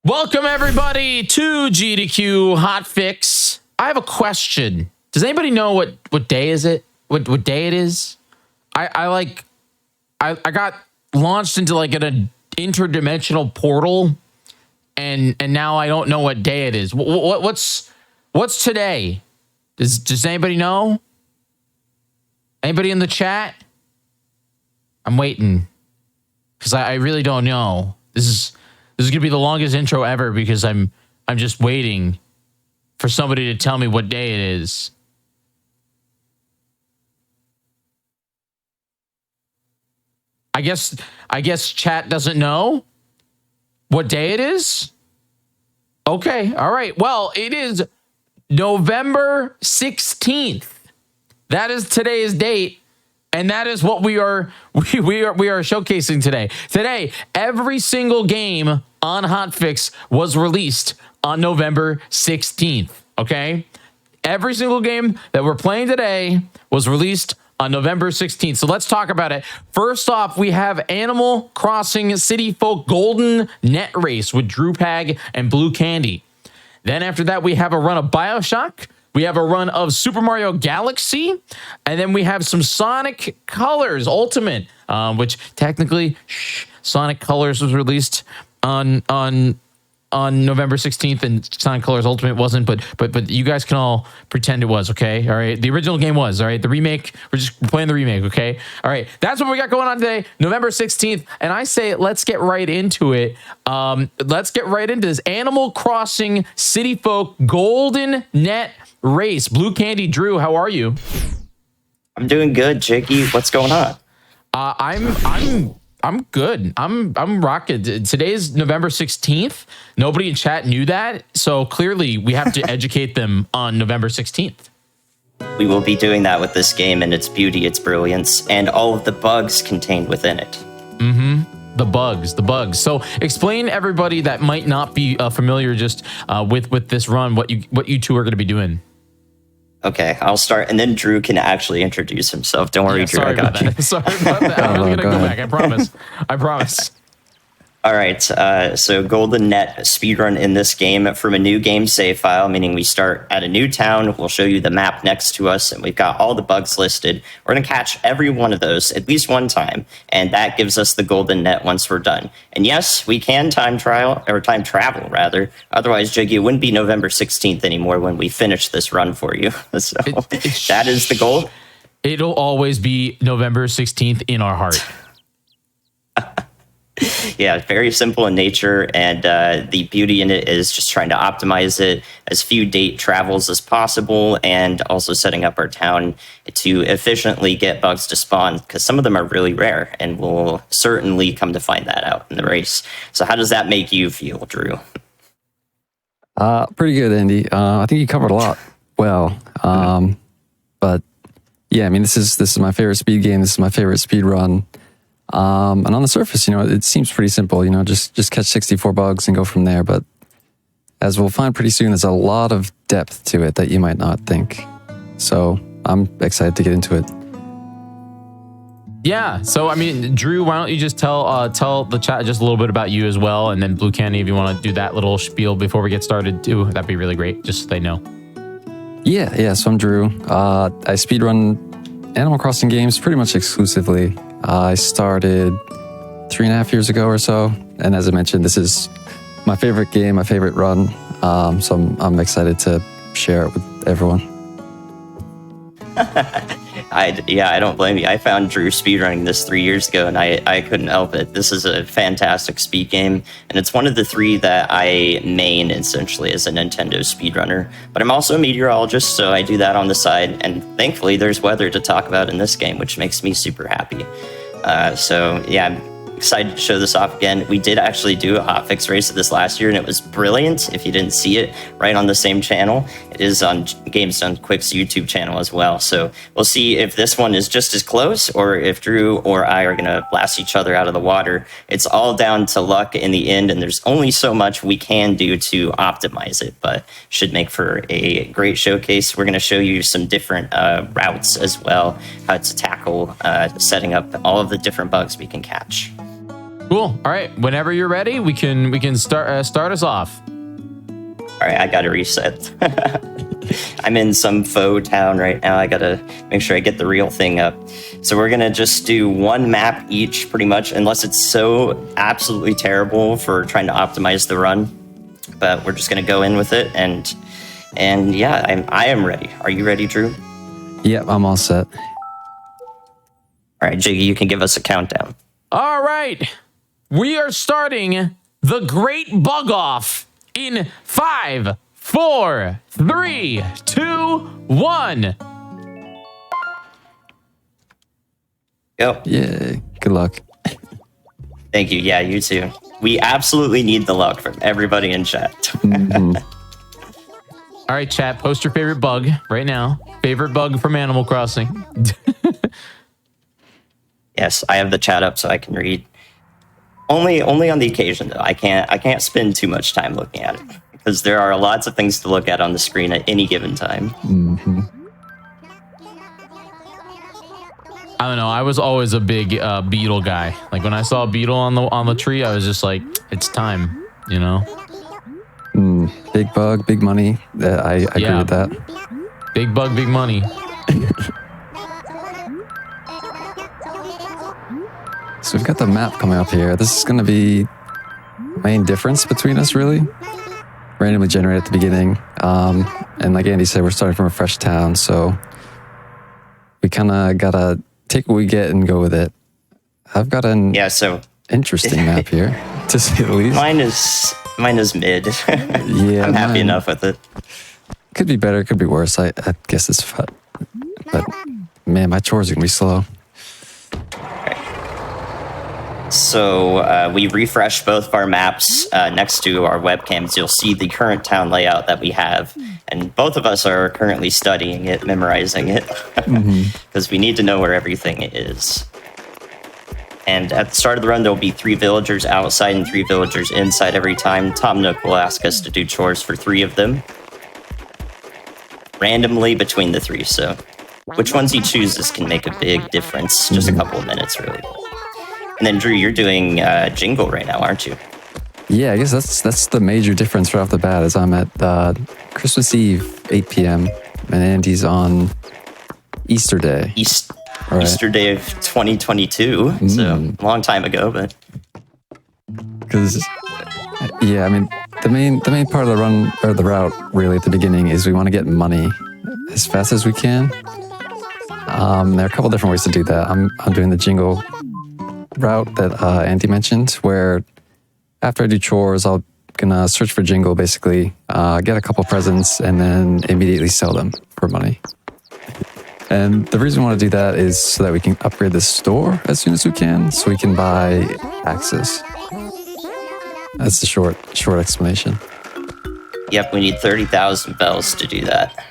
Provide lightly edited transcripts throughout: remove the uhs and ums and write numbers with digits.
Welcome everybody to GDQ Hotfix. I have a question. Does anybody know what day is it? What day it is? I got launched into like an interdimensional portal, and now I don't know what day it is. What's today? Does anybody know? Anybody in the chat? I'm waiting because I really don't know. This is gonna be the longest intro ever because I'm just waiting for somebody to tell me what day it is. I guess chat doesn't know what day it is. Okay, all right. Well, it is November 16th. That is today's date. And that is what we are showcasing today. Today, every single game on Hotfix was released on November 16th. Okay? Every single game that we're playing today was released on November 16th. So let's talk about it. First off, we have Animal Crossing City Folk Golden Net Race with Drew Pag and Blue Candy. Then after that, we have a run of BioShock. We have a run of Super Mario Galaxy, and then we have some Sonic Colors Ultimate, which technically Sonic Colors was released on November 16th, and Sonic Colors Ultimate wasn't, but you guys can all pretend it was, okay? All right, the original game was, all right? The remake, we're playing the remake, okay? All right, that's what we got going on today, November 16th, and I say let's get right into it. Let's get right into this Animal Crossing City Folk Golden Net Race. Blue Candy, Drew, how are you? I'm doing good, Jakey. What's going on? I'm good. I'm rocking. Today's November 16th. Nobody in chat knew that, so clearly we have to educate them on November 16th. We will be doing that with this game and its beauty, its brilliance, and all of the bugs contained within it. Mm-hmm. The bugs. So explain everybody that might not be familiar just with this run, what you two are going to be doing. Okay, I'll start, and then Drew can actually introduce himself. Don't worry, Drew, I got you. Sorry about that. I'm going to go back. I promise. All right, so Golden Net speedrun in this game from a new game save file, meaning we start at a new town. We'll show you the map next to us, and we've got all the bugs listed. We're going to catch every one of those at least one time, and that gives us the Golden Net once we're done. And yes, we can time travel, rather. Otherwise, Jiggy, it wouldn't be November 16th anymore when we finish this run for you. So that is the goal. It'll always be November 16th in our heart. Yeah, very simple in nature, and the beauty in it is just trying to optimize it as few date travels as possible, and also setting up our town to efficiently get bugs to spawn, because some of them are really rare, and we'll certainly come to find that out in the race. So how does that make you feel, Drew? Pretty good, Andy. I think you covered a lot well. But yeah, I mean, this is my favorite speed game. This is my favorite speed run. And on the surface, it seems pretty simple, just catch 64 bugs and go from there. But as we'll find pretty soon, there's a lot of depth to it that you might not think. So I'm excited to get into it. Yeah. So, I mean, Drew, why don't you just tell the chat just a little bit about you as well. And then Blue Candy, if you want to do that little spiel before we get started too, that'd be really great. Just so they know. Yeah. So I'm Drew. I speedrun Animal Crossing games pretty much exclusively. I started 3.5 years ago or so, and as I mentioned, this is my favorite game, my favorite run. So I'm excited to share it with everyone. I don't blame you. I found Drew speedrunning this 3 years ago, and I couldn't help it. This is a fantastic speed game, and it's one of the three that I main essentially as a Nintendo speedrunner. But I'm also a meteorologist, so I do that on the side, and thankfully there's weather to talk about in this game, which makes me super happy. So yeah, I'm excited to show this off again. We did actually do a hotfix race of this last year, and it was brilliant. If you didn't see it, right on the same channel, it is on Games Done Quick's YouTube channel as well. So we'll see if this one is just as close, or if Drew or I are gonna blast each other out of the water. It's all down to luck in the end, and there's only so much we can do to optimize it, but should make for a great showcase. We're gonna show you some different routes as well, how to tackle setting up all of the different bugs we can catch. Cool. All right. Whenever you're ready, we can start us off. All right, I gotta reset. I'm in some faux town right now. I gotta make sure I get the real thing up. So we're gonna just do one map each, pretty much, unless it's so absolutely terrible for trying to optimize the run. But we're just gonna go in with it, and yeah, I am ready. Are you ready, Drew? Yep, I'm all set. All right, Jiggy, you can give us a countdown. All right. We are starting the Great Bug Off in 5, 4, 3, 2, 1. Go. Yay. Good luck. Thank you. Yeah, you too. We absolutely need the luck from everybody in chat. Mhm. All right, chat, post your favorite bug right now. Favorite bug from Animal Crossing. Yes, I have the chat up so I can read. Only on the occasion though. I can't spend too much time looking at it because there are lots of things to look at on the screen at any given time. Mhm. I don't know. I was always a big beetle guy. Like when I saw a beetle on the tree, I was just like, it's time, you know? Big bug, big money. I agree with that. Big bug, big money. So we've got the map coming up here. This is going to be main difference between us, really. Randomly generated at the beginning. And like Andy said, we're starting from a fresh town, so we kind of got to take what we get and go with it. I've got an interesting map here, to say the least. Mine is mid. Yeah, I'm happy enough with it. Could be better, could be worse. I guess it's fun. But man, my chores are going to be slow. So we refreshed both of our maps next to our webcams. You'll see the current town layout that we have. And both of us are currently studying it, memorizing it, because we need to know where everything is. And at the start of the run, there'll be 3 villagers outside and 3 villagers inside every time. Tom Nook will ask us to do chores for 3 of them, randomly between the 3. So which ones he chooses can make a big difference. Just a couple of minutes, really. And then, Drew, you're doing Jingle right now, aren't you? Yeah, I guess that's the major difference right off the bat is I'm at Christmas Eve, 8 p.m., and Andy's on Easter Day. Easter Day of 2022, so a long time ago, but... Because, yeah, I mean, the main part of the run, or the route, really, at the beginning is we want to get money as fast as we can. There are a couple different ways to do that. I'm doing the Jingle route that Andy mentioned, where after I do chores, I'll gonna search for Jingle, basically, get a couple presents, and then immediately sell them for money. And the reason we want to do that is so that we can upgrade the store as soon as we can, so we can buy axes. That's the short explanation. Yep, we need 30,000 bells to do that.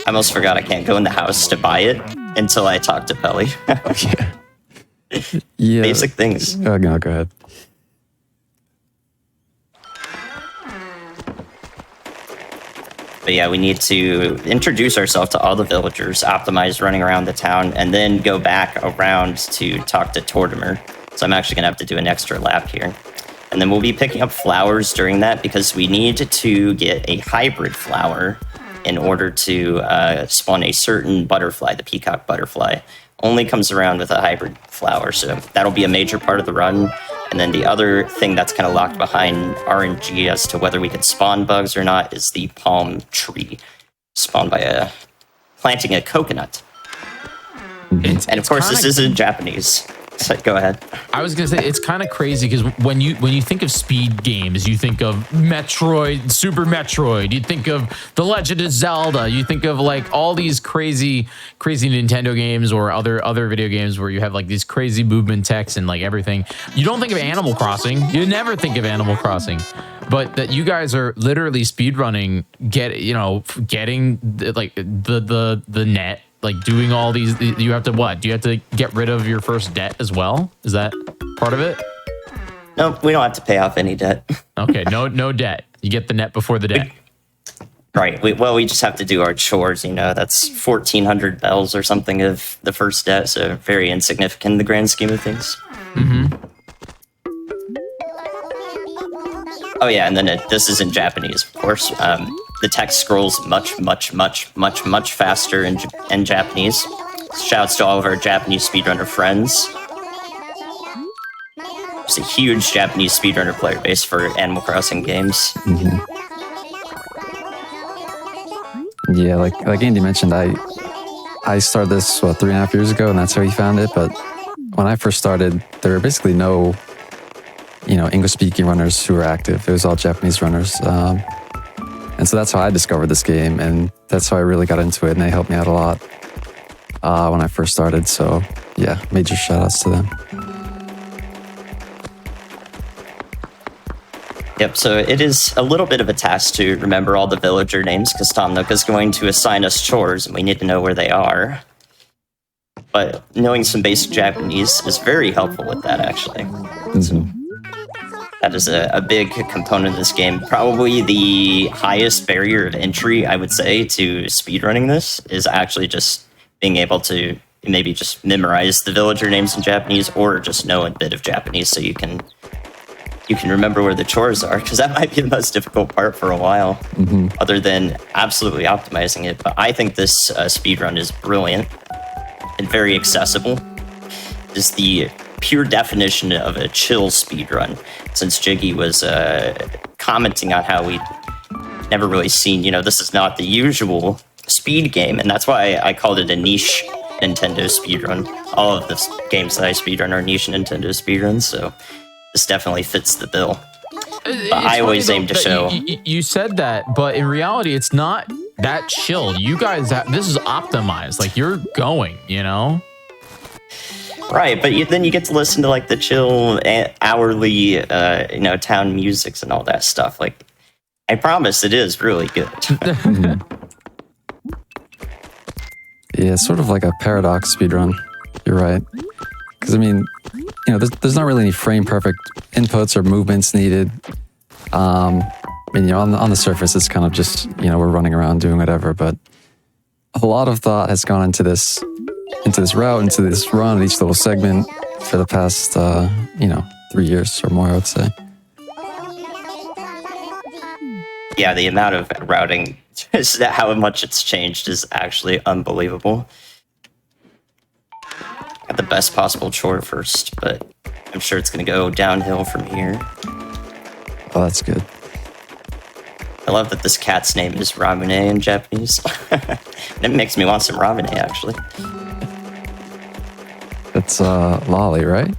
I almost forgot I can't go in the house to buy it until I talk to Pelly. Yeah. Basic things. Oh, no, go ahead. But yeah, we need to introduce ourselves to all the villagers, optimize running around the town, and then go back around to talk to Tortimer. So I'm actually going to have to do an extra lap here. And then we'll be picking up flowers during that because we need to get a hybrid flower in order to spawn a certain butterfly, the peacock butterfly. Only comes around with a hybrid flower, so that'll be a major part of the run. And then the other thing that's kind of locked behind RNG as to whether we can spawn bugs or not is the palm tree, spawned by planting a coconut. And of course, this is in Japanese. So go ahead. I was gonna say it's kind of crazy because when you think of speed games, you think of Metroid, Super Metroid. You think of The Legend of Zelda. You think of like all these crazy Nintendo games or other video games where you have like these crazy movement techs and like everything. You don't think of Animal Crossing. You never think of Animal Crossing. But that you guys are literally speedrunning, getting like the net. Like doing all these, you have to what? Do you have to get rid of your first debt as well? Is that part of it? No, we don't have to pay off any debt. Okay, no debt. You get the net before the debt. Right. We just have to do our chores, you know. That's 1,400 bells or something of the first debt, so very insignificant in the grand scheme of things. Oh yeah, and then this is in Japanese, of course. The text scrolls much faster in Japanese. Shouts to all of our Japanese speedrunner friends. There's a huge Japanese speedrunner player base for Animal Crossing games. Yeah, like Andy mentioned, I started this 3.5 years ago, and that's how he found it. But when I first started, there were basically no, English-speaking runners who were active. It was all Japanese runners, and so that's how I discovered this game, and that's how I really got into it. And they helped me out a lot when I first started. So yeah, major shout-outs to them. Yep, so it is a little bit of a task to remember all the villager names, because Tom Nook is going to assign us chores, and we need to know where they are. But knowing some basic Japanese is very helpful with that, actually. So that is a big component of this game. Probably the highest barrier of entry, I would say, to speedrunning this is actually just being able to maybe just memorize the villager names in Japanese, or just know a bit of Japanese so you can remember where the chores are, because that might be the most difficult part for a while, other than absolutely optimizing it. But I think this speedrun is brilliant and very accessible. It's the pure definition of a chill speedrun, since Jiggy was commenting on how we'd never really seen, this is not the usual speed game, and that's why I called it a niche Nintendo speedrun. All of the games that I speedrun are niche Nintendo speedruns, so this definitely fits the bill. But I always aim to show. You said that, but in reality, it's not that chill. You guys, this is optimized. Like, you're going, Right, but then you get to listen to like the chill hourly, town musics and all that stuff. Like, I promise, it is really good. Yeah, it's sort of like a paradox speedrun. You're right. Because, there's not really any frame perfect inputs or movements needed. On the surface, it's kind of just, we're running around doing whatever. But a lot of thought has gone into this route, into this run, each little segment for the past, 3 years or more, I would say. Yeah, the amount of routing, just how much it's changed is actually unbelievable. Got the best possible chore first, but I'm sure it's going to go downhill from here. Oh, that's good. I love that this cat's name is Ramune in Japanese. It makes me want some Ramune, actually. That's Lolly, right?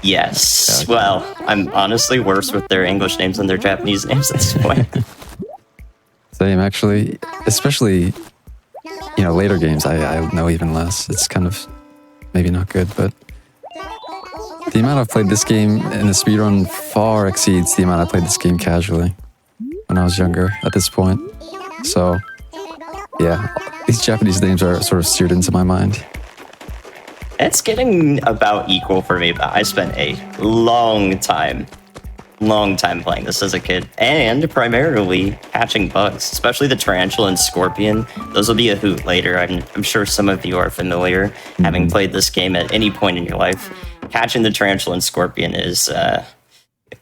Yes. Okay. Well, I'm honestly worse with their English names than their Japanese names at this point. Same, actually. Especially, later games, I know even less. It's kind of maybe not good, but the amount I've played this game in the speedrun far exceeds the amount I played this game casually when I was younger at this point. So, yeah, these Japanese names are sort of seared into my mind. It's getting about equal for me, but I spent a long time playing this as a kid, and primarily catching bugs, especially the tarantula and scorpion. Those will be a hoot later. I'm sure some of you are familiar, having played this game at any point in your life. Catching the tarantula and scorpion is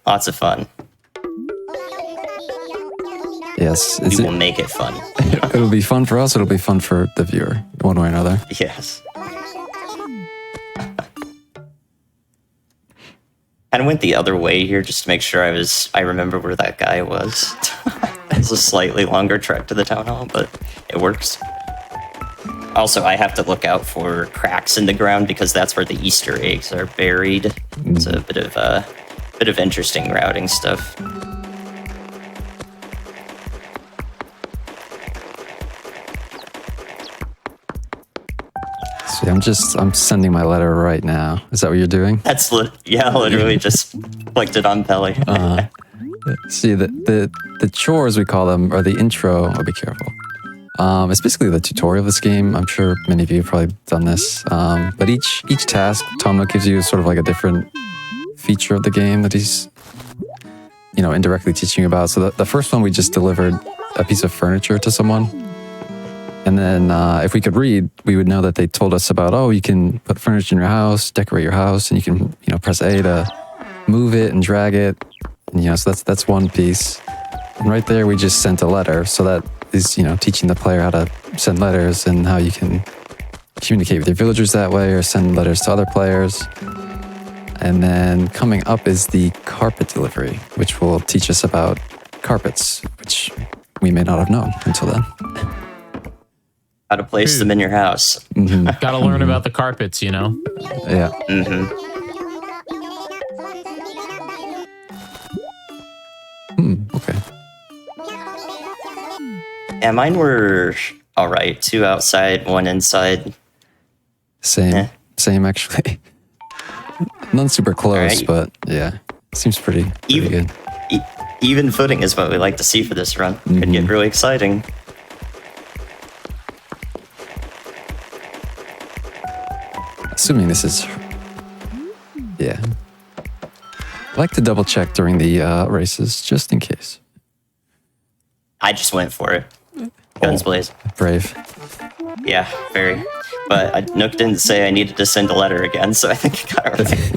lots of fun. Yes. We will make it fun. It'll be fun for us, it'll be fun for the viewer, one way or another. Yes. Kind of went the other way here just to make sure I remember where that guy was. It's a slightly longer trek to the town hall, but it works. Also, I have to look out for cracks in the ground because that's where the Easter eggs are buried. It's a bit of interesting routing stuff. See, I'm sending my letter right now. Is that what you're doing? That's literally just clicked it on Peli. See, the chores, we call them, or the intro. I'll be careful. It's basically the tutorial of this game. I'm sure many of you have probably done this. But each task, Tom Nook gives you sort of like a different feature of the game that he's indirectly teaching about. So the first one, we just delivered a piece of furniture to someone. And then if we could read, we would know that they told us about, oh, you can put furniture in your house, decorate your house, and you can, press A to move it and drag it. And, so that's one piece. And right there, we just sent a letter. So that is, teaching the player how to send letters and how you can communicate with your villagers that way or send letters to other players. And then coming up is the carpet delivery, which will teach us about carpets, which we may not have known until then. How to place them in your house. Mm-hmm. Got to learn about the carpets, Yeah. Okay. Yeah, mine were all right. 2 outside, 1 inside. Same actually. None super close, right. but yeah, seems pretty good. Even footing is what we like to see for this run. Could get really exciting. Assuming this is, yeah. I like to double check during the races, just in case. I just went for it. Guns blaze. Brave. Yeah, very. But Nook didn't say I needed to send a letter again, so I think I got it right.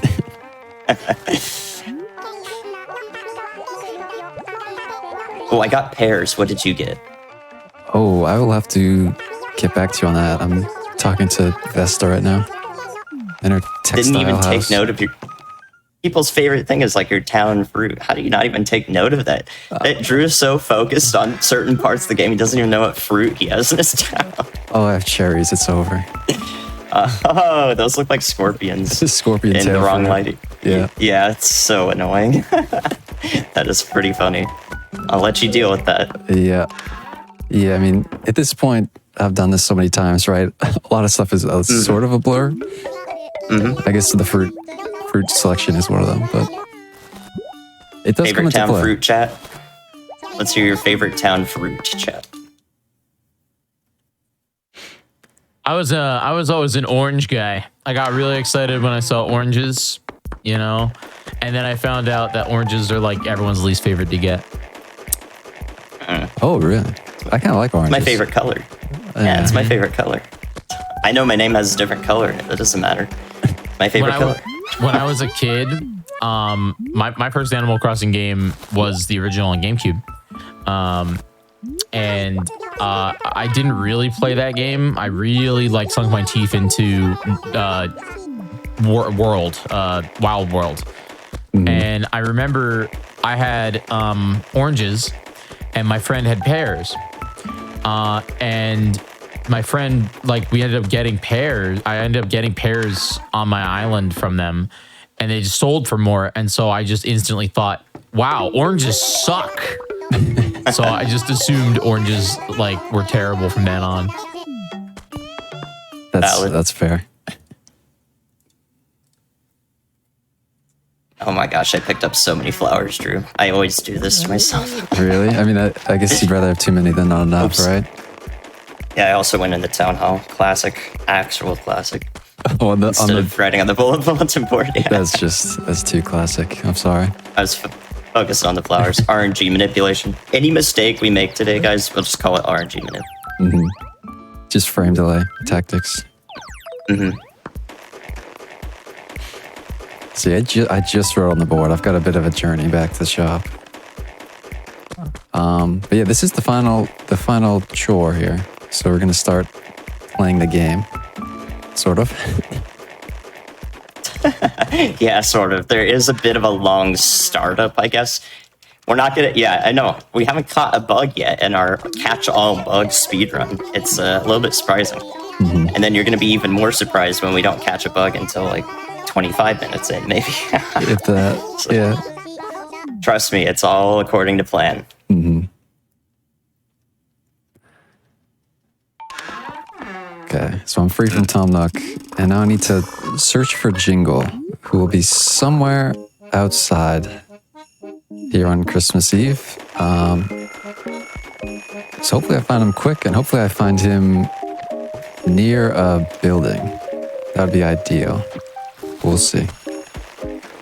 Oh, I got pears. What did you get? Oh, I will have to get back to you on that. I'm talking to Vesta right now. In her textile Didn't even house. take note of your... People's favorite thing is like your town fruit. How do you not even take note of that? Drew is so focused on certain parts of the game, he doesn't even know what fruit he has in his town. Oh, I have cherries. It's over. Oh, those look like scorpions. It's a scorpion in tail the wrong fruit. lighting. Yeah. Yeah, it's so annoying. That is pretty funny. I'll let you deal with that. Yeah. Yeah, I mean, at this point, I've done this so many times, right? A lot of stuff is sort of a blur. I guess the fruit selection is one of them, but it does come Favorite into town play. fruit chat? Let's hear your favorite town fruit chat. I was always an orange guy. I got really excited when I saw oranges, and then I found out that oranges are like everyone's least favorite to get. Oh, really? I kind of like oranges. My favorite color. Yeah, it's my favorite color. I know my name has a different color in it. That doesn't matter. My favorite color. When I was a kid, my first Animal Crossing game was the original on GameCube. And I didn't really play that game. I really sunk my teeth into Wild World. And I remember I had oranges and my friend had pears. And my friend, we ended up getting pears. I ended up getting pears on my island from them, and they just sold for more. And so I just instantly thought, wow, oranges suck. So I just assumed oranges were terrible from then on. That's fair. Oh my gosh, I picked up so many flowers, Drew. I always do this to myself. Really? I mean, I guess you'd rather have too many than not enough, right? Yeah, I also went in the town hall. Classic. Actual classic. Oh, Instead of writing on the bulletin board. Yeah. That's too classic. I'm sorry. I was focused on the flowers. RNG manipulation. Any mistake we make today, guys, we'll just call it RNG manip. Just frame delay tactics. See, I just wrote on the board. I've got a bit of a journey back to the shop. But yeah, this is the final chore here. So we're gonna start playing the game, sort of. Yeah, sort of. There is a bit of a long startup, I guess. We're not gonna. Yeah, I know. We haven't caught a bug yet in our catch-all bug speedrun. It's a little bit surprising. And then you're gonna be even more surprised when we don't catch a bug until 25 minutes in, maybe. If that, yeah. Trust me, it's all according to plan. Okay, so I'm free from Tom Nook, and now I need to search for Jingle, who will be somewhere outside here on Christmas Eve. So hopefully I find him quick, and hopefully I find him near a building. That would be ideal. We'll see.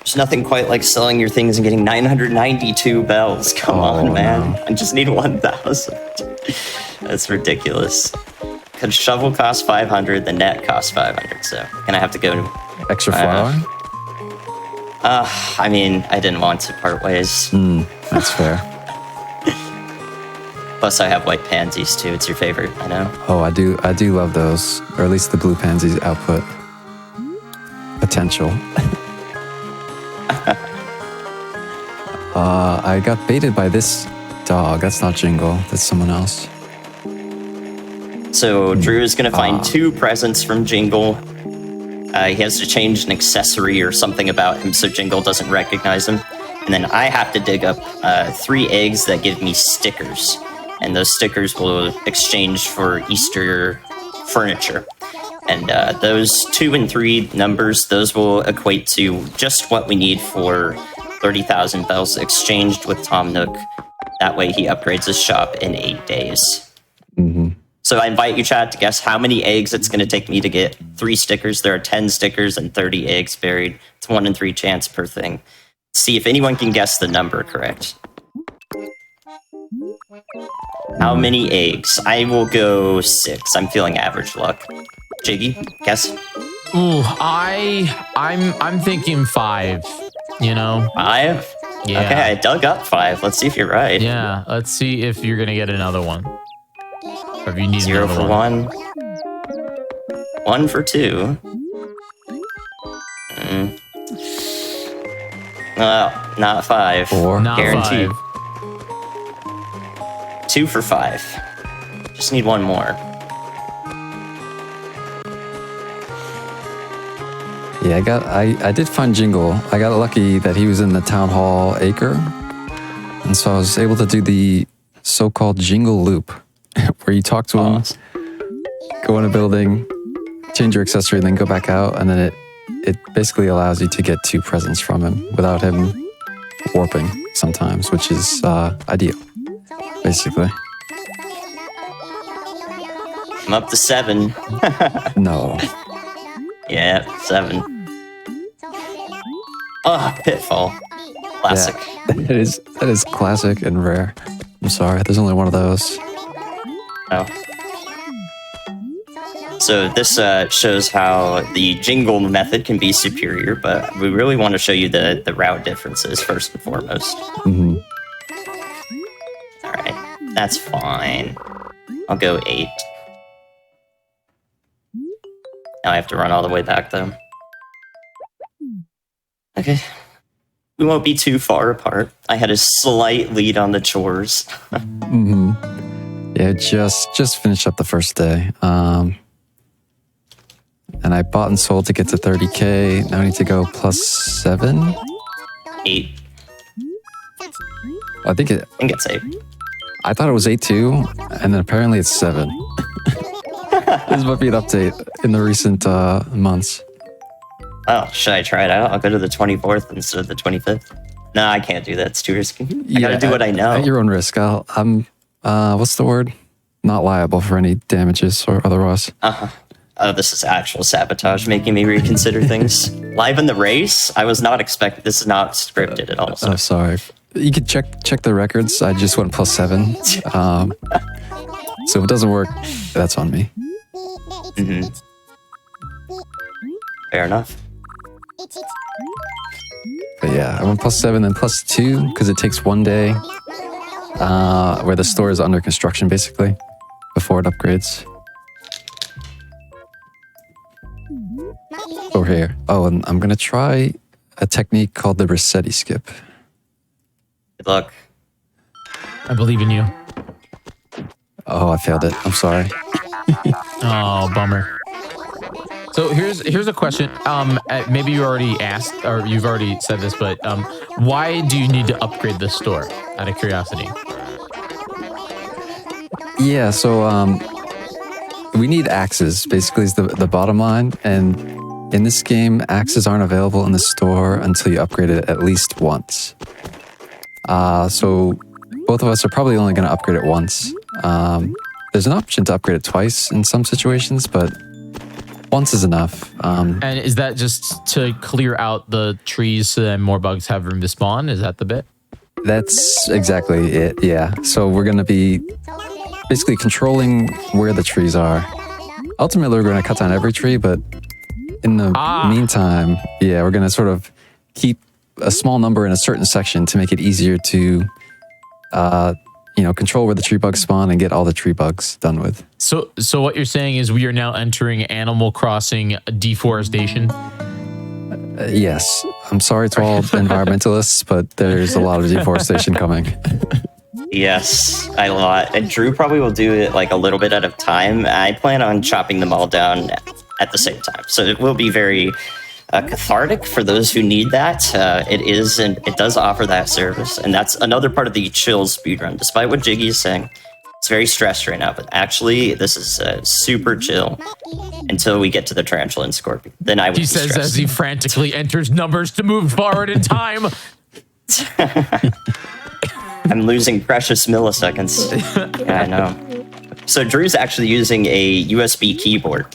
There's nothing quite like selling your things and getting 992 bells. Come on, man. No. I just need 1,000. That's ridiculous. Because shovel costs 500, the net costs 500, so gonna have to go to... Extra flour? I mean, I didn't want to part ways. That's fair. Plus, I have white pansies too. It's your favorite, I know. Oh, I do love those, or at least the blue pansies output potential. I got baited by this dog. That's not Jingle. That's someone else. So Drew is gonna find 2 presents from Jingle. He has to change an accessory or something about him so Jingle doesn't recognize him. And then I have to dig up 3 eggs that give me stickers. And those stickers will exchange for Easter furniture. And those 2 and 3 numbers, those will equate to just what we need for 30,000 bells exchanged with Tom Nook. That way he upgrades his shop in 8 days. So I invite you, Chad, to guess how many eggs it's going to take me to get 3 stickers. There are 10 stickers and 30 eggs buried. It's 1 in 3 chance per thing. See if anyone can guess the number correct. How many eggs? I will go 6. I'm feeling average luck. Jiggy, guess. Ooh, I'm thinking 5. You know? 5? Yeah. Okay, I dug up 5. Let's see if you're right. Yeah. Let's see if you're gonna get another one. Or if you need 0 another for 1. 1 for 2. Not 5. 4. Not Guaranteed. 5. 2 for 5. Just need 1 more. Yeah, I did find Jingle. I got lucky that he was in the town hall acre, and so I was able to do the so-called Jingle loop, where you talk to him, go in a building, change your accessory, and then go back out, and then it basically allows you to get 2 presents from him without him warping sometimes, which is ideal, basically. I'm up to 7. No. Yeah, 7. Oh, Pitfall. Classic. Yeah, that is classic and rare. I'm sorry, there's only one of those. Oh. So this shows how the Jingle method can be superior, but we really want to show you the route differences first and foremost. All right, that's fine. I'll go 8. Now I have to run all the way back, though. Okay. We won't be too far apart. I had a slight lead on the chores. Yeah, just finished up the first day. And I bought and sold to get to 30K. Now I need to go plus 7. 8. I think it's 8. I thought it was 8 too, and then apparently it's 7. This might be an update in the recent months. Oh, should I try it out? I'll go to the 24th instead of the 25th. No, I can't do that. It's too risky. I gotta do what I know. At your own risk. I'm what's the word? Not liable for any damages or otherwise. Oh, this is actual sabotage making me reconsider things. Live in the race? I was not expecting. This is not scripted at all. So. I'm sorry. You could check the records. I just went plus 7. So if it doesn't work, that's on me. Fair enough. But yeah, I went plus 7, then plus 2, because it takes 1 day where the store is under construction, basically, before it upgrades. Over here. Oh, and I'm going to try a technique called the Rossetti skip. Good luck. I believe in you. Oh, I failed it. I'm sorry. Oh, bummer. So here's a question. Maybe you already asked, or you've already said this, but why do you need to upgrade the store? Out of curiosity. Yeah, so we need axes, basically is the bottom line. And in this game, axes aren't available in the store until you upgrade it at least once. So both of us are probably only going to upgrade it once. There's an option to upgrade it twice in some situations, but once is enough. And is that just to clear out the trees so that more bugs have room to spawn? Is that the bit? That's exactly it. Yeah. So we're going to be basically controlling where the trees are. Ultimately, we're going to cut down every tree, but in the meantime, yeah, we're going to sort of keep a small number in a certain section to make it easier to, control where the tree bugs spawn and get all the tree bugs done with. So what you're saying is we are now entering Animal Crossing deforestation? Yes. I'm sorry to all environmentalists, but there's a lot of deforestation coming. Yes, a lot. And Drew probably will do it like a little bit at a time. I plan on chopping them all down at the same time. So it will be very cathartic for those who need that. It does offer that service. And that's another part of the chill speedrun. Despite what Jiggy is saying, it's very stressed right now, but actually this is super chill until we get to the tarantula and scorpion. Then I would be says stressed. As he frantically enters numbers to move forward in time. I'm losing precious milliseconds. Yeah, I know. So Drew's actually using a USB keyboard.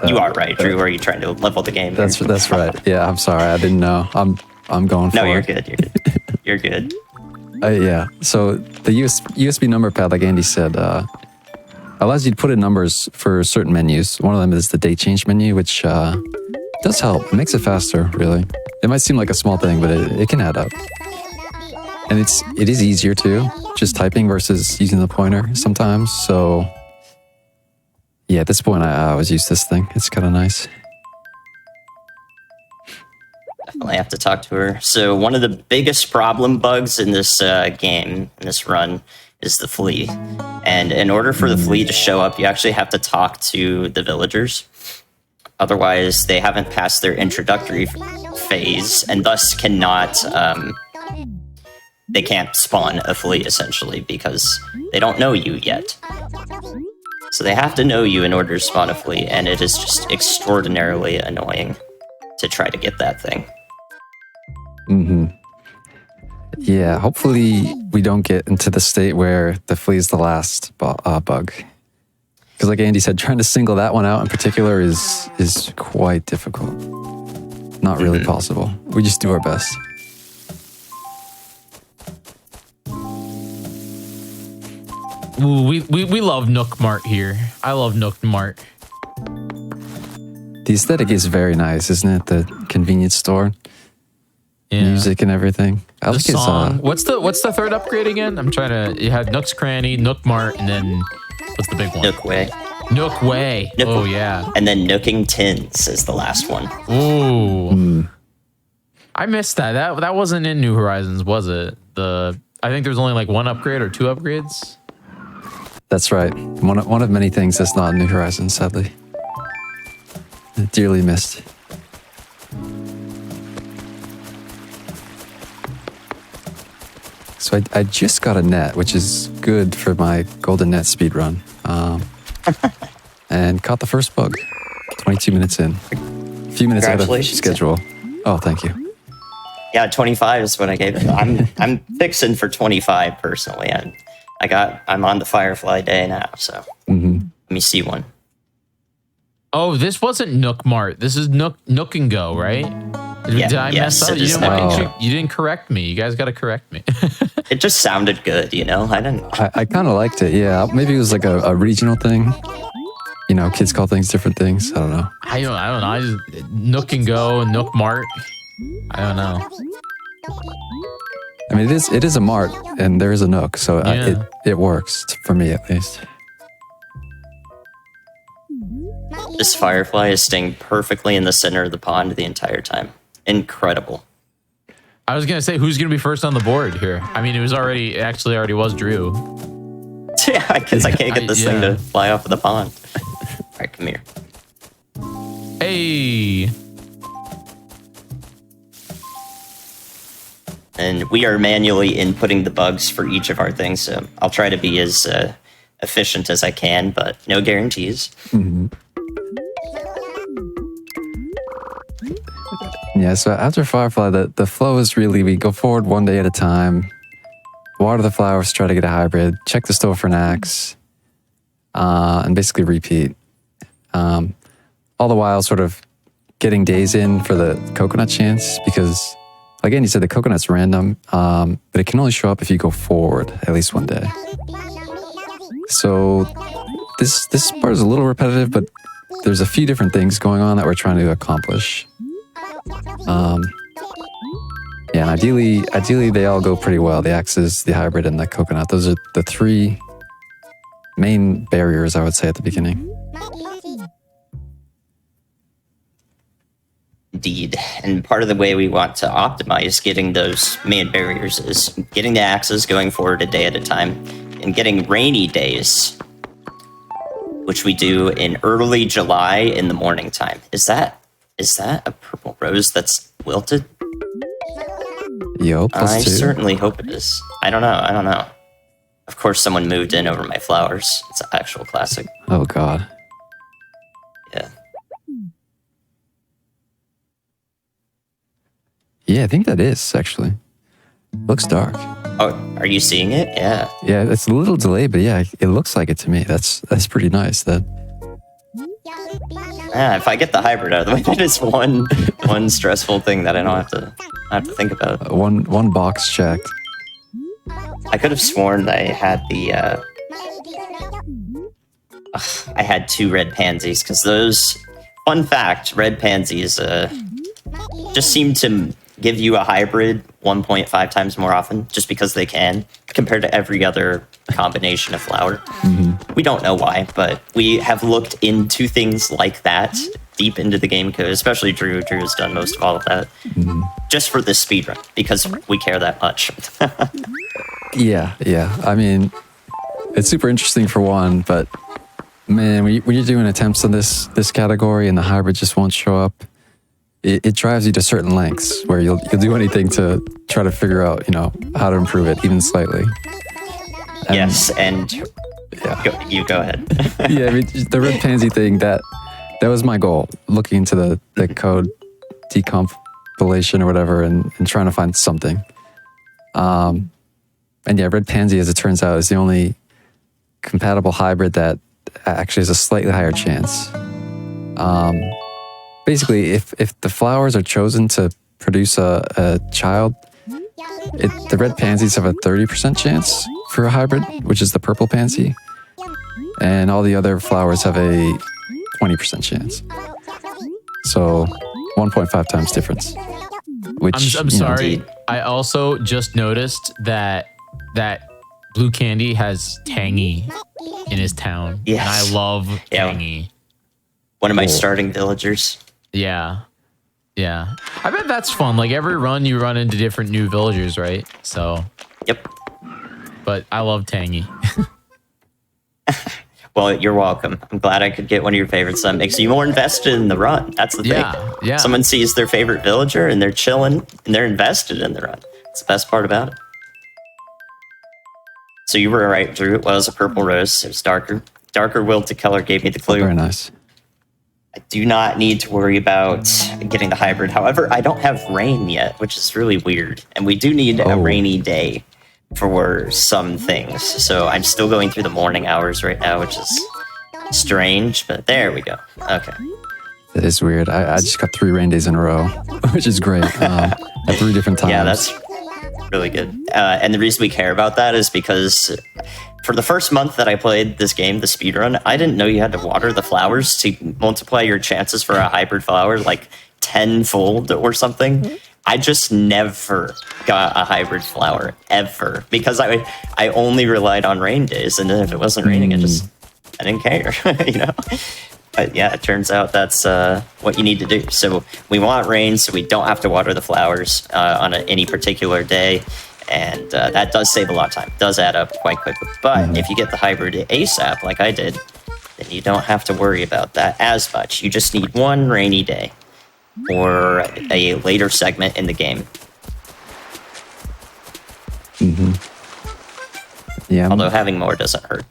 You are right, Drew. Or are you trying to level the game? That's right. Yeah, I'm sorry. I didn't know. I'm going for No, it. you're good. You're good. Yeah. So the USB number pad, like Andy said, allows you to put in numbers for certain menus. One of them is the date change menu, which does help. It makes it faster, really. It might seem like a small thing, but it can add up. And it is easier too, just typing versus using the pointer sometimes. So yeah, at this point, I always use this thing. It's kind of nice. Definitely have to talk to her. So one of the biggest problem bugs in this game, in this run, is the flea. And in order for the flea to show up, you actually have to talk to the villagers. Otherwise, they haven't passed their introductory phase and thus cannot... they can't spawn a flea, essentially, because they don't know you yet. So they have to know you in order to spawn a flea, and it is just extraordinarily annoying to try to get that thing. Mm-hmm. Yeah, hopefully we don't get into the state where the flea is the last bug. Because like Andy said, trying to single that one out in particular is quite difficult. Not really possible. We just do our best. Ooh, we love Nook Mart here. I love Nook Mart. The aesthetic is very nice, isn't it? The convenience store, music and everything. I The like his, song. What's the third upgrade again? I'm trying to. You had Nook's Cranny, Nook Mart, and then what's the big one? Nook Way. Nook Way. Nook- Oh yeah. And then Nooking Tins is the last one. Ooh. I missed that. That wasn't in New Horizons, was it? I think there's only like one upgrade or two upgrades. That's right. One of many things that's not in New Horizons, sadly. Dearly missed. So I just got a net, which is good for my golden net speed run. And caught the first bug. 22 minutes in. A few minutes ahead of Congratulations. schedule. Oh, thank you. Yeah, 25 is what I gave it. I'm fixing for 25 personally. I'm on the Firefly day now, so let me see one. Oh, this wasn't Nook Mart. This is Nook and Go, right? Yeah, Did I yes, mess up? it is You didn't correct me. You guys got to correct me. It just sounded good, you know? I kind of liked it, yeah. Maybe it was like a regional thing. You know, kids call things different things. I don't know. I don't know. I just Nook and Go, Nook Mart. I don't know. I mean, it is a mart, and there is a Nook, so Yeah. it works, for me at least. This Firefly is staying perfectly in the center of the pond the entire time. Incredible. I was gonna say who's gonna be first on the board here. I mean, it actually already was Drew. Yeah, because I can't get this thing Yeah. to fly off of the pond. All right, come here. Hey. And we are manually inputting the bugs for each of our things, so I'll try to be as efficient as I can, but no guarantees. Yeah, so after Firefly, the flow is really, we go forward one day at a time, water the flowers, try to get a hybrid, check the store for an axe, and basically repeat. all the while sort of getting days in for the coconut chance, because again, you said the coconut's random, but it can only show up if you go forward at least one day. So this part is a little repetitive, but there's a few different things going on that we're trying to accomplish. Yeah, and ideally they all go pretty well. The axes, the hybrid, and the coconut. Those are the three main barriers, I would say, at the beginning. Indeed. And part of the way we want to optimize getting those main barriers is getting the axes going forward a day at a time and getting rainy days, which we do in early July in the morning time. Is that a purple rose that's wilted? Yo, plus I 2. certainly hope it is. I don't know. Of course, someone moved in over my flowers. It's an actual classic. Oh, God. Yeah. Yeah, I think that is, actually. Looks dark. Oh, are you seeing it? Yeah. Yeah, it's a little delayed, but yeah, it looks like it to me. That's pretty nice. Yeah, if I get the hybrid out of the way, that is one stressful thing that I don't have to think about. One box checked. I could have sworn that I had I had 2 red pansies, because those, fun fact, red pansies just seem to give you a hybrid 1.5 times more often, just because they can, compared to every other combination of flower. We don't know why, but we have looked into things like that deep into the game code, especially Drew. Drew has done most of all of that, just for this speedrun, because we care that much. Yeah. I mean, it's super interesting for one, but man, when you're doing attempts on this category and the hybrid just won't show up, it drives you to certain lengths where you'll do anything to try to figure out, how to improve it even slightly. And, yes, and yeah. You go ahead. Yeah, I mean, the red pansy thing, that was my goal, looking into the code decompilation or whatever and trying to find something. And yeah, red pansy, as it turns out, is the only compatible hybrid that actually has a slightly higher chance. Basically, if the flowers are chosen to produce a child, the red pansies have a 30% chance for a hybrid, which is the purple pansy, and all the other flowers have a 20% chance. So 1.5 times difference. Which I'm sorry. I also just noticed that blue candy has Tangy in his town. Yes. And I love Tangy. One of my starting villagers. Yeah. I bet that's fun. Like every run you run into different new villagers, right? So. Yep. But I love Tangy. Well, you're welcome. I'm glad I could get one of your favorites. That makes you more invested in the run. That's the thing. Yeah. Someone sees their favorite villager and they're chilling and they're invested in the run. It's the best part about it. So you were right, Drew. It was a purple rose. It was darker. Darker wilted color gave me the clue. Very nice. I do not need to worry about getting the hybrid. However, I don't have rain yet, which is really weird. And we do need a rainy day for some things. So I'm still going through the morning hours right now, which is strange, but there we go. Okay. That is weird. I just got 3 rain days in a row, which is great. At 3 different times. Yeah, that's really good. And the reason we care about that is because for the first month that I played this game, the speedrun, I didn't know you had to water the flowers to multiply your chances for a hybrid flower like 10-fold or something. I just never got a hybrid flower, ever, because I only relied on rain days, and then if it wasn't raining, I didn't care, But yeah, it turns out that's what you need to do. So we want rain so we don't have to water the flowers on any particular day, and that does save a lot of time. It does add up quite quickly. But if you get the hybrid ASAP, like I did, then you don't have to worry about that as much. You just need one rainy day or a later segment in the game. Yeah. Although having more doesn't hurt.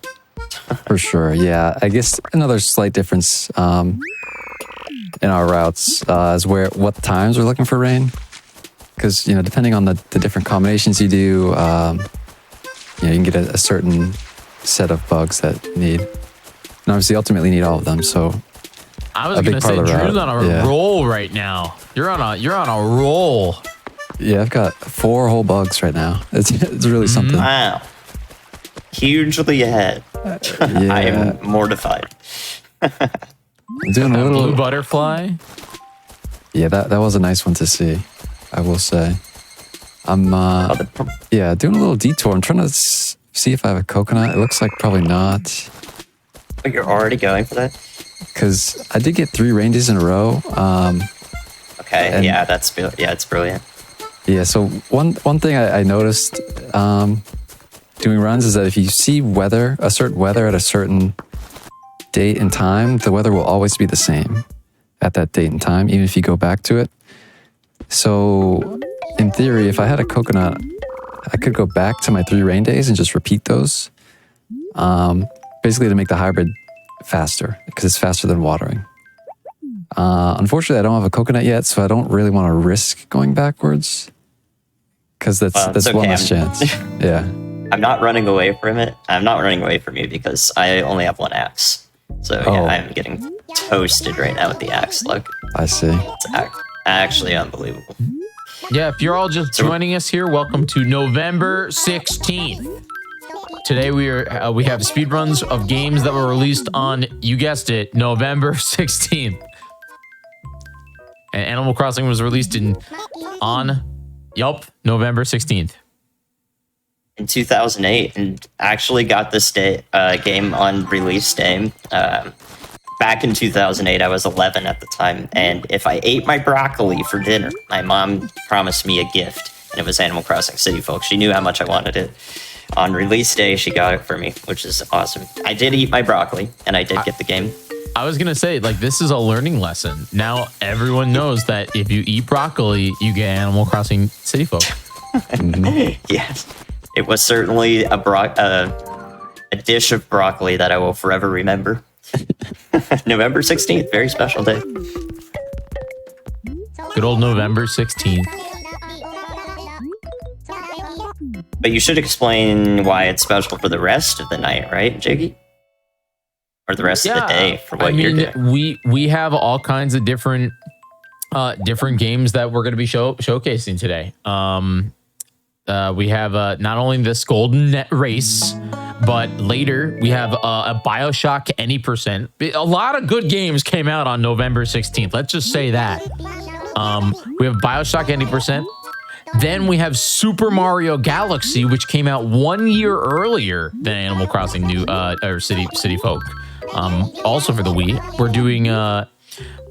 For sure, yeah. I guess another slight difference in our routes is what times we're looking for rain. Because, depending on the different combinations you do, you can get a certain set of bugs that need, and obviously ultimately need all of them. So I was a gonna big part say of the Drew's route. on a Yeah. roll right now. You're on a roll. Yeah, I've got 4 whole bugs right now. It's really something. Wow. Hugely ahead. I Yeah, am mortified. I'm doing a That little. blue butterfly. Yeah, that was a nice one to see. I will say. I'm Oh, the- yeah, doing a little detour. I'm trying to see if I have a coconut. It looks like probably not, oh, you're already going for that? because I did get 3 rain days in a row. Okay, And- yeah, it's brilliant. Yeah, so one thing I noticed doing runs is that if you see a certain weather at a certain date and time, the weather will always be the same at that date and time, even if you go back to it. So, in theory, if I had a coconut, I could go back to my 3 rain days and just repeat those, basically to make the hybrid faster, because it's faster than watering. Unfortunately, I don't have a coconut yet, so I don't really want to risk going backwards, because Well, it's that's one okay. less chance. Yeah. I'm not running away from it. I'm not running away from you because I only have 1 axe. So yeah, Oh. I'm getting toasted right now with the axe luck. I see. It's actually unbelievable. Yeah, if you're all just joining us here, welcome to November 16th. Today we have speedruns of games that were released on, you guessed it, November 16th. And Animal Crossing was released on November 16th. In 2008, and actually got this game on release day. Back in 2008, I was 11 at the time, and if I ate my broccoli for dinner, my mom promised me a gift, and it was Animal Crossing City Folk. She knew how much I wanted it. On release day, she got it for me, which is awesome. I did eat my broccoli, and I did get the game. I was gonna say, like, this is a learning lesson. Now everyone knows that if you eat broccoli, you get Animal Crossing City Folk. Yes, it was certainly a dish of broccoli that I will forever remember. November 16th, very special day. Good old November 16th. But you should explain why it's special for the rest of the night, right, Jiggy? Or the rest of the day for what you're doing. We have all kinds of different games that we're going to be showcasing today. We have not only this Golden Net Race, but later we have a BioShock Any Percent. A lot of good games came out on November 16th. Let's just say that. We have BioShock Any Percent. Then we have Super Mario Galaxy, which came out 1 year earlier than Animal Crossing or City Folk. Also for the Wii, we're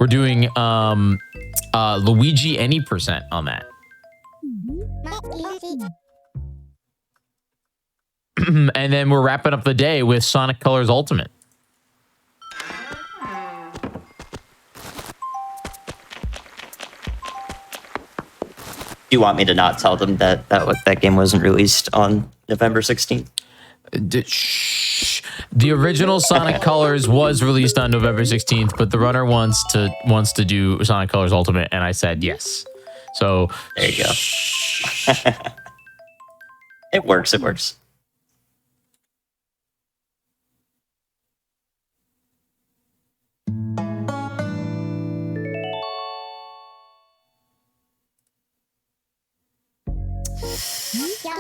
doing Luigi Any Percent on that. And then we're wrapping up the day with Sonic Colors Ultimate. Do you want me to not tell them that game wasn't released on November 16th? The original Sonic Colors was released on November 16th, but the runner wants to do Sonic Colors Ultimate, and I said yes. So there you go. It works.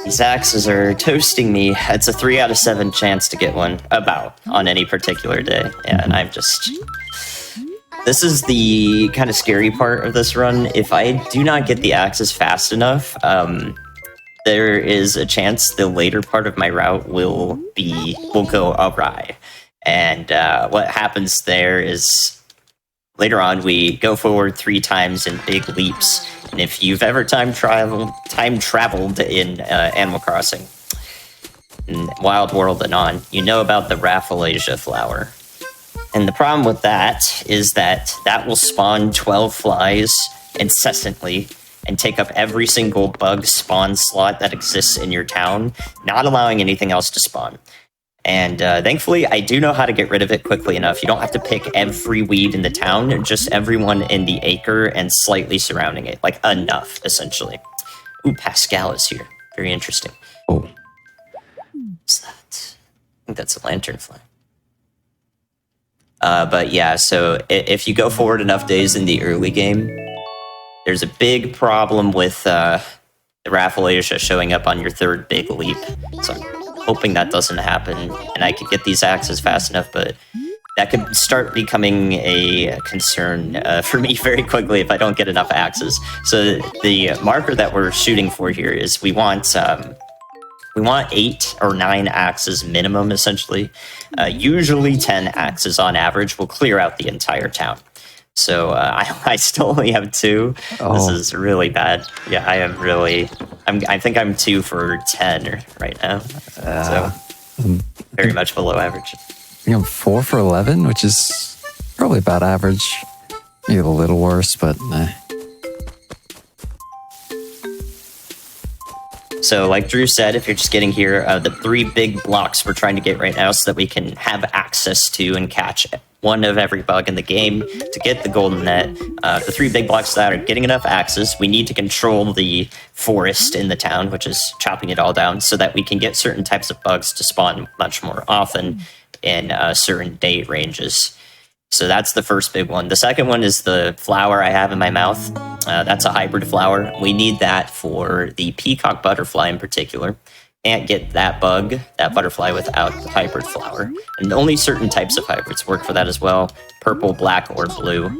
These axes are toasting me. It's a 3 out of 7 chance to get one on any particular day. And I'm just... This is the kind of scary part of this run. If I do not get the axes fast enough, there is a chance the later part of my route will go awry. And what happens there is later on we go forward 3 times in big leaps. And if you've ever time traveled in Animal Crossing, in Wild World and on, you know about the Rafflesia flower. And the problem with that is that will spawn 12 flies incessantly and take up every single bug spawn slot that exists in your town, not allowing anything else to spawn. And thankfully, I do know how to get rid of it quickly enough. You don't have to pick every weed in the town, just everyone in the acre and slightly surrounding it. Like, enough, essentially. Ooh, Pascal is here. Very interesting. Oh, What's that? I think that's a lanternfly. But yeah, so if you go forward enough days in the early game, there's a big problem with the Rafflesia showing up on your third big leap. So I'm hoping that doesn't happen, and I could get these axes fast enough, but that could start becoming a concern for me very quickly if I don't get enough axes. So the marker that we're shooting for here is we want 8 or 9 axes minimum, essentially. Usually 10 axes on average will clear out the entire town. So I still only have 2. Oh. This is really bad. Yeah, I think I'm 2 for 10 right now. So very much below average. I think I'm 4 for 11, which is probably about average. Maybe a little worse, but nah. So like Drew said, if you're just getting here, the 3 big blocks we're trying to get right now so that we can have access to and catch one of every bug in the game to get the golden net. The 3 big blocks that are getting enough axes, we need to control the forest in the town, which is chopping it all down, so that we can get certain types of bugs to spawn much more often in certain date ranges. So that's the first big one. The second one is the flower I have in my mouth. That's a hybrid flower. We need that for the peacock butterfly in particular. Can't get that bug, that butterfly, without the hybrid flower. And only certain types of hybrids work for that as well. Purple, black, or blue.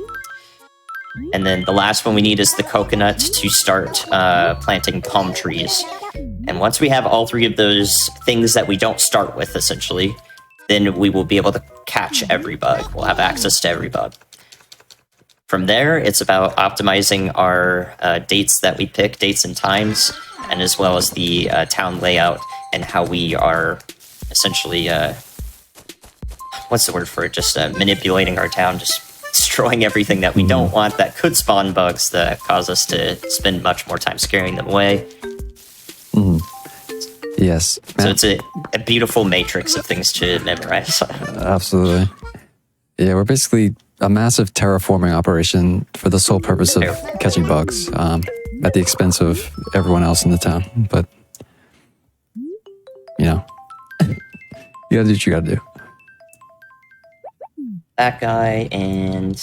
And then the last one we need is the coconut to start planting palm trees. And once we have all 3 of those things that we don't start with, essentially, then we will be able to catch every bug. We'll have access to every bug. From there, it's about optimizing our dates that we pick, dates and times, and as well as the town layout and how we are essentially, what's the word for it? Just manipulating our town, just destroying everything that we don't want that could spawn bugs that cause us to spend much more time scaring them away. Yes. So it's a beautiful matrix of things to memorize. Absolutely. Yeah, we're basically a massive terraforming operation for the sole purpose of catching bugs at the expense of everyone else in the town. But, you know, you gotta do what you gotta do. That guy, and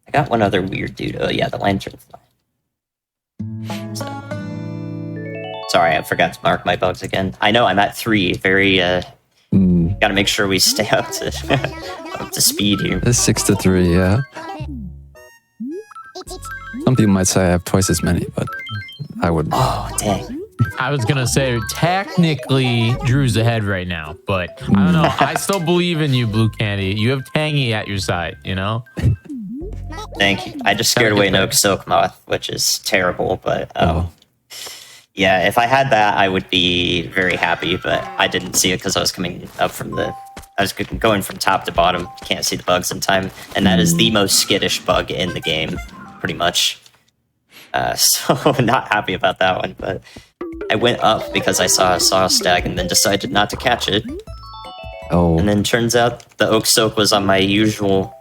I got one other weird dude. Oh, yeah, the lanternfly. So. Sorry, I forgot to mark my bugs again. I know I'm at 3. Very, gotta make sure we stay up to up to speed here. It's 6 to 3, yeah. Some people might say I have twice as many, but I wouldn't. Oh, dang. I was gonna say technically Drew's ahead right now, but I don't know. I still believe in you, Blue Candy. You have Tangy at your side, you know. Thank you. I just scared away an oak silk moth, which is terrible, but yeah, if I had that, I would be very happy, but I didn't see it because I was coming up from I was going from top to bottom. Can't see the bugs in time, and that is the most skittish bug in the game, pretty much. So not happy about that one, but I went up because I saw a saw stag and then decided not to catch it. Oh. And then turns out the oak silk was on my usual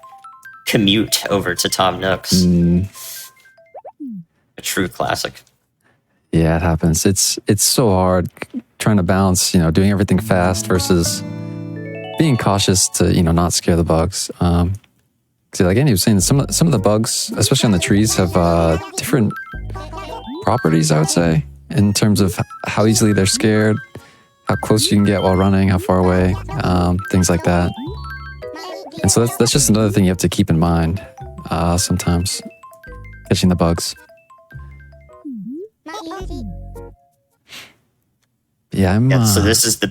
commute over to Tom Nook's. A true classic. Yeah, it happens. It's so hard trying to balance, doing everything fast versus being cautious to, not scare the bugs. See, like Andy was saying, some of the bugs, especially on the trees, have different properties, I would say, in terms of how easily they're scared, how close you can get while running, how far away, things like that. And so that's just another thing you have to keep in mind sometimes, catching the bugs. Yeah, so this is the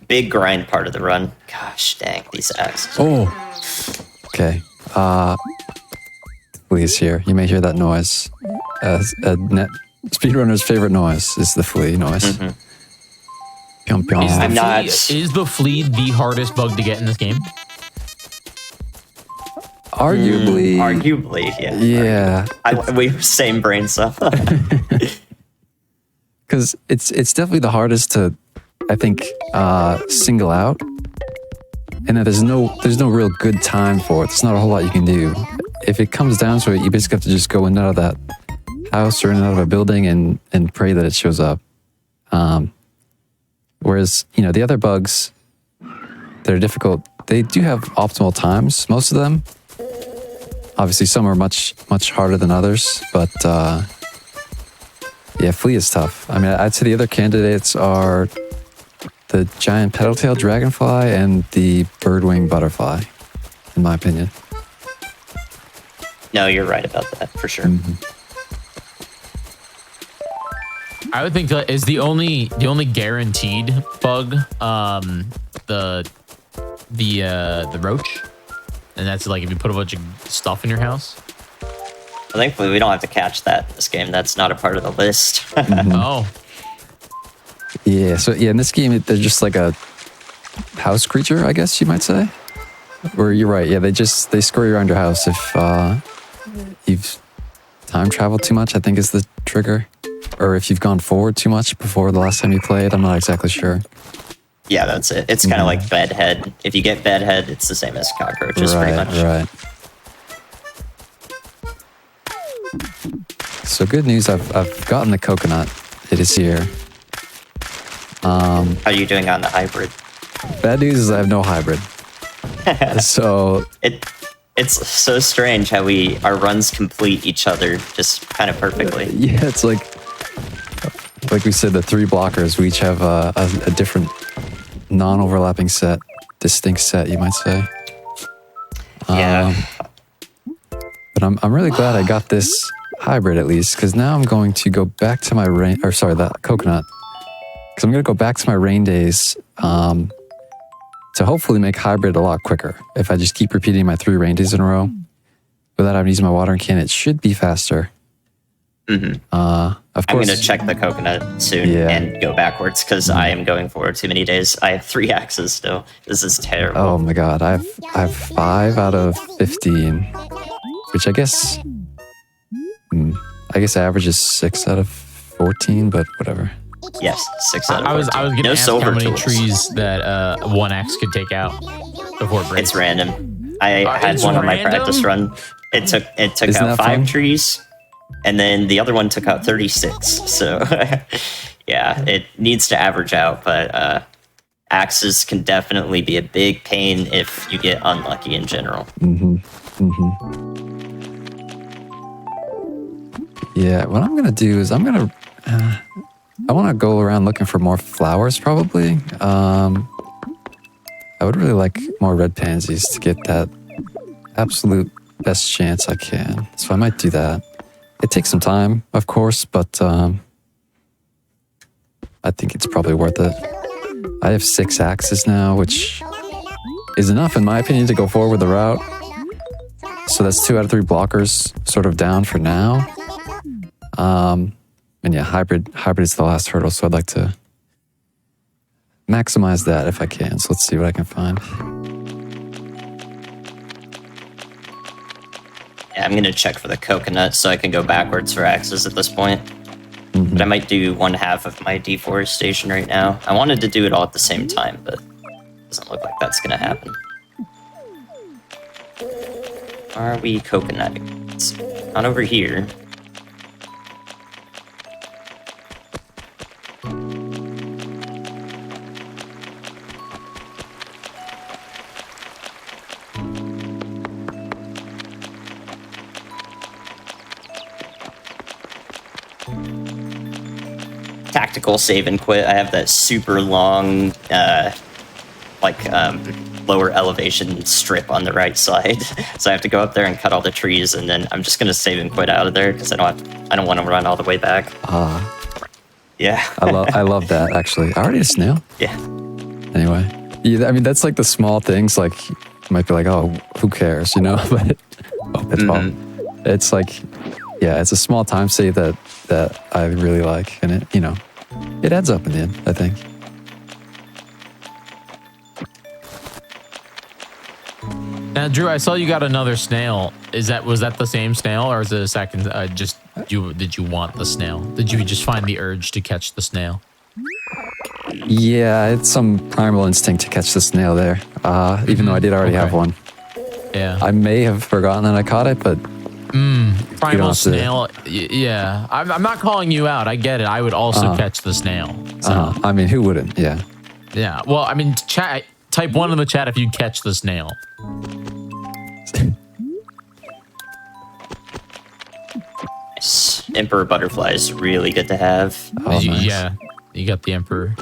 big grind part of the run. Gosh dang, these axes. Oh. Okay. Flea's here. You may hear that noise. Speedrunner's favorite noise is the flea noise. Mm-hmm. Pyong, pyong. Is the flea the hardest bug to get in this game? Arguably. Arguably, yeah. Yeah. We have same brain cell. Because it's definitely the hardest to, I think, single out. And then there's no real good time for it. There's not a whole lot you can do. If it comes down to it, you basically have to just go in and out of that house or in and out of a building and pray that it shows up. Whereas, the other bugs that are difficult they do have optimal times, most of them. Obviously, some are much harder than others, but yeah, Flea is tough. I mean, I'd say the other candidates are the giant petal-tailed dragonfly and the birdwing butterfly, in my opinion. No, you're right about that for sure. I would think that is the only guaranteed bug, the roach, and that's like if you put a bunch of stuff in your house. Well, thankfully, we don't have to catch that in this game. That's not a part of the list. Oh, Yeah, so yeah, in this game, they're just like a house creature, I guess you might say. Or you're right, yeah, they scurry around your house if you've time traveled too much, I think is the trigger. Or if you've gone forward too much before the last time you played, I'm not exactly sure. Yeah, that's it. It's kind of like bedhead. If you get bedhead, it's the same as cockroaches, pretty much. Right. So good news, I've gotten the coconut. It is here. How are you doing on the hybrid? Bad news is I have no hybrid. So It's so strange how our runs complete each other just kind of perfectly. yeah, it's like we said, the 3 blockers, we each have a different non-overlapping set, distinct set, you might say. Yeah. But I'm really glad I got this hybrid at least, because now I'm going to go back to my that coconut. Because I'm going to go back to my rain days to hopefully make hybrid a lot quicker. If I just keep repeating my 3 rain days in a row without having to use my watering can, it should be faster. Of course, I'm going to check the coconut soon and go backwards because I am going forward too many days. I have 3 axes still. This is terrible. Oh my god, I have 5 out of 15, which I guess average is 6 out of 14, but whatever. Yes, 6 out of 14. I was going to No ask silver how many tools. trees that one axe could take out before it breaks. It's random. I had it's one on my random? practice run. It took Isn't out that 5 fun? trees, and then the other one took out 36. So yeah, it needs to average out, but axes can definitely be a big pain if you get unlucky in general. Yeah, what I'm gonna do is I want to go around looking for more flowers, probably. I would really like more red pansies to get that absolute best chance I can. So I might do that. It takes some time, of course, but I think it's probably worth it. I have 6 axes now, which is enough, in my opinion, to go forward with the route. So that's 2 out of 3 blockers sort of down for now. And yeah, hybrid is the last hurdle, so I'd like to maximize that if I can. So let's see what I can find. Yeah, I'm gonna check for the coconut so I can go backwards for axes at this point. But I might do 1/2 of my deforestation right now. I wanted to do it all at the same time, but it doesn't look like that's gonna happen. Are we coconut? It's not over here. Tactical save and quit. I have that super long, lower elevation strip on the right side, so I have to go up there and cut all the trees, and then I'm just gonna save and quit out of there because I don't want to run all the way back. Yeah. I love that, actually. I already had a snail. Yeah. Anyway, yeah, I mean, that's like the small things. Like, you might be like, oh, who cares, you know? But it's like, yeah, it's a small time save that I really like, and it adds up in the end, I think. Now, Drew, I saw you got another snail. Was that the same snail, or is it a second? Did you want the snail? Did you just find the urge to catch the snail? Yeah, it's some primal instinct to catch the snail there. Even though I did already have one. Yeah. I may have forgotten that I caught it, but Primal snail. Yeah. I'm not calling you out. I get it. I would also catch the snail. So. I mean, who wouldn't? Yeah. Yeah. Well, I mean, chat. type 1 in the chat if you catch the snail. Nice. Emperor butterfly is really good to have. Oh, nice. Yeah, you got the emperor.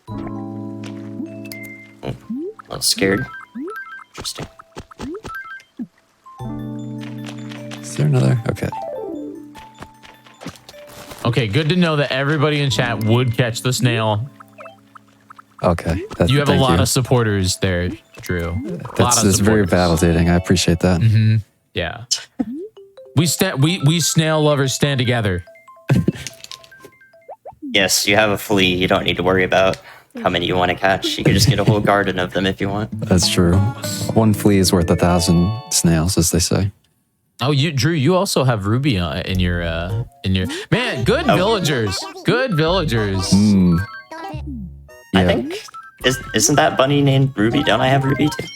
A little scared. Interesting. Is there another? Okay. Okay, good to know that everybody in chat would catch the snail. Okay. You have a thank lot you. of supporters there, Drew. That's very validating. I appreciate that. Yeah. We snail lovers stand together. Yes, you have a flea. You don't need to worry about how many you want to catch. You can just get a whole garden of them if you want. That's true. One flea is worth 1,000 snails, as they say. Oh, Drew, you also have Ruby in your man. Good villagers. Good villagers. Yeah. I think isn't that bunny named Ruby? Don't I have Ruby too?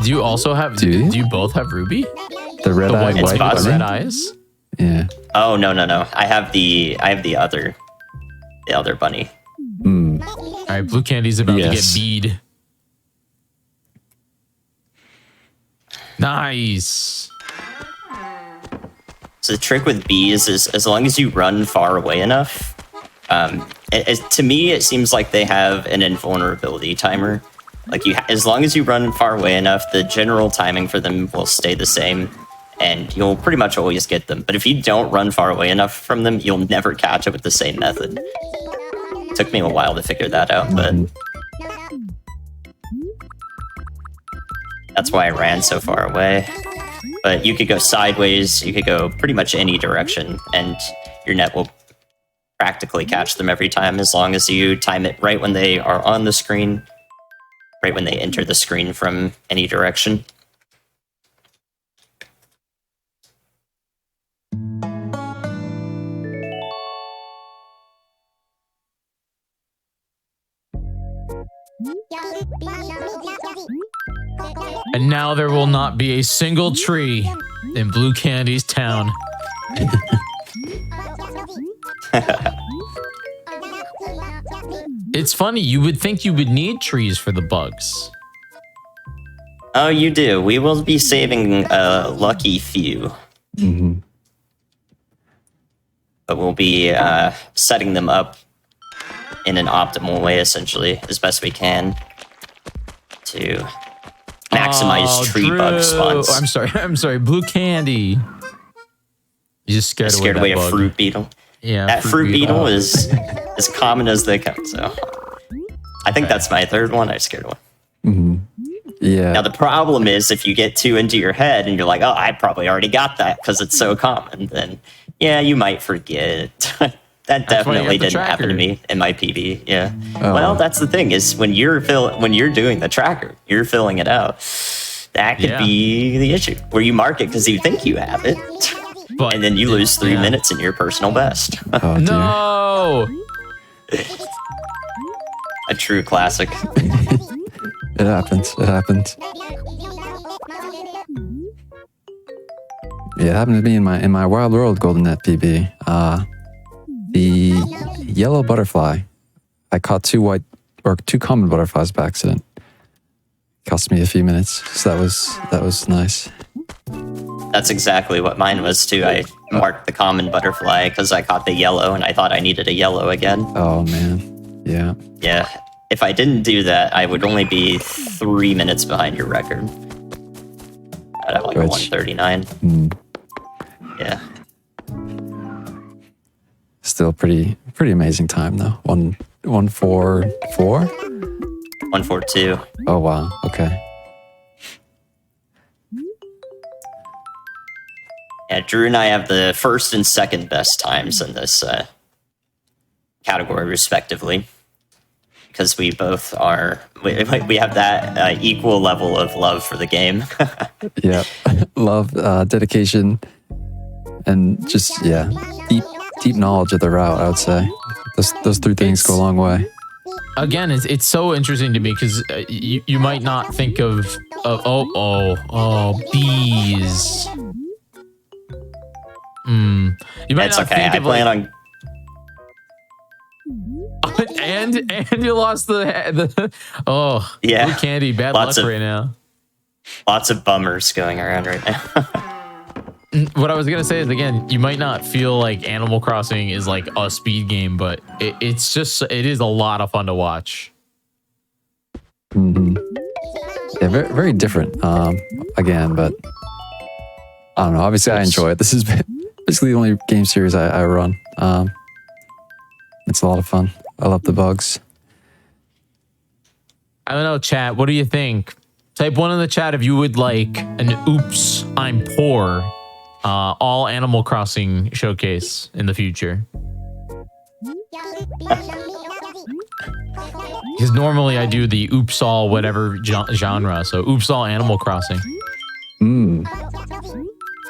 Do you also have? Do you? Do you both have Ruby? The red-eyed It's white possible. Red bunny? eyes. Yeah. Oh no. I have the other bunny. All right, Blue Candy's about to get Yes. bead. Nice. So the trick with bees is as long as you run far away enough. To me, it seems like they have an invulnerability timer. Like as long as you run far away enough, the general timing for them will stay the same, and you'll pretty much always get them. But if you don't run far away enough from them, you'll never catch it with the same method. It took me a while to figure that out, but that's why I ran so far away. But you could go sideways, you could go pretty much any direction, and your net will practically catch them every time as long as you time it right when they are on the screen, right when they enter the screen from any direction. And now there will not be a single tree in Blue Candy's town. It's funny, you would think you would need trees for the bugs. Oh, you do. We will be saving a lucky few. But we'll be setting them up in an optimal way, essentially, as best we can to maximize tree bug spawns. I'm sorry, Blue Candy. You just scared away A that bug. fruit beetle. Yeah, That fruit beetle is as common as they come, so I think that's my third one. I scared one. Yeah. Now the problem is if you get too into your head and you're like, oh, I probably already got that because it's so common, then yeah, you might forget. That definitely didn't happen to me in my PB. Yeah. Oh. Well, that's the thing is when you're doing the tracker, you're filling it out. That could be the issue where you mark it because you think you have it, But and then you lose 3 minutes in your personal best. Oh, dear. No. A true classic. It happens. It happens. Yeah, it happened to me in my Wild World Golden Net PB. The yellow butterfly. I caught two common butterflies by accident. Cost me a few minutes, so that was nice. That's exactly what mine was too. I marked the common butterfly because I caught the yellow and I thought I needed a yellow again. Oh man, yeah. Yeah. If I didn't do that, I would only be 3 minutes behind your record. I'd have like a 139. Yeah. Still pretty amazing time though. 144. 142. Oh wow. Okay. Yeah, Drew and I have the first and second best times in this category, respectively, because we both we have that equal level of love for the game. Yeah. Love, dedication, and just deep knowledge of the route. I would say those three things go a long way. Again, it's so interesting to me because you might not think of bees. You might It's not okay. think I of plan on. and you lost the Yeah. blue candy. Bad Lots luck of- right now. Lots of bummers going around right now. What I was gonna say is, again, you might not feel like Animal Crossing is like a speed game, but it is a lot of fun to watch. Yeah, very, very different. Again, but I don't know. Obviously, I enjoy it. This is basically the only game series I run. It's a lot of fun. I love the bugs. I don't know, chat. What do you think? Type 1 in the chat if you would like an "Oops, I'm poor" all Animal Crossing showcase in the future. Because normally I do the "Oops all" whatever genre, so "Oops all Animal Crossing."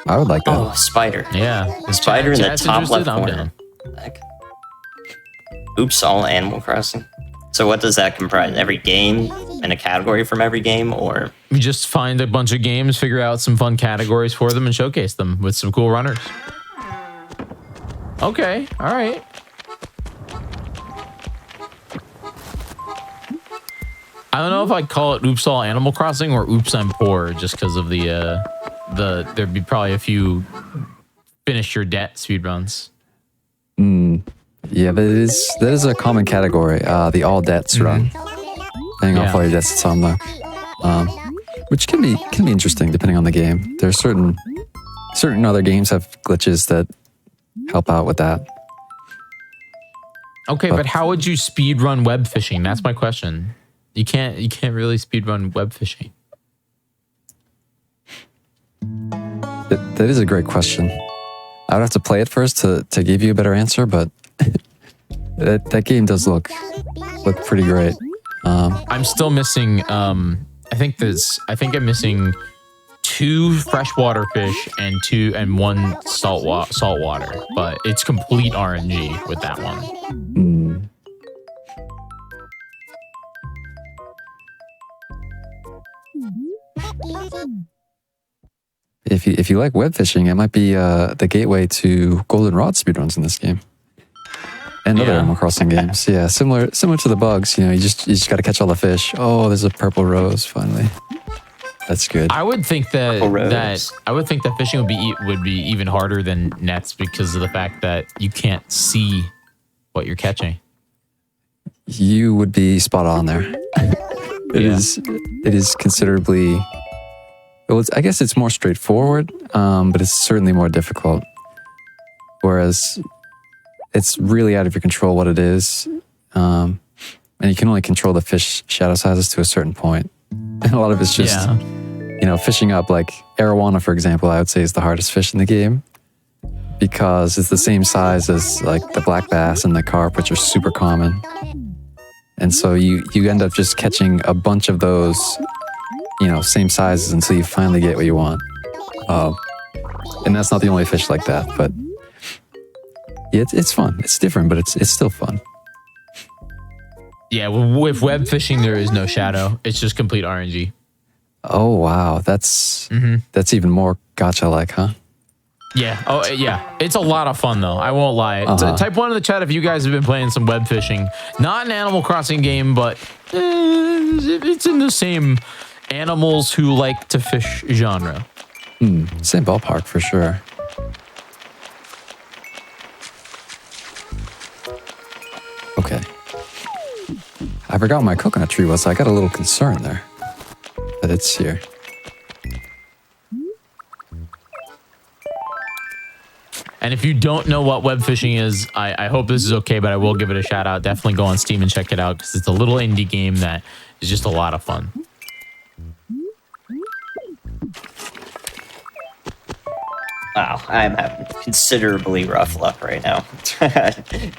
I would like that. Oh, spider. Yeah, The spider in the Chat's top interested, left I'm corner. down. Heck. Oops, all Animal Crossing. So what does that comprise? Every game and a category from every game, or We just find a bunch of games, figure out some fun categories for them, and showcase them with some cool runners. Okay, all right. I don't know if I'd call it "Oops all Animal Crossing" or "Oops I'm poor," just because of the there'd be probably a few finish your debt speedruns. Yeah, that is a common category. The all debts run, paying off Yeah. all your debts to unlock, which can be interesting depending on the game. There's certain other games have glitches that help out with that. Okay, but how would you speedrun web fishing? That's my question. You can't really speedrun web fishing. That is a great question. I would have to play it first to give you a better answer, but that game does look pretty great. I'm still missing. I think I'm missing 2 freshwater fish and 1 saltwater, but it's complete RNG with that one. If you like web fishing, it might be the gateway to goldenrod speedruns in this game. And other Yeah. Animal Crossing games. Yeah, similar to the bugs. You know, you just got to catch all the fish. Oh, there's a purple rose finally. That's good. I would think that Rose. fishing would be even harder than nets because of the fact that you can't see what you're catching. You would be spot on there. It is considerably. Well, I guess it's more straightforward, but it's certainly more difficult. Whereas it's really out of your control what it is, and you can only control the fish shadow sizes to a certain point. And a lot of it's just, fishing up like arowana, for example, I would say is the hardest fish in the game because it's the same size as like the black bass and the carp, which are super common. And so you end up just catching a bunch of those, same sizes until you finally get what you want. And that's not the only fish like that, but yeah, it's fun. It's different, but it's still fun. Yeah, with web fishing, there is no shadow. It's just complete RNG. Oh wow, that's even more gacha-like, huh? Yeah. Oh, yeah. It's a lot of fun, though. I won't lie. Type 1 in the chat if you guys have been playing some web fishing. Not an Animal Crossing game, but it's in the same animals who like to fish genre. Same ballpark for sure. Okay. I forgot where my coconut tree was, so I got a little concern there. But it's here. And if you don't know what web fishing is, I hope this is okay, but I will give it a shout out. Definitely go on Steam and check it out because it's a little indie game that is just a lot of fun. wow, I'm having considerably rough luck right now.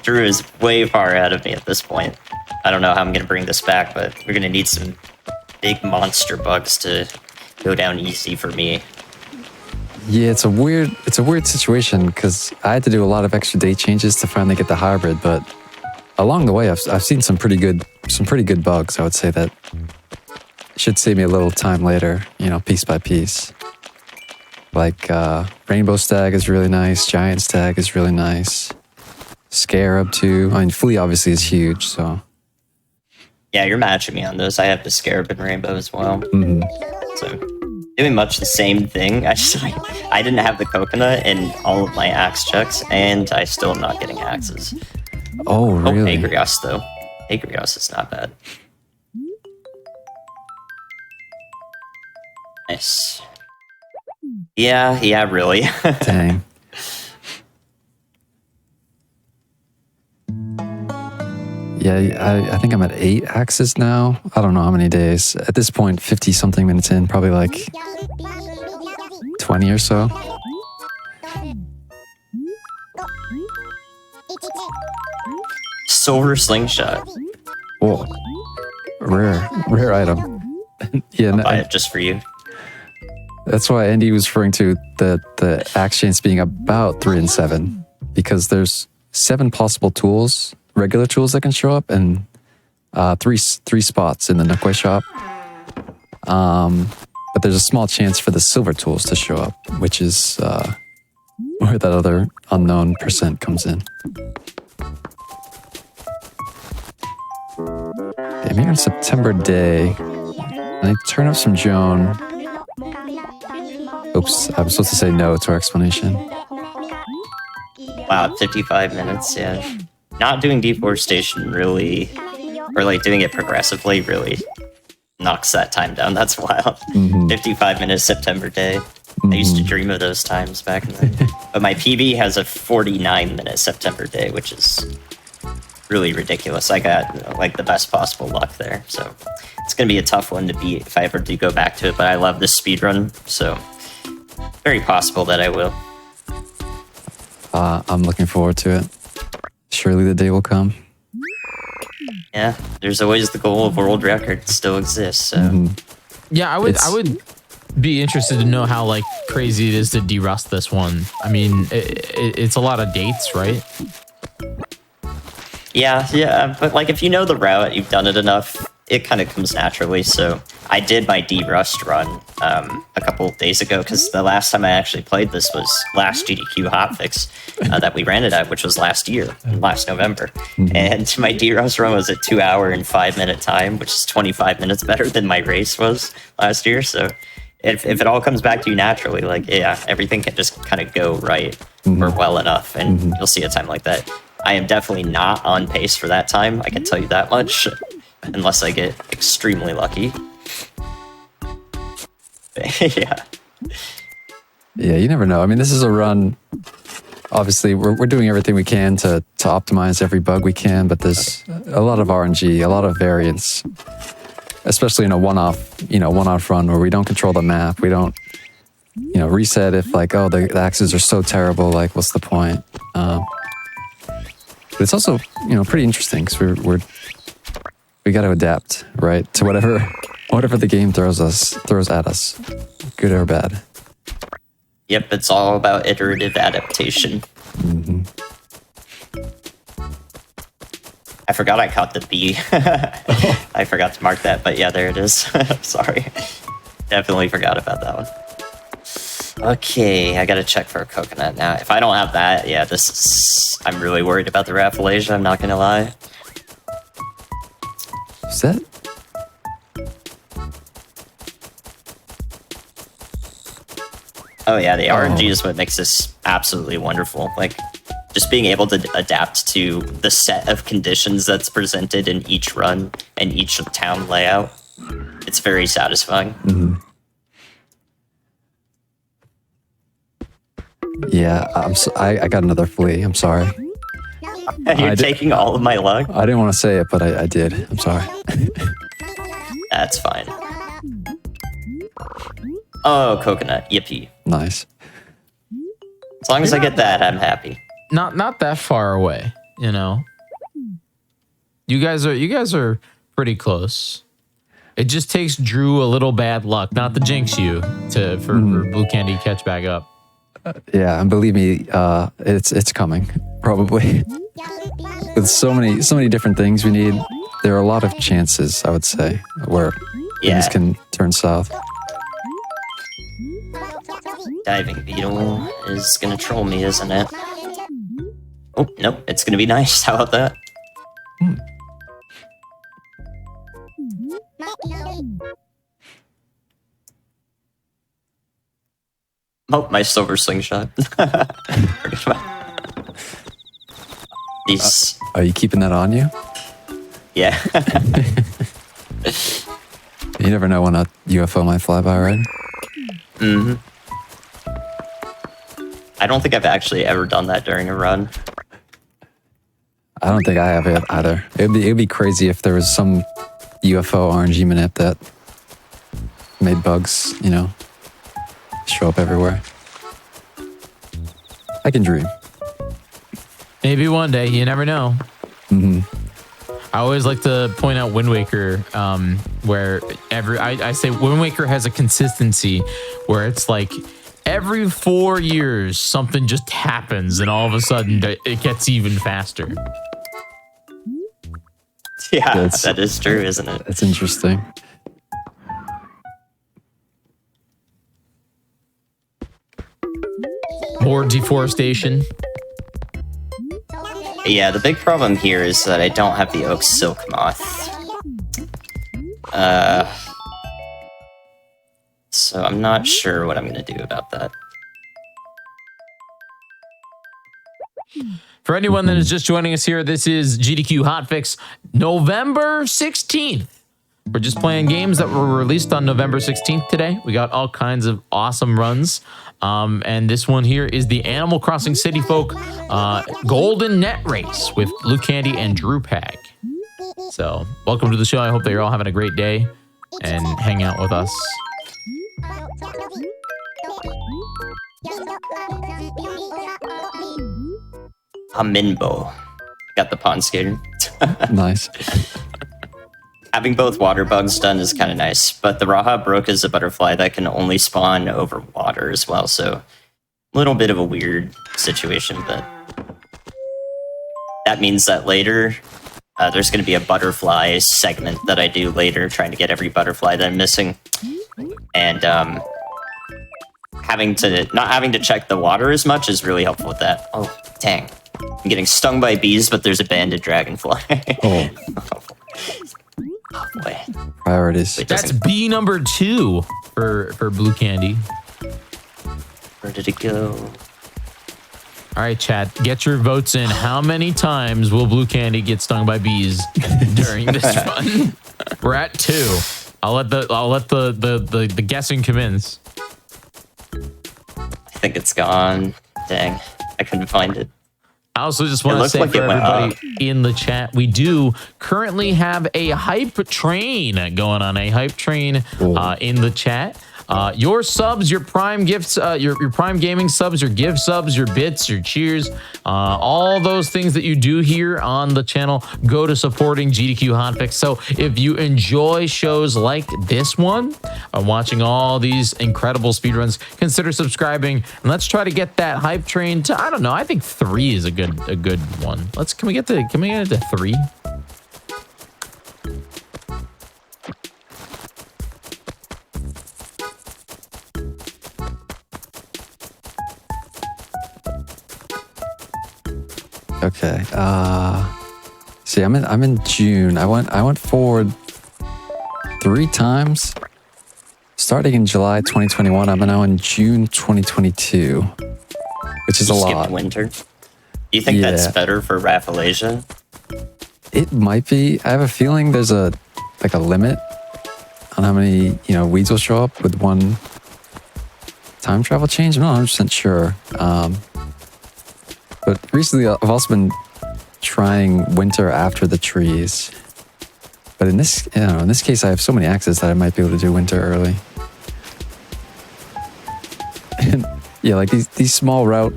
Drew is way far ahead of me at this point. I don't know how I'm gonna bring this back, but we're gonna need some big monster bugs to go down easy for me. Yeah, it's a weird situation because I had to do a lot of extra date changes to finally get the hybrid, but along the way I've seen some pretty good bugs. I would say that should save me a little time later, piece by piece. Like rainbow stag is really nice, giant stag is really nice, Scarab too. I mean, Flea obviously is huge, so. Yeah, you're matching me on those. I have the Scarab and Rainbow as well. Mhm. So, doing much the same thing. I didn't have the coconut in all of my axe checks, and I still am not getting axes. Oh, really? Oh, Agrios, though. Agrios is not bad. Nice. Yeah, really. Dang. Yeah, I think I'm at 8 axes now. I don't know how many days. At this point, 50 something minutes in, probably like 20 or so. Silver slingshot. Whoa. Rare item. Yeah, I'll buy it just for you. That's why Andy was referring to the axe chains being about 3 and 7, because there's 7 possible tools, regular tools that can show up, and three spots in the Nookway shop. But there's a small chance for the silver tools to show up, which is where that other unknown percent comes in. Yeah, maybe on September day, and I turn up some Joan. Oops, I was supposed to say no to our explanation. Wow, 55 minutes, yeah. Not doing deforestation really, or like doing it progressively really knocks that time down. That's wild. 55 minutes September day. I used to dream of those times back in the But my PB has a 49-minute September day, which is really ridiculous. I got like the best possible luck there. So it's going to be a tough one to beat if I ever do go back to it. But I love this speedrun, so very possible that I will. I'm looking forward to it. Surely the day will come. Yeah, there's always the goal of world record still exists. So Yeah, I would be interested to know how like crazy it is to derust this one. I mean, it's a lot of dates, right? Yeah, but like if you know the route, you've done it enough, it kind of comes naturally. So I did my derust run a couple of days ago, because the last time I actually played this was last GDQ Hotfix that we ran it at, which was last year, last November. And my derust run was a 2 hour and 5 minute time, which is 25 minutes better than my race was last year. So if it all comes back to you naturally, like, yeah, everything can just kind of go right or well enough, and you'll see a time like that. I am definitely not on pace for that time, I can tell you that much, unless I get extremely lucky. Yeah, you never know. I mean, this is a run. Obviously, we're doing everything we can to optimize every bug we can, but there's a lot of RNG, a lot of variance, especially in a one-off run where we don't control the map. We don't, reset if like, oh, the axes are so terrible, like what's the point? But it's also, pretty interesting, because we got to adapt, right, to whatever the game throws at us, good or bad. Yep, it's all about iterative adaptation. I forgot I caught the bee. I forgot to mark that, but yeah, there it is. Sorry. Definitely forgot about that one. Okay, I gotta check for a coconut now. If I don't have that, yeah, I'm really worried about the Rafflesia, I'm not gonna lie. Is that? Oh yeah, the RNG is what makes this absolutely wonderful. Like, just being able to adapt to the set of conditions that's presented in each run and each town layout. It's very satisfying. Yeah, I got another flea. I'm sorry. You're taking all of my luck? I didn't want to say it, but I did. I'm sorry. That's fine. Oh, coconut. Yippee. Nice. As long as I get that, I'm happy. Not that far away, You guys are pretty close. It just takes Drew a little bad luck, not to jinx you, for Blue Candy catch back up. Yeah, and believe me, it's coming, probably. With so many different things we need, there are a lot of chances, I would say, where things can turn south. Diving beetle is gonna troll me, isn't it? Oh, nope, it's gonna be nice. How about that? Oh, my silver slingshot. Forget about these. Are you keeping that on you? Yeah. You never know when a UFO might fly by, right? Mm-hmm. I don't think I've actually ever done that during a run. I don't think I have it either. It'd be crazy if there was some UFO RNG manip that made bugs, you know, show up everywhere. I can dream. Maybe one day. You never know. Mm-hmm. I always like to point out Wind Waker, where I say Wind Waker has a consistency where it's like every 4 years something just happens and all of a sudden it gets even faster. Yeah, that is true, isn't it? That's interesting. More deforestation. Yeah, the big problem here is that I don't have the oak silk moth. So I'm not sure what I'm gonna do about that. For anyone that is just joining us here, this is GDQ Hotfix, November 16th. We're just playing games that were released on November 16th today. We got all kinds of awesome runs. And this one here is the Animal Crossing City Folk Golden Net Race with Blue Candy and Drew Pag. So welcome to the show. I hope that you're all having a great day and hang out with us. Aminbo. Got the pond skater. Nice. Having both water bugs done is kind of nice, but the Raha Brook is a butterfly that can only spawn over water as well, so a little bit of a weird situation, but that means that later there's going to be a butterfly segment that I do later, trying to get every butterfly that I'm missing, and not having to check the water as much is really helpful with that. Oh, dang. I'm getting stung by bees, but there's a banded dragonfly. Oh. Oh boy. Priorities. Wait, That's B number 2 for Blue Candy. where did it go? All right, chat, get your votes in. How many times will Blue Candy get stung by bees during this run? We're at 2. I'll let the guessing commence. I think it's gone. Dang, I couldn't find it. I also just want to say for everybody in the chat, we do currently have a hype train going on. A hype train in the chat. Your subs, your Prime gifts, your Prime Gaming subs, your give subs, your bits, your cheers, all those things that you do here on the channel go to supporting GDQ Hotfix. So if you enjoy shows like this one, watching all these incredible speedruns, consider subscribing, and let's try to get that hype train to, I don't know, I think 3 is a good one. Can we get it to 3? Okay. See, I'm in June. I went forward 3 times. Starting in July 2021, I'm now in June 2022, which is a lot. Skipped winter. Do you think that's better for Rafflesia? It might be. I have a feeling there's a limit on how many weeds will show up with one time travel change. I'm not 100% sure. But recently, I've also been trying winter after the trees. But in this case, I have so many axes that I might be able to do winter early. And yeah, like these small route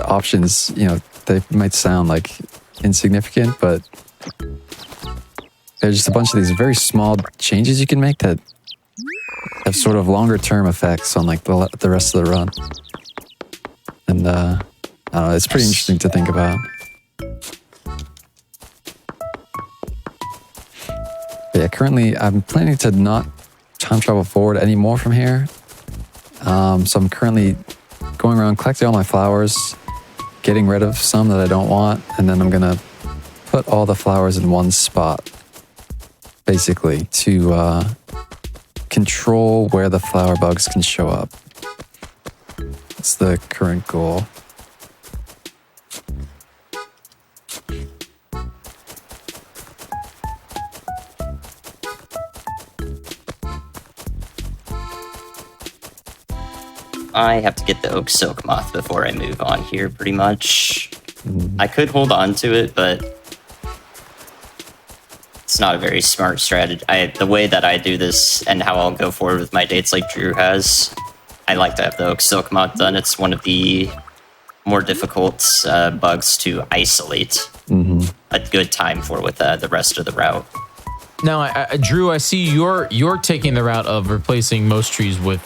options, they might sound like insignificant, but there's just a bunch of these very small changes you can make that have sort of longer term effects on like the rest of the run. And I don't know, it's pretty interesting to think about. Yeah, currently I'm planning to not time travel forward anymore from here. So I'm currently going around collecting all my flowers getting rid of some that I don't want, and then I'm gonna put all the flowers in one spot, basically, to control where the flower bugs can show up. That's the current goal. I have to get the oak silk moth before I move on here, pretty much. I could hold on to it, but it's not a very smart strategy. The way that I do this and how I'll go forward with my dates like Drew has, I like to have the oak silk moth done. It's one of the more difficult bugs to isolate a good time for with the rest of the route. Now, Drew, I see you're taking the route of replacing most trees with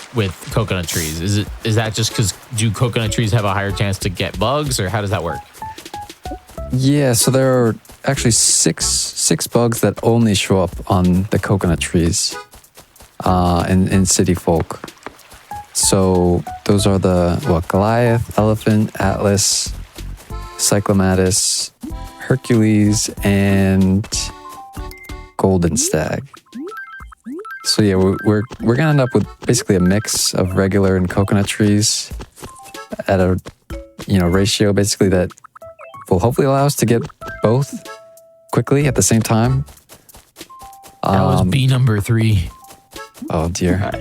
coconut trees. Is that just because do coconut trees have a higher chance to get bugs, or how does that work? Yeah, so there are actually six bugs that only show up on the coconut trees in City Folk. So those are the Goliath, Elephant, Atlas, Cyclomatus, Hercules, and Golden Stag. So yeah, we're gonna end up with basically a mix of regular and coconut trees at a ratio basically that will hopefully allow us to get both quickly at the same time. That was B number 3. Oh dear.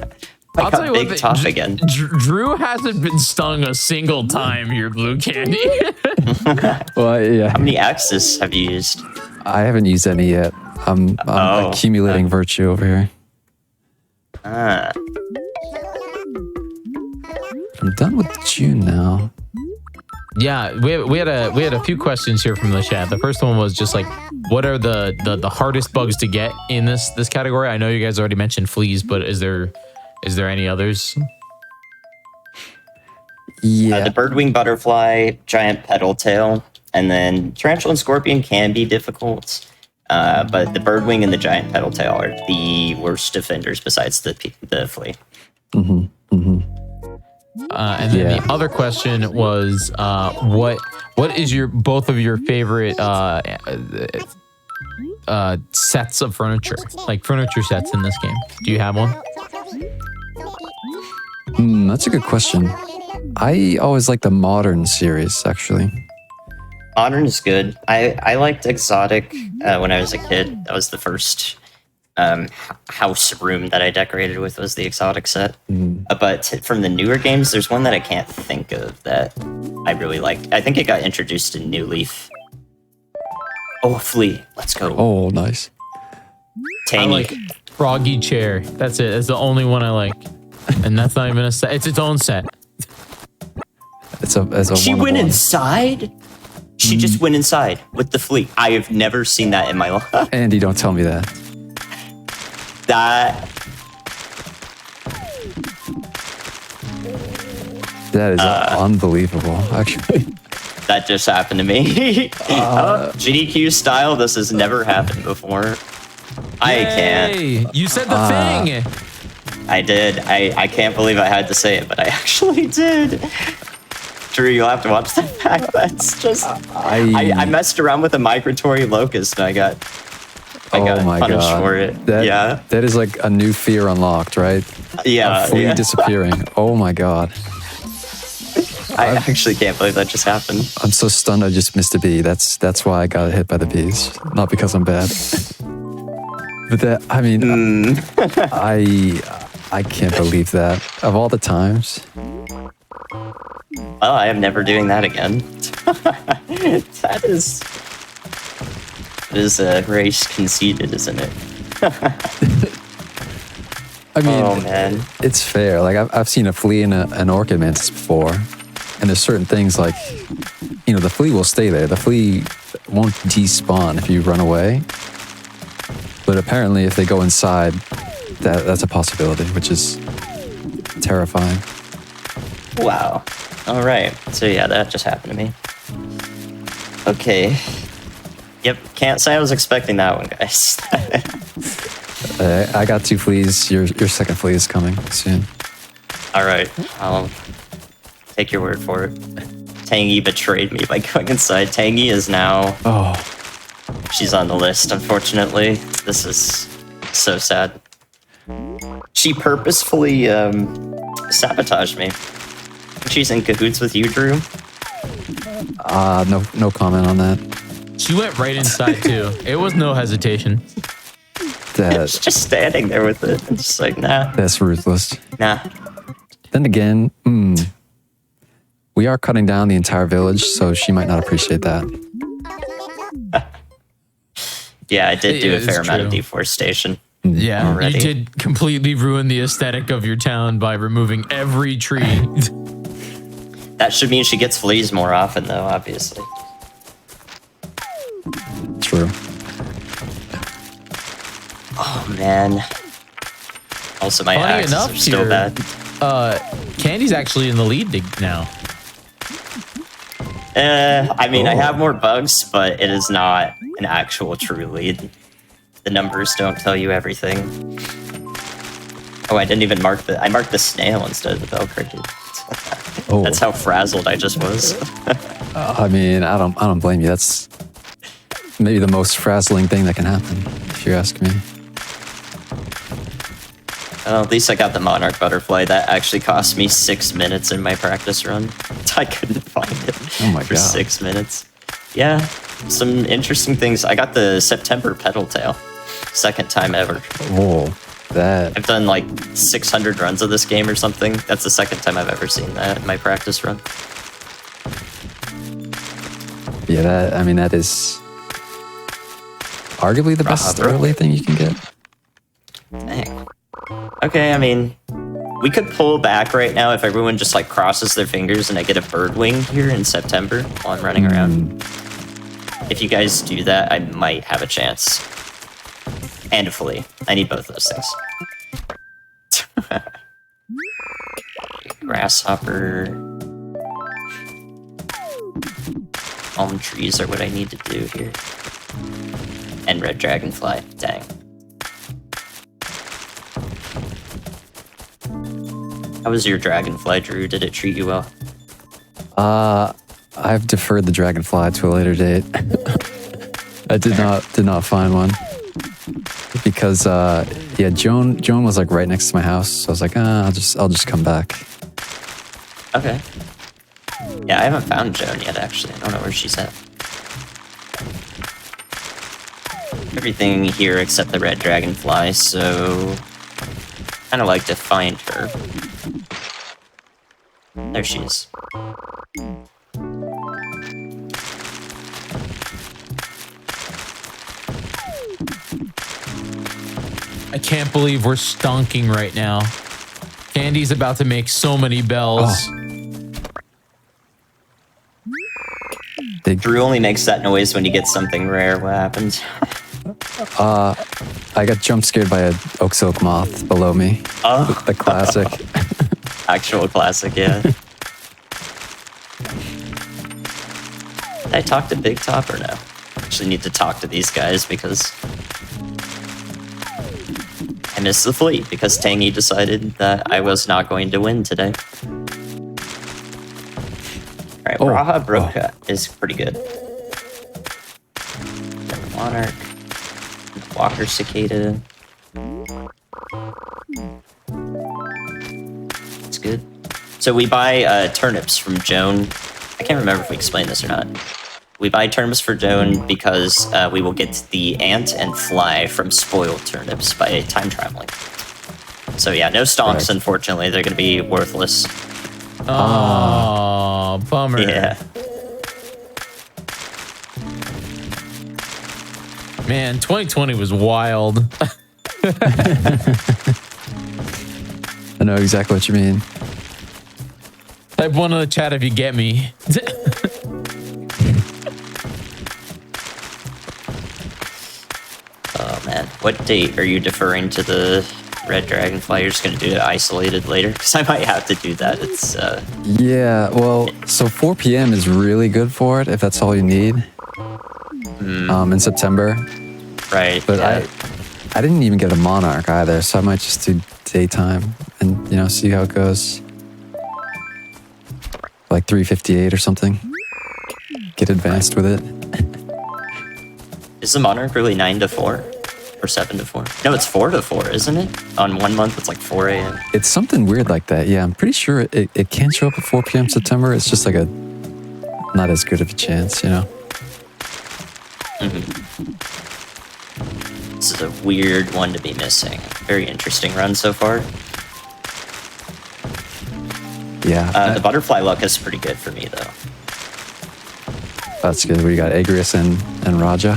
I got big top again. Drew hasn't been stung a single time here, Blue Candy. Well, yeah. How many axes have you used? I haven't used any yet. I'm accumulating virtue over here. I'm done with June now. Yeah, we had a few questions here from the chat. The first one was just like, what are the hardest bugs to get in this category? I know you guys already mentioned fleas, but is there any others? Yeah, the birdwing butterfly, giant petal tail, and then tarantula and scorpion can be difficult. But the birdwing and the giant petal tail are the worst offenders besides the flea. And then the other question was, what is both of your favorite sets of furniture, like furniture sets in this game? Do you have one? That's a good question. I always like the modern series, actually. Modern is good. I liked exotic when I was a kid. That was the first house room that I decorated with, was the exotic set. But from the newer games, there's one that I can't think of that I really like. I think it got introduced in New Leaf. Oh, a flea. Let's go. Oh, nice. Tangy. I like Froggy Chair. That's it. That's the only one I like. And that's not even a set. It's its own set. It's a She went inside? She just went inside with the flea. I have never seen that in my life. Andy, don't tell me that. That is unbelievable, actually. that just happened to me. GDQ style, this has never happened before. I can't. Hey, you said the thing. I did. I can't believe I had to say it, but I actually did. Drew, you'll have to watch that back. That's just... I messed around with a migratory locust and I got punished for it. That is like a new fear unlocked, right? Yeah. A flea disappearing. Oh my god. I actually can't believe that just happened. I'm so stunned I just missed a bee. That's why I got hit by the bees. Not because I'm bad. But that, I mean, I can't believe that. Of all the times. Well, I am never doing that again. That is a race conceded, isn't it? I mean, oh man, it's fair. Like I've seen a flea and an orchid mantis before, and there's certain things like, the flea will stay there. The flea won't despawn if you run away. But apparently, if they go inside, that's a possibility, which is terrifying. Wow. All right. So yeah, that just happened to me. Okay. Yep. Can't say I was expecting that one, guys. I got 2 fleas. Your second flea is coming soon. All right. I'll take your word for it. Tangy betrayed me by going inside. Tangy is now... Oh, She's on the list, unfortunately. This is so sad. She purposefully sabotaged me. She's in cahoots with you, Drew. no comment on that. She went right inside too. It was no hesitation. She's just standing there with it. I'm just like, nah. That's ruthless. Nah. Then again, we are cutting down the entire village, so she might not appreciate that. Yeah, I did do a It is fair amount of true. deforestation. Yeah, Already. you did completely ruin the aesthetic of your town by removing every tree. That should mean she gets fleas more often, though, obviously. True. Oh, man. Also, my Funny axes enough are still here- bad. Candy's actually in the lead now. I mean, I Oh. have more bugs, but it is not an actual true lead. The numbers don't tell you everything. Oh, I didn't even mark I marked the snail instead of the bell cricket. Oh, That's how frazzled I just was. I mean, I don't blame you. That's maybe the most frazzling thing that can happen, if you ask me. Well, at least I got the monarch butterfly. That actually cost me 6 minutes in my practice run. I couldn't find it Oh my for God. 6 minutes. Yeah, some interesting things. I got the September petal tail. Second time ever. Whoa, that I've done like 600 runs of this game or something. That's the second time I've ever seen that in my practice run. yeah, that is arguably the best Bravo. early thing you can get. Dang. Okay, I mean, we could pull back right now if everyone just like crosses their fingers and I get a bird wing here in September while I'm running around. If you guys do that, I might have a chance. And a flea. I need both those things. Grasshopper. Almond trees are what I need to do here. And red dragonfly. Dang. How was your dragonfly, Drew? Did it treat you well? I've deferred the dragonfly to a later date. I did not find one because yeah, Joan was like right next to my house, so I was like, I'll just come back. Okay. Yeah, I haven't found Joan yet, actually. I don't know where she's at. Everything here except the red dragonfly, so... kind of like to find her. There she is. I can't believe we're stonking right now. Candy's about to make so many bells. Drew only makes that noise when you get something rare. What happens? I got jump scared by a oak silk moth below me. Oh, The classic. actual classic, yeah. Did I talk to Big Top or no? Actually need to talk to these guys because I missed the fleet because Tangy decided that I was not going to win today. Alright, Oh, Braha Broca is pretty good. Then the Monarch. The Walker Cicada. It's good. So we buy turnips from Joan. I can't remember if we explained this or not. We buy turnips for Joan because we will get the ant and fly from spoiled turnips by time traveling. So yeah, no stonks, Correct. unfortunately. They're going to be worthless. Oh, bummer. Yeah. Man, 2020 was wild. I know exactly what you mean. Type one in the chat if you get me. Oh man, what date are you deferring to the red dragonfly? You're just going to do it isolated later? Because I might have to do that. It's Yeah, well, so 4 p.m. is really good for it if that's all you need. In September, right. but yeah. I didn't even get a monarch either, so I might just do daytime and see how it goes. like 358 or something. Get advanced with it. Is the Monarch really 9 to 4? Or 7 to 4? No, it's 4 to 4, isn't it? On 1 month, it's like 4 a.m. It's something weird like that. Yeah, I'm pretty sure it can show up at 4 p.m. September. It's just like a not as good of a chance, you know? This is a weird one to be missing. Very interesting run so far. Yeah. The butterfly luck is pretty good for me, though. That's good. We got Agrius and Raja.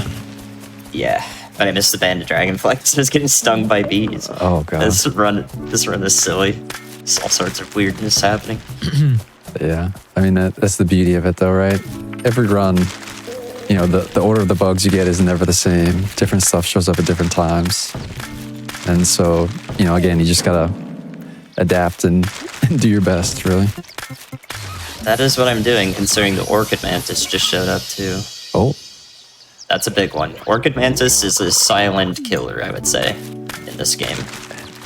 Yeah, but I missed the banded dragonflies. I was getting stung by bees. Oh, God. This run is silly. There's all sorts of weirdness happening. Yeah. I mean, that's the beauty of it, though, right? Every run, you know, the order of the bugs you get is never the same. Different stuff shows up at different times. And so, you know, again, you just got to adapt and do your best, really. That is what I'm doing, considering the Orchid Mantis just showed up, too. Oh. That's a big one. Orchid Mantis is a silent killer, I would say, in this game.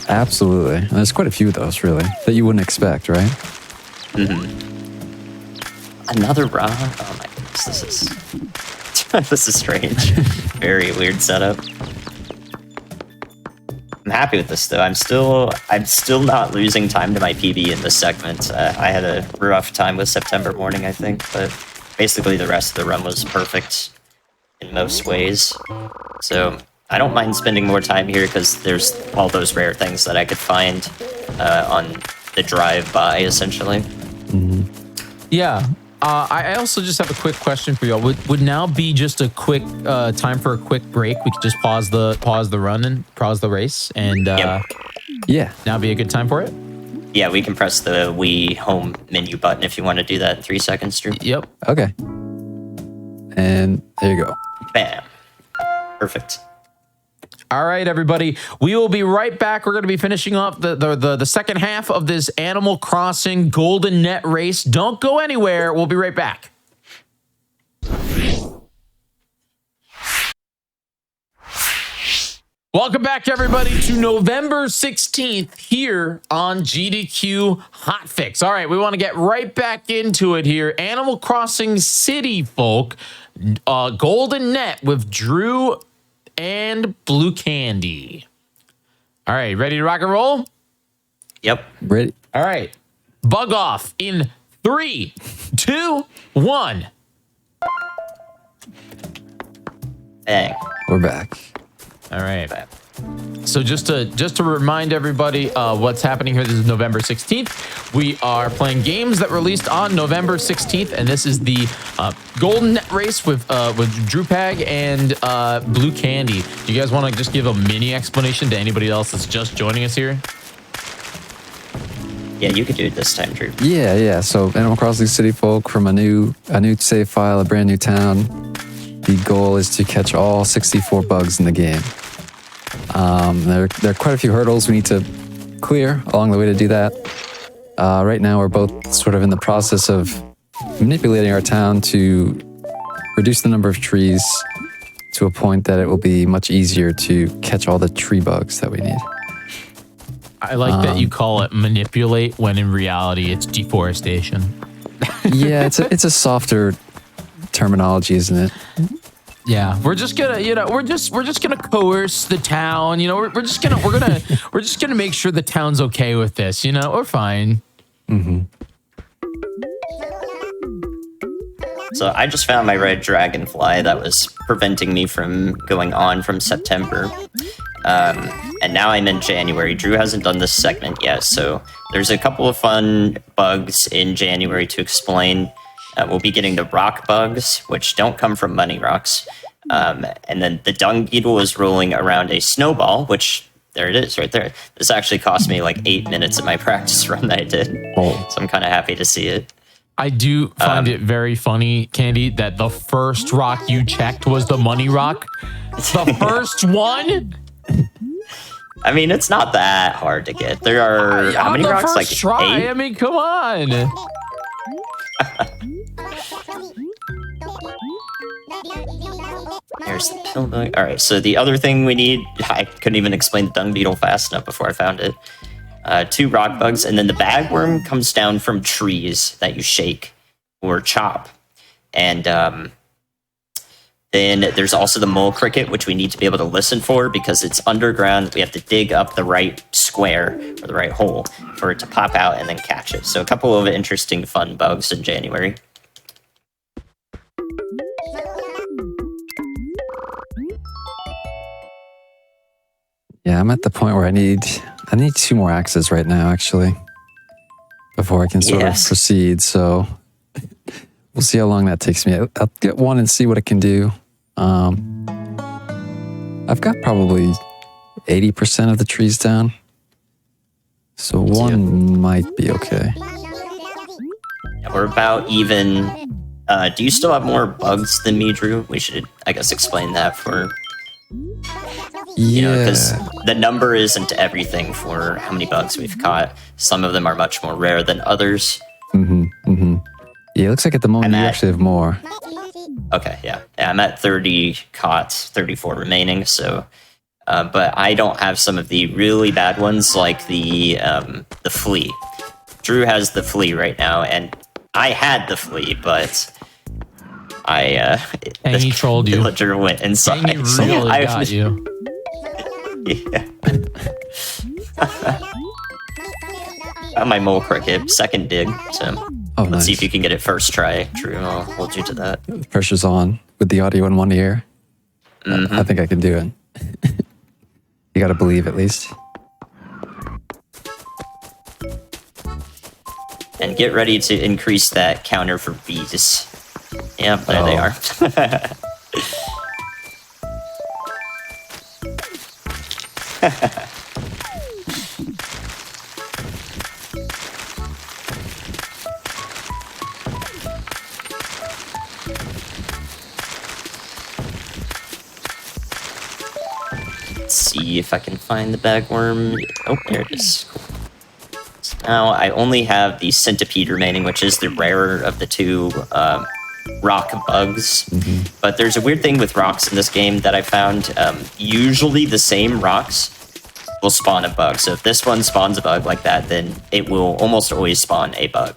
Absolutely. And there's quite a few of those, really, that you wouldn't expect, right? Another Ra? Oh my goodness, this is... this is strange. Very weird setup. I'm happy with this, though. I'm still not losing time to my PB in this segment. I had a rough time with September morning, I think, but basically the rest of the run was perfect in most ways. So I don't mind spending more time here because there's all those rare things that I could find on the drive-by, essentially. Yeah. I also just have a quick question for y'all. Would now be just a quick time for a quick break? We could just pause the run and pause the race, and Yeah. now be a good time for it. Yeah, we can press the Wii home menu button if you want to do that in 3 seconds, Drew. Yep. Okay. And there you go. Bam. Perfect. All right, everybody. We will be right back. We're going to be finishing up the second half of this Animal Crossing Golden Net race. Don't go anywhere. We'll be right back. Welcome back, everybody, to November 16th here on GDQ Hotfix. All right, we want to get right back into it here. Animal Crossing City Folk, Golden Net with Drew and Blue Candy. All right, ready to rock and roll? Yep. Ready? All right, bug off in 3, 2, 1. Bang. We're back. All right. So just to remind everybody what's happening here, this is November 16th. We are playing games that released on November 16th, and this is the Golden Net Race with Drew Pag and Blue Candy. Do you guys want to just give a mini explanation to anybody else that's just joining us here? Yeah, you could do it this time, Drew. Yeah. So Animal Crossing City Folk from a new save file, a brand new town. The goal is to catch all 64 bugs in the game. There are quite a few hurdles we need to clear along the way to do that. Right now, we're both sort of in the process of manipulating our town to reduce the number of trees to a point that it will be much easier to catch all the tree bugs that we need. I like that you call it manipulate when in reality it's deforestation. Yeah, it's a softer terminology, isn't it? Yeah, we're just gonna, we're just gonna coerce the town. We're just gonna make sure the town's okay with this. We're fine. So I just found my red dragonfly that was preventing me from going on from September. And now I'm in January. Drew hasn't done this segment yet, so there's a couple of fun bugs in January to explain. We'll be getting the rock bugs, which don't come from money rocks. And then the dung beetle is rolling around a snowball, which, there it is right there. This actually cost me like 8 minutes of my practice run that I did. Oh. So I'm kind of happy to see it. I do find it very funny, Candy, that the first rock you checked was the money rock. The first one? I mean, it's not that hard to get. There are, how many rocks? Like try. 8? I mean, come on. There's the pill bug. All right, so the other thing we need, I couldn't even explain the dung beetle fast enough before I found it. 2 rock bugs, and then the bagworm comes down from trees that you shake. or chop. And then there's also the mole cricket, which we need to be able to listen for because it's underground. We have to dig up the right square or the right hole for it to pop out and then catch it. So a couple of interesting, fun bugs in January. Yeah, I'm at the point where I need 2 more axes right now, actually, before I can sort of proceed. So we'll see how long that takes me. I'll get one and see what it can do. I've got probably 80% of the trees down, so one might be okay. Yeah, we're about even. Do you still have more bugs than me, Drew? We should, I guess, explain that for. Yeah, because the number isn't everything for how many bugs we've caught. Some of them are much more rare than others. Yeah, it looks like at the moment you actually have more. Okay, yeah. I'm at 30 caught, 34 remaining, so... but I don't have some of the really bad ones, like the flea. Drew has the flea right now, and I had the flea, but... And he trolled you. Villager went inside. And he really got you. Yeah. Got my mole cricket, second dig, so... Let's see if you can get it first try, Drew. I'll hold you to that. The pressure's on with the audio in one ear. I think I can do it. You gotta believe, at least. And get ready to increase that counter for bees. Yeah, there they are. Let's see if I can find the bagworm. Oh, there it is. Cool. So now I only have the centipede remaining, which is the rarer of the two rock bugs. But there's a weird thing with rocks in this game that I found. Usually the same rocks will spawn a bug. So if this one spawns a bug like that, then it will almost always spawn a bug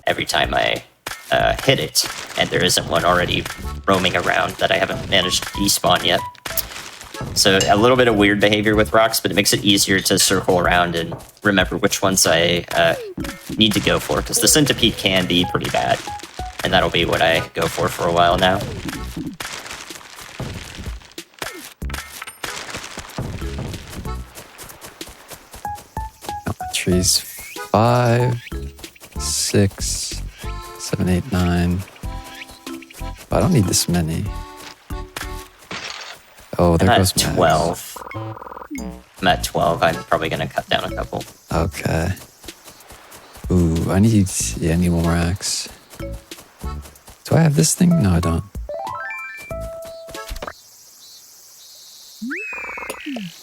every time I hit it. And there isn't one already roaming around that I haven't managed to despawn yet. So a little bit of weird behavior with rocks, but it makes it easier to circle around and remember which ones I need to go for, because the centipede can be pretty bad, and that'll be what I go for a while now. Trees 5, 6, 7, 8, 9. I don't need this many. Oh, there goes 12. I'm at 12. I'm probably going to cut down a couple. Okay. Ooh, I need one more axe. Do I have this thing? No, I don't.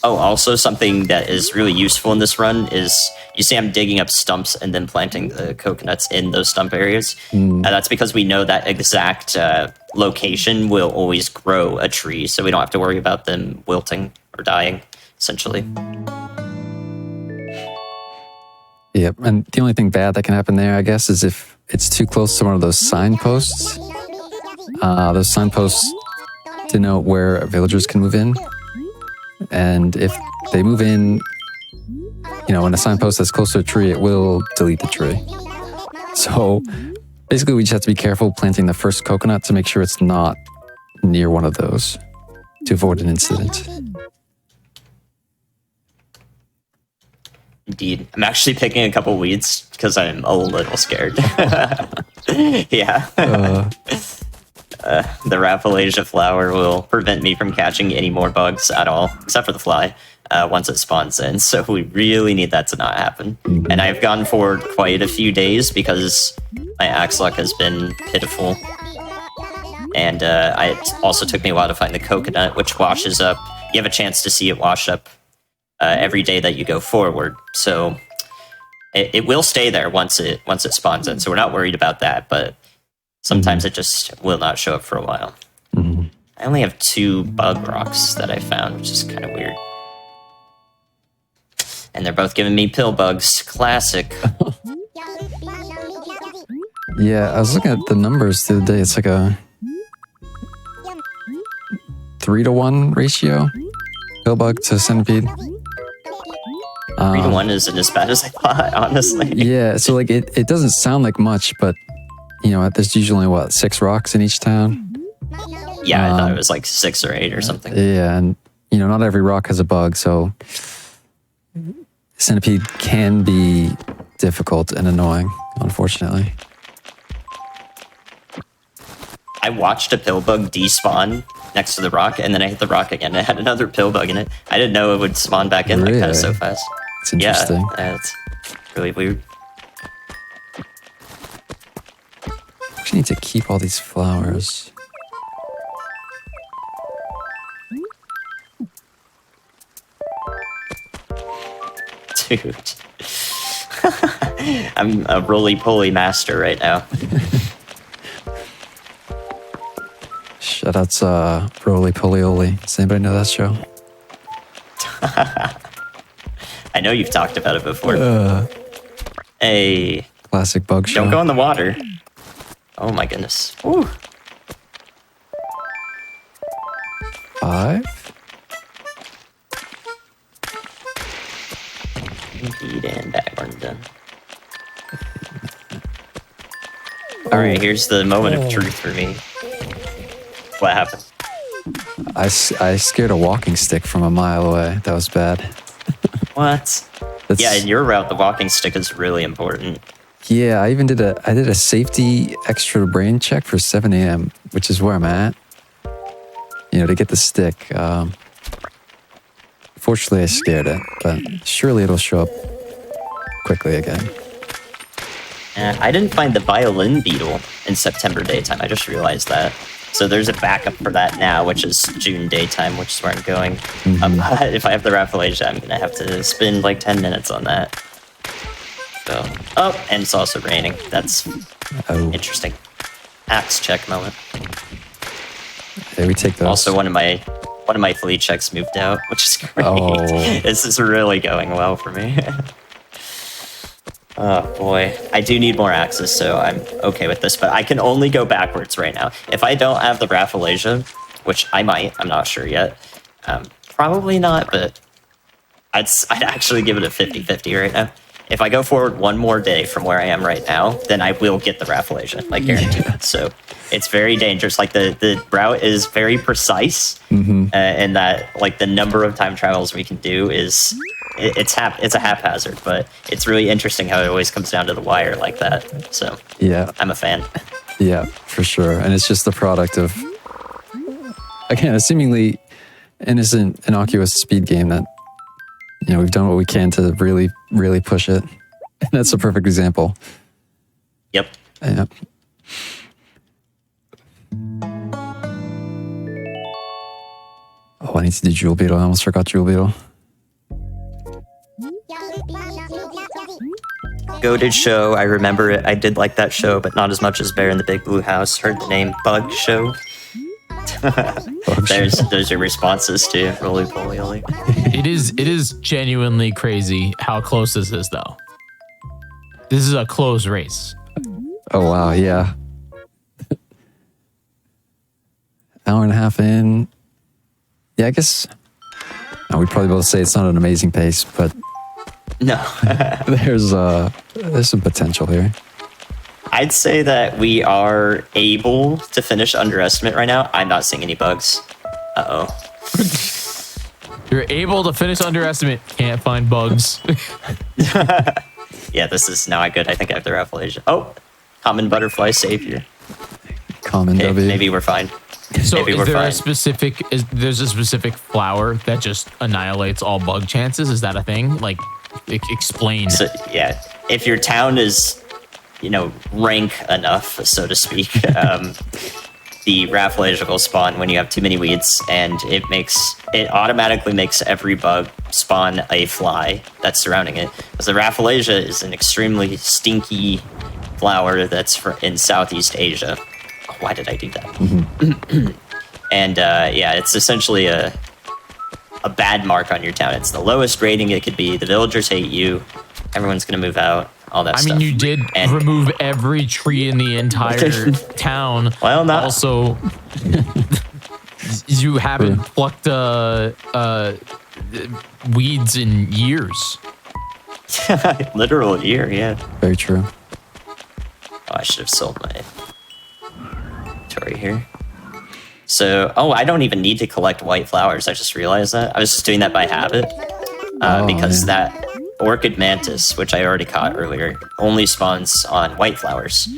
Oh, also something that is really useful in this run is, you see I'm digging up stumps and then planting the coconuts in those stump areas. That's because we know that exact location will always grow a tree, so we don't have to worry about them wilting or dying, essentially. Yep, and the only thing bad that can happen there, I guess, is if it's too close to one of those signposts. Those signposts denote where villagers can move in. And if they move in, you know, when a signpost that's close to a tree, it will delete the tree. So basically, we just have to be careful planting the first coconut to make sure it's not near one of those to avoid an incident. Indeed. I'm actually picking a couple weeds because I'm a little scared. Yeah. The Rafflesia flower will prevent me from catching any more bugs at all, except for the fly, once it spawns in. So we really need that to not happen. And I've gone forward quite a few days because my axe luck has been pitiful. And it also took me a while to find the coconut, which washes up. You have a chance to see it wash up every day that you go forward. So it will stay there once it spawns in. So we're not worried about that, but sometimes it just will not show up for a while. I only have 2 bug rocks that I found, which is kind of weird. And they're both giving me pill bugs. Classic. Yeah, I was looking at the numbers the other day. It's like a 3-to-1 ratio. Pillbug to centipede. 3-to-1 isn't as bad as I thought, honestly. Yeah, so like it doesn't sound like much, but you know, there's usually what, 6 rocks in each town? Yeah, I thought it was like 6 or 8 or something. Yeah, and you know, not every rock has a bug, so centipede can be difficult and annoying, unfortunately. I watched a pillbug despawn next to the rock, and then I hit the rock again. It had another pillbug in it. I didn't know it would spawn back in like that so fast. It's interesting. Yeah, it's really weird. Actually need to keep all these flowers. Dude. I'm a roly-poly master right now. Shoutouts Roly Poly Oly. Does anybody know that show? I know you've talked about it before. Hey. Classic bug show. Don't go in the water. Oh my goodness. Ooh. 5? Indeed, and that one done. Alright, here's the moment of truth for me. What happened? I scared a walking stick from a mile away. That was bad. What? That's, Yeah, in your route, the walking stick is really important. Yeah, I did a safety extra brain check for 7 a.m., which is where I'm at. You know, to get the stick. Fortunately, I scared it, but surely it'll show up quickly again. I didn't find the violin beetle in September daytime. I just realized that. So there's a backup for that now, which is June daytime, which is where I'm going. If I have the Rafflesia, I'm going to have to spend like 10 minutes on that. So, oh, and it's also raining. That's interesting. Axe check moment. Hey, we take those. Also, one of my fleet checks moved out, which is great. Oh. This is really going well for me. Oh boy, I do need more axes, so I'm okay with this, but I can only go backwards right now. If I don't have the Rafflesia, which I might, I'm not sure yet. Probably not, but I'd actually give it a 50-50 right now. If I go forward one more day from where I am right now, then I will get the Rafflesia, like guaranteed. Yeah. So it's very dangerous. Like the route is very precise, and that like the number of time travels we can do is it's a haphazard, but it's really interesting how it always comes down to the wire like that. So yeah, I'm a fan. Yeah, for sure. And it's just the product of, again, a seemingly innocent, innocuous speed game that, you know, we've done what we can to really, really push it. And that's a perfect example. Yep. Yep. Oh, I need to do Jewel Beetle. I almost forgot Jewel Beetle. Goated show. I remember it. I did like that show, but not as much as Bear in the Big Blue House. Heard the name Bug Show. Those are responses to Roly Poly Oly. It is genuinely crazy how close this is, though. This is a close race. Oh wow, yeah. Hour and a half in. Yeah, I guess we'd probably be able to say it's not an amazing pace, but no. there's some potential here. I'd say that we are able to finish underestimate right now. I'm not seeing any bugs. Uh-oh. You're able to finish underestimate. Can't find bugs. Yeah, this is not good. I think I have the Rafflesia. Oh, common butterfly savior. Common Okay, W. maybe we're fine. So maybe is we're there fine. there's a specific flower that just annihilates all bug chances? Is that a thing? Like, explain. So, yeah, if your town is, rank enough, so to speak, the Rafflesia will spawn when you have too many weeds, and it automatically makes every bug spawn a fly that's surrounding it. Because the Rafflesia is an extremely stinky flower that's in Southeast Asia. Oh, why did I do that? Mm-hmm. And it's essentially a bad mark on your town. It's the lowest rating it could be. The villagers hate you. Everyone's gonna move out. all that I stuff. mean, you did And- remove every tree in the entire town. Well, not- Also, you haven't plucked weeds in years. Literal year, yeah. Very true. Oh, I should have sold my inventory here. So, I don't even need to collect white flowers. I just realized that. I was just doing that by habit. Because that orchid mantis, which I already caught earlier, only spawns on white flowers.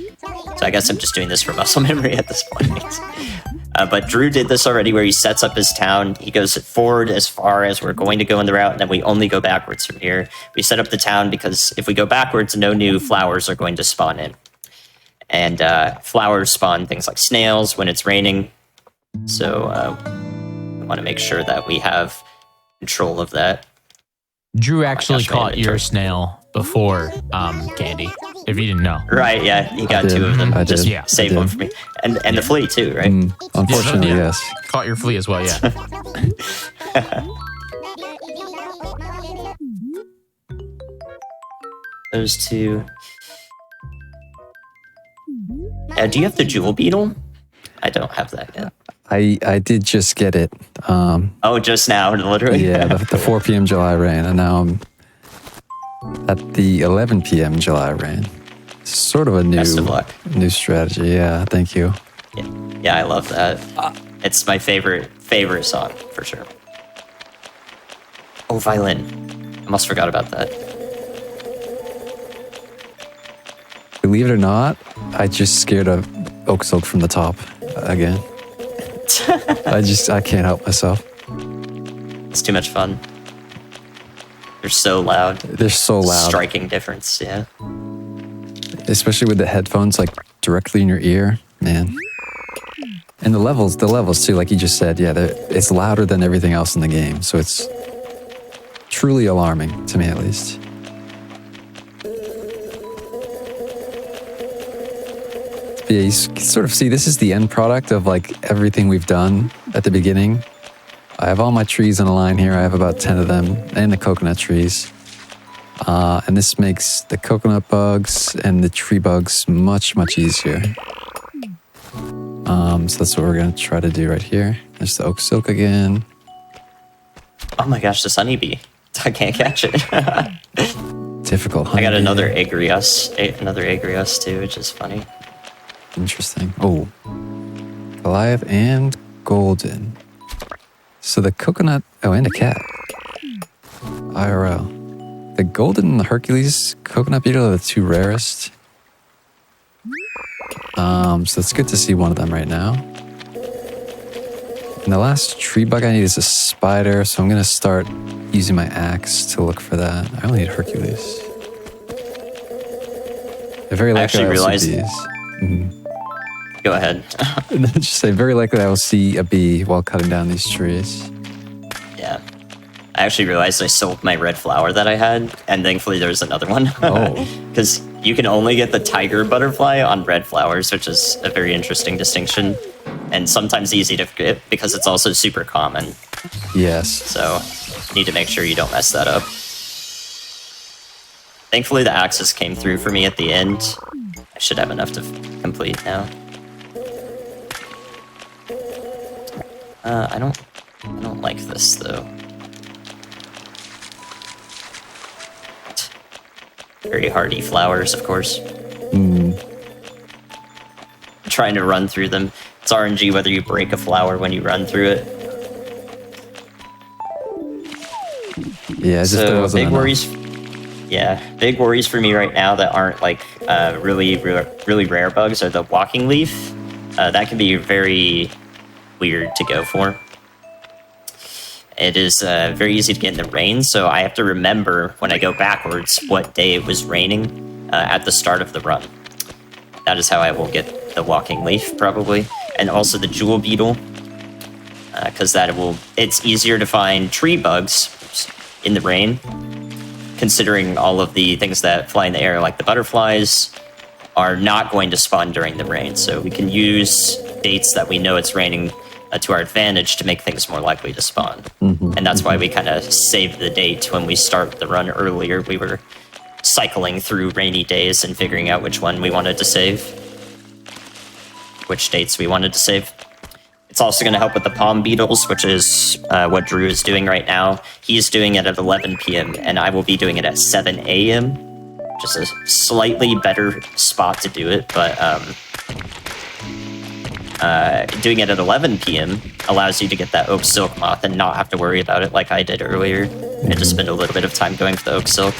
So I guess I'm just doing this for muscle memory at this point. But Drew did this already where he sets up his town. He goes forward as far as we're going to go in the route, and then we only go backwards from here. We set up the town because if we go backwards, no new flowers are going to spawn in. And flowers spawn things like snails when it's raining. So we want to make sure that we have control of that. Drew actually gosh, my caught your inventory. snail before Candy, if you didn't know. Right, yeah, he got I did. 2 of them. I Just did. Yeah. save I one did. for me. And the flea too, right? Unfortunately, Yeah. yes. Caught your flea as well, yeah. Those 2. Do you have the jewel beetle? I don't have that yet. I did just get it. Oh, just now, literally. Yeah, the 4 p.m. July rain, and now I'm at the 11 p.m. July rain. Sort of a Best of luck. new strategy. Yeah, thank you. Yeah, I love that. It's my favorite song for sure. Oh, violin. I almost forgot about that. Believe it or not, I just scared a oak silk from the top again. I can't help myself. It's too much fun. They're so loud. They're so loud, Striking difference, yeah. especially with the headphones like directly in your ear, man. And the levels too, like you just said, yeah, it's louder than everything else in the game. So it's truly alarming to me, at least. But yeah, you sort of see this is the end product of like everything we've done at the beginning. I have all my trees in a line here. I have about 10 of them, and the coconut trees. And this makes the coconut bugs and the tree bugs much, much easier. So that's what we're going to try to do right here. There's the oak silk again. Oh my gosh, this honeybee. I can't catch it. Difficult. I got honeybee. another agrius too, which is funny. Interesting. Oh, Goliath and golden. So the coconut. Oh, and a cat. IRL. The golden and the Hercules coconut beetle are the 2 rarest. So it's good to see one of them right now. And the last tree bug I need is a spider, so I'm gonna start using my axe to look for that. I only need Hercules. They're very likely actually I will realized- see bees. Go ahead. Just say very likely I will see a bee while cutting down these trees. Yeah. I actually realized I sold my red flower that I had, and thankfully there was another one. Oh. Because you can only get the tiger butterfly on red flowers, which is a very interesting distinction, and sometimes easy to get because it's also super common. Yes. So you need to make sure you don't mess that up. Thankfully the axes came through for me at the end. I should have enough to complete now. I don't like this though. Very hardy flowers, of course. Trying to run through them. It's RNG whether you break a flower when you run through it. Yeah, as if there So wasn't big enough. worries. Yeah, big worries for me right now that aren't like really rare bugs are the walking leaf. That can be very weird to go for. It is very easy to get in the rain, so I have to remember when I go backwards what day it was raining at the start of the run. That is how I will get the walking leaf, probably. And also the jewel beetle, because it's easier to find tree bugs in the rain, considering all of the things that fly in the air, like the butterflies, are not going to spawn during the rain. So we can use dates that we know it's raining to our advantage to make things more likely to spawn. And that's why we kind of saved the date when we start the run earlier. We were cycling through rainy days and figuring out which one we wanted to save. Which dates we wanted to save. It's also going to help with the palm beetles, which is what Drew is doing right now. He's doing it at 11 p.m., and I will be doing it at 7 a.m., which is a slightly better spot to do it, but doing it at 11 p.m. allows you to get that oak silk moth and not have to worry about it like I did earlier. I had to spend a little bit of time going for the oak silk.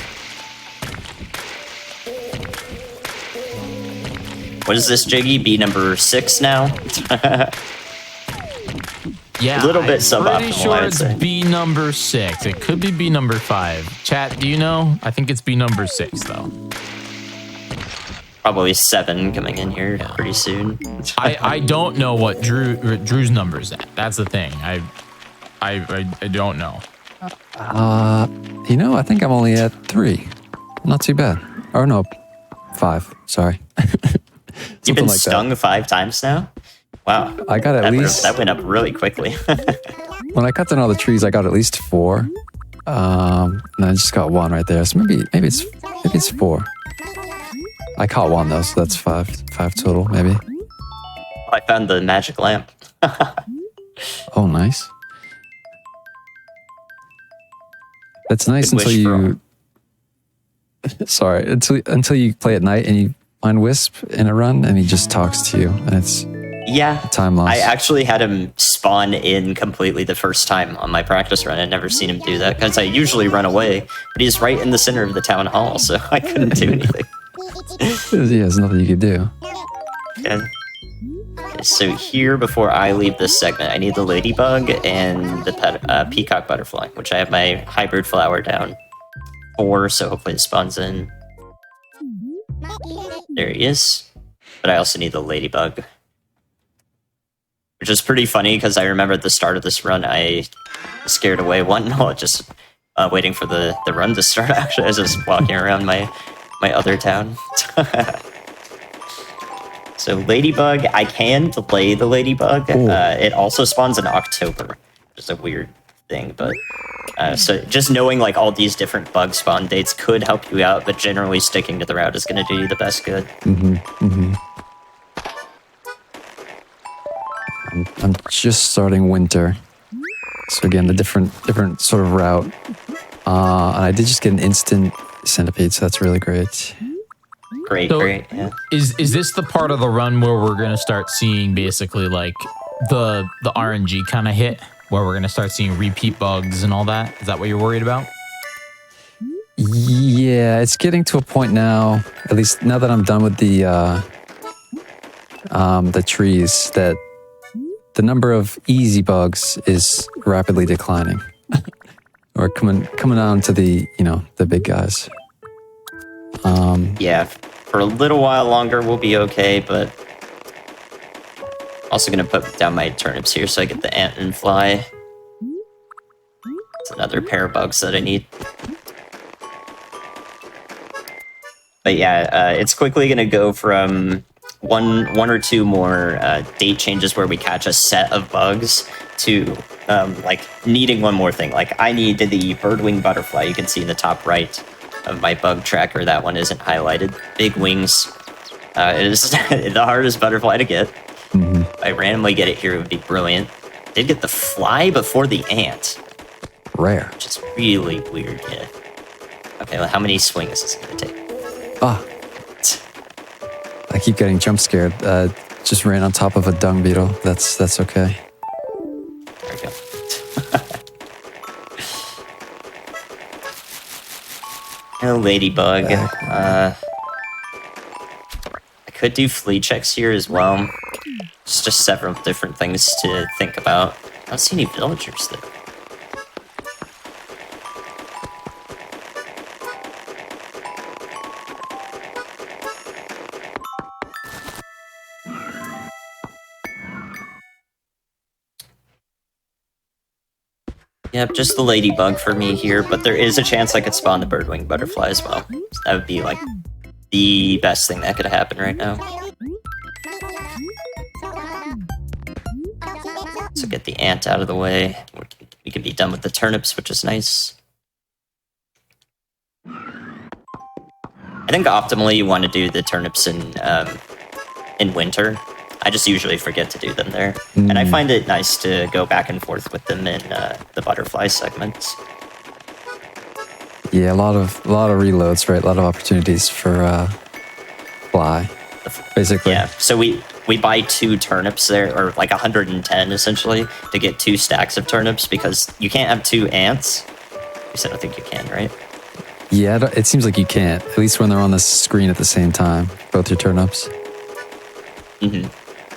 What is this, Jiggy? B number 6 now? Yeah, a little bit I'm suboptimal, pretty sure I'd it's say. B number 6. It could be B number 5. Chat, do you know? I think it's B number 6, though. Probably 7 coming in here pretty soon. I don't know what Drew's number is at. That's the thing. I don't know. You know, I think I'm only at 3. Not too bad. Or no, 5. Sorry. You've been like stung that. 5 times now? Wow. I got at least That went up really quickly. when I cut down all the trees, I got at least 4. And I just got 1 right there. So maybe it's 4. I caught 1 though, so that's 5 total, maybe. I found the magic lamp. Oh, nice. It's nice Good until wish for you. Sorry, until you play at night and you find Wisp in a run and he just talks to you and it's Yeah. time loss. I actually had him spawn in completely the first time on my practice run. I'd never seen him do that because I usually run away, but he's right in the center of the town hall, so I couldn't do anything. Yeah, there's nothing you could do. Okay. So here, before I leave this segment, I need the ladybug and the peacock butterfly, which I have my hybrid flower down for, so hopefully it spawns in. There he is. But I also need the ladybug. Which is pretty funny, because I remember at the start of this run, I scared away one while just waiting for the run to start, actually. I was just walking around my other town. So ladybug, I can delay the ladybug. It also spawns in October, which is a weird thing, but so just knowing like all these different bug spawn dates could help you out, but generally sticking to the route is going to do you the best good. I'm just starting winter, so again, the different sort of route. And I did just get an instant centipede, so that's really great. Great, So- great. Yeah. Is this the part of the run where we're gonna start seeing basically like the RNG kind of hit, where we're gonna start seeing repeat bugs and all that? Is that what you're worried about? Yeah, it's getting to a point now, at least now that I'm done with the trees, that the number of easy bugs is rapidly declining. Or coming on to the big guys. Yeah, for a little while longer we'll be okay, but also gonna put down my turnips here so I get the ant and fly. It's another pair of bugs that I need. But yeah, it's quickly gonna go from one or two more date changes where we catch a set of bugs to like needing one more thing. Like I need the birdwing butterfly. You can see in the top right of my bug tracker, that one isn't highlighted. Big wings. It is the hardest butterfly to get. If I randomly get it here, it would be brilliant. Did get the fly before the ant, Rare. which is really weird. Yeah. Okay, well, how many swings is it gonna take? I keep getting jump scared. Just ran on top of a dung beetle. That's okay. There we go. Hello, ladybug. I could do flea checks here as well. Just several different things to think about. I don't see any villagers though. Yep, just the ladybug for me here, but there is a chance I could spawn the birdwing butterfly as well. So that would be like the best thing that could happen right now. So get the ant out of the way. We can be done with the turnips, which is nice. I think optimally you want to do the turnips in winter. I just usually forget to do them there, and I find it nice to go back and forth with them in the butterfly segments. Yeah, a lot of reloads, right? A lot of opportunities for fly, basically. Yeah, so we buy 2 turnips there, or like 110 essentially, to get 2 stacks of turnips, because you can't have 2 ants. At least I don't think you can, right? Yeah, it seems like you can't, at least when they're on the screen at the same time, both your turnips.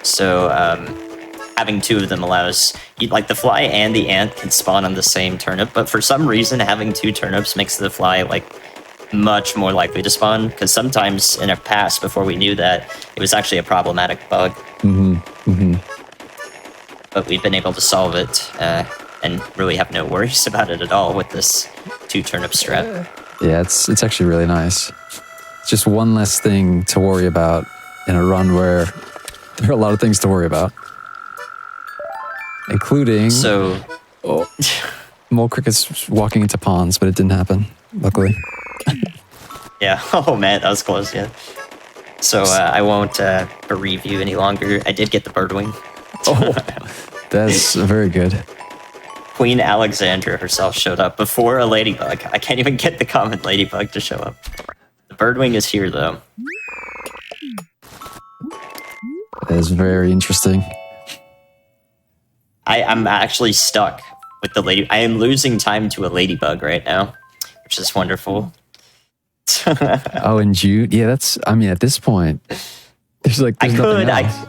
So having 2 of them allows, like, the fly and the ant can spawn on the same turnip, but for some reason having 2 turnips makes the fly like much more likely to spawn, because sometimes in a past, before we knew that, it was actually a problematic bug. But we've been able to solve it and really have no worries about it at all with this 2 turnip strat. Yeah, it's actually really nice. It's just one less thing to worry about in a run where there are a lot of things to worry about, including mole crickets walking into ponds, but it didn't happen, luckily. Yeah. Oh man, that was close. Yeah. So I won't bereave you any longer. I did get the birdwing. Oh, that's very good. Queen Alexandra herself showed up before a ladybug. I can't even get the common ladybug to show up. The birdwing is here though. That is very interesting. I'm actually stuck with the lady. I am losing time to a ladybug right now, which is wonderful. Oh, in June? Yeah, that's, I mean, at this point, there's nothing else.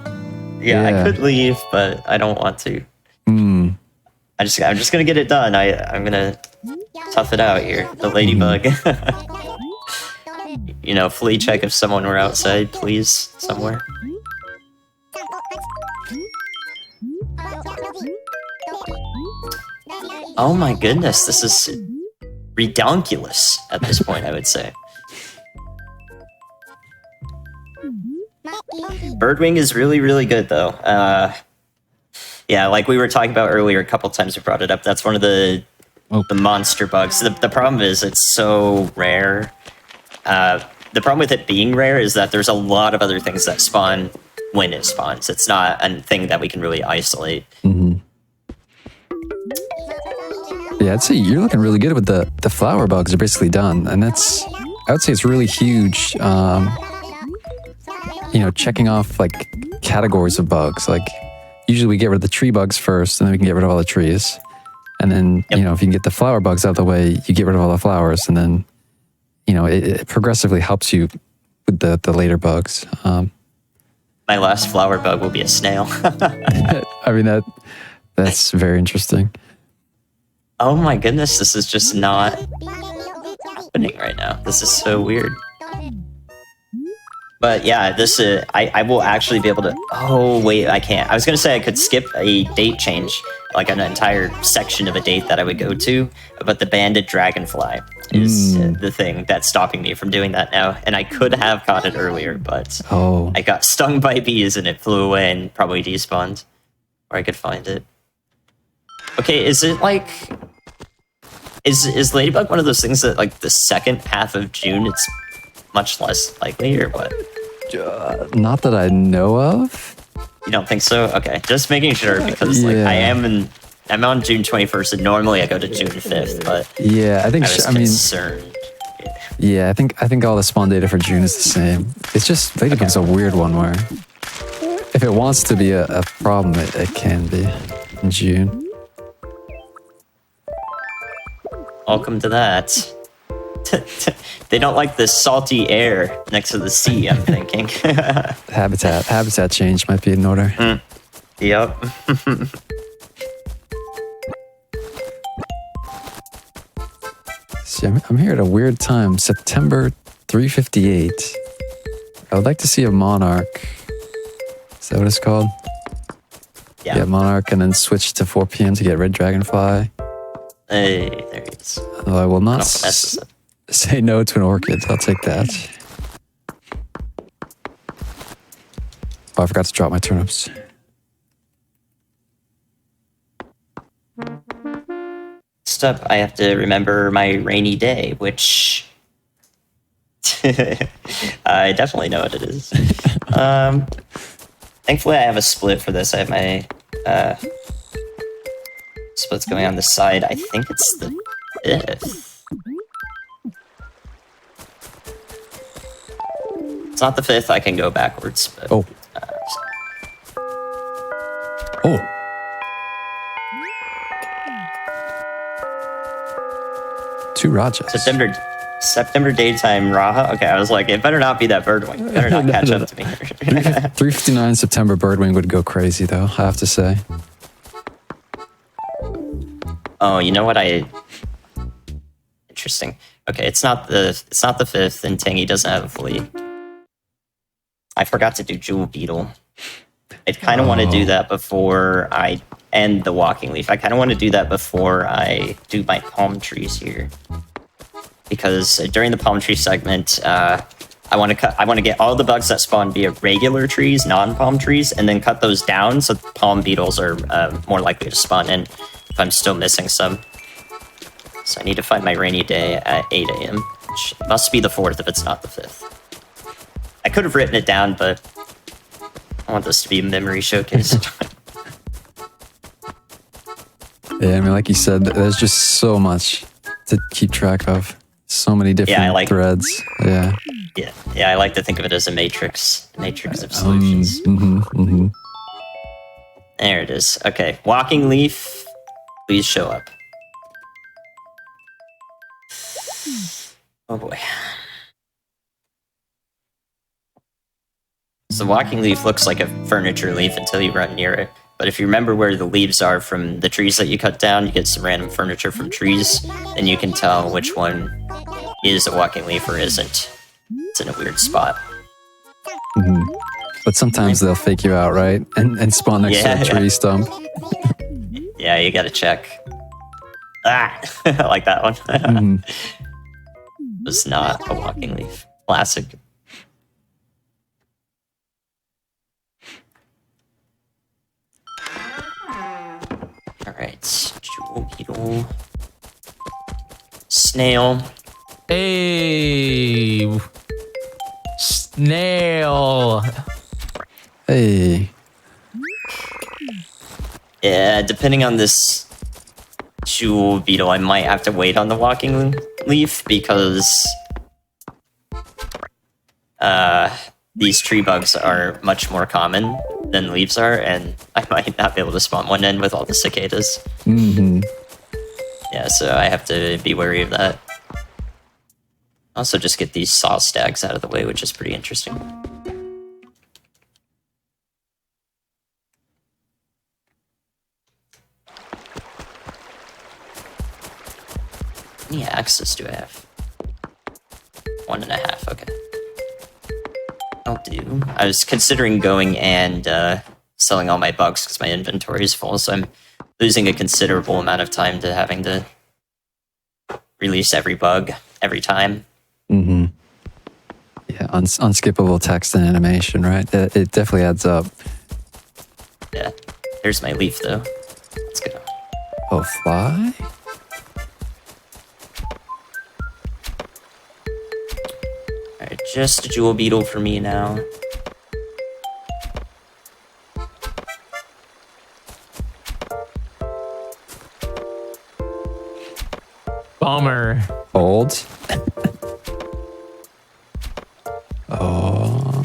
I could leave, but I don't want to. I'm just gonna get it done. I'm gonna tough it out here. The ladybug. You know, flea check if someone were outside, please, somewhere. Oh my goodness, this is redonkulous at this point, I would say. Birdwing is really, really good, though. Yeah, like we were talking about earlier, a couple times we brought it up. That's one of the monster bugs. The problem is it's so rare. The problem with it being rare is that there's a lot of other things that spawn when it spawns. It's not a thing that we can really isolate. Yeah, I'd say you're looking really good with the flower bugs are basically done. And that's, I would say it's really huge. You know, checking off like categories of bugs. Like usually we get rid of the tree bugs first and then we can get rid of all the trees. And then, you know, if you can get the flower bugs out of the way, you get rid of all the flowers. And then, you know, it progressively helps you with the later bugs. My last flower bug will be a snail. I mean, that's very interesting. Oh my goodness, this is just not happening right now. This is so weird. But yeah, this I will actually be able to... Oh, wait, I can't. I was going to say I could skip a date change, like an entire section of a date that I would go to, but the banded dragonfly is the thing that's stopping me from doing that now. And I could have caught it earlier, but I got stung by bees and it flew away and probably despawned. Or I could find it. Okay, is it like... Is Ladybug one of those things that, like, the second half of June, it's much less likely, or what? Not that I know of. You don't think so? Okay, just making sure, because like I'm on June 21st, and normally I go to June 5th, but yeah, I think I was concerned. Yeah, I think all the spawn data for June is the same. It's just Ladybug's a weird one where if it wants to be a problem, it can be in June. Welcome to that. They don't like the salty air next to the sea, I'm thinking. Habitat change might be in order. Yep. See, I'm here at a weird time. September 3:58. I would like to see a monarch. Is that what it's called? Yeah, monarch, and then switch to 4 p.m. to get red dragonfly. Hey, there he is. Although I will not say no to an orchid. I'll take that. Oh, I forgot to drop my turnips. Next up, I have to remember my rainy day, which I definitely know what it is. Thankfully, I have a split for this. I have my splits going on the side. I think it's the 5th. It's not the 5th. I can go backwards. But, Oh. Oh. Two Rajas. September daytime Raha. Okay, I was like, it better not be that birdwing. It better not catch up to me. 359 September Birdwing would go crazy, though, I have to say. Oh, you know what Interesting. Okay, it's not the 5th, and Tangy doesn't have a fleet. I forgot to do Jewel Beetle. I kind of want to do that before I end the Walking Leaf. I kind of want to do that before I do my palm trees here, because during the palm tree segment, I want to get all the bugs that spawn via regular trees, non-palm trees, and then cut those down so palm beetles are more likely to spawn in if I'm still missing some. So I need to find my rainy day at 8 a.m., which must be the 4th if it's not the 5th. I could have written it down, but I want this to be a memory showcase. Yeah, I mean, like you said, there's just so much to keep track of. So many different threads. Yeah. Yeah, I like to think of it as a matrix of solutions. There it is. Okay, Walking Leaf, please show up. Oh boy. So the Walking Leaf looks like a furniture leaf until you run near it. But if you remember where the leaves are from the trees that you cut down, you get some random furniture from trees, and you can tell which one is a Walking Leaf or isn't. It's in a weird spot. But sometimes they'll fake you out, right? And spawn next to a tree stump. Yeah, you gotta check. Ah! I like that one. It's not a Walking Leaf. Classic. Alright, Jewel Beetle. Snail. Hey, snail. Hey. Yeah, depending on this Jewel Beetle, I might have to wait on the Walking Leaf because these tree bugs are much more common than leaves are, and I might not be able to spawn one in with all the cicadas. Yeah, so I have to be wary of that. Also, just get these saw stacks out of the way, which is pretty interesting. How many axes do I have? 1.5, okay. I'll do. I was considering going and selling all my bugs because my inventory is full, so I'm losing a considerable amount of time to having to release every bug every time. Yeah, unskippable text and animation, right? It definitely adds up. Yeah. Here's my leaf, though. Let's go. Oh, fly? Alright, just a Jewel Beetle for me now. Bummer. Old. Oh.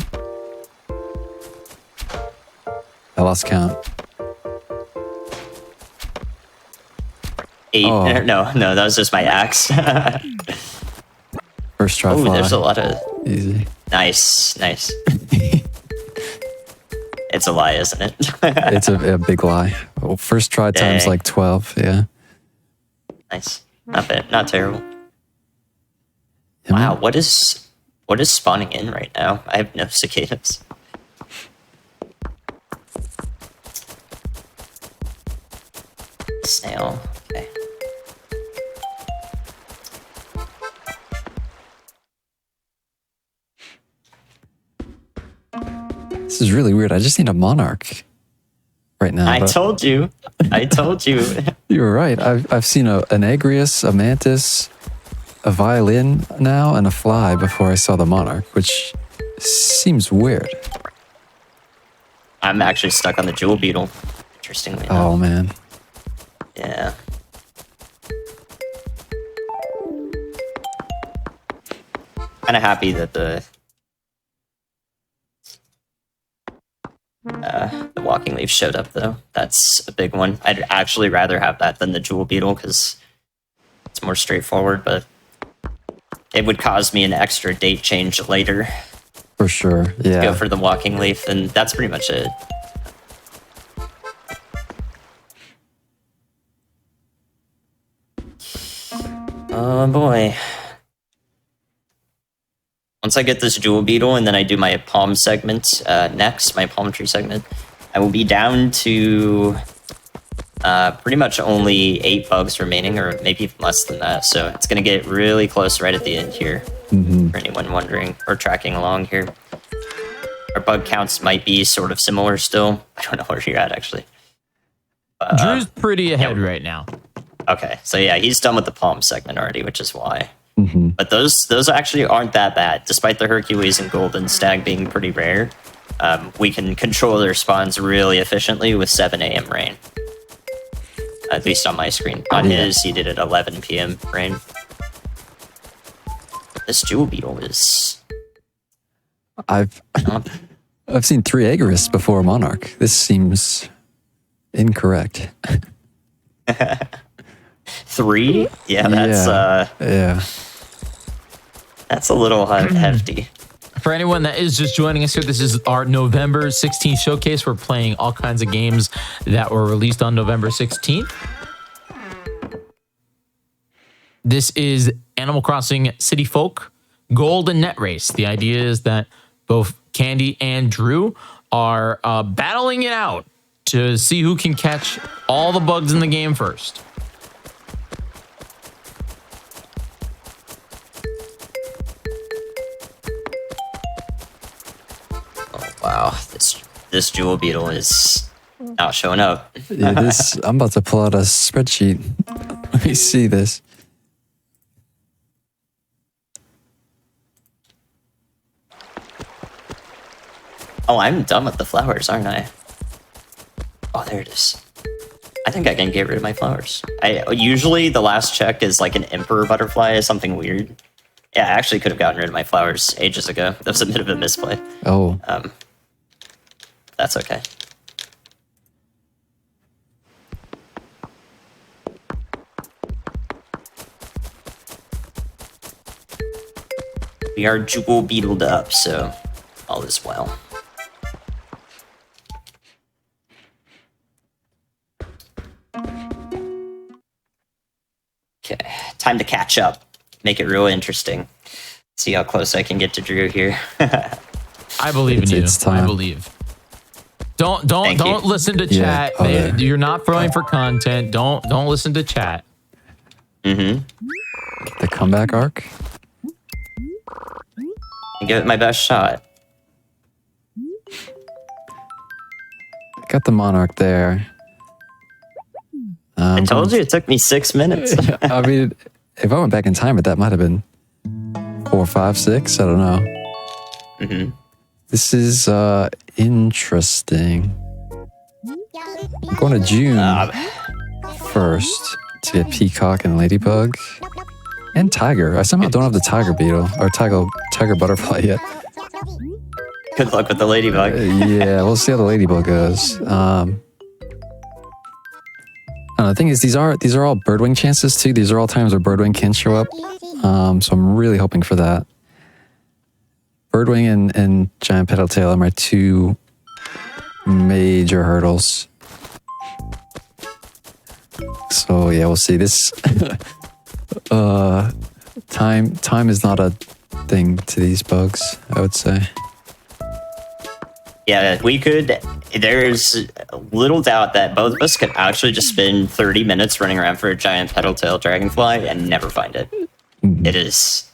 I lost count. 8. Oh. No, that was just my axe. First try Oh, fly. there's a lot of... Easy. Nice. It's a lie, isn't it? It's a big lie. Well, first try times like 12, yeah. Nice. Not bad. Not terrible. Yeah, Wow, what is spawning in right now? I have no cicadas. Snail. Okay. This is really weird. I just need a monarch right now. I told you. You were right. I've seen an Agrius, a Mantis, a violin now and a fly before I saw the monarch, which seems weird. I'm actually stuck on the jewel beetle. Interestingly enough. Oh man. Yeah. Kind of happy that the walking leaf showed up though. That's a big one. I'd actually rather have that than the jewel beetle because it's more straightforward, but it would cause me an extra date change later. For sure. Yeah. Go for the walking leaf, and that's pretty much it. Oh boy. Once I get this jewel beetle and then I do my palm segment next, my palm tree segment, I will be down to pretty much only 8 bugs remaining, or maybe even less than that. So it's going to get really close right at the end here, for anyone wondering or tracking along here. Our bug counts might be sort of similar still. I don't know where you're at, actually. Drew's pretty ahead right now. Okay, so yeah, he's done with the palm segment already, which is why. But those actually aren't that bad, despite the Hercules and Golden Stag being pretty rare. We can control their spawns really efficiently with 7 a.m. rain. At least on my screen. On his, he did it 11 p.m. rain. This jewel beetle is... I've seen 3 Agarists before Monarch. This seems incorrect. 3? Yeah, that's yeah. That's a little hefty. For anyone that is just joining us here, this is our November 16th showcase. We're playing all kinds of games that were released on November 16th. This is Animal Crossing City Folk Gold and Net Race. The idea is that both Candy and Drew are battling it out to see who can catch all the bugs in the game first. Wow, this jewel beetle is not showing up. Yeah, I'm about to pull out a spreadsheet. Let me see this. Oh, I'm done with the flowers, aren't I? Oh, there it is. I think I can get rid of my flowers. Usually the last check is like an emperor butterfly or something weird. Yeah, I actually could have gotten rid of my flowers ages ago. That was a bit of a misplay. Oh. That's okay. We are jewel beetled up, so all is well. Okay, time to catch up. Make it real interesting. See how close I can get to Drew here. I believe in you. It's time. I believe. Don't listen to Yeah, chat. You're not throwing for content. Don't listen to chat. Mm-hmm. The comeback arc? Give it my best shot. Got the Monarch there. I told you it took me 6 minutes. I mean, if I went back in time, that might have been 4, 5, 6. I don't know. Mm-hmm. This is interesting. I'm going to June first to get Peacock and Ladybug and Tiger. I somehow don't have the Tiger Beetle or Tiger Butterfly yet. Good luck with the ladybug. Yeah, we'll see how the Ladybug goes. The thing is, these are all Birdwing chances too. These are all times where Birdwing can show up. So I'm really hoping for that. Birdwing and Giant Petal Tail are my 2 major hurdles. So yeah, we'll see. This time is not a thing to these bugs, I would say. Yeah, we could. There's little doubt that both of us could actually just spend 30 minutes running around for a giant petal tail dragonfly and never find it. It is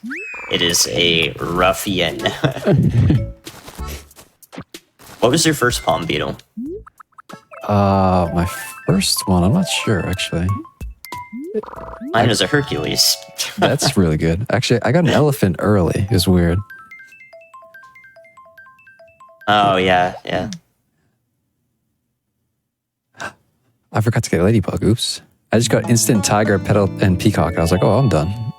a ruffian. What was your first palm beetle? My first one, I'm not sure actually. Mine is a Hercules. That's really good. Actually, I got an elephant early. It was weird. Oh, yeah, yeah. I forgot to get ladybug. Oops. I just got instant tiger, petal, and peacock. I was like, oh, I'm done.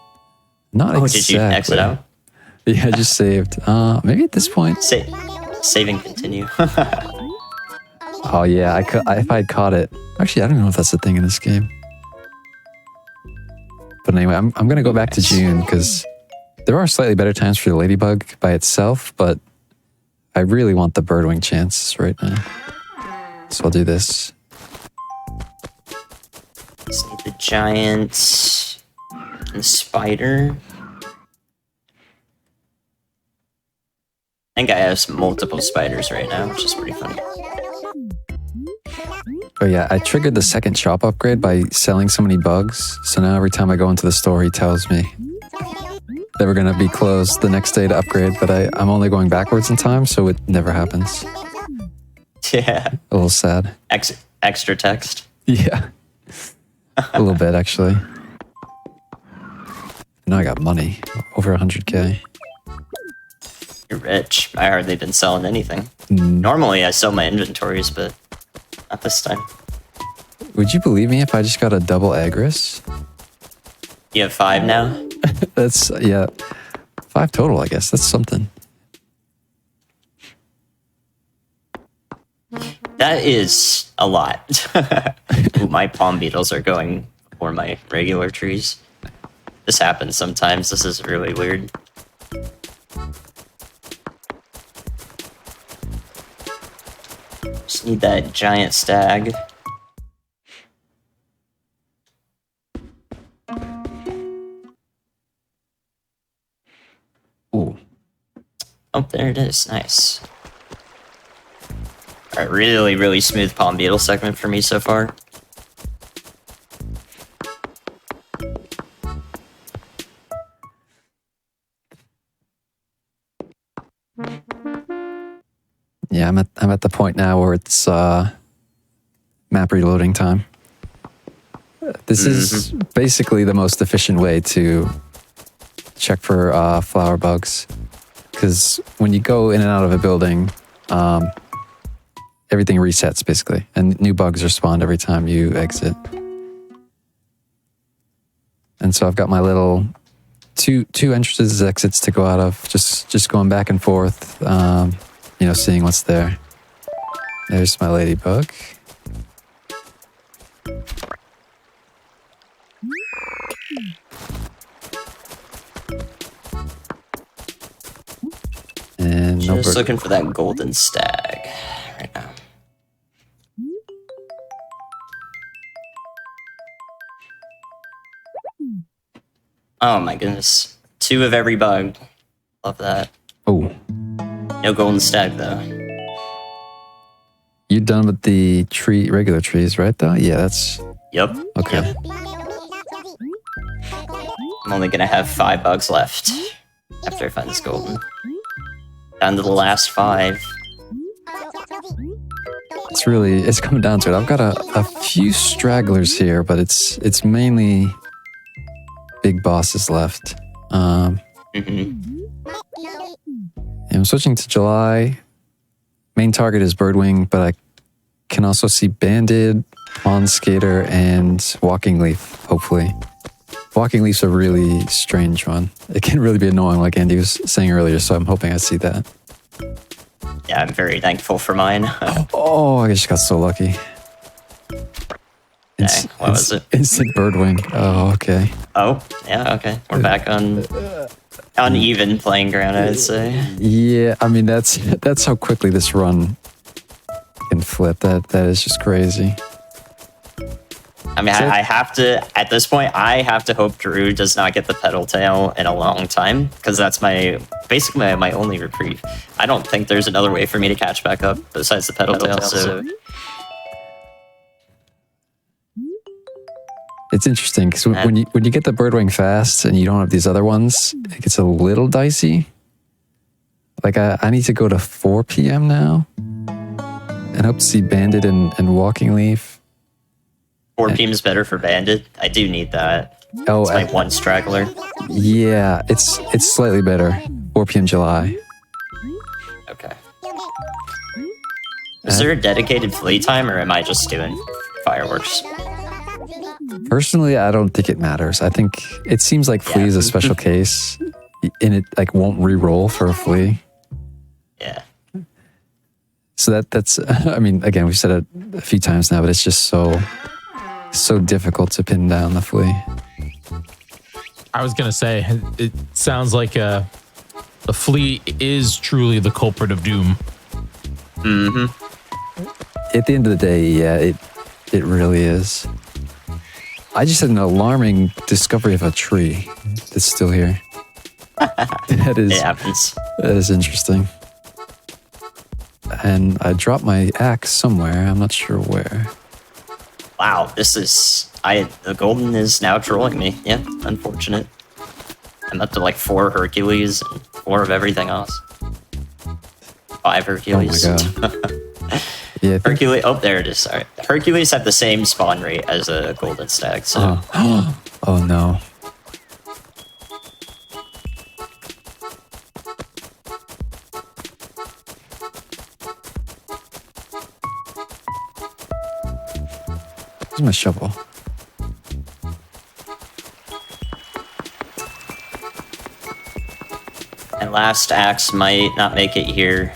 Not exactly. Did you exit out? Yeah, I just saved. Maybe at this point. Save and continue. Oh yeah, if I had caught it. Actually, I don't know if that's the thing in this game. But anyway, I'm gonna go back to June because there are slightly better times for the ladybug by itself, but I really want the birdwing chances right now. So I'll do this. Let's need the giant and the spider. I think I have multiple spiders right now, which is pretty funny. Oh yeah, I triggered the second shop upgrade by selling so many bugs. So now every time I go into the store, he tells me they were going to be closed the next day to upgrade, but I'm only going backwards in time, so it never happens. Yeah. A little sad. Extra text. Yeah. A little bit, actually. Now I got money. Over 100K. You're rich. I hardly been selling anything. Normally I sell my inventories, but not this time. Would you believe me if I just got a double Agris? You have 5 now? That's, yeah. 5 total, I guess. That's something. That is a lot. Ooh, my palm beetles are going for my regular trees. This happens sometimes. This is really weird. Just need that giant stag. Ooh. Oh, there it is. Nice. Alright, really, really smooth palm beetle segment for me so far. Yeah, I'm at the point now where it's map reloading time. This is basically the most efficient way to check for flower bugs, because when you go in and out of a building, everything resets basically, and new bugs are spawned every time you exit. And so I've got my little two entrances, exits to go out of, just going back and forth, you know, seeing what's there. There's my ladybug. And no Just bird. looking for that golden stag right now. Oh my goodness. 2 of every bug. Love that. Oh, No golden stag though. you done with the regular trees, right? Though, yeah, that's Yep. okay. Yep. I'm only gonna have 5 bugs left after I find this golden. Down to the last 5. It's coming down to it. I've got a few stragglers here, but it's mainly big bosses left. I'm switching to July. Main target is Birdwing, but I can also see Banded, Pond Skater, and Walking Leaf, hopefully. Walking Leaf's a really strange one. It can really be annoying, like Andy was saying earlier, so I'm hoping I see that. Yeah, I'm very thankful for mine. Oh, I just got so lucky. Dang, what was it? Instant Birdwing. Oh, okay. Oh, yeah, okay. We're back on uneven playing ground, I would say. Yeah, I mean, that's how quickly this run can flip. That is just crazy. I mean, I have to, at this point, I have to hope Drew does not get the pedal tail in a long time, because that's basically my only reprieve. I don't think there's another way for me to catch back up besides the pedal tail, so... It's interesting, because when you get the Birdwing fast and you don't have these other ones, it gets a little dicey. Like, I need to go to 4 p.m. now, and hope to see Bandit and Walking Leaf. 4 p.m. is better for Bandit. I do need that. Oh, It's my one straggler. yeah, it's slightly better. 4 p.m. July. Okay. Is there a dedicated flea time, or am I just doing fireworks? Personally, I don't think it matters. I think it seems like flea is a special case, and it like won't re-roll for a flea. Yeah. So that's. I mean, again, we've said it a few times now, but it's just so difficult to pin down the flea. I was gonna say, it sounds like the flea is truly the culprit of doom. Mm-hmm. At the end of the day, yeah, it really is. I just had an alarming discovery of a tree that's still here. That is, It happens. that is interesting. And I dropped my axe somewhere. I'm not sure where. Wow, this is... The golden is now trolling me. Yeah, unfortunate. I'm up to like 4 Hercules and 4 of everything else. 5 Hercules. Oh my god. Yeah. I think- Hercules... Oh, there it is. Sorry. Hercules have the same spawn rate as a golden stag, so... Oh no. Where's my shovel? My last axe might not make it here.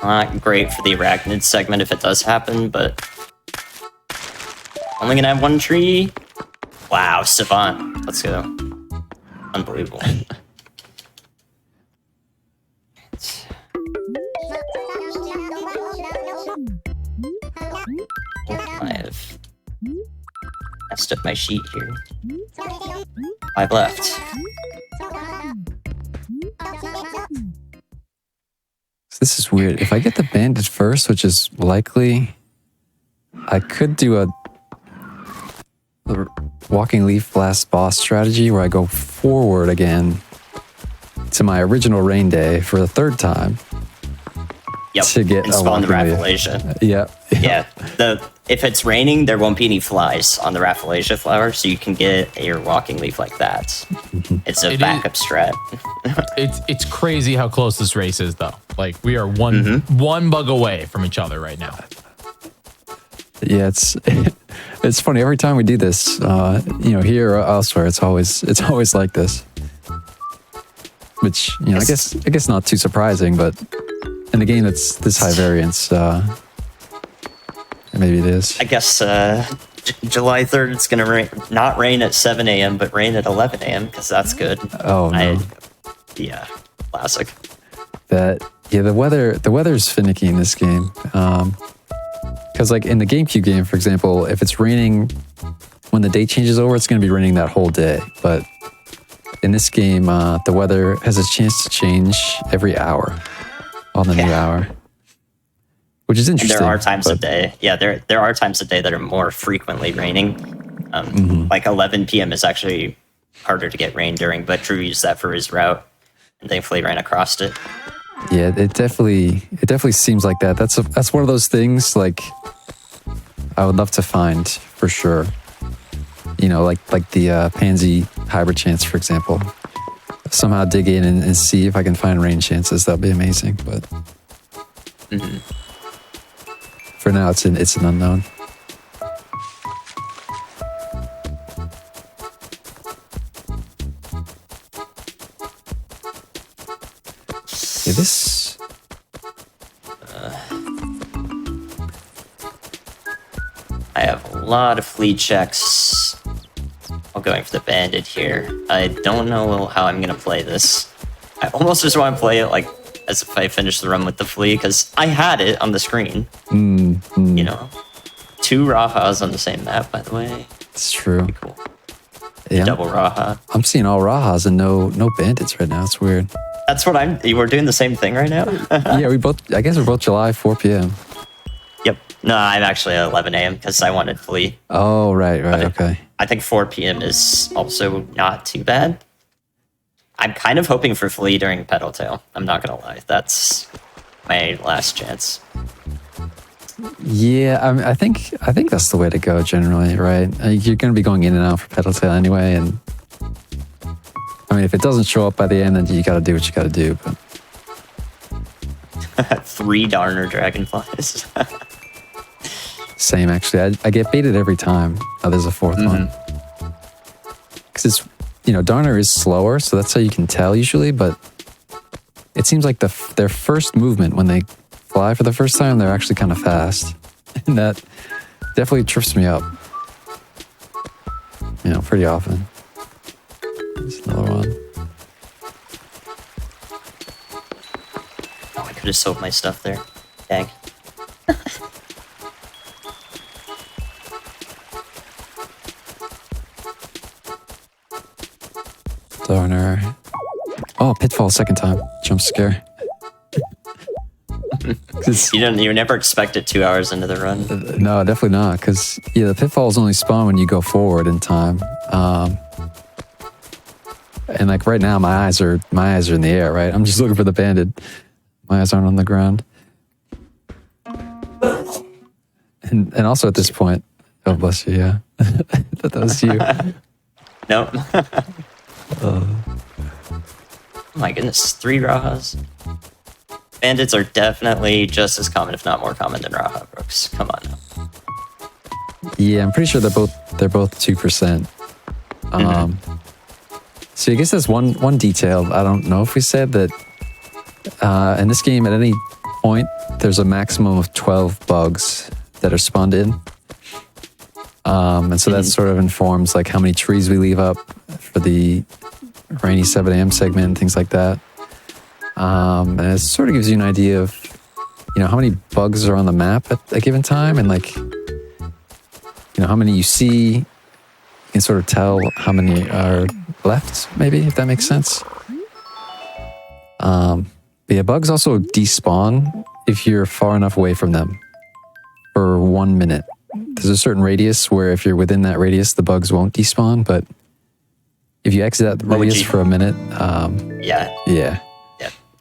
Not great for the arachnid segment if it does happen, but... Only gonna have 1 tree? Wow, Savant. Let's go. Unbelievable. I have messed up my sheet here. 5 left. This is weird. If I get the bandit first, which is likely, I could do a walking leaf blast boss strategy where I go forward again to my original rain day for the 3rd time. Yep, To get and a spawn the walking leaf. Rafflesia. Yeah. Yeah, if it's raining, there won't be any flies on the Rafflesia flower, so you can get your walking leaf like that. It's a It backup strat. It's crazy how close this race is, though. Like, we are one bug away from each other right now. Yeah, it's funny every time we do this. Here or elsewhere, it's always like this. Which I guess not too surprising, but in a game that's this high variance, maybe it is. I guess July 3rd, it's going to not rain at 7 a.m., but rain at 11 a.m., because that's good. Oh no, Yeah, classic. the weather's finicky in this game. Because like in the GameCube game, for example, if it's raining when the day changes over, it's going to be raining that whole day. But in this game, the weather has a chance to change every hour on the new hour, which is And interesting. there are times of day. Yeah, there are times of day that are more frequently raining. Like 11 p.m. is actually harder to get rain during, but Drew used that for his route, and thankfully ran across it. Yeah, it definitely seems like that. That's one of those things like I would love to find for sure. Like the Pansy hybrid chance, for example. Somehow dig in and see if I can find rain chances. That'd be amazing. But for now, it's an unknown. Yeah, this. I have a lot of fleet checks. I'm going for the bandit here. I don't know how I'm gonna play this. I almost just want to play it like as if I finished the run with the flea, because I had it on the screen. You know, 2 Rahas on the same map, by the way. It's true. Pretty cool. Yeah, Double Raha. I'm seeing all Rajas and no bandits right now. It's weird. That's what you were doing the same thing right now? Yeah, I guess we're both July 4 p.m. Yep. No, I'm actually at 11 a.m. because I wanted flea. Oh, right, okay. I think 4 p.m. is also not too bad. I'm kind of hoping for flea during Pedal Tail. I'm not gonna lie. That's my last chance. Yeah, I think that's the way to go generally, right? You're going to be going in and out for pedal tail anyway, and I mean, if it doesn't show up by the end, then you got to do what you got to do. But 3 Darner dragonflies. same, actually. I get baited every time. Oh, there's a fourth one. Because it's, Darner is slower, so that's how you can tell usually, but it seems like their first movement when they fly for the first time, they're actually kind of fast. And that definitely trips me up. Pretty often. There's another one. Oh, I could have sold my stuff there. Dang. Darner. Oh, pitfall second time. Jump scare. You never expect it 2 hours into the run. No, definitely not. Because the pitfalls only spawn when you go forward in time. And like right now, my eyes are in the air. Right, I'm just looking for the bandit. My eyes aren't on the ground. And also at this point, oh bless you, yeah, I thought that was you. Nope. Oh my goodness, 3 Rajas. Bandits are definitely just as common, if not more common, than Raha Brooks. Come on now. Yeah, I'm pretty sure they're both 2%. So I guess that's one detail. I don't know if we said that in this game at any point there's a maximum of 12 bugs that are spawned in. And so that sort of informs like how many trees we leave up for the rainy 7 a.m. segment and things like that. And it sort of gives you an idea of, how many bugs are on the map at a given time and like, how many you see. You can sort of tell how many are left, maybe, if that makes sense. But yeah, bugs also despawn if you're far enough away from them for 1 minute. There's a certain radius where if you're within that radius, the bugs won't despawn, but if you exit that radius for a minute, Yeah.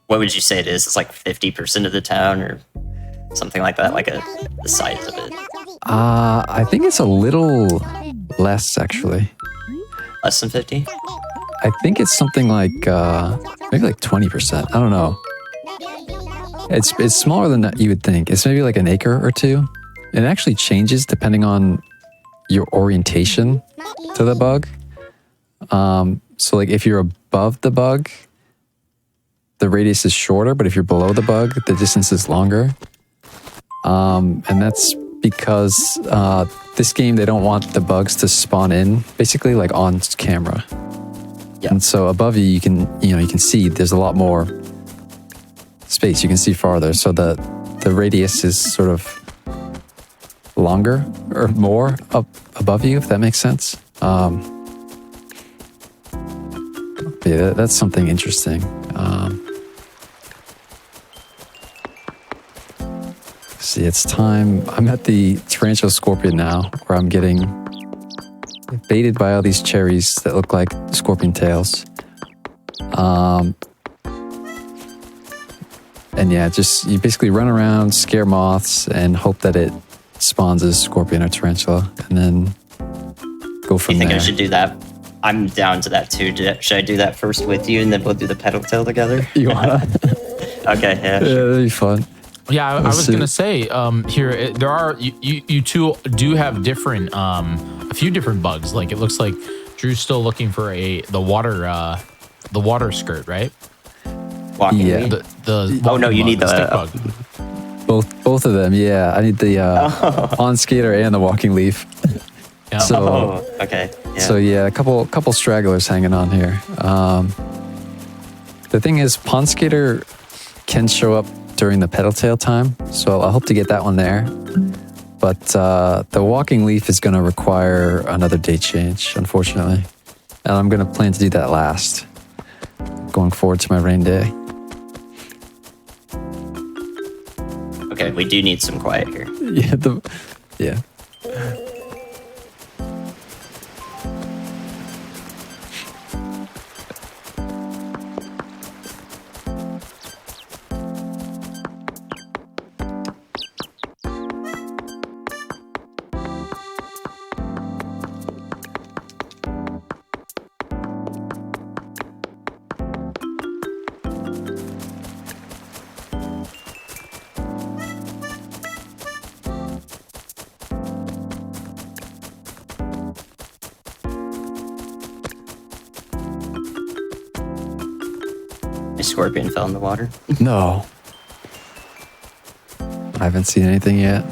What would you say it is? It's like 50% of the town or something like that, like the size of it. I think it's a little less, actually. Less than 50? I think it's something like maybe like 20%. I don't know. It's smaller than you would think. It's maybe like an acre or two. It actually changes depending on your orientation to the bug. So like if you're above the bug, the radius is shorter, but if you're below the bug, the distance is longer. And that's because this game, they don't want the bugs to spawn in, basically like on camera. Yeah. And so above you, you can see there's a lot more space. You can see farther. So the radius is sort of longer or more up above you, if that makes sense. Yeah, that's something interesting. See, it's time. I'm at the Tarantula Scorpion now, where I'm getting baited by all these cherries that look like scorpion tails. And yeah, just you basically run around, scare moths, and hope that it spawns as scorpion or tarantula, and then go from You think there. I should do that? I'm down to that too. Should I do that first with you, and then we'll do the pedal tail together? You wanna? Okay, yeah. Yeah, that'd be fun. Yeah, I was see. gonna say here there are you two do have different a few different bugs. Like it looks like Drew's still looking for the water skirt, right? Walking Yeah. lead. The Oh, no, you need stick the- bug. Both of them. Yeah, I need the on skater and the walking leaf. Yeah. So Oh, okay. Yeah. So yeah, a couple stragglers hanging on here. The thing is, Pond Skater can show up during the pedal tail time, so I hope to get that one there. But the walking leaf is going to require another date change, unfortunately, and I'm going to plan to do that last, going forward to my rain day. Okay, we do need some quiet here. Yeah. A scorpion fell in the water. No. I haven't seen anything yet.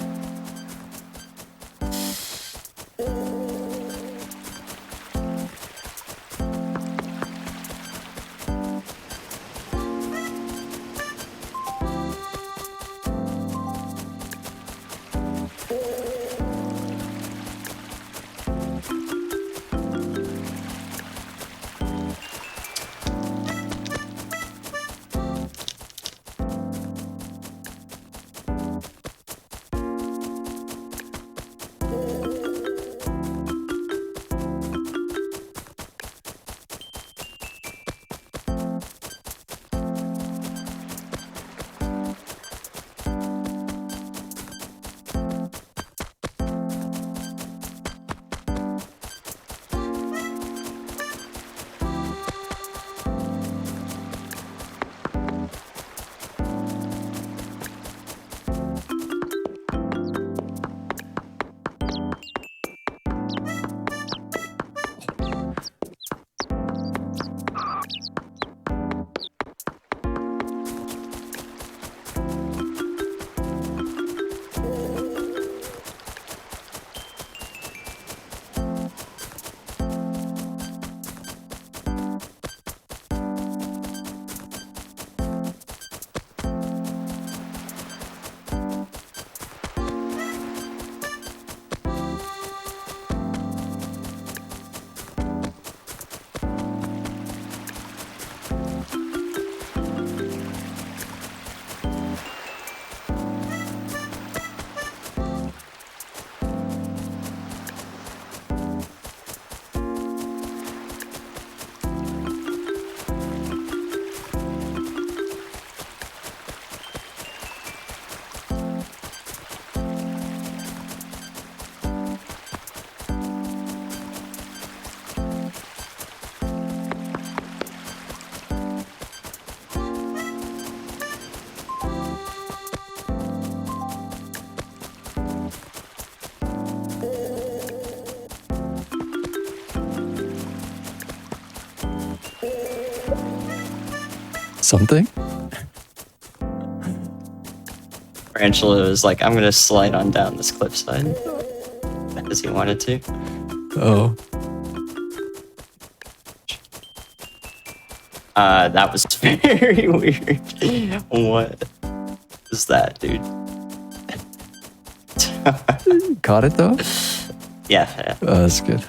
Something? Tarantula was like, I'm gonna slide on down this cliffside. Because he wanted to. Oh. That was very weird. What is that, dude? Caught it though? Yeah. Oh, that's good.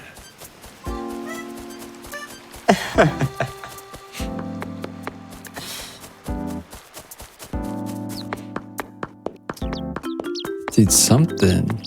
Dude, something.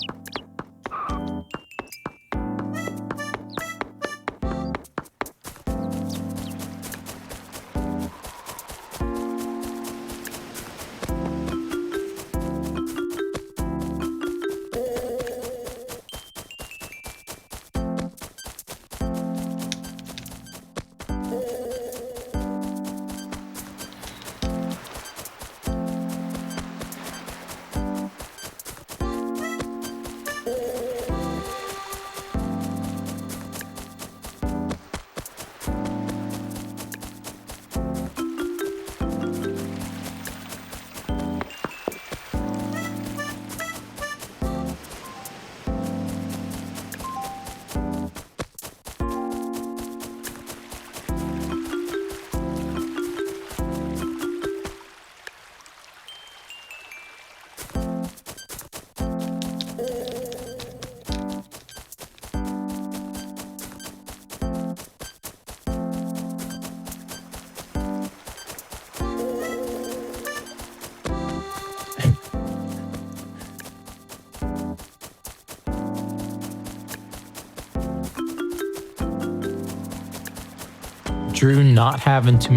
Drew not having too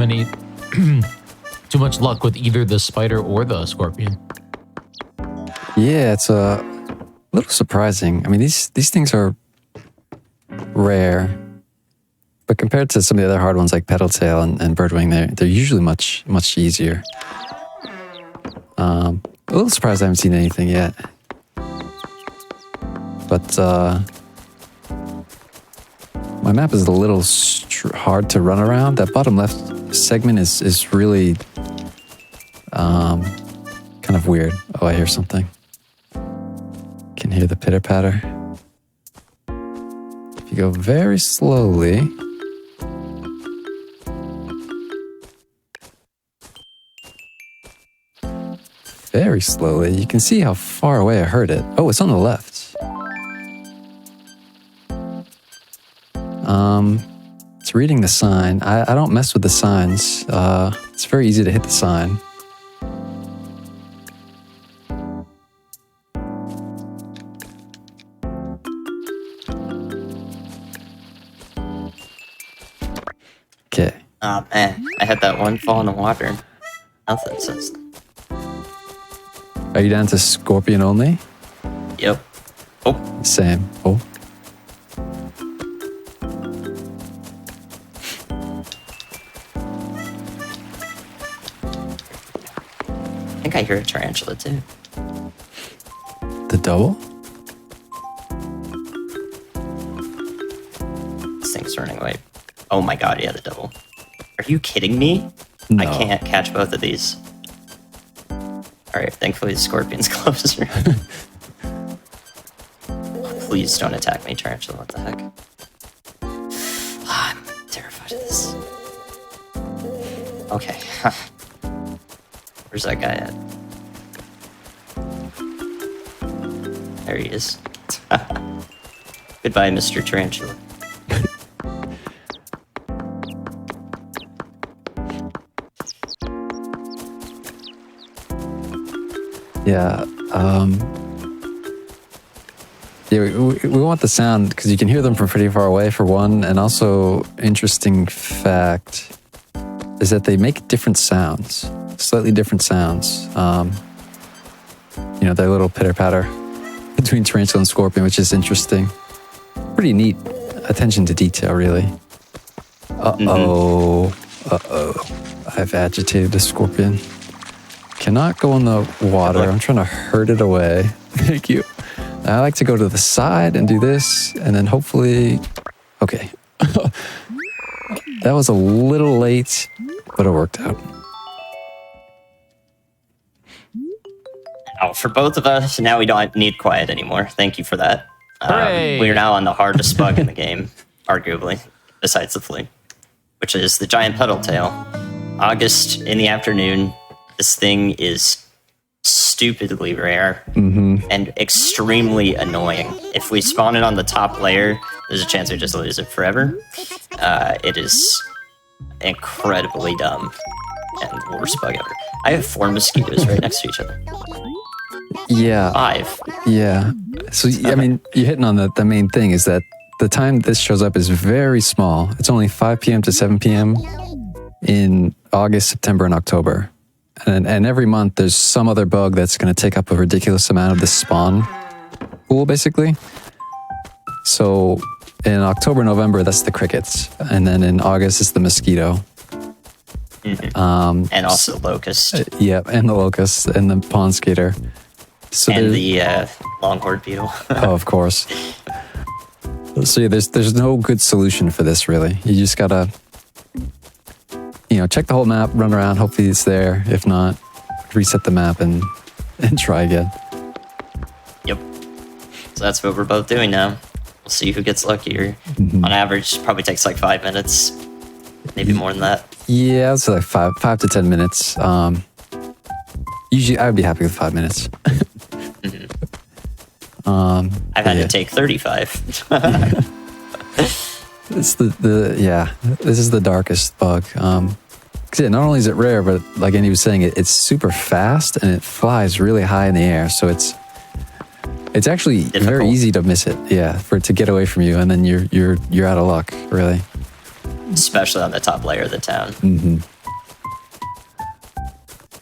much luck with either the spider or the scorpion. Yeah, it's a little surprising. I mean, these things are rare, but compared to some of the other hard ones like Petaltail and Birdwing, they're usually much easier. A little surprised I haven't seen anything yet, but my map is a little hard to run around. That bottom left segment is really kind of weird. Oh, I hear something. Can hear the pitter patter. If you go very slowly. Very slowly, you can see how far away I heard it. Oh, it's on the left. It's reading the sign. I don't mess with the signs. It's very easy to hit the sign. Okay. Oh man, I had that one fall in the water. Nothing since then. Are you down to scorpion only? Yep. Oh, Same. Oh. I think I hear a tarantula too. The double? This thing's running away. Oh my god, yeah, the double. Are you kidding me? No. I can't catch both of these. Alright, thankfully the scorpion's closer. Please don't attack me, tarantula. What the heck? I'm terrified of this. Okay. Where's that guy at? There he is. Goodbye, Mr. Tarantula. Yeah. Yeah, we want the sound because you can hear them from pretty far away for one, and also interesting fact is that they make different sounds, slightly different sounds. You know, their little pitter patter between tarantula and scorpion, which is interesting. Pretty neat attention to detail, really. I've agitated a scorpion. Cannot go in the water. I'm trying to herd it away. Thank you. I like to go to the side and do this, and then hopefully... Okay. That was a little late, but it worked out. Oh, for both of us, now we don't need quiet anymore. Thank you for that. Hooray! We're now on the hardest bug in the game, arguably, besides the flea, which is the giant puddle tail. August in the afternoon, this thing is stupidly rare and extremely annoying. If we spawn it on the top layer, there's a chance we just lose it forever. It is incredibly dumb and the worst bug ever. I have 4 mosquitoes right next to each other. Yeah. 5. Yeah. So, I mean, you're hitting on the main thing is that the time this shows up is very small. It's only 5 p.m. to 7 p.m. in August, September, and October. And every month there's some other bug that's going to take up a ridiculous amount of the spawn pool, basically. So in October, November, that's the crickets. And then in August, it's the mosquito. And also locust. Yeah, and the locust and the pond skater. So And the longhorn beetle. oh, of course. So yeah, there's no good solution for this, really. You just gotta, check the whole map, run around, hopefully it's there. If not, reset the map and try again. Yep. So that's what we're both doing now. We'll see who gets luckier. On average, probably takes like 5 minutes, maybe more than that. Yeah, it's like 5 to 10 minutes. Usually, I would be happy with 5 minutes. I've had to take 35. It's this is the darkest bug. 'Cause yeah, not only is it rare, but like Andy was saying, it's super fast and it flies really high in the air. So it's actually very easy to miss it. Yeah, for it to get away from you, and then you're out of luck, really. Especially on the top layer of the town.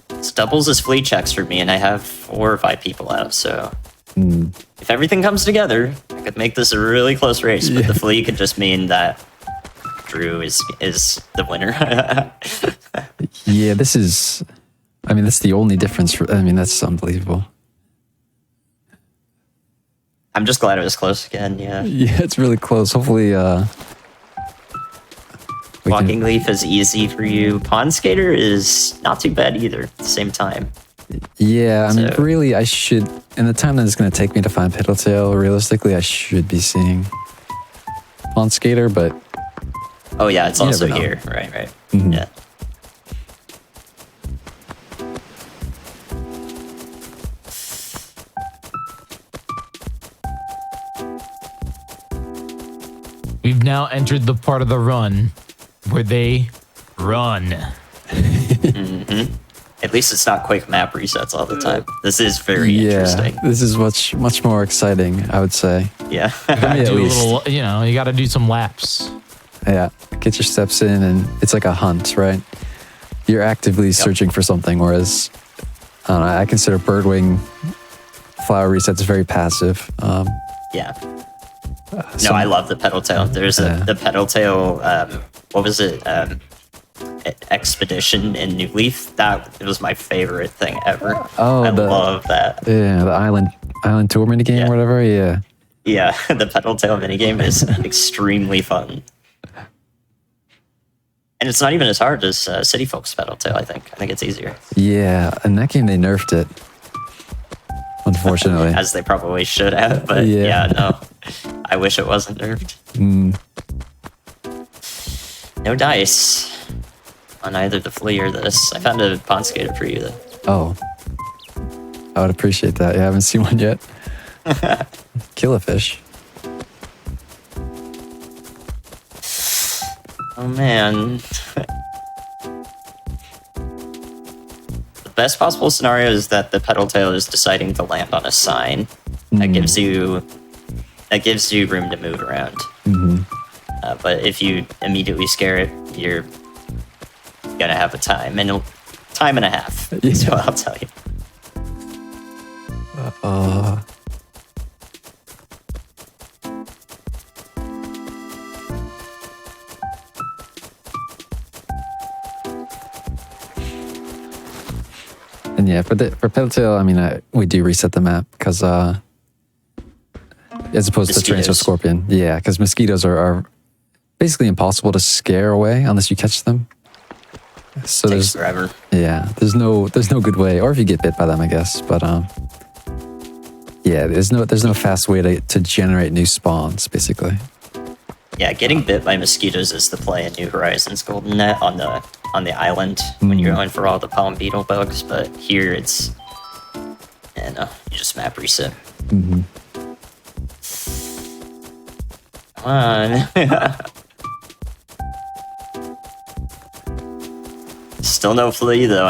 This doubles as flea checks for me, and I have 4 or 5 people out, so if everything comes together, I could make this a really close race, but the flea could just mean that Drew is the winner. Yeah, that's the only difference. That's unbelievable. I'm just glad it was close again, yeah. Yeah, it's really close. Hopefully, Walking Leaf is easy for you. Pond Skater is not too bad either at the same time. Yeah, I mean, So- really, I should, in the time that it's going to take me to find Piddletail, realistically, I should be seeing Pond Skater, but Oh yeah, it's You also never know. here. Right. Mhm. Yeah. We've now entered the part of the run where they run. At least it's not quick map resets all the time. This is very interesting. this is much more exciting, I would say. Yeah. Me at Do a least. little, you got to do some laps. Yeah, get your steps in, and it's like a hunt, right? You're actively searching for something, whereas I don't know, I consider Birdwing flower resets very passive. Yeah. No, I love the pedal tail. There's the pedal tail. What was it? Expedition in New Leaf. That was my favorite thing ever. Oh, I the- love that. Yeah, the island tour mini game, Yeah. or whatever. Yeah, Yeah, the pedal tail minigame is extremely fun. And it's not even as hard as City Folks pedal tail, I think. I think it's easier. yeah. In that game, they nerfed it. Unfortunately, As they probably should have, but Yeah. yeah, no. I wish it wasn't nerfed. No dice on either the flea or this. I found a pond skater for you though. oh, I would appreciate that. Yeah, I haven't seen one yet. Kill a fish. Oh man. The best possible scenario is that the pedal tail is deciding to land on a sign. That gives you room to move around. But if you immediately scare it, you're gonna have a time and a half. That's what I'll tell you. And yeah, for pedal tail, I mean, we do reset the map because as opposed to Tarantula Mosquitoes. Scorpion, yeah, because mosquitoes are basically impossible to scare away unless you catch them. So Takes there's forever. yeah, there's no good way, or if you get bit by them, I guess. But yeah, there's no fast way to generate new spawns, basically. Yeah, getting bit by mosquitoes is the play in New Horizons Golden Net on the island when you're going for all the palm beetle bugs, but here it's you just map reset. Come on. Still no flea though.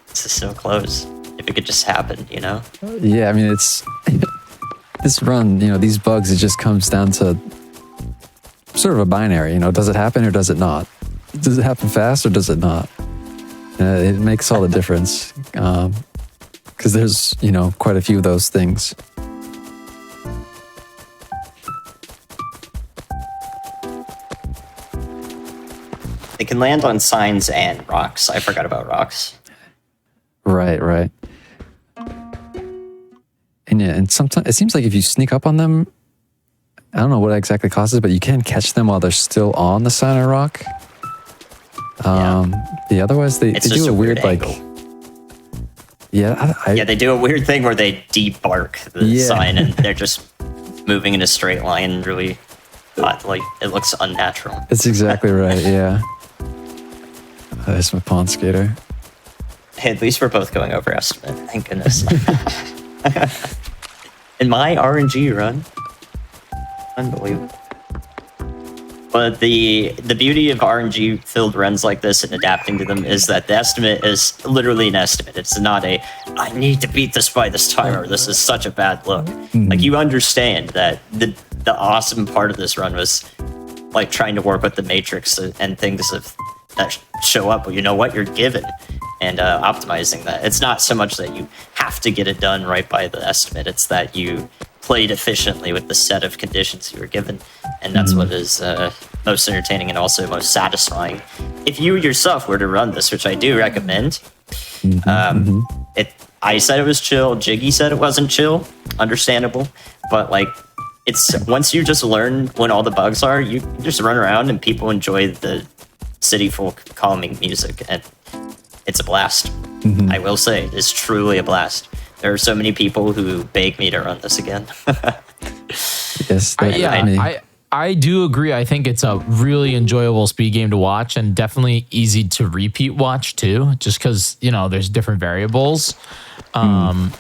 This is so close. If it could just happen, you know? Yeah, I mean, it's this run, these bugs, it just comes down to sort of a binary, does it happen or does it not? Does it happen fast or does it not? It makes all the difference because there's, quite a few of those things. It can land on signs and rocks. I forgot about rocks. Right. And yeah, and sometimes it seems like if you sneak up on them, I don't know what exactly causes, but you can catch them while they're still on the sign or rock. Yeah, otherwise they It's do just a a weird weird like. angle. Yeah, Yeah, they do a weird thing where they debark the Yeah. sign and they're just moving in a straight line really like it looks unnatural. that's exactly right. Yeah. There's my pond skater. Hey, at least we're both going over estimate. Thank goodness. In my RNG run. Unbelievable. But the beauty of RNG filled runs like this and adapting to them is that the estimate is literally an estimate. It's not I need to beat this by this time or this is such a bad look. Like you understand that the awesome part of this run was like trying to work with the matrix and things that show up. Well, you know what you're given and optimizing that. It's not so much that you have to get it done right by the estimate. It's that you played efficiently with the set of conditions you were given, and that's what is most entertaining and also most satisfying. If you yourself were to run this, which I do recommend, I said it was chill. Jiggy said it wasn't chill. Understandable, but like it's once you just learn when all the bugs are, you just run around and people enjoy the city folk calming music, and it's a blast. I will say, it's truly a blast. There are so many people who beg me to run this again. Yes, I do agree. I think it's a really enjoyable speed game to watch, and definitely easy to repeat watch too, just because, you know, there's different variables. When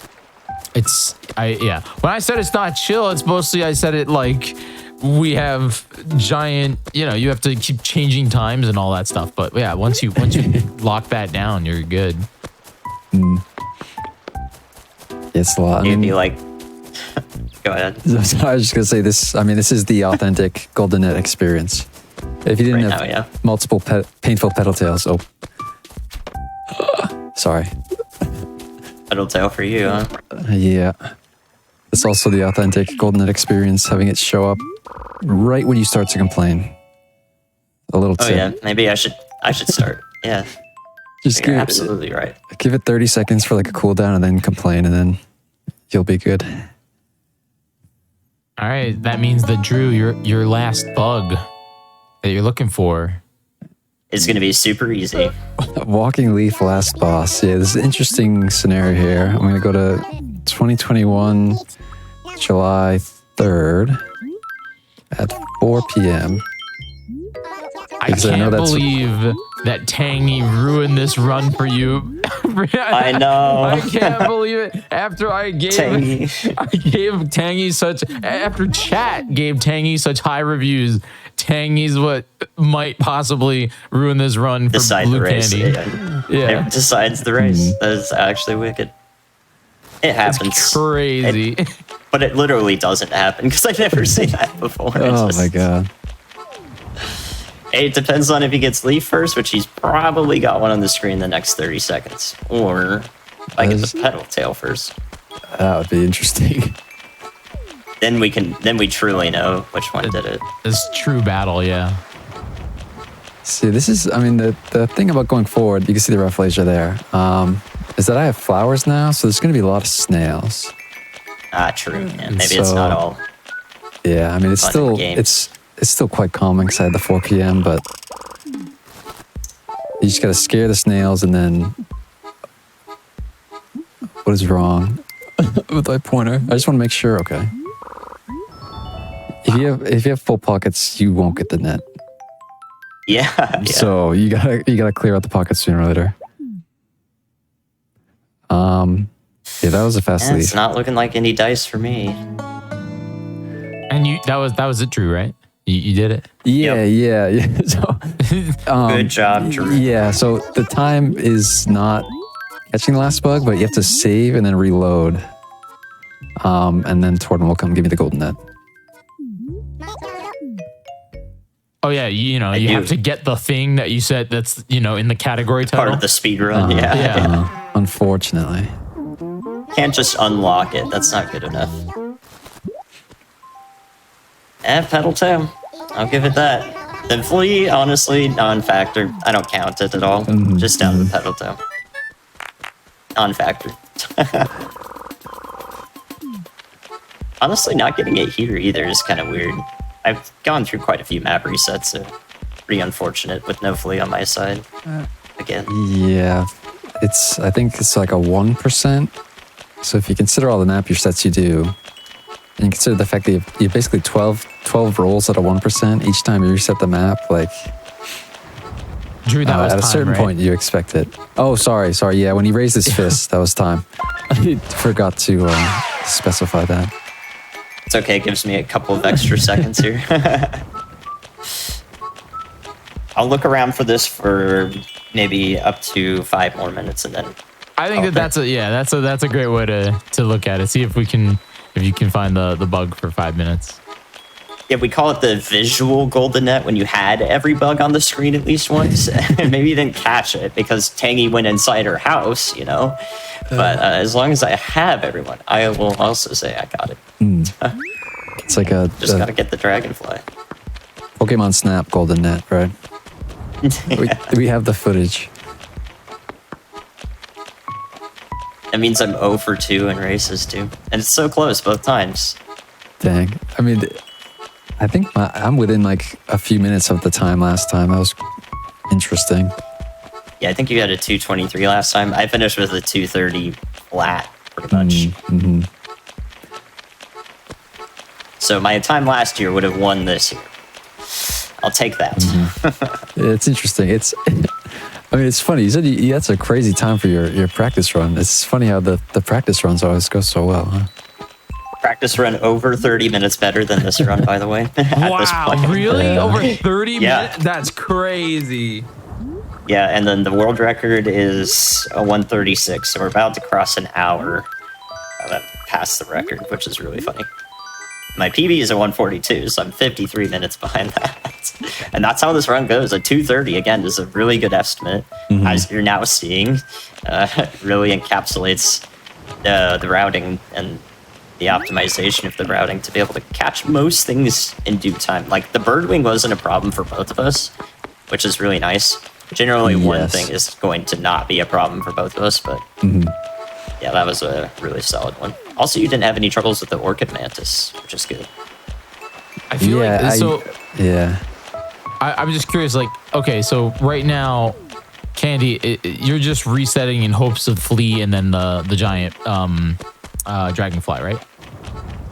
I said it's not chill, it's mostly I said it like we have giant, you know, you have to keep changing times and all that stuff. But yeah, once you lock that down, you're good. It's a lot. You'd be like, go ahead. So I was just gonna say this. I mean, this is the authentic Golden Net experience. If you didn't have multiple painful pedal tails, sorry. Pedal tail for you, huh? Yeah. It's also the authentic Golden Net experience, having it show up right when you start to complain. A little tip. Oh yeah, maybe I should start. Yeah. Just You're absolutely right. Give it 30 seconds for like a cooldown and then complain, and then you'll be good. All right, that means that Drew, your last bug that you're looking for is going to be super easy. Walking Leaf last boss. Yeah, this is an interesting scenario here. I'm going to go to 2021, July 3rd at 4 p.m. I can't believe that Tangy ruined this run for you. I know. I can't believe it. After Tangy after chat gave Tangy such high reviews, Tangy's what might possibly ruin this run for Blue Candy. Yeah. It decides the race. That is actually wicked. It happens. It's crazy. But it literally doesn't happen because I've never seen that before. Oh my god. It depends on if he gets Leaf first, which he's probably got one on the screen in the next 30 seconds. Or if I get the pedal tail first. That would be interesting. Then we truly know which one did it. This true battle, yeah. See, this is, I mean, the thing about going forward, you can see the Rafflesia there, is that I have flowers now, so there's going to be a lot of snails. True. Yeah, maybe it's not all. Yeah, I mean, it's still quite calming because I had the 4 p.m., but you just got to scare the snails, and then what is wrong with my pointer? I just want to make sure. Okay. If you have full pockets, you won't get the net. Yeah. So you gotta clear out the pockets sooner or later. Yeah, that was a fast lead. It's not looking like any dice for me. And that was it, Drew, right? You did it. Yeah. So, good job, Drew. Yeah. So the time is not catching the last bug, but you have to save and then reload. And then Torton will come give me the golden net. Oh yeah, you have to get the thing that you said that's, in the category title. Part of the speed run, yeah. Unfortunately. Can't just unlock it. That's not good enough. Pedal tail. I'll give it that. The flea, honestly, non-factor. I don't count it at all. Just down to the pedal tail. Non-factor. Honestly, not getting it here either is kind of weird. I've gone through quite a few map resets, so pretty unfortunate with no flea on my side. Again. Yeah. I think it's like a 1%. So if you consider all the map resets you do, and you consider the fact that you basically 12 rolls at a 1% each time you reset the map, like Drew, that was at a certain point you expect it. Oh, sorry. Yeah, when he raised his fist, that was time. I forgot to specify that. It's okay, it gives me a couple of extra seconds here. I'll look around for this for maybe up to 5 more minutes, and then I think that's a great way to look at it. See if you can find the bug for 5 minutes. Yeah, we call it the visual golden net when you had every bug on the screen at least once. And maybe you didn't catch it because Tangy went inside her house, But as long as I have everyone, I will also say I got it. It's like just gotta get the dragonfly. Pokemon Snap golden net, right? we have the footage. That means I'm 0 for 2 in races too. And it's so close both times. Dang. I mean, I think I'm within like a few minutes of the time last time. That was interesting. Yeah, I think you had a 2:23 last time. I finished with a 2:30 flat, pretty much. Mm-hmm. So my time last year would have won this year. I'll take that. It's interesting. I mean, it's funny. You said that's a crazy time for your practice run. It's funny how the practice runs always go so well, huh? Practice run over 30 minutes better than this run, by the way. At this Wow, point. really? Yeah. Over 30 Yeah. minutes? That's crazy. Yeah, and then the world record is a 1:36, so we're about to cross an hour past the record, which is really funny. My PB is a 1:42, so I'm 53 minutes behind that. And that's how this run goes. A 2:30, again, is a really good estimate, as you're now seeing. Really encapsulates the routing and the optimization of the routing to be able to catch most things in due time. Like, the birdwing wasn't a problem for both of us, which is really nice. Generally, one Yes. thing is going to not be a problem for both of us, but yeah, that was a really solid one. Also, you didn't have any troubles with the orchid mantis, which is good. I feel like yeah. I'm just curious. Like, okay, so right now, Candy, you're just resetting in hopes of flea and then the giant dragonfly, right?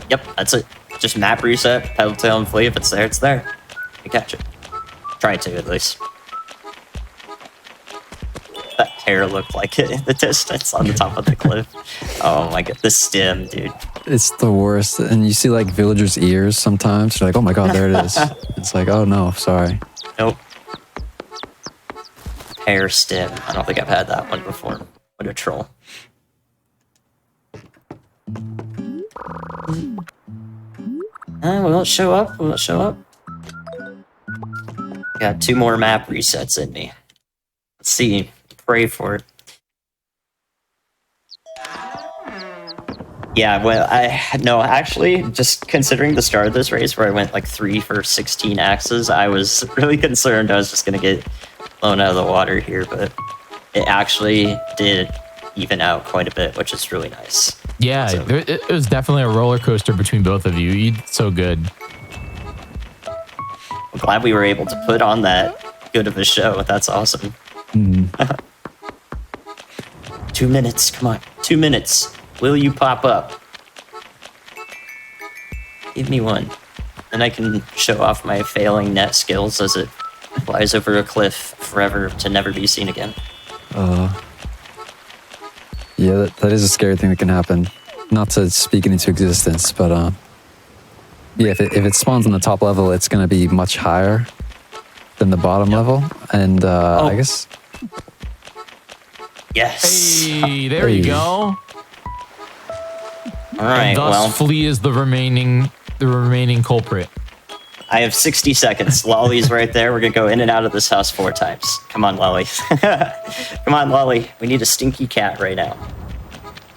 Yep, that's it. Just map reset, pedal tail and flea. If it's there, it's there. You catch it. Try to, at least. That hair looked like it in the distance on the top of the cliff. Oh my god, the stem, dude. It's the worst. And you see like villagers' ears sometimes. You're like, oh my god, there it is. It's like, oh no, sorry. Nope. Hair stem. I don't think I've had that one before. What a troll. Will it show up? Will it show up? Got 2 more map resets in me. Let's see. Pray for it. Yeah, well, no, actually, just considering the start of this race where I went like 3 for 16 axes, I was really concerned I was just going to get blown out of the water here, but it actually did even out quite a bit, which is really nice. Yeah, So- it was definitely a roller coaster between both of you. You did so good. I'm glad we were able to put on that good of a show. That's awesome. 2 minutes, come on. 2 minutes. Will you pop up? Give me one. Then I can show off my failing net skills as it flies over a cliff forever to never be seen again. Yeah, that is a scary thing that can happen. Not to speak it into existence, but yeah, if it spawns on the top level, it's going to be much higher than the bottom level, and I guess. Yes. Hey, there you Hey. go. All right, And thus, well, flea is the remaining culprit. I have 60 seconds. Lolly's right there. We're going to go in and out of this house 4 times. Come on, Lolly. Come on, Lolly. We need a stinky cat right now.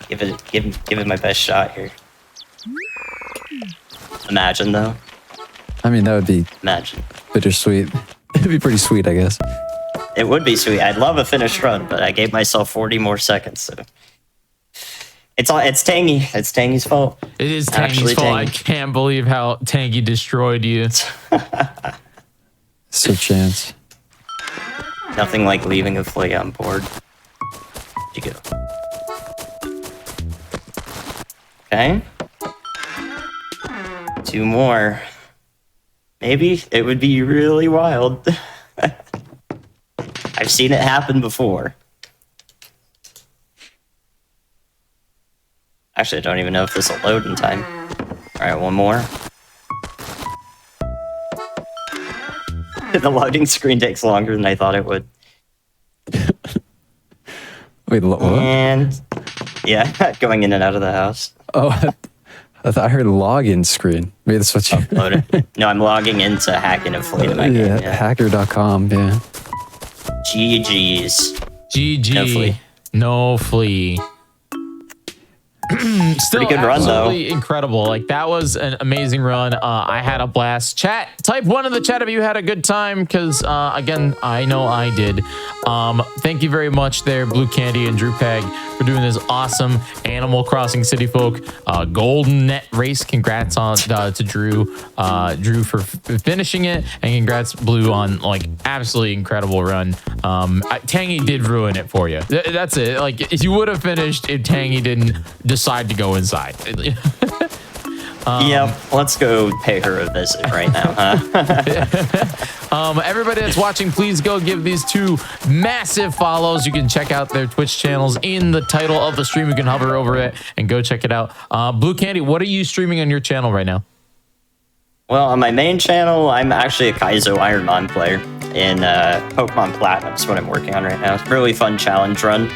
Give it my best shot here. Imagine, though. I mean, that would be Imagine. bittersweet. It'd be pretty sweet, I guess. It would be sweet. I'd love a finished run, but I gave myself 40 more seconds. So it's Tangy. It's Tangy's fault. It is Tangy's Actually, fault. I Tangy. can't believe how Tangy destroyed you. So chance. Nothing like leaving a flea on board. You go. Okay. 2 more. Maybe it would be really wild. I've seen it happen before. Actually, I don't even know if this will load in time. Alright, 1 more. The loading screen takes longer than I thought it would. Wait, what? And yeah, going in and out of the house. Oh, I thought I heard login screen. Maybe that's what you. Load it. No, I'm logging into hacking and flea to my Yeah, game. Yeah. hacker.com. Yeah. GG's. GG. No flea. No flea. Still Pretty good run, though. absolutely incredible. Like, that was an amazing run. I had a blast. Chat, type 1 in the chat if you had a good time, because again, I know I did. Thank you very much there, Blue Candy and Drew Peg, for doing this awesome Animal Crossing City Folk golden net race. Congrats on to Drew for finishing it, and congrats Blue on like absolutely incredible run. Tangy did ruin it for you. That's it. Like, if you would have finished if Tangy didn't decide to go inside. Yep, let's go pay her a visit right now, huh? Everybody that's watching, please go give these two massive follows. You can check out their Twitch channels in the title of the stream. You can hover over it and go check it out. Blue Candy, what are you streaming on your channel right now? Well, on my main channel, I'm actually a Kaizo Ironmon player in Pokemon Platinum. Is what I'm working on right now. It's a really fun challenge run.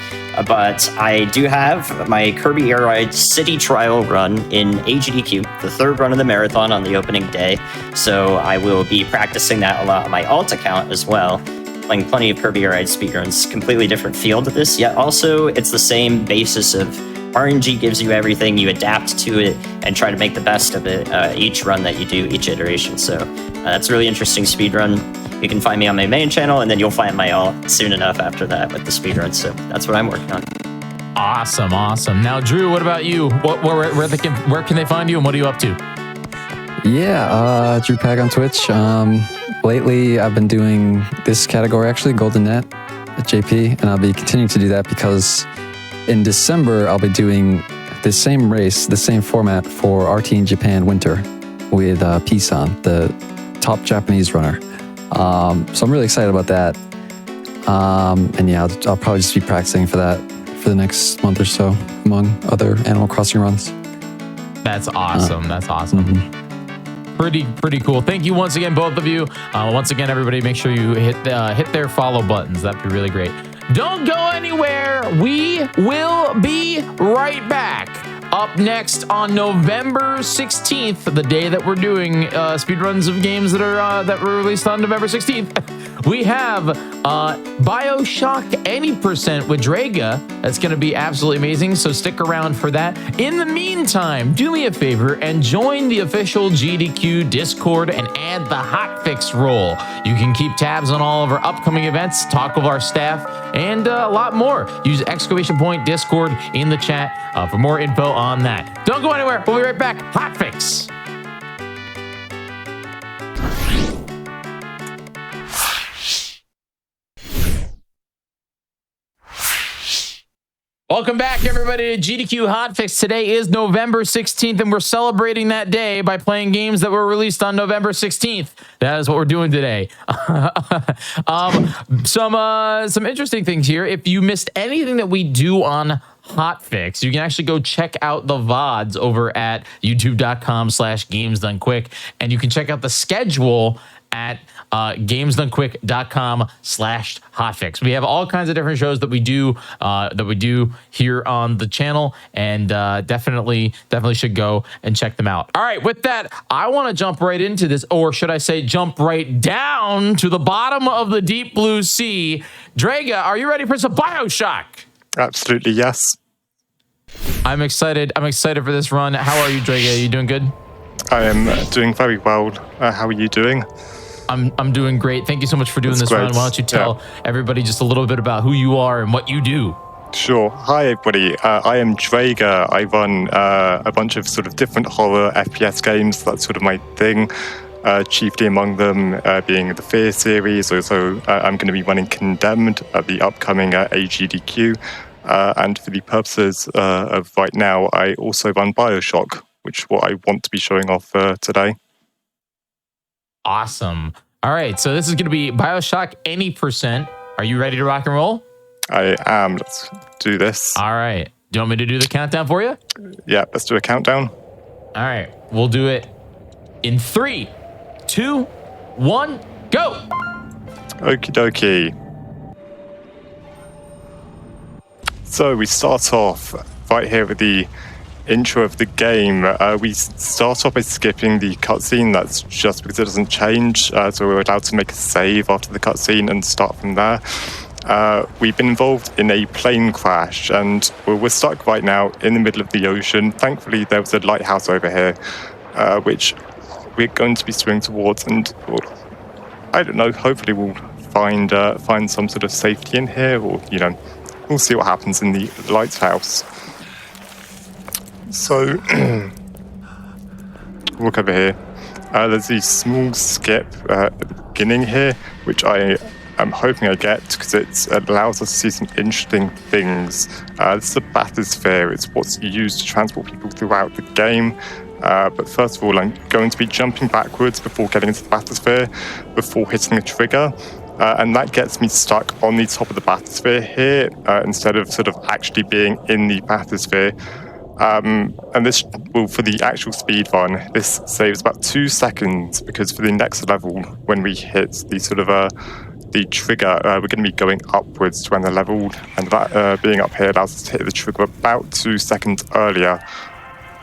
But I do have my Kirby Air Ride City Trial run in AGDQ, the third run of the marathon on the opening day. So I will be practicing that a lot on my alt account as well, playing plenty of Kirby Air Ride speedruns. Completely different feel to this, yet also it's the same basis of RNG gives you everything, you adapt to it and try to make the best of it each run that you do, each iteration. So that's a really interesting speedrun. You can find me on my main channel, and then you'll find my alt soon enough after that with the speedrun. So that's what I'm working on. Awesome, awesome. Now, Drew, what about you? Where can they find you, and what are you up to? Yeah, Drew Pag on Twitch. Lately, I've been doing this category, actually, Golden Net at JP, and I'll be continuing to do that because in December, I'll be doing the same race, the same format for RT in Japan Winter with Pisan, the top Japanese runner. So I'm really excited about that. And yeah, I'll probably just be practicing for that for the next month or so, among other Animal Crossing runs. That's awesome. That's awesome. Mm-hmm. Pretty cool. Thank you once again, both of you. Once again, everybody, make sure you hit their follow buttons. That'd be really great. Don't go anywhere. We will be right back. Up next on November 16th, the day that we're doing speedruns of games that were released on November 16th, we have BioShock Any Percent with Draga. That's going to be absolutely amazing, so stick around for that. In the meantime, do me a favor and join the official GDQ Discord and add the Hotfix role. You can keep tabs on all of our upcoming events, talk with our staff, and a lot more. Use !Discord in the chat for more info on that. Don't go anywhere. We'll be right back. Hotfix. Welcome back, everybody, to GDQ Hotfix. Today is November 16th, and we're celebrating that day by playing games that were released on November 16th. That is what we're doing today. Some interesting things here. If you missed anything that we do on Hotfix, you can actually go check out the VODs over at youtube.com/gamesdonequick, and you can check out the schedule at gamesdonequick.com/hotfix. We have all kinds of different shows that we do here on the channel, and definitely should go and check them out. All right, with that, I want to jump right into this, or should I say jump right down to the bottom of the deep blue sea. Draga, are you ready for some BioShock? Absolutely, yes. I'm excited for this run. How are you, Draga? Are you doing good? I am doing very well. How are you doing? I'm doing great. Thank you so much for doing this run. Why don't you tell everybody just a little bit about who you are and what you do? Sure. Hi, everybody. I am Draga. I run a bunch of sort of different horror FPS games. That's sort of my thing. Chiefly among them being the Fear series. Also, I'm going to be running Condemned at the upcoming AGDQ. And for the purposes of right now, I also run BioShock, which is what I want to be showing off today. Awesome. All right, so this is going to be BioShock Any Percent. Are you ready to rock and roll? I am. Let's do this. All right. Do you want me to do the countdown for you? Yeah, let's do a countdown. All right. We'll do it in 3, 2, 1, go. Okie dokie. So we start off right here with the intro of the game. We start off by skipping the cutscene. That's just because it doesn't change. So we're allowed to make a save after the cutscene and start from there. we've been involved in a plane crash, and we're stuck right now in the middle of the ocean. Thankfully, there was a lighthouse over here, which we're going to be swimming towards, and I don't know, hopefully we'll find some sort of safety in here, or, you know, we'll see what happens in the lighthouse. So, look over here. There's a small skip at the beginning here, which I'm hoping I get, because it allows us to see some interesting things. This is a bathysphere. It's what's used to transport people throughout the game. But first of all, I'm going to be jumping backwards before getting into the bathysphere, before hitting the trigger. And that gets me stuck on the top of the bathysphere here, instead of sort of actually being in the bathysphere. And this will, for the actual speed run, this saves about 2 seconds, because for the next level, when we hit the sort of the trigger, we're going to be going upwards to when they're leveled, and that being up here allows us to hit the trigger about 2 seconds earlier.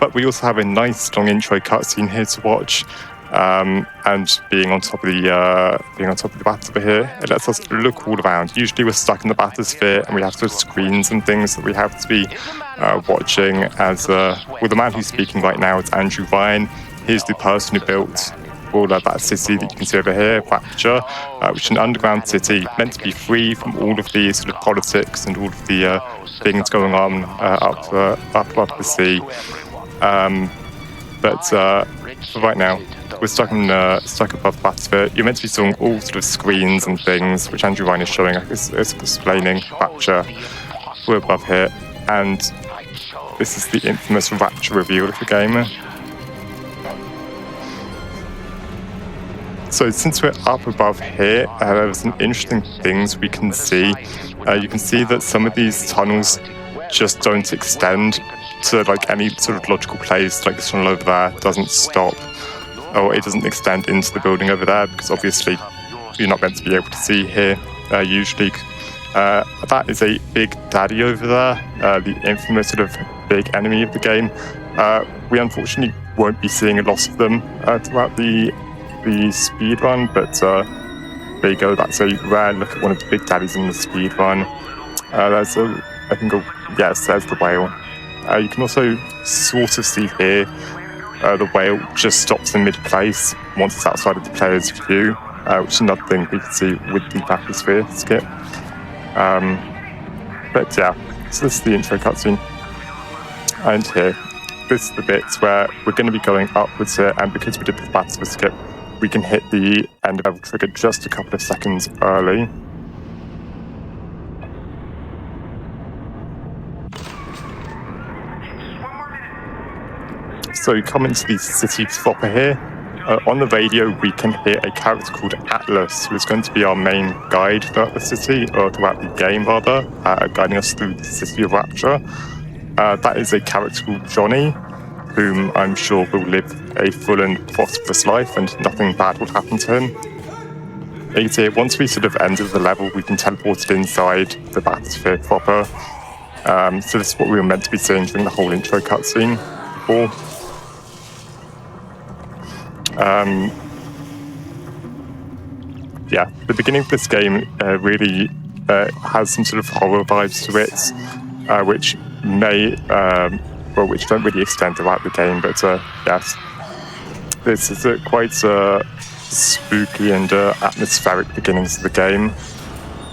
But we also have a nice long intro cutscene here to watch, and being on top of the bathysphere here, it lets us look all around. Usually we're stuck in the bathysphere and we have sort of screens and things that we have to be watching. As well, the man who's speaking right now is Andrew Ryan. He's the person who built all that city that you can see over here, Rapture, which is an underground city meant to be free from all of the sort of politics and all of the things going on up above the sea. But right now, we're stuck above the bathysphere. You're meant to be seeing all sort of screens and things, which Andrew Ryan is showing. It's explaining Rapture. We're above here, and this is the infamous Rapture reveal of the game. So since we're up above here, there's some interesting things we can see. You can see that some of these tunnels just don't extend to like any sort of logical place. Like this tunnel over there doesn't stop, or it doesn't extend into the building over there, because obviously you're not meant to be able to see here usually. That is a Big Daddy over there, the infamous sort of big enemy of the game. We unfortunately won't be seeing a lot of them throughout the speed run, but there you go. That's a rare look at one of the Big Daddies in the speed run. There's there's the whale. You can also sort of see here the whale just stops in mid-place once it's outside of the player's view, which is another thing we can see with the bathysphere skip. But yeah, so this is the intro cutscene. And here, this is the bit where we're going to be going upwards here, and because we did the bathysphere skip, we can hit the end of level trigger just a couple of seconds early. So you come into the city proper here. On the radio, we can hear a character called Atlas, who is going to be our main guide throughout the city, or throughout the game rather, guiding us through the city of Rapture. That is a character called Johnny, whom I'm sure will live a full and prosperous life and nothing bad will happen to him. You can see once we sort of entered the level, we've been teleported inside the bathysphere proper. So this is what we were meant to be seeing during the whole intro cutscene before. Yeah, the beginning of this game really has some sort of horror vibes to it, which which don't really extend throughout the game, but yes, this is quite spooky and atmospheric beginnings of the game.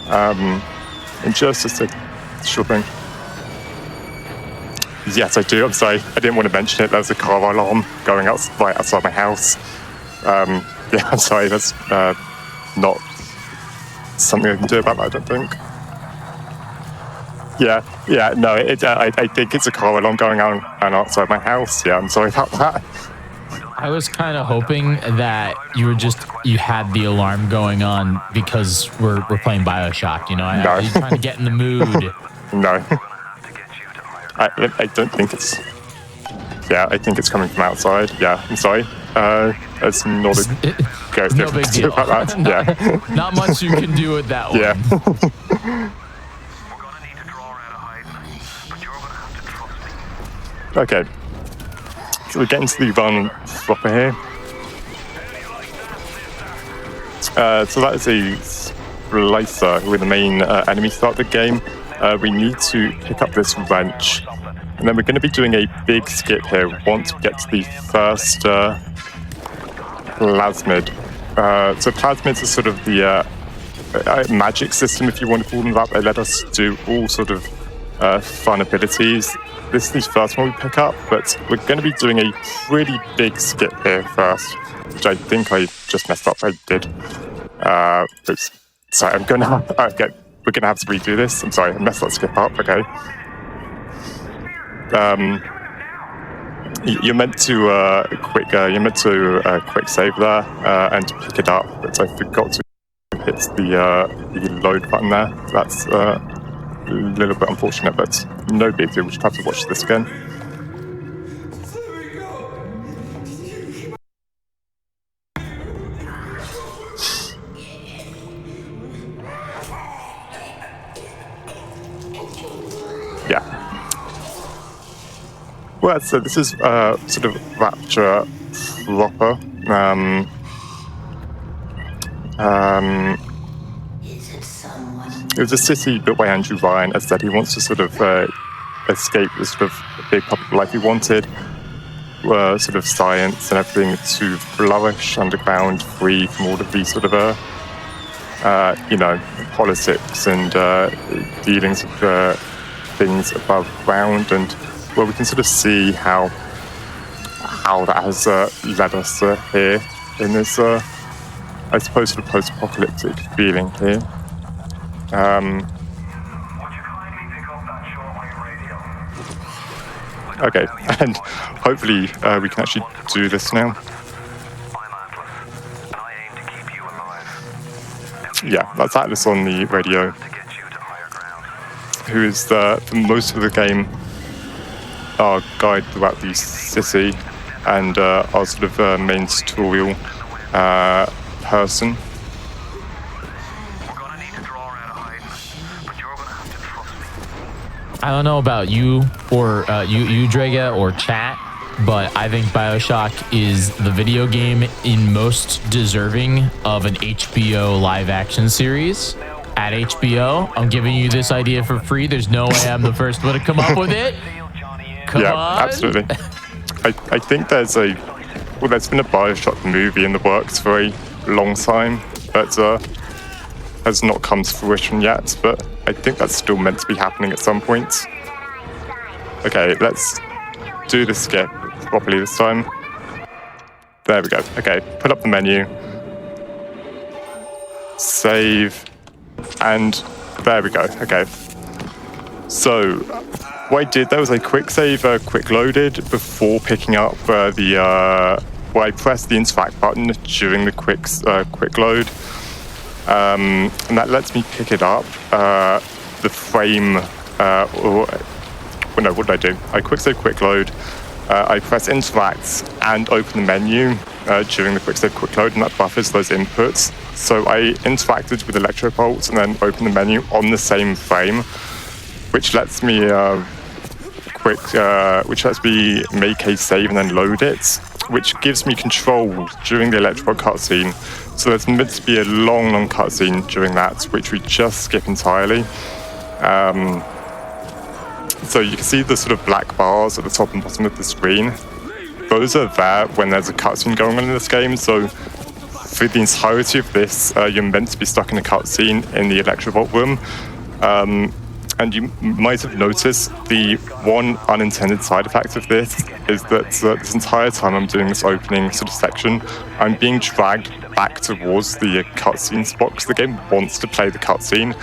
And just a short thing. Yes, I do. I'm sorry. I didn't want to mention it. There was a car alarm going right outside my house. Yeah, I'm sorry. That's not something I can do about that, I don't think. Yeah, no, I think it's a car alarm going on outside my house. Yeah, I'm sorry about that. I was kind of hoping that you had the alarm going on because we're playing BioShock, you know? No. You're trying to get in the mood. No. I don't think it's... Yeah, I think it's coming from outside. Yeah, I'm sorry. It's not a great no big deal about that. Yeah. Not much you can do with that one. Yeah. Okay. So we're getting to the run proper here. So that is Lysa, who are the main enemies throughout the game, we need to pick up this wrench. And then we're going to be doing a big skip here once we get to the first plasmid. So plasmids are sort of the magic system, if you want to call them that. They let us do all sort of fun abilities. This is the first one we pick up, but we're going to be doing a pretty big skip here first, which I think I just messed up. I did. Oops. Sorry, we're going to have to redo this. I'm sorry, I messed that skip up. Okay. You're meant to quick save there and to pick it up, but I forgot to hit the load button there. That's a little bit unfortunate, but no big deal. We just have to watch this again. Yeah. Well, so this is sort of Rapture proper. It was a city built by Andrew Ryan. As I said, he wants to sort of escape the sort of big public life he wanted, sort of science and everything to flourish underground, free from all of these sort of politics and dealings with things above ground. And well, we can sort of see how that has led us here in this, I suppose, sort of post-apocalyptic feeling here. Okay, and hopefully we can actually do this now. Yeah, that's Atlas on the radio, who is for most of the game our guide throughout the city and our sort of main tutorial person. I don't know about you or you Draga or chat, but I think BioShock is the video game in most deserving of an HBO live action series. At HBO, I'm giving you this idea for free. There's no way I'm the first one to come up with it. Come on. Absolutely. I think there's been a BioShock movie in the works for a long time, but has not come to fruition yet, but I think that's still meant to be happening at some point. Okay, let's do the skip properly this time. There we go. Okay, put up the menu. Save. And there we go. Okay. So, what I did, there was a quick save, quick loaded before picking up I pressed the interact button during the quick load. And that lets me pick it up. The frame, what did I do? I quick save, quick load. I press interact and open the menu during the quick save, quick load, and that buffers those inputs. So I interacted with Electrobolt and then opened the menu on the same frame, which lets me make a save and then load it, which gives me control during the Electrobolt cutscene. So there's meant to be a long cutscene during that, which we just skip entirely. So you can see the sort of black bars at the top and bottom of the screen. Those are there when there's a cutscene going on in this game. So for the entirety of this, you're meant to be stuck in a cutscene in the Electrobolt room. And you might have noticed the one unintended side effect of this is that this entire time I'm doing this opening sort of section, I'm being dragged back towards the cutscene spot because the game wants to play the cutscene.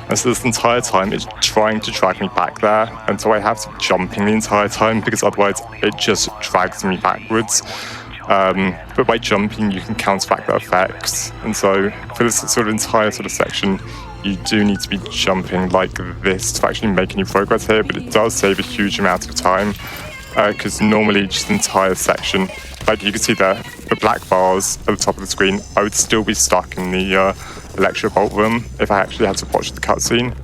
And so this entire time it's trying to drag me back there. And so I have to be jumping the entire time because otherwise it just drags me backwards. But by jumping, you can counteract that effect. And so for this sort of entire sort of section, you do need to be jumping like this to actually make any progress here, but it does save a huge amount of time because normally just the entire section, like you can see there, the black bars at the top of the screen, I would still be stuck in the Electrobolt room if I actually had to watch the cutscene.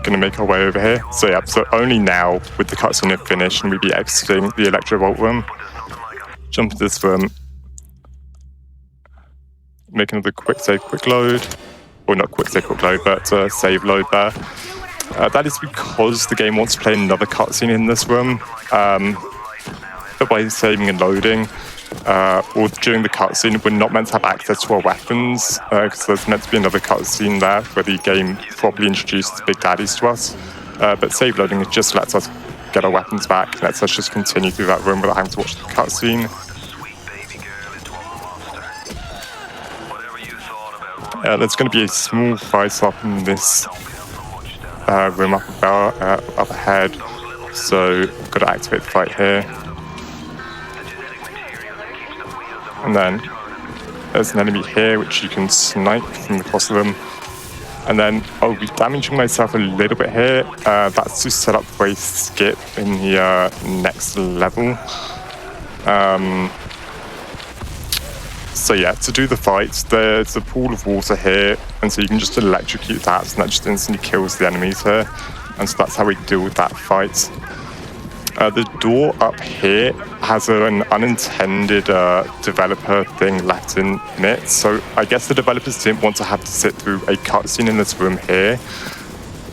Gonna make our way over here. So yeah, so only now with the cutscene finished and we'd be exiting the Electrobolt room. Jump into this room. make another quick save, quick load. Or not quick save, quick load, but save load there. That is because the game wants to play another cutscene in this room. But by saving and loading, or during the cutscene, we're not meant to have access to our weapons, because there's meant to be another cutscene there where the game properly introduces Big Daddies to us. But save loading, it just lets us get our weapons back, lets us just continue through that room without having to watch the cutscene. There's going to be a small fight up in this room up ahead, so I've got to activate the fight here. And then there's an enemy here which you can snipe from across the room. And then I'll be damaging myself a little bit here. That's to set up for a skip in the next level. So yeah, to do the fight, there's a pool of water here, and so you can just electrocute that, and that just instantly kills the enemies here. And so that's how we deal with that fight. The door up here has an unintended developer thing left in it. So I guess the developers didn't want to have to sit through a cutscene in this room here.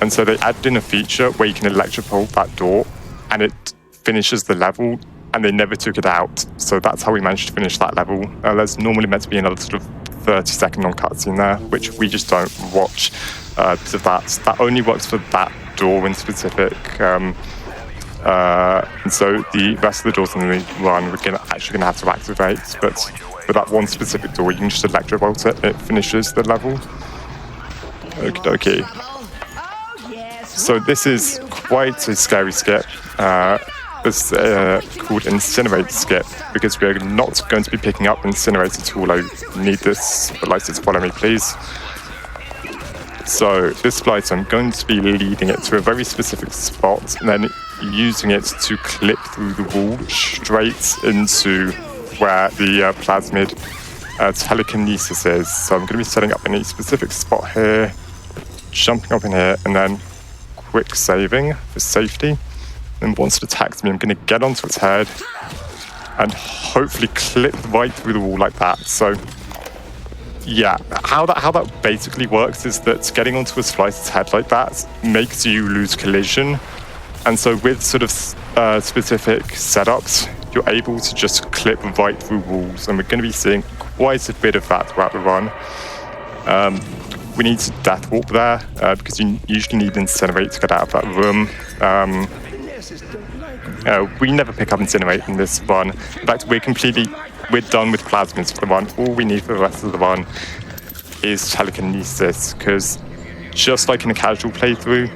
And so they added in a feature where you can electropolt that door and it finishes the level, and they never took it out. So that's how we managed to finish that level. There's normally meant to be another sort of 30-second long cutscene there, which we just don't watch because of that. That only works for that door in specific. And so the rest of the doors in the run we're actually going to have to activate, but for that one specific door you can just electrobolt it, it finishes the level. Okie dokie. So this is quite a scary skip. It's called Incinerate Skip, because we're not going to be picking up Incinerate at all. I need this lighter to follow me, please. So this lighter, I'm going to be leading it to a very specific spot and then using it to clip through the wall straight into where the plasmid telekinesis is. So I'm going to be setting up in a specific spot here, jumping up in here, and then quick saving for safety. And once it attacks me, I'm going to get onto its head and hopefully clip right through the wall like that. So yeah, how that basically works is that getting onto a splicer's head like that makes you lose collision. And so with sort of specific setups, you're able to just clip right through walls. And we're going to be seeing quite a bit of that throughout the run. We need to death warp there because you usually need Incinerate to get out of that room. We never pick up Incinerate in this run. In fact, we're done with plasmids for the run. All we need for the rest of the run is telekinesis, because just like in a casual playthrough,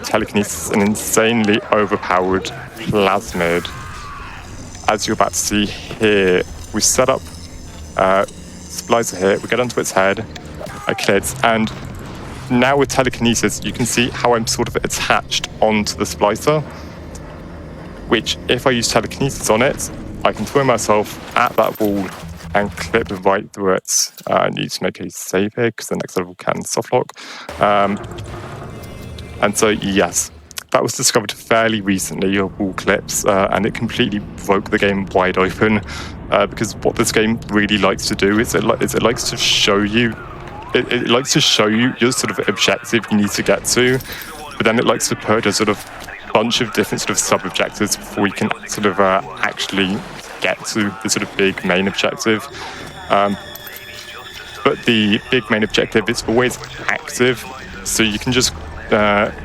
telekinesis is an insanely overpowered plasmid. As you're about to see here, we set up Splicer here, we get onto its head, I kill it, and now with telekinesis, you can see how I'm sort of attached onto the splicer, which if I use telekinesis on it, I can throw myself at that wall and clip right through it. I need to make a save here because the next level can softlock. And so, yes, that was discovered fairly recently, your wall clips, and it completely broke the game wide open, because what this game really likes to do is it likes to show you It likes to show you your sort of objective you need to get to, but then it likes to put a sort of bunch of different sort of sub-objectives before you can sort of actually get to the sort of big main objective. But the big main objective is always active, so you can just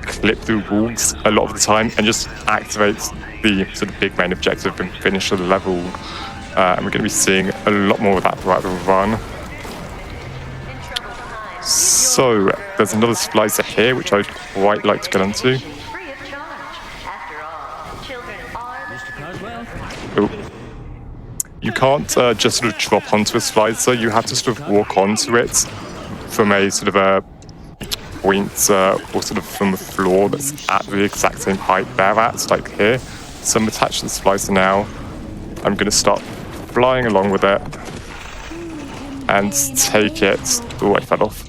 clip through walls a lot of the time and just activate the sort of big main objective and finish the level. And we're going to be seeing a lot more of that throughout the run. So there's another splicer here, which I'd quite like to get onto. Oh. You can't just sort of drop onto a splicer. You have to sort of walk onto it from a sort of a point or sort of from the floor that's at the exact same height they're at, like here. So I'm attached to the splicer now. I'm going to start flying along with it and take it. Oh, I fell off.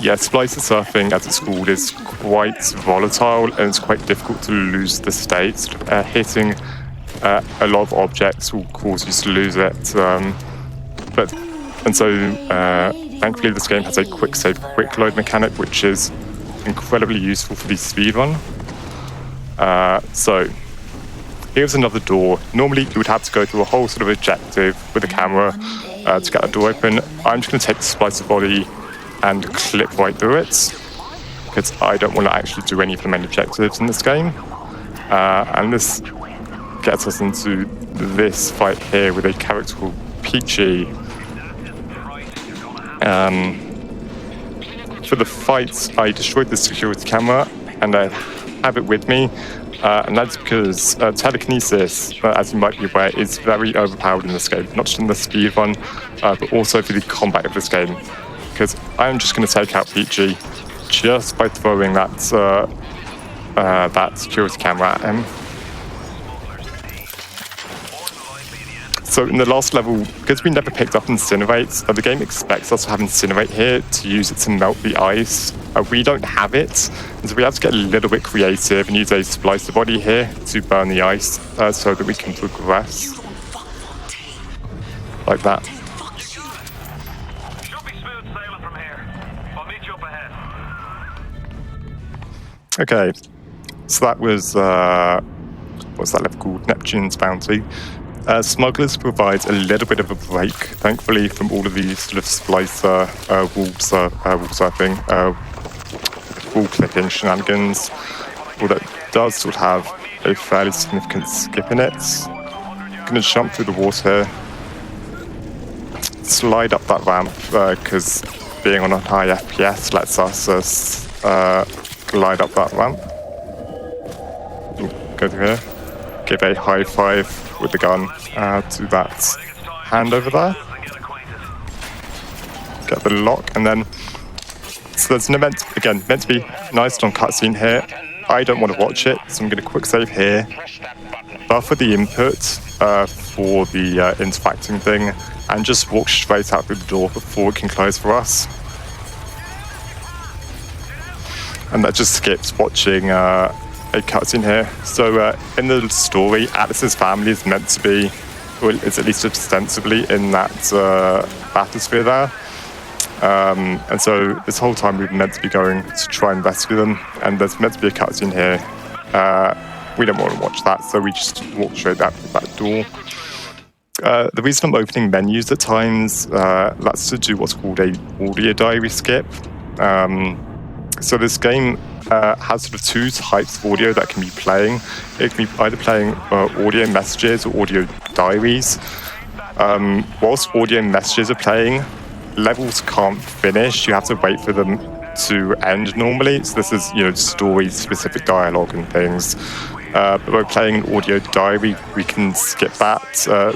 Yeah, splicer surfing, as it's called, is quite volatile and it's quite difficult to lose the state. Hitting a lot of objects will cause you to lose it. Thankfully, this game has a quick save, quick load mechanic, which is incredibly useful for the speedrun. So here's another door. Normally, you would have to go through a whole sort of objective with a camera to get that door open. I'm just going to take the splicer body and clip right through it, because I don't want to actually do any of the main objectives in this game. And this gets us into this fight here with a character called Peachy. For the fight, I destroyed the security camera, and I have it with me. And that's because telekinesis, as you might be aware, is very overpowered in this game. Not just in the speedrun, but also for the combat of this game. Because I'm just going to take out Peachy just by throwing that security camera at him. So in the last level, because we never picked up Incinerate, the game expects us to have Incinerate here to use it to melt the ice. We don't have it, so we have to get a little bit creative and use a splicer body here to burn the ice so that we can progress. Like that. Okay, so that was, what's that level called? Neptune's Bounty. Smugglers provides a little bit of a break, thankfully, from all of these sort of splicer, wall clipping shenanigans. Although it does sort of have a fairly significant skip in it. I'm going to jump through the water here, slide up that ramp, because being on a high FPS lets us glide up that ramp. Go through here. Give a high five with the gun to that hand over there. Get the lock, and then so there's meant to be nice long cutscene here. I don't want to watch it, so I'm going to quick save here. Buffer the input for the interacting thing, and just walk straight out through the door before it can close for us. And that just skips watching a cutscene here. So in the story, Atlas's family is meant to be, well, it's at least ostensibly in that bathysphere there. And so this whole time we've meant to be going to try and rescue them, and there's meant to be a cutscene here. We don't want to watch that, so we just walk straight out the back door. The reason I'm opening menus at times, that's to do what's called a audio diary skip. So this game has sort of two types of audio that can be playing. It can be either playing audio messages or audio diaries. Whilst audio messages are playing, levels can't finish. You have to wait for them to end normally. So this is, story-specific dialogue and things. But by playing an audio diary, we can skip that. So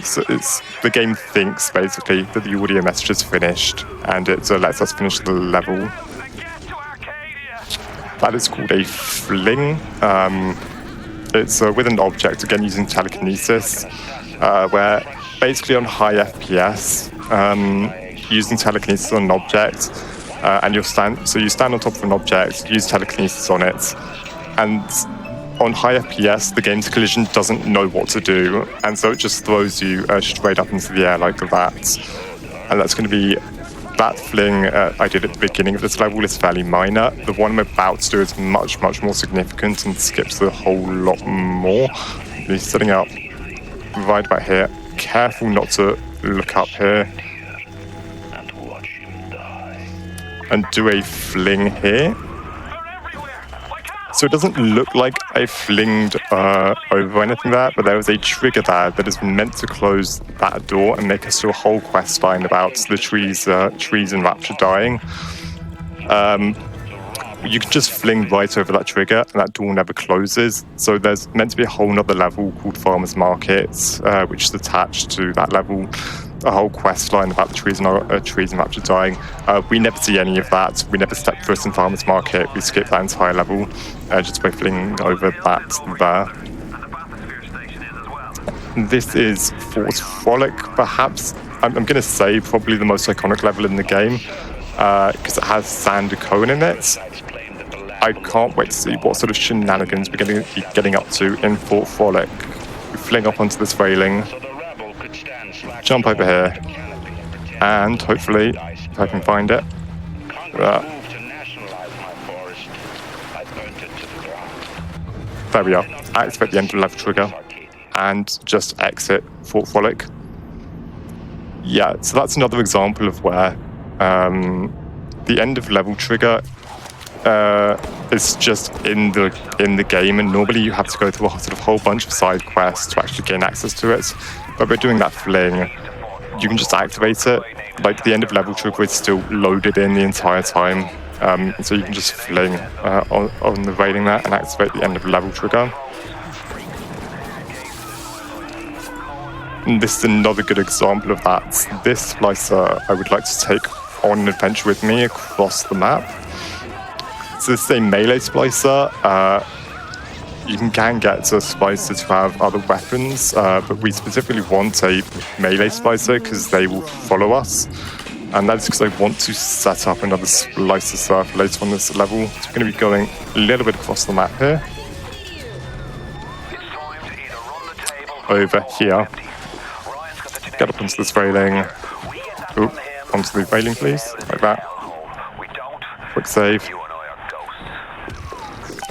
the game thinks, basically, that the audio message is finished, and it lets us finish the level. That is called a fling. It's with an object, again using telekinesis, where basically on high FPS, using telekinesis on an object, and you stand on top of an object, use telekinesis on it, and on high FPS, the game's collision doesn't know what to do, and so it just throws you straight up into the air like that. And that's going to be that fling I did at the beginning of this level is fairly minor. The one I'm about to do is much, much more significant and skips a whole lot more. He's setting up right about here. Careful not to look up here. And do a fling here. So it doesn't look like I flinged over anything there, but there was a trigger there that is meant to close that door and make us do a whole quest line about the trees in Rapture dying. You can just fling right over that trigger and that door never closes. So there's meant to be a whole nother level called Farmer's Market, which is attached to that level. A whole quest line about the trees in Rapture dying. We never see any of that. We never step foot in Farmer's Market. We skip that entire level just by flinging over that there. This is Fort Frolic, perhaps. I'm going to say probably the most iconic level in the game because it has Sander Cohen in it. I can't wait to see what sort of shenanigans we're going to be getting up to in Fort Frolic. We fling up onto this railing, jump over here, And hopefully, if I can find it. There we are. Activate the end of level trigger and just exit Fort Frolic. Yeah, so that's another example of where the end of level trigger is just in the game, and normally you have to go through a sort of whole bunch of side quests to actually gain access to it. But by doing that fling, you can just activate it. Like the end of level trigger is still loaded in the entire time. So you can just fling on the railing there and activate the end of level trigger. And this is another good example of that. This splicer I would like to take on an adventure with me across the map. It's the same melee splicer. You can get a splicer to have other weapons, but we specifically want a melee splicer because they will follow us. And that's because I want to set up another splicer surf later on this level. So we're going to be going a little bit across the map here. Over here. Get up onto this railing. Oop, onto the railing, please. Like that. Quick save.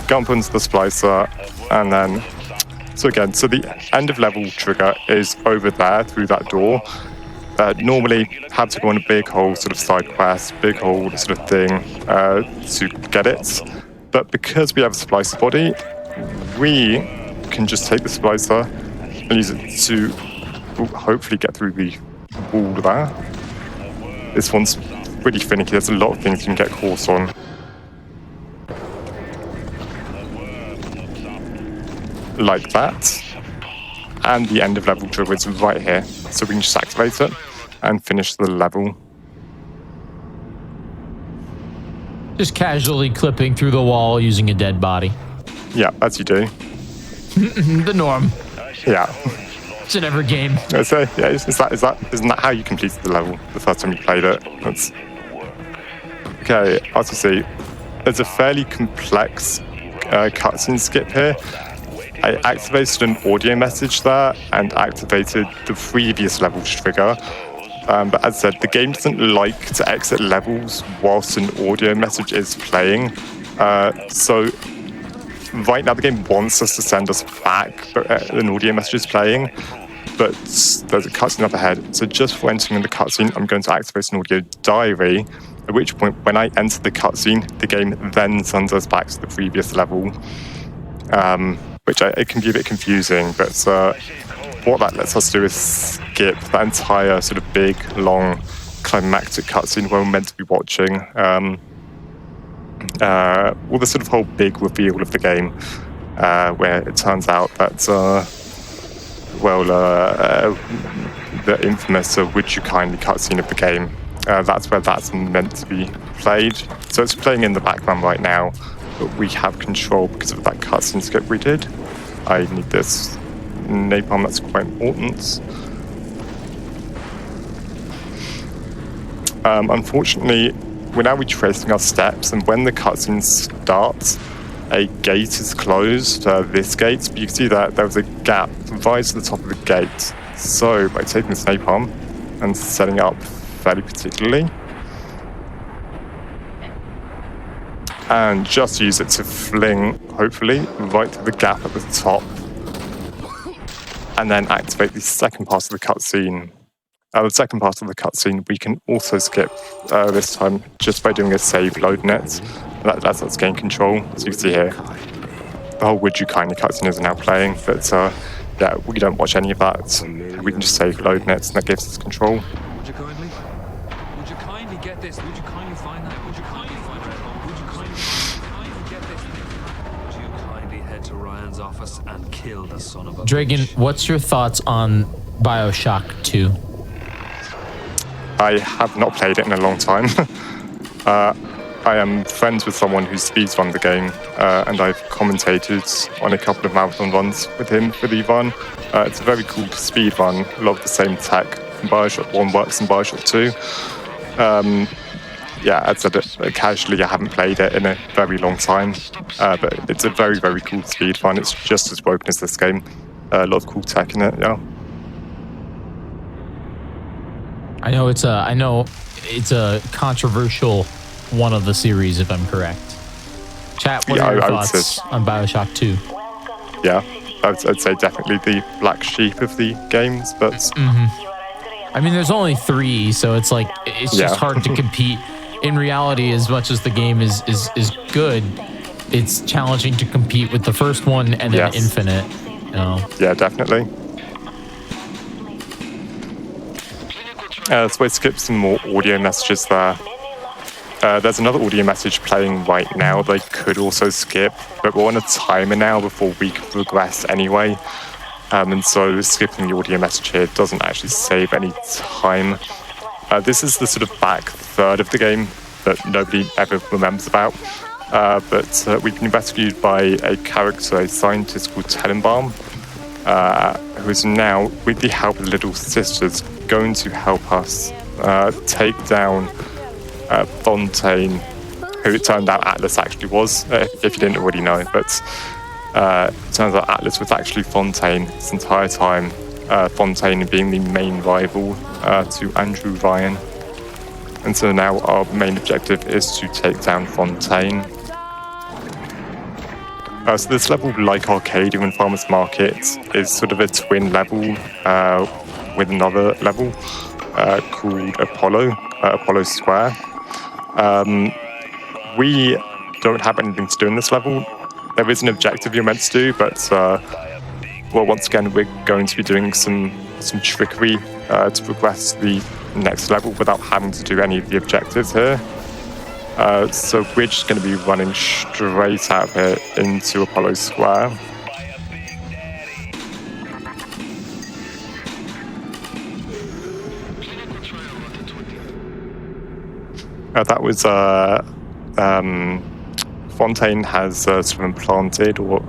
Jump onto the splicer. And then, so the end of level trigger is over there through that door. Normally have to go on a big whole sort of side quest, big whole sort of thing to get it. But because we have a splicer body, we can just take the splicer and use it to hopefully get through the wall there. This one's pretty finicky. There's a lot of things you can get caught on. Like that. And the end of level trigger is right here. So we can just activate it and finish the level. Just casually clipping through the wall using a dead body. Yeah, as you do. The norm. Yeah. It's in every game. So, yeah, isn't that how you completed the level the first time you played it? Okay, as you see, there's a fairly complex cutscene skip here. I activated an audio message there and activated the previous level trigger. But as I said, the game doesn't like to exit levels whilst an audio message is playing. So right now the game wants us to send us back, but an audio message is playing. But there's a cutscene up ahead. So just for entering the cutscene, I'm going to activate an audio diary. At which point, when I enter the cutscene, the game then sends us back to the previous level. Which it can be a bit confusing, but what that lets us do is skip that entire sort of big, long, climactic cutscene where we're meant to be watching. Well, the sort of whole big reveal of the game, where it turns out that, the infamous "Would You Kindly" cutscene of the game, that's where that's meant to be played. So it's playing in the background right now. But we have control because of that cutscene skip we did. I need this napalm, that's quite important. Unfortunately, we're now retracing our steps, and when the cutscene starts, a gate is closed, this gate. But you can see that there was a gap right to the top of the gate. So by taking this napalm and setting it up fairly particularly, and just use it to fling, hopefully, right through the gap at the top. And then activate the second part of the cutscene. The second part of the cutscene we can also skip this time just by doing a save load net. That's us gain control, as you can see here. The whole "Would You Kindly" cutscene is now playing, but yeah, we don't watch any of that. We can just save load nets, and that gives us control. Would you kindly? Would you kindly get this? Would you kindly find that? Would you kindly find that? Would you kindly get this? Would you kindly head to Ryan's office and kill the son of a Dragon, bitch? what's your thoughts on BioShock 2? I have not played it in a long time. I am friends with someone who speedrun the game, and I've commentated on a couple of marathon runs with him for the run. It's a very cool speedrun. A lot of the same tech from BioShock 1 works in BioShock 2. Yeah, as I said, casually, I haven't played it in a very long time, but it's a very, very cool speedrun. It's just as broken as this game. A lot of cool tech in it, yeah. I know it's a controversial one of the series, if I'm correct. Chat, what are your thoughts on BioShock 2? Yeah, I'd say definitely the black sheep of the games, but I mean, there's only 3, so it's like it's just hard to compete. In reality, as much as the game is good, it's challenging to compete with the first one and then Infinite. You know? Yeah, definitely. So I skipped some more audio messages there. There's another audio message playing right now that I could also skip, but we're on a timer now before we can progress anyway. And so skipping the audio message here doesn't actually save any time. This is the sort of back third of the game that nobody ever remembers about. But we've been rescued by a character, a scientist called Tenenbaum, who is now, with the help of Little Sisters, going to help us take down Fontaine, who it turned out Atlas actually was, if you didn't already know. But it turns out Atlas was actually Fontaine this entire time, Fontaine being the main rival to Andrew Ryan. And so now our main objective is to take down Fontaine. So this level, like Arcadia and Farmers Market, is sort of a twin level with another level called Apollo Square. We don't have anything to do in this level. There is an objective you're meant to do, but well, once again, we're going to be doing some trickery to progress the next level without having to do any of the objectives here. So we're just going to be running straight out of here into Apollo Square. That was Fontaine has sort of implanted, or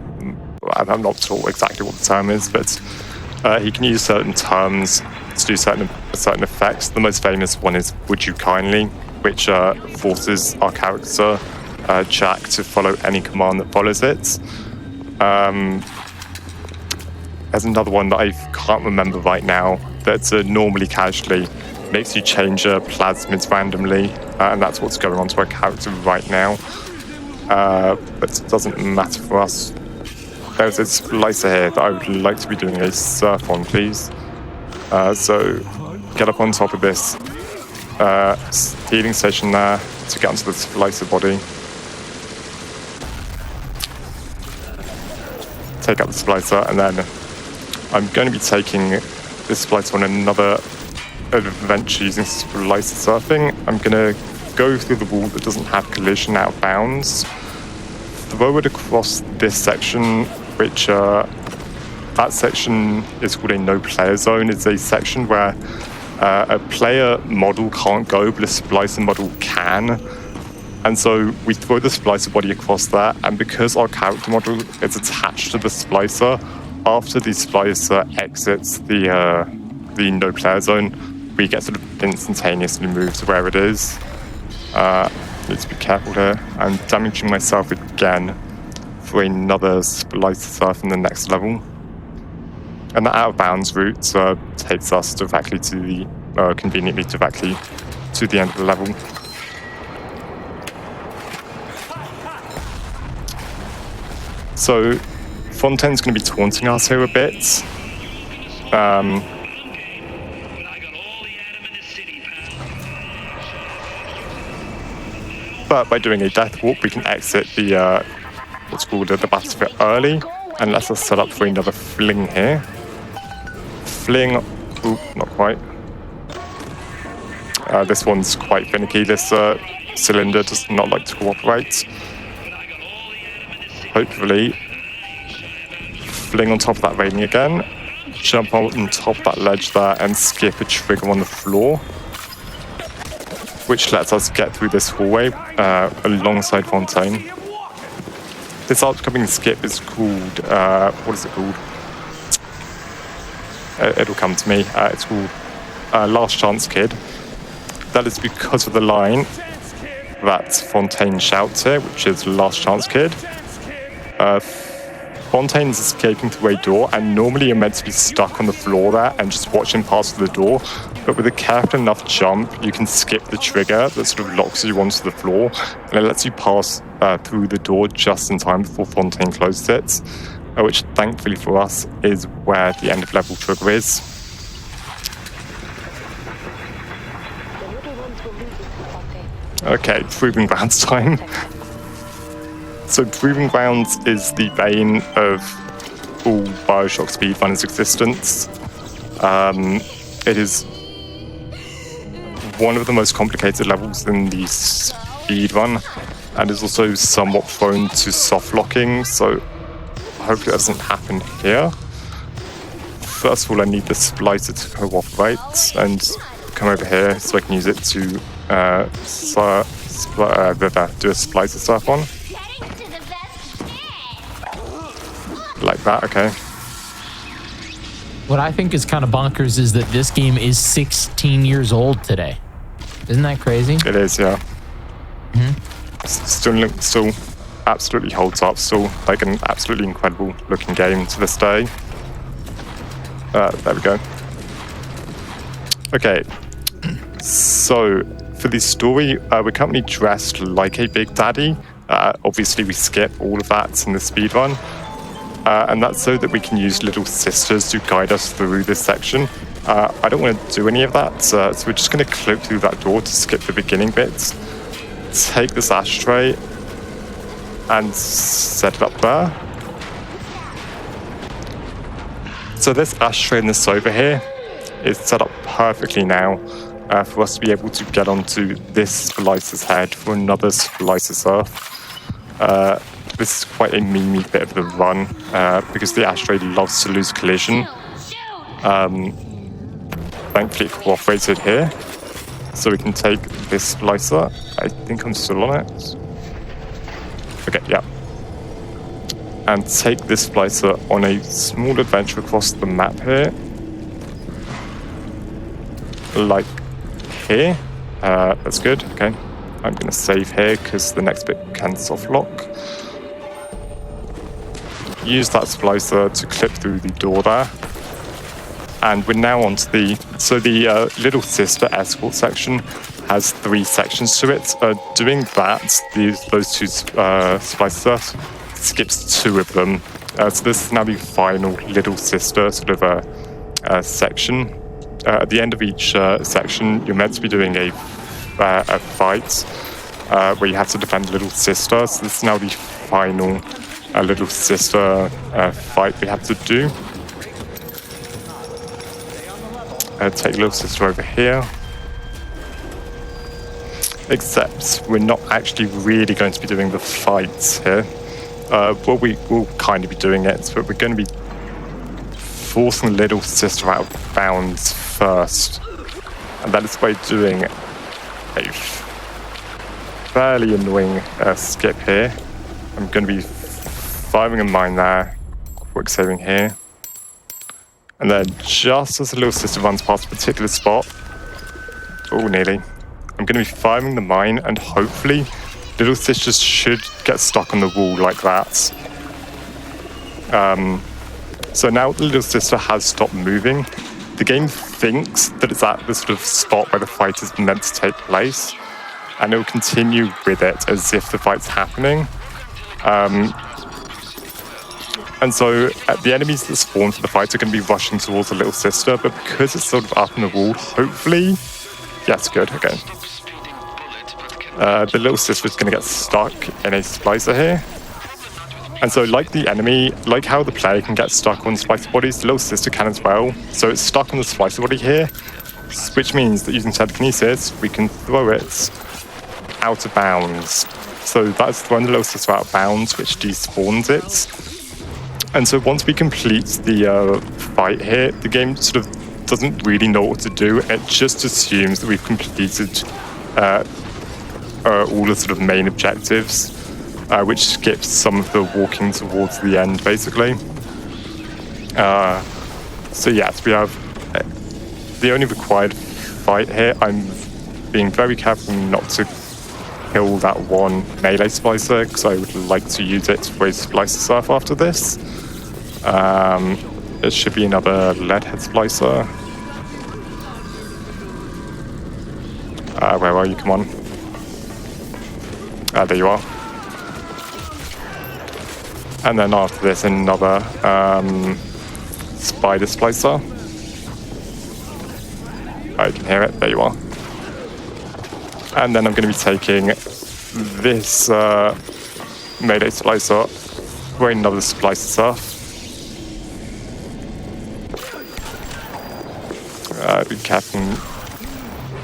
I'm not sure exactly what the term is, but he can use certain terms to do certain effects. The most famous one is "Would you kindly," which forces our character Jack to follow any command that follows it. There's another one that I can't remember right now that's normally casually makes you change plasmids randomly, and that's what's going on to our character right now. But it doesn't matter for us. There's a splicer here that I would like to be doing a surf on, please. So get up on top of this healing station there to get onto the splicer body. Take out the splicer, and then I'm going to be taking this splicer on another adventure using splicer surfing. I'm going to go through the wall that doesn't have collision out of bounds, throw it across this section, which that section is called a no player zone. It's a section where a player model can't go, but a splicer model can. And so we throw the splicer body across there, and because our character model is attached to the splicer, after the splicer exits the no player zone, we get sort of instantaneously moved to where it is. Need to be careful here. I'm damaging myself again for another splicer surf in the next level. And the out of bounds route takes us directly to the conveniently directly to the end of the level. So Fontaine's going to be taunting us here a bit. But by doing a death walk, we can exit the what's called the battlefield early, and lets us set up for another fling here. Fling, ooh, not quite. This one's quite finicky. This cylinder does not like to cooperate. Hopefully, fling on top of that railing again, jump on top of that ledge there, and skip a trigger on the floor, which lets us get through this hallway alongside Fontaine. This upcoming skip is called, what is it called? It'll come to me. It's called Last Chance Kid. That is because of the line that Fontaine shouts here, which is Last Chance Kid. Fontaine's escaping through a door, and normally you're meant to be stuck on the floor there and just watching past the door. But with a careful enough jump, you can skip the trigger that sort of locks you onto the floor, and it lets you pass through the door just in time before Fontaine closes it, which thankfully for us is where the end of level trigger is. Okay, Proving Grounds time. So Proving Grounds is the bane of all BioShock speedrunners' existence. It is one of the most complicated levels in the speedrun, and is also somewhat prone to soft locking, so hopefully that doesn't happen here. First of all, I need the splicer to cooperate and come over here so I can use it to do a splicer stuff on. Like that, okay. What I think is kind of bonkers is that this game is 16 years old today. Isn't that crazy? It is, yeah. Still absolutely holds up. Still like an absolutely incredible looking game to this day. There we go. Okay. So for the story, we're currently dressed like a Big Daddy. Obviously, we skip all of that in the speedrun. And that's so that we can use little sisters to guide us through this section. I don't want to do any of that, so we're just going to clip through that door to skip the beginning bits. Take this ashtray and set it up there. So this ashtray and this over here is set up perfectly now for us to be able to get onto this splicer's head for another splicer's earth. This is quite a memey bit of the run because the ashtray loves to lose collision. Thankfully it cooperated here. So we can take this splicer. I think I'm still on it. Okay, yeah. And take this splicer on a small adventure across the map here. Like here. That's good, okay. I'm gonna save here because the next bit can soft lock. Use that splicer to clip through the door there. And we're now onto the little sister escort section has 3 sections to it. Doing that, those 2 splicers skips 2 of them. So this is now the final little sister sort of section. At the end of each section, you're meant to be doing a fight where you have to defend little sister. So this is now the final little sister fight we have to do. Take little sister over here. Except we're not actually really going to be doing the fights here. Well, we will kind of be doing it, but we're going to be forcing little sister out of bounds first. And that is by doing a fairly annoying skip here. I'm going to be firing a mine there, quick saving here. And then just as the little sister runs past a particular spot, oh, nearly, I'm going to be firing the mine, and hopefully little sisters should get stuck on the wall like that. So now the little sister has stopped moving. The game thinks that it's at the sort of spot where the fight is meant to take place, and it will continue with it as if the fight's happening. And so the enemies that spawn for the fight are going to be rushing towards the little sister, but because it's sort of up on the wall, hopefully... Yes, good, okay. The little sister is going to get stuck in a splicer here. And so like the enemy, like how the player can get stuck on splicer bodies, the little sister can as well. So it's stuck on the splicer body here, which means that using telekinesis, we can throw it out of bounds. So that's throwing the little sister out of bounds, which despawns it. And so once we complete the fight here, the game sort of doesn't really know what to do. It just assumes that we've completed all the sort of main objectives, which skips some of the walking towards the end, basically. So yes, we have the only required fight here. I'm being very careful not to kill that one melee splicer, because I would like to use it to raise splicer stuff after this. It should be another lead head splicer. Where are you? Come on. There you are. And then after this, another spider splicer. I can hear it. There you are. And then I'm going to be taking this melee splicer, wearing another splicer stuff. Be careful.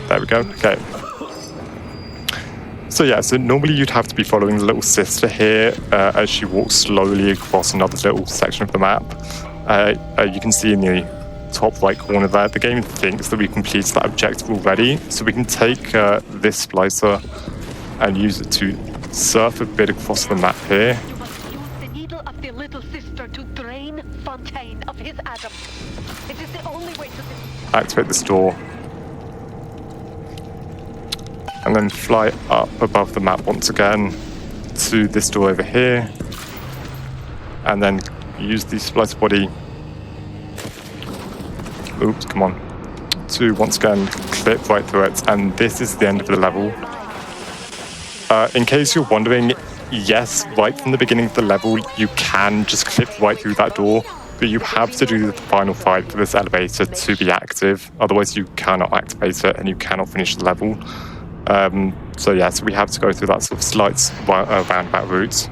There we go. Okay. So yeah, so normally you'd have to be following the little sister here as she walks slowly across another little section of the map. You can see in the top right corner there, the game thinks that we completed that objective already. So we can take this splicer and use it to surf a bit across the map here. Use the needle of the little sister to drain Fontaine of his atom. It is the only way to Activate this door. And then fly up above the map once again to this door over here. And then use the splicer body. Oops, come on. To once again clip right through it. And this is the end of the level. In case you're wondering, yes, right from the beginning of the level, you can just clip right through that door. But you have to do the final fight for this elevator to be active. Otherwise, you cannot activate it and you cannot finish the level. So yeah, so we have to go through that sort of slight roundabout route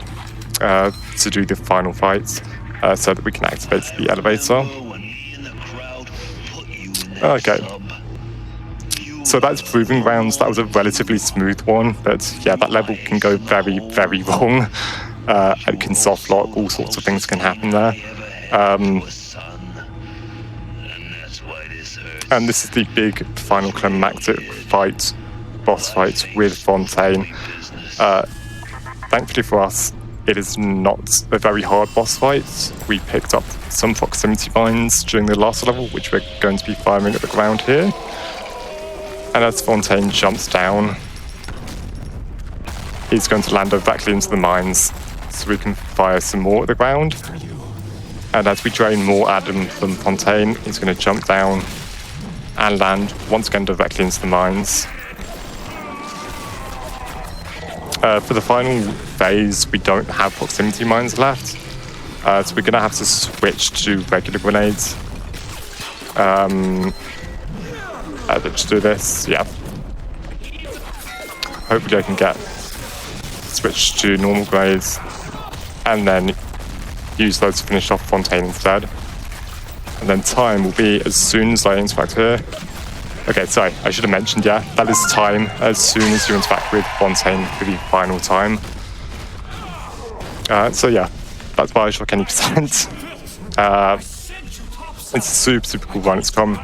to do the final fight so that we can activate the elevator. Okay. So that's Proving Grounds. That was a relatively smooth one, but yeah, that level can go very, very wrong. It can soft lock, all sorts of things can happen there. And this is the big final climactic fight, boss fight with Fontaine. Thankfully for us, it is not a very hard boss fight. We picked up some proximity mines during the last level, which we're going to be firing at the ground here. And as Fontaine jumps down, he's going to land directly into the mines, so we can fire some more at the ground. And as we drain more Adam from Fontaine, he's going to jump down and land once again directly into the mines. For the final phase, we don't have proximity mines left, so we're going to have to switch to regular grenades. Let's do this, yeah. Hopefully I can get switched to normal grenades and then use those to finish off Fontaine instead. And then time will be as soon as I interact here. Okay, sorry, I should have mentioned, yeah, that is time as soon as you interact with Fontaine for the final time. So yeah, that's BioShock any percent. It's a super, super cool run. It's come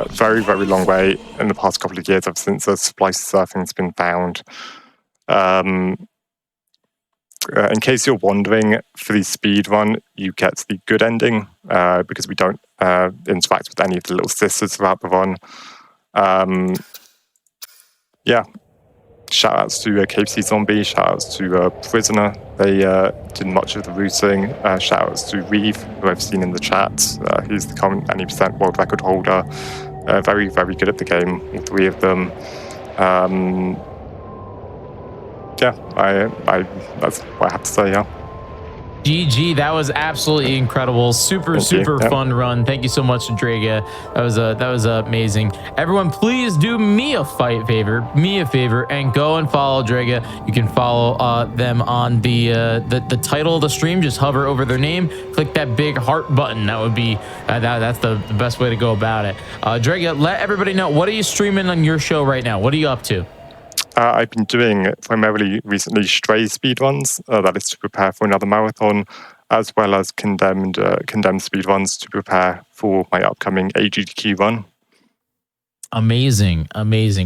very, very long way in the past couple of years ever since the splice surfing's been found. In case you're wondering, for the speed run, you get the good ending because we don't interact with any of the little sisters throughout the run. Yeah, shout outs to KFC Zombie, shout outs to Prisoner. They did much of the routing. Shout outs to Reeve, who I've seen in the chat. He's the current 90% world record holder. Very, very good at the game, all three of them. Yeah, that's what I have to say, yeah. GG, that was absolutely incredible. Super fun run. Thank you so much, Draga. That was amazing. Everyone, please do me a favor, and go and follow Draga. You can follow them on the title of the stream. Just hover over their name, click that big heart button. That would be that's the best way to go about it. Draga, let everybody know, what are you streaming on your show right now? What are you up to? I've been doing primarily recently Stray speedruns, that is to prepare for another marathon, as well as condemned speedruns to prepare for my upcoming GDQ run. Amazing.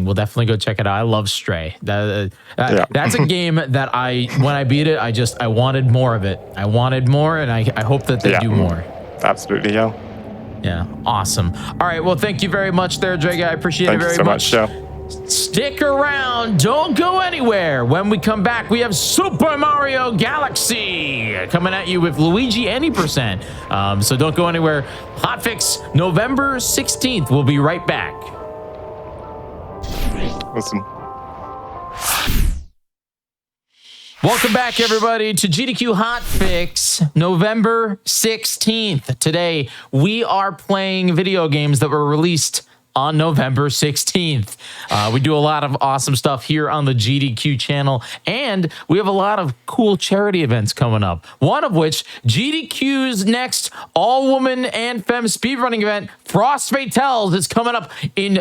We'll definitely go check it out. I love Stray. That's a game that when I beat it, I wanted more of it. I wanted more, and I hope that they do more. Absolutely, yeah. Yeah, awesome. All right, well, thank you very much there, Draga. I appreciate it very much. Thank you so much, yeah. Stick around. Don't go anywhere. When we come back, we have Super Mario Galaxy coming at you with Luigi any percent. So don't go anywhere. Hotfix, November 16th. We'll be right back. Awesome. Welcome back, everybody, to GDQ Hotfix, November 16th. Today, we are playing video games that were released on November 16th. We do a lot of awesome stuff here on the GDQ channel, and we have a lot of cool charity events coming up. One of which, GDQ's next all-woman and femme speedrunning event, Frost Fatales, is coming up in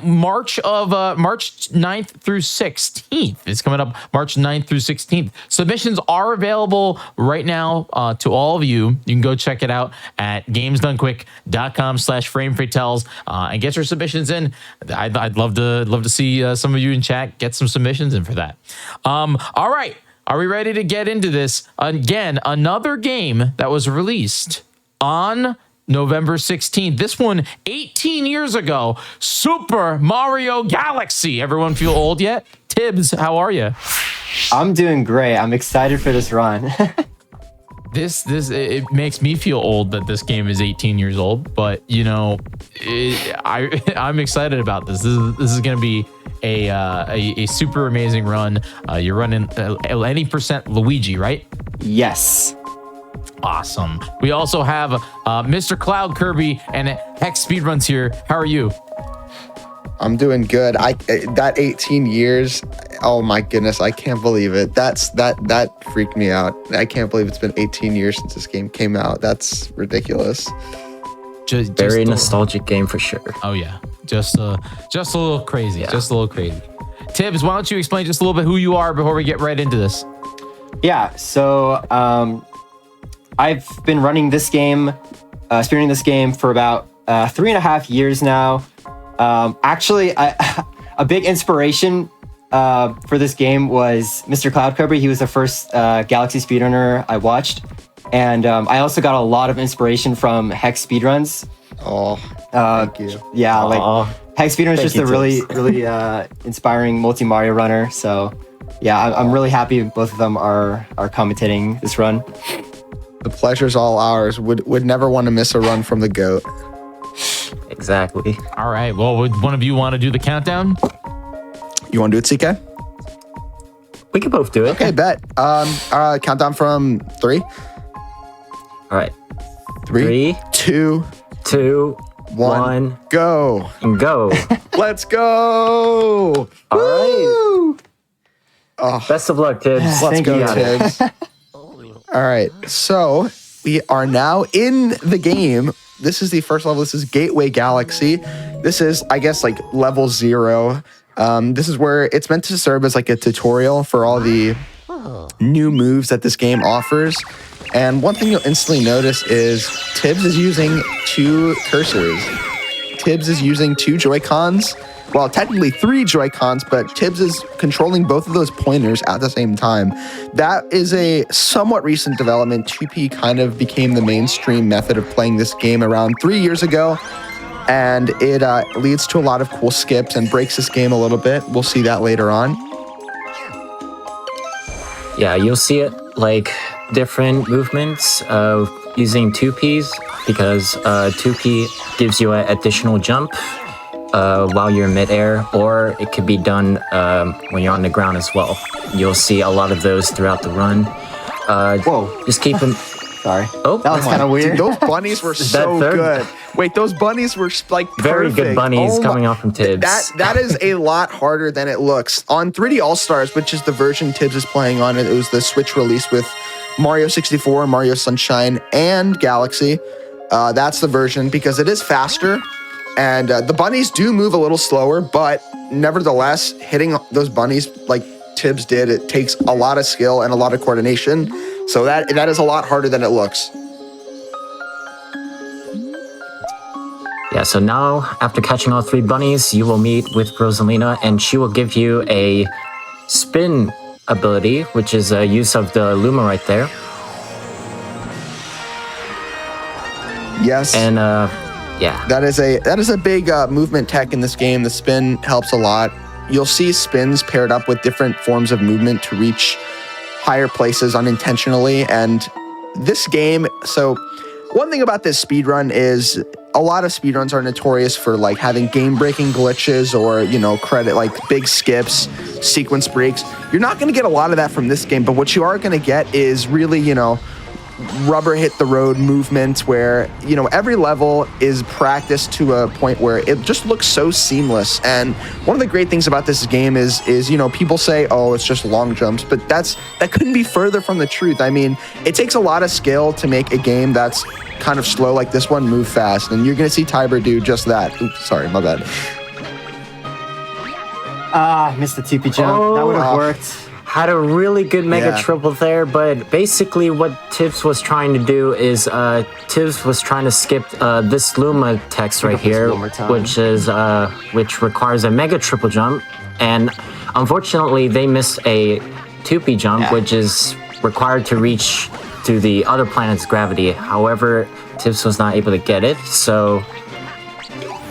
March 9th through 16th. It's coming up March 9th through 16th. Submissions are available right now to all of you. You can go check it out at gamesdonequick.com/framefatales and get your submissions in. I'd love to see some of you in chat get some submissions in for that. All right. Are we ready to get into this? Again, another game that was released on November 16th. This one, 18 years ago, Super Mario Galaxy. Everyone feel old yet? Tibbs, how are you? I'm doing great. I'm excited for this run. It makes me feel old that this game is 18 years old, but you know, I'm excited about this. This is going to be a super amazing run. You're running any percent Luigi, right? Yes. Awesome. We also have Mr. Cloud Kirby and Hex Speedruns here. How are you? I'm doing good. That 18 years. Oh my goodness, I can't believe it. That freaked me out. I can't believe it's been 18 years since this game came out. That's ridiculous. Very nostalgic game for sure. Oh yeah, just a little crazy. Yeah. Just a little crazy. Tibbs, why don't you explain just a little bit who you are before we get right into this? Yeah. So I've been running this game, spearrunning this game for about 3.5 years now. Actually, a big inspiration for this game was Mr. Cloud Kirby. He was the first Galaxy speedrunner I watched. And I also got a lot of inspiration from Hex Speedruns. Oh, thank you. Yeah, like Hex Speedruns is just a really inspiring multi-Mario runner. So yeah, I'm really happy both of them are commentating this run. The pleasure's all ours. Would never want to miss a run from the GOAT. Exactly. All right. Well, would one of you want to do the countdown? You want to do it, CK? We can both do it. Okay, bet. Countdown from 3. All right. 3, 2, 1, go. And go. Let's go. All right. Oh, Best of luck, Tibbs. let's go, Tibbs. All right. So we are now in the game. This is the first level. This is Gateway Galaxy. This is, I guess, like level 0. This is where it's meant to serve as like a tutorial for all the new moves that this game offers. And one thing you'll instantly notice is Tibbs is using 2 cursors. Tibbs is using 2 Joy-Cons. Well, technically 3 Joy-Cons, but Tibbs is controlling both of those pointers at the same time. That is a somewhat recent development. 2P kind of became the mainstream method of playing this game around 3 years ago. And it leads to a lot of cool skips and breaks this game a little bit. We'll see that later on. Yeah, you'll see it like different movements of using 2Ps because 2P gives you an additional jump while you're in midair, or it could be done when you're on the ground as well. You'll see a lot of those throughout the run. Whoa. Just keep them. Sorry. Oh, That was kind of weird. Dude, those bunnies were so third? good. Wait, those bunnies were like very perfect. good bunnies Oh my- coming off from Tibbs. That is a lot harder than it looks. On 3D All-Stars, which is the version Tibbs is playing on, it was the Switch release with Mario 64, Mario Sunshine, and Galaxy. That's the version because it is faster. And the bunnies do move a little slower, but nevertheless, hitting those bunnies like Tibbs did, it takes a lot of skill and a lot of coordination. So that is a lot harder than it looks. Yeah, so now, after catching all 3 bunnies, you will meet with Rosalina, and she will give you a spin ability, which is a use of the Luma right there. Yes. And Yeah. That is a big movement tech in this game. The spin helps a lot. You'll see spins paired up with different forms of movement to reach higher places unintentionally. And this game, so one thing about this speedrun is a lot of speedruns are notorious for like having game-breaking glitches or, you know, credit like big skips, sequence breaks. You're not going to get a lot of that from this game, but what you are going to get is really, you know, rubber hit the road movement where, you know, every level is practiced to a point where it just looks so seamless. And one of the great things about this game is you know, people say, oh, it's just long jumps, but that couldn't be further from the truth. I mean, it takes a lot of skill to make a game that's kind of slow like this one move fast, and you're gonna see Tiber do just that. Oops, sorry, my bad. Missed the TP jump. That would have worked. Had a really good mega Yeah. triple there, but basically what Tibbs was trying to do is Tibbs was trying to skip this Luma text right up this here, one more time. which requires a mega triple jump, and unfortunately they missed a 2P jump, which is required to reach to the other planet's gravity. However, Tibbs was not able to get it, so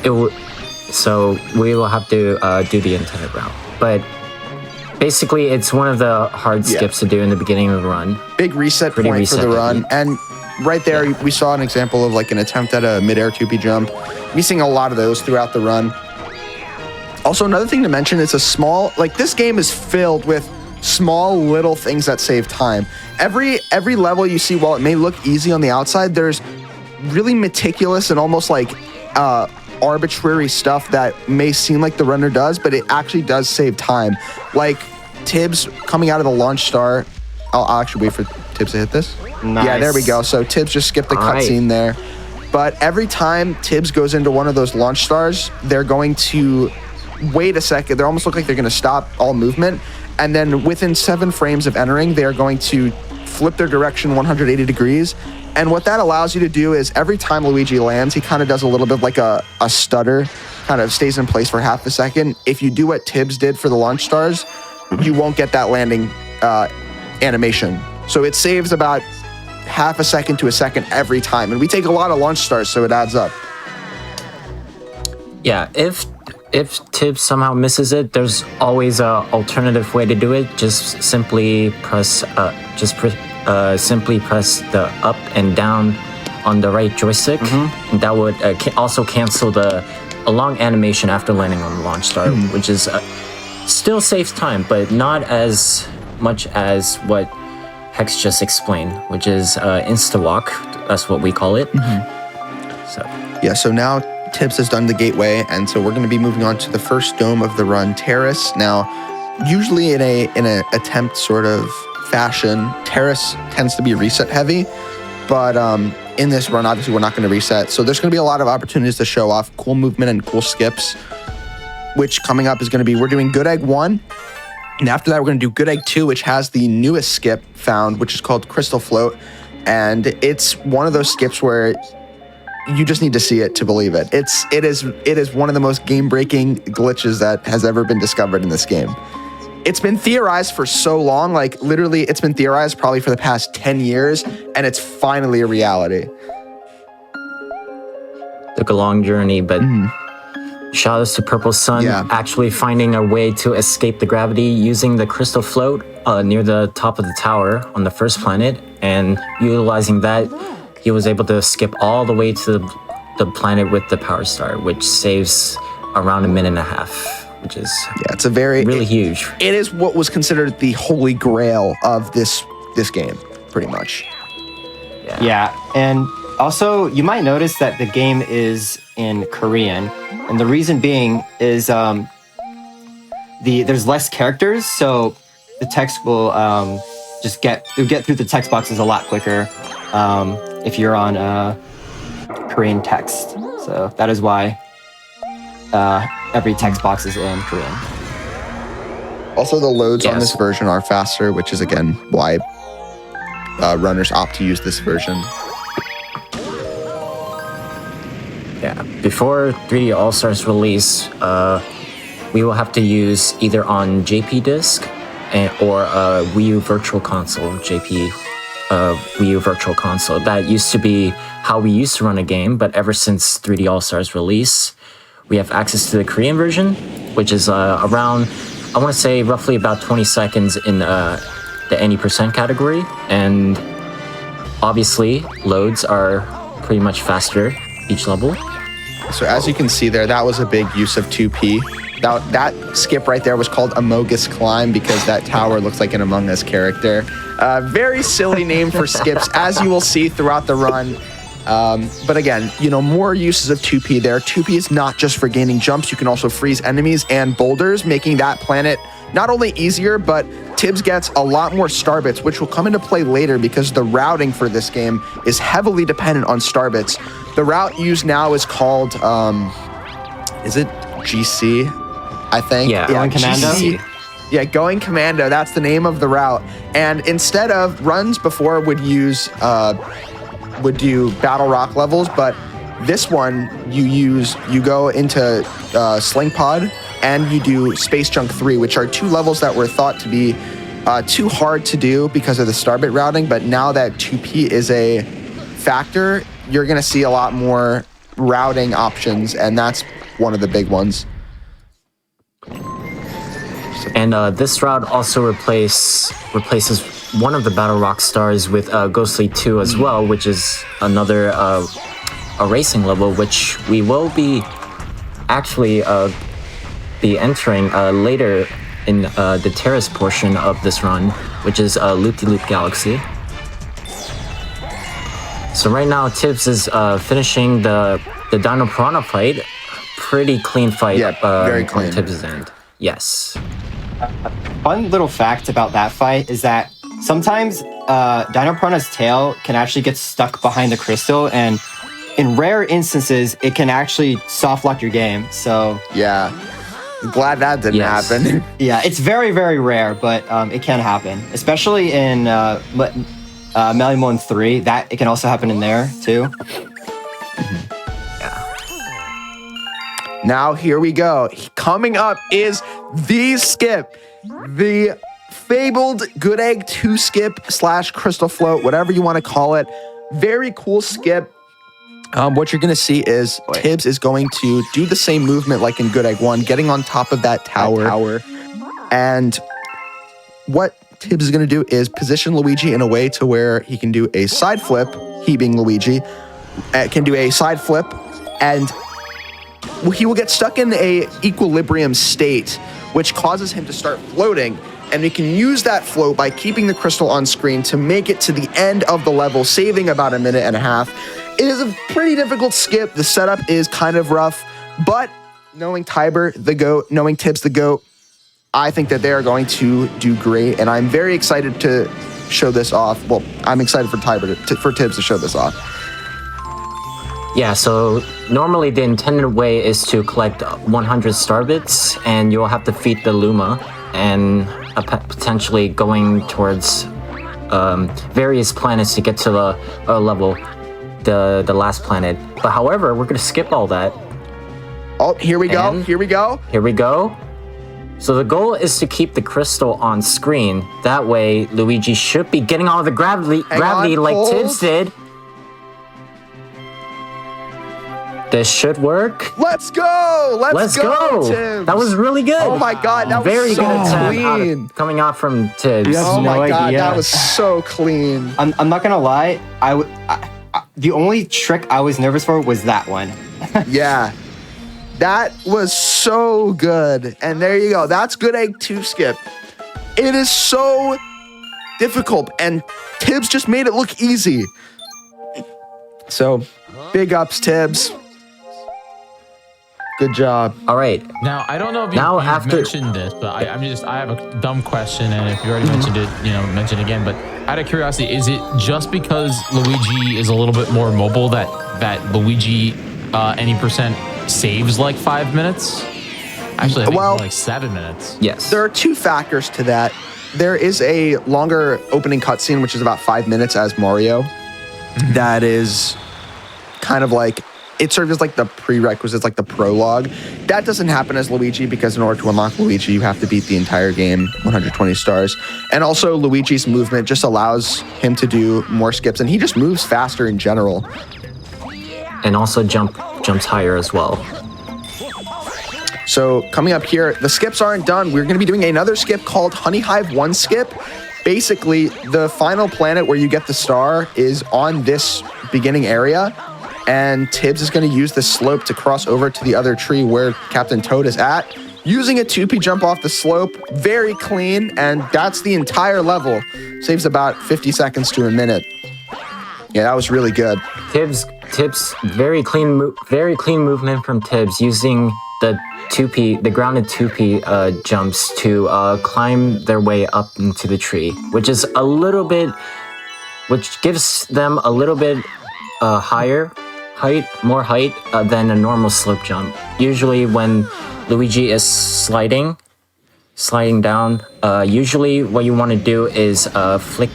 we will have to do the intended route. But basically, it's one of the hard skips to do in the beginning of the run. Big reset Pretty point for reset the run. heavy. And right there, we saw an example of like an attempt at a midair 2P jump. We've seen a lot of those throughout the run. Also, another thing to mention, it's a small, like this game is filled with small little things that save time. Every level you see, while it may look easy on the outside, there's really meticulous and almost like arbitrary stuff that may seem like the runner does, but it actually does save time. Like Tibbs coming out of the launch star. I'll actually wait for Tibbs to hit this. Nice. Yeah, there we go. So Tibbs just skipped the All right. cutscene there. But every time Tibbs goes into one of those launch stars, they're going to wait a second. They almost look like they're going to stop all movement. And then within 7 frames of entering, they are going to flip their direction 180 degrees. And what that allows you to do is every time Luigi lands, he kind of does a little bit like a stutter, kind of stays in place for half a second. If you do what Tibbs did for the launch stars, you won't get that landing animation. So it saves about half a second to a second every time. And we take a lot of launch stars, so it adds up. Yeah, if Tibbs somehow misses it, there's always a alternative way to do it. Just simply press simply press the up and down on the right joystick. And that would also cancel a long animation after landing on the launch star, which is still saves time, but not as much as what Hex just explained, which is insta walk. That's what we call it. So Yeah, so now Tibbs has done the gateway, and so we're going to be moving on to the first dome of the run, Terrace. Now, usually in a attempt sort of fashion, Terrace tends to be reset heavy, but in this run, obviously, we're not going to reset. So there's going to be a lot of opportunities to show off cool movement and cool skips, which coming up is going to be, we're doing Good Egg 1, and after that, we're going to do Good Egg 2, which has the newest skip found, which is called Crystal Float, and it's one of those skips where you just need to see it to believe it. It is one of the most game-breaking glitches that has ever been discovered in this game. It's been theorized for so long, like literally it's been theorized probably for the past 10 years, and it's finally a reality. took a long journey, but shout outs to Purple Sun actually finding a way to escape the gravity using the crystal float near the top of the tower on the first planet, and utilizing that, he was able to skip all the way to the planet with the power star, which saves around 1.5 minutes, which is it's a very really huge. It is what was considered the holy grail of this game, pretty much. Yeah, and also you might notice that the game is in Korean, and the reason being is there's less characters, so the text will just get through the text boxes a lot quicker if you're on Korean text. So that is why every text box is in Korean. Also, the loads on this version are faster, which is again why runners opt to use this version. Yeah, before 3D All-Stars release, we will have to use either on JP Disc or Wii U Virtual Console JP Wii U Virtual Console. That used to be how we used to run a game, but ever since 3D All-Stars release, we have access to the Korean version, which is around, I want to say roughly about 20 seconds in the any percent category. And obviously, loads are pretty much faster each level. So as you can see there, that was a big use of 2P. That skip right there was called Amogus Climb because that tower looks like an Among Us character. Very silly name for skips, as you will see throughout the run. But again, more uses of 2P there. 2P is not just for gaining jumps. You can also freeze enemies and boulders, making that planet not only easier, but Tibbs gets a lot more star bits, which will come into play later because the routing for this game is heavily dependent on star bits. The route used now is called, is it GC? I think. Yeah, Going Commando. GC. Yeah, Going Commando. That's the name of the route. And instead of runs before would do Battle Rock levels, but this one you go into Sling Pod and you do Space Junk 3, which are 2 levels that were thought to be too hard to do because of the starbit routing. But now that 2P is a factor, you're going to see a lot more routing options, and that's one of the big ones. And this route also replaces one of the Battle Rock stars with Ghostly 2 as well, which is another a racing level, which we will be actually be entering later in the terrace portion of this run, which is Loop-de-Loop Galaxy. So right now, Tibbs is finishing the Dino Piranha fight. Pretty clean fight. Yeah, very clean. On Tibbs' end. Yes. Fun little fact about that fight is that sometimes Dino Piranha's tail can actually get stuck behind the crystal, and in rare instances, it can actually soft lock your game. So yeah, glad that didn't happen. Yeah, it's very, very rare, but it can happen, especially in Melemon 3. That it can also happen in there too. Now, here we go. Coming up is the skip. The fabled Good Egg 2 skip / Crystal Float, whatever you want to call it. Very cool skip. What you're going to see is Tibbs is going to do the same movement like in Good Egg 1, getting on top of that tower. And what Tibbs is going to do is position Luigi in a way to where he can do a side flip, he being Luigi, can do a side flip, and he will get stuck in a equilibrium state, which causes him to start floating. And we can use that float by keeping the crystal on screen to make it to the end of the level, saving about 1.5 minutes. It is a pretty difficult skip. The setup is kind of rough, but knowing Tiber, the GOAT, knowing Tibbs, the GOAT, I think that they are going to do great. And I'm very excited to show this off. Well, I'm excited for for Tibbs to show this off. Yeah, so normally the intended way is to collect 100 star bits, and you'll have to feed the Luma, and potentially going towards various planets to get to the level, the last planet. But however, we're gonna skip all that. Oh, here we go. And here we go. Here we go. So the goal is to keep the crystal on screen. That way, Luigi should be getting all the gravity like Tibbs did. This should work. Let's go! Let's go, Tibbs! That was really good. Oh my god, that was very so good attempt clean. coming out from Tibbs. Oh my god, that was so clean. I'm not gonna lie. The only trick I was nervous for was that one. Yeah, that was so good. And there you go. That's Good Egg 2 skip. It is so difficult, and Tibbs just made it look easy. So, big ups, Tibbs. Good job. All right. Now, I don't know if you've mentioned this, but I have a dumb question, and if you already mentioned it, mention it again. But out of curiosity, is it just because Luigi is a little bit more mobile that Luigi any percent saves like 5 minutes? Actually, I think it's more like 7 minutes. Yes. There are 2 factors to that. There is a longer opening cutscene, which is about 5 minutes as Mario. That is kind of like it serves as like the prerequisites, like the prologue. That doesn't happen as Luigi because in order to unlock Luigi, you have to beat the entire game, 120 stars. And also Luigi's movement just allows him to do more skips, and he just moves faster in general. And also jumps higher as well. So coming up here, the skips aren't done. We're going to be doing another skip called Honey Hive 1 skip. Basically, the final planet where you get the star is on this beginning area. And Tibbs is going to use the slope to cross over to the other tree where Captain Toad is at, using a 2P jump off the slope, very clean, and that's the entire level. Saves about 50 seconds to a minute. Yeah, that was really good. Tibbs, very clean movement from Tibbs, using the 2P, the grounded 2P jumps to climb their way up into the tree, which is a little bit, which gives them a little bit more height than a normal slope jump. Usually when Luigi is sliding down, usually what you want to do is flick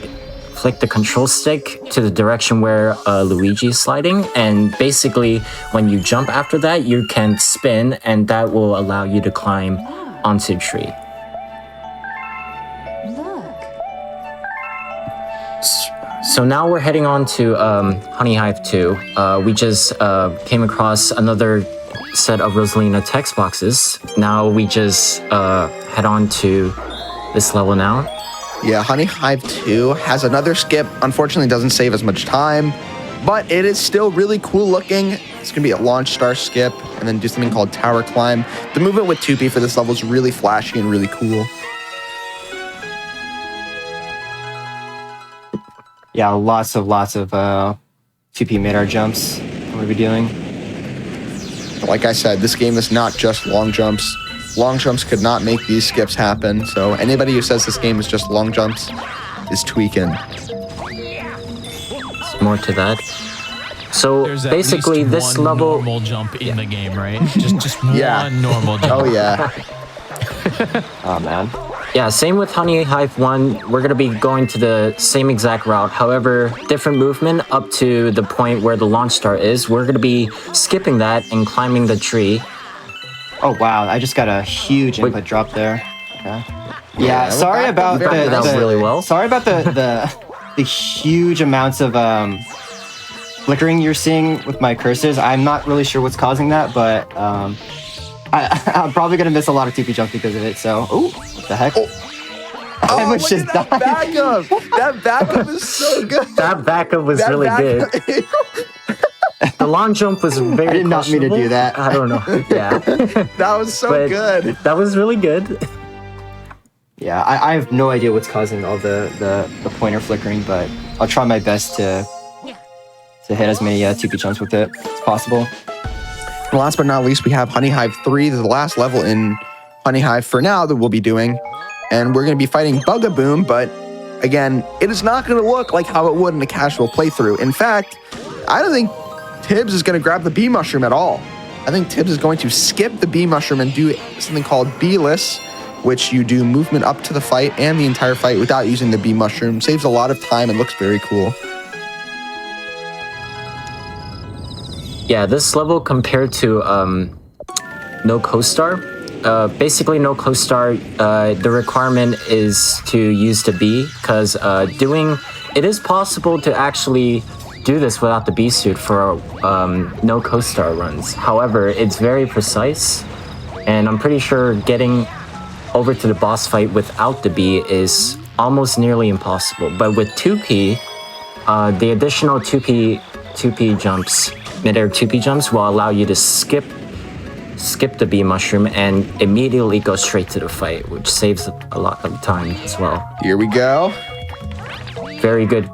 the control stick to the direction where Luigi is sliding, and basically when you jump after that, you can spin, and that will allow you to climb onto the tree. So now we're heading on to Honey Hive 2. We just came across another set of Rosalina text boxes. Now we just head on to this level now. Yeah, Honey Hive 2 has another skip. Unfortunately, it doesn't save as much time, but it is still really cool looking. It's going to be a launch star skip and then do something called tower climb. The movement with 2P for this level is really flashy and really cool. Yeah, lots of 2P mid-air jumps I'm going to be doing. Like I said, this game is not just long jumps. Long jumps could not make these skips happen, so anybody who says this game is just long jumps is tweaking. There's more to that. So There's at basically least this one level... normal jump in the game, right? Just one normal jump. Oh, yeah. Oh, man. Yeah, same with Honey Hive 1. We're going to be going to the same exact route. However, different movement up to the point where the launch star is. We're going to be skipping that and climbing the tree. Oh, wow. I just got a huge input drop there. Okay. Yeah, sorry about that was really well. Sorry about the huge amounts of flickering you're seeing with my cursors. I'm not really sure what's causing that, but I'm probably going to miss a lot of 2P jumps because of it, so... Ooh, what the heck? Oh, look at that backup! That backup is so good! That backup was really good. The long jump was very I did not mean to do that. I don't know. Yeah. That was so But good. That was really good. Yeah, I have no idea what's causing all the pointer flickering, but I'll try my best to hit as many 2P jumps with it as possible. And last but not least, we have Honey Hive 3, the last level in Honey Hive for now that we'll be doing. And we're going to be fighting Bugaboom, but again, it is not going to look like how it would in a casual playthrough. In fact, I don't think Tibbs is going to grab the bee mushroom at all. I think Tibbs is going to skip the bee mushroom and do something called B-less, which you do movement up to the fight and the entire fight without using the bee mushroom. Saves a lot of time and looks very cool. Yeah, this level compared to No Co-Star, basically No Co-Star, the requirement is to use the bee, because it is possible to actually do this without the bee suit for No Co-Star runs. However, it's very precise, and I'm pretty sure getting over to the boss fight without the bee is almost nearly impossible. But with 2P, the additional 2P jumps, mid-air 2P jumps, will allow you to skip the bee mushroom and immediately go straight to the fight, which saves a lot of time as well. Here we go. Very good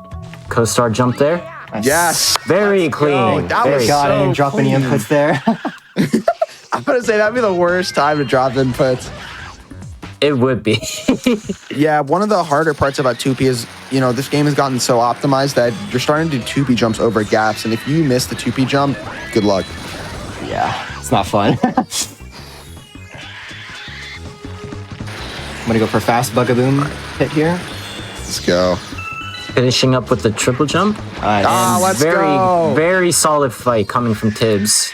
Co-Star jump there. Yes. Very clean. That Very was God, I so didn't drop any clean. inputs there. I'm going to say that'd be the worst time to drop inputs. It would be. Yeah, one of the harder parts about 2P is, this game has gotten so optimized that you're starting to do 2P jumps over gaps, and if you miss the 2P jump, good luck. Yeah, it's not fun. I'm gonna go for fast Bugaboom hit here. Let's go. finishing up with the triple jump. Let's very, go. very solid fight coming from Tibbs.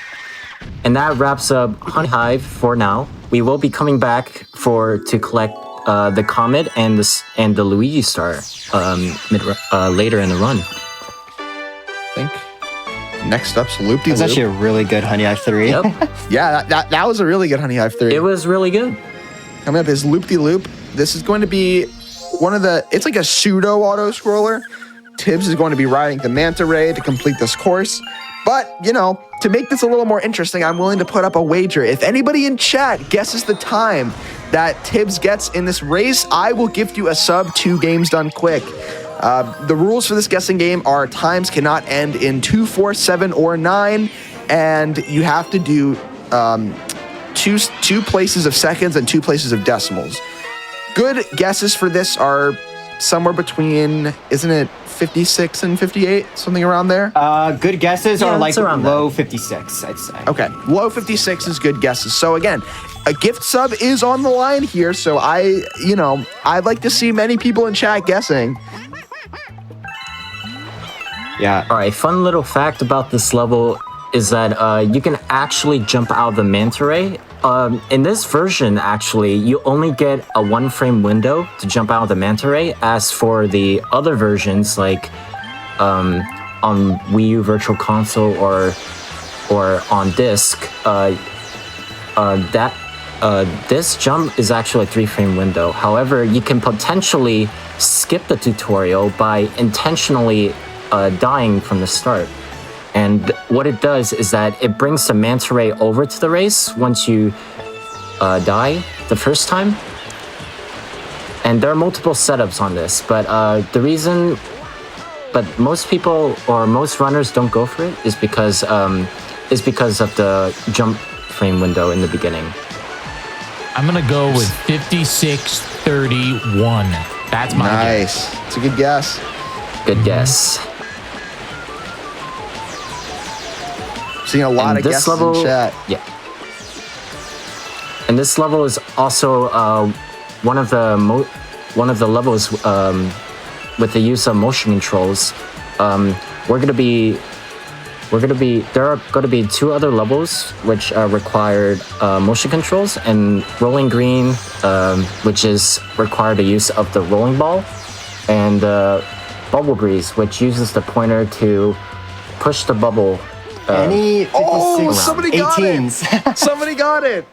And that wraps up Honey Hive for now. We will be coming back to collect the Comet and the Luigi Star later in the run. I think next up's Loop-de-Loop. It was actually a really good Honey Hive 3. Yep. Yeah, that was a really good Honey Hive 3. It was really good. Coming up is Loop-de-Loop. This is going to be it's like a pseudo auto-scroller. Tibbs is going to be riding the Manta Ray to complete this course. But, to make this a little more interesting, I'm willing to put up a wager. If anybody in chat guesses the time that Tibbs gets in this race, I will gift you a sub 2 games done quick. The rules for this guessing game are times cannot end in 2, 4, 7, or 9, and you have to do two places of seconds and 2 places of decimals. Good guesses for this are somewhere between, isn't it 56 and 58, something around there? Good guesses are like around low 56, I'd say. Okay, low 56 is good guesses. So again, a gift sub is on the line here, so I'd like to see many people in chat guessing. Yeah. All right, fun little fact about this level is that you can actually jump out of the Manta Ray. In this version, actually, you only get a 1-frame window to jump out of the Manta Ray. As for the other versions, like on Wii U Virtual Console or on disc, this jump is actually a 3-frame window. However, you can potentially skip the tutorial by intentionally dying from the start. And what it does is that it brings the Manta Ray over to the race once you die the first time. And there are multiple setups on this, but most people or most runners don't go for it is because of the jump frame window in the beginning. I'm gonna go with 56:31. That's my guess. Nice. It's a good guess. Good guess. Seeing a lot of guesses in chat. Yeah. And this level is also one of the levels with the use of motion controls. There are gonna be 2 other levels which required motion controls, and Rolling Green, which is required the use of the rolling ball, and Bubble Breeze, which uses the pointer to push the bubble. Any 56 somebody got 18s. it. Somebody got it.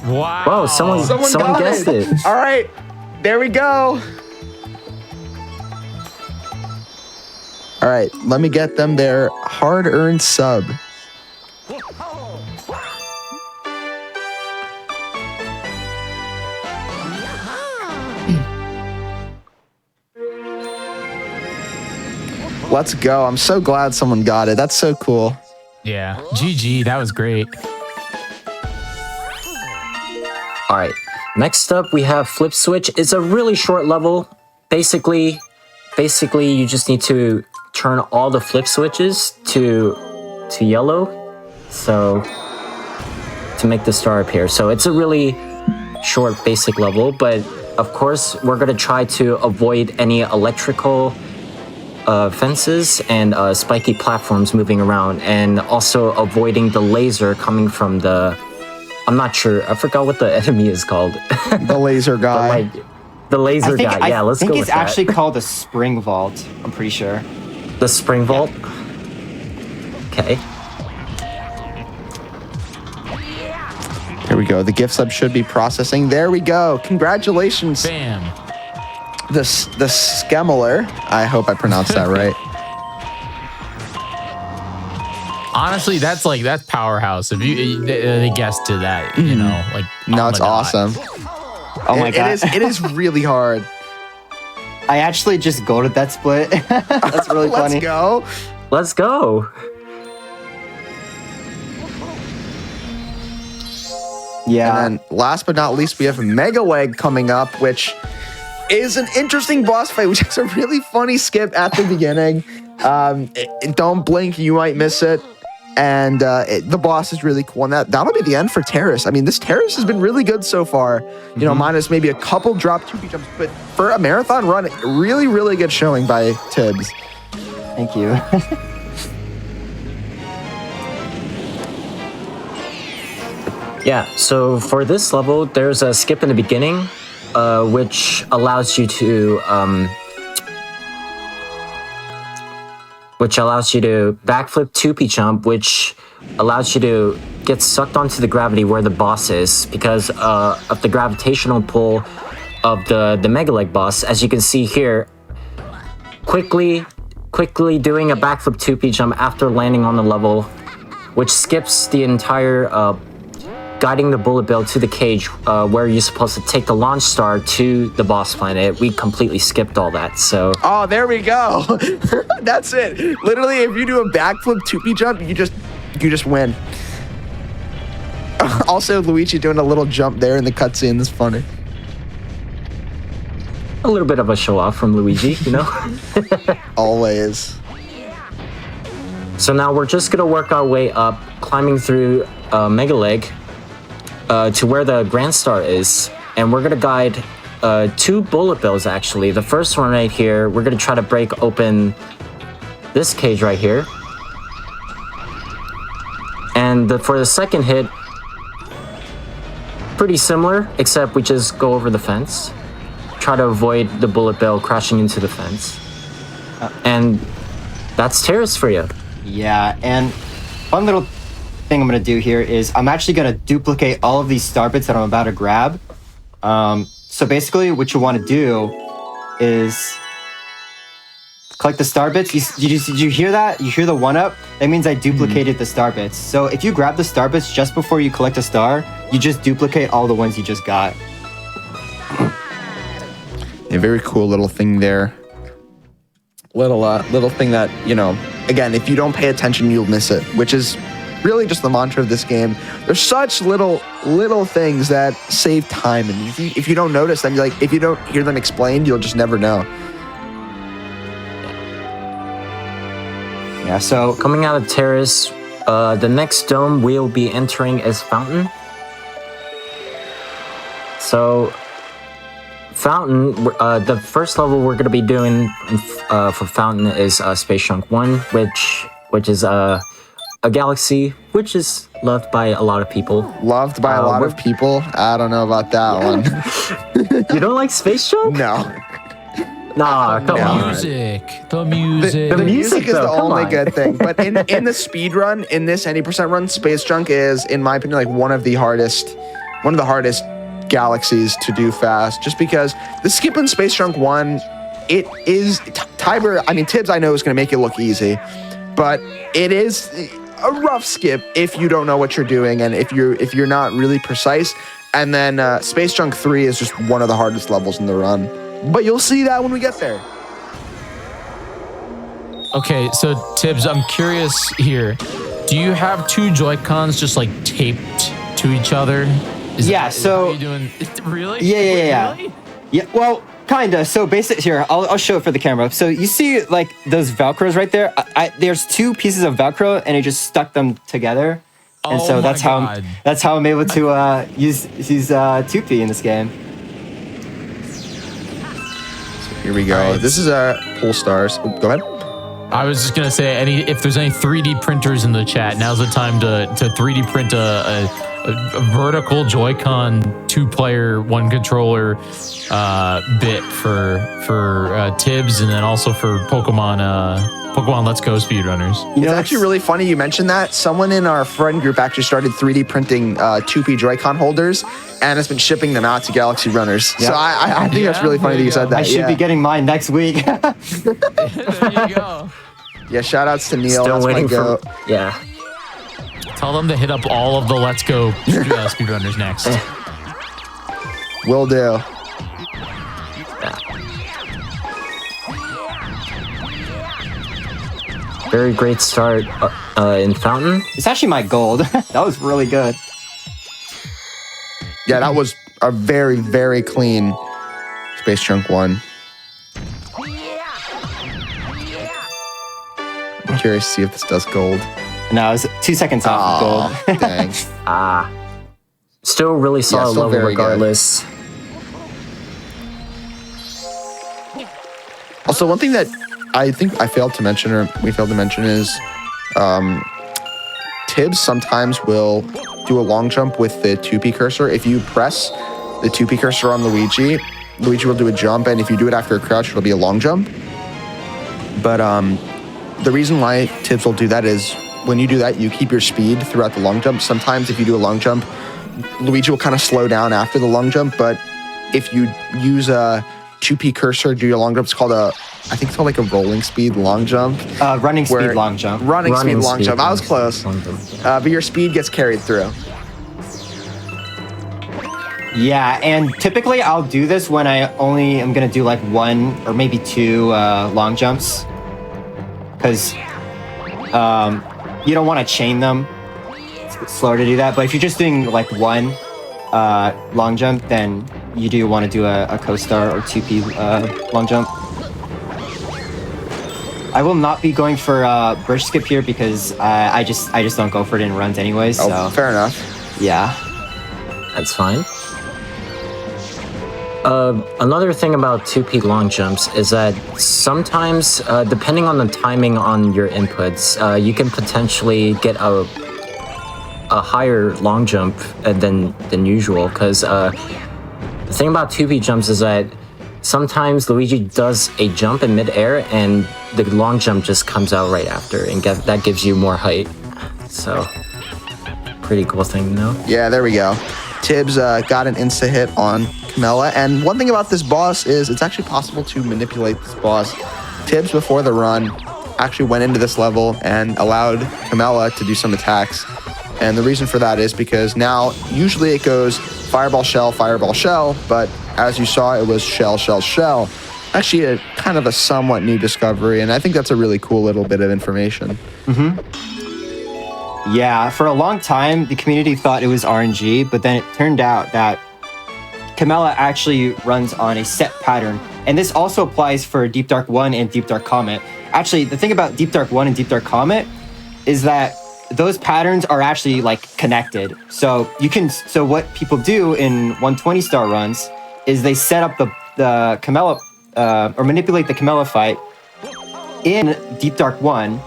Wow. Whoa, someone got guessed it. All right, there we go. All right, let me get them their hard-earned sub. Let's go. I'm so glad someone got it. That's so cool. Yeah. GG. That was great. All right. Next up, we have Flip Switch. It's a really short level. Basically, you just need to turn all the flip switches to yellow, so to make the star appear. So it's a really short, basic level. But of course, we're gonna try to avoid any electrical fences and spiky platforms moving around, and also avoiding the laser coming from the, I'm not sure, I forgot what the enemy is called. The laser guy. The laser guy, yeah, let's go with that. I think it's actually called a spring vault, I'm pretty sure. The spring vault? Okay. Here we go. The gift sub should be processing. There we go. Congratulations. Bam. The Skemeler. I hope I pronounced that right. Honestly, that's powerhouse. If they guessed to that, you know, like No, it's awesome. Oh my god. It is really hard. I actually just go to that split. That's really funny. Let's go. Let's go. Yeah. And then last but not least, we have Mega Leg coming up, which is an interesting boss fight, which is a really funny skip at the beginning. Don't blink, you might miss it. And the boss is really cool. And that'll be the end for Terrace. I mean, this Terrace has been really good so far. You know, minus maybe a couple drop 2P jumps. But for a marathon run, really, really good showing by Tibbs. Thank you. Yeah, so for this level, there's a skip in the beginning, which allows you to backflip 2P jump, which allows you to get sucked onto the gravity where the boss is because of the gravitational pull of the Mega Leg boss. As you can see here, quickly doing a backflip 2P jump after landing on the level, which skips the entire guiding the bullet bill to the cage where you're supposed to take the launch star to the boss planet. We completely skipped all that, so... Oh, there we go. That's it. Literally, if you do a backflip 2P jump, you just win. Also, Luigi doing a little jump there in the cutscene is funny. A little bit of a show-off from Luigi, you know? Always. So now we're just gonna work our way up, climbing through Mega Leg, to where the Grand Star is, and we're gonna guide 2 bullet bills actually. The first one right here, we're gonna try to break open this cage right here. And for the second hit, pretty similar, except we just go over the fence. Try to avoid the bullet bill crashing into the fence. And that's Terrace for you. Yeah, and one little thing I'm gonna do here is I'm actually gonna duplicate all of these star bits that I'm about to grab. So basically what you wanna do is collect the star bits. Did you hear that? You hear the 1-up? That means I duplicated the star bits. So if you grab the star bits just before you collect a star, you just duplicate all the ones you just got. A very cool little thing there. Little thing that, you know, again, if you don't pay attention, you'll miss it, which is really just the mantra of this game. There's such little things that save time, and if you don't notice them, if you don't hear them explained, you'll just never know. Yeah, so Coming out of Terrace, the next dome we'll be entering is Fountain. So, Fountain, the first level we're going to be doing for Fountain is Space Junk 1, which is a galaxy which is loved by a lot of people. Loved by a lot of people? I don't know about that one. You don't like Space Junk? No. Nah, come on. The music. The music is though, the come only on. good thing. But in the speed run, in this 90% run, Space Junk is, in my opinion, like one of the hardest galaxies to do fast. Just because the skip in Space Junk 1, it is Tibbs I know is going to make it look easy, but it is a rough skip if you don't know what you're doing and if you're not really precise. And then Space Junk 3 is just one of the hardest levels in the run. But you'll see that when we get there. Okay, so Tibbs, I'm curious here. Do you have 2 Joy-Cons just like taped to each other? So what you're doing? Really? Yeah. Really? Yeah, well, kinda. So basically, here, I'll show it for the camera. So you see, like, those Velcros right there? There's 2 pieces of Velcro, and I just stuck them together. And so that's how I'm able to use 2P in this game. So here we go. This is Pool Stars. Oh, go ahead. I was just gonna say, if there's any 3D printers in the chat, now's the time to 3D print a vertical Joy-Con 2-player 1 controller bit for Tibbs, and then also for Pokemon Let's Go speedrunners. It's actually really funny you mentioned that. Someone in our friend group actually started 3D printing 2P Joy-Con holders and has been shipping them out to Galaxy runners. Yep. So I think that's really funny that you said that. I should be getting mine next week. There you go. Yeah, shout outs to Neil. Still That's waiting my goat. Yeah. Tell them to hit up all of the Let's Go speedrunners next. Will do. Very great start in Fountain. It's actually my gold. That was really good. Yeah, that was a very, very clean Space Junk 1. I'm curious to see if this does gold. No, I was 2 seconds off of gold. Dang. Still really solid still level very good. regardless. Also, one thing that I think I failed to mention, or we failed to mention, is Tibbs sometimes will do a long jump with the 2P cursor. If you press the 2P cursor on Luigi, Luigi will do a jump, and if you do it after a crouch, it'll be a long jump. But the reason why Tibbs will do that is when you do that, you keep your speed throughout the long jump. Sometimes if you do a long jump, Luigi will kind of slow down after the long jump, but if you use a 2P cursor, do your long jump, it's called I think it's called like a rolling speed long jump. Running speed long jump. Running speed long speed jump. I was close. But your speed gets carried through. Yeah, and typically I'll do this when I only am gonna do like 1 or maybe 2 long jumps, because you don't want to chain them. It's slower to do that. But if you're just doing like 1 long jump, then you do want to do a co-star or 2P long jump. I will not be going for bridge skip here because I just don't go for it in runs anyways. So Oh, fair enough. yeah. That's fine. Another thing about 2P long jumps is that sometimes, depending on the timing on your inputs, you can potentially get a higher long jump than usual. Because the thing about 2P jumps is that sometimes Luigi does a jump in midair, and the long jump just comes out right after, and that gives you more height. So, pretty cool thing to know. Yeah, there we go. Tibbs got an insta hit on Camilla, and one thing about this boss is it's actually possible to manipulate this boss. Tibbs, before the run, actually went into this level and allowed Camilla to do some attacks. And the reason for that is because now, usually it goes fireball, shell, but as you saw, it was shell, shell, shell. Actually, a kind of a somewhat new discovery, and I think that's a really cool little bit of information. Yeah, for a long time, the community thought it was RNG, but then it turned out that Camilla actually runs on a set pattern. And this also applies for Deep Dark 1 and Deep Dark Comet. Actually, the thing about Deep Dark 1 and Deep Dark Comet is that those patterns are actually like connected. So what people do in 120 star runs is they set up the Camilla or manipulate the Camilla fight in Deep Dark 1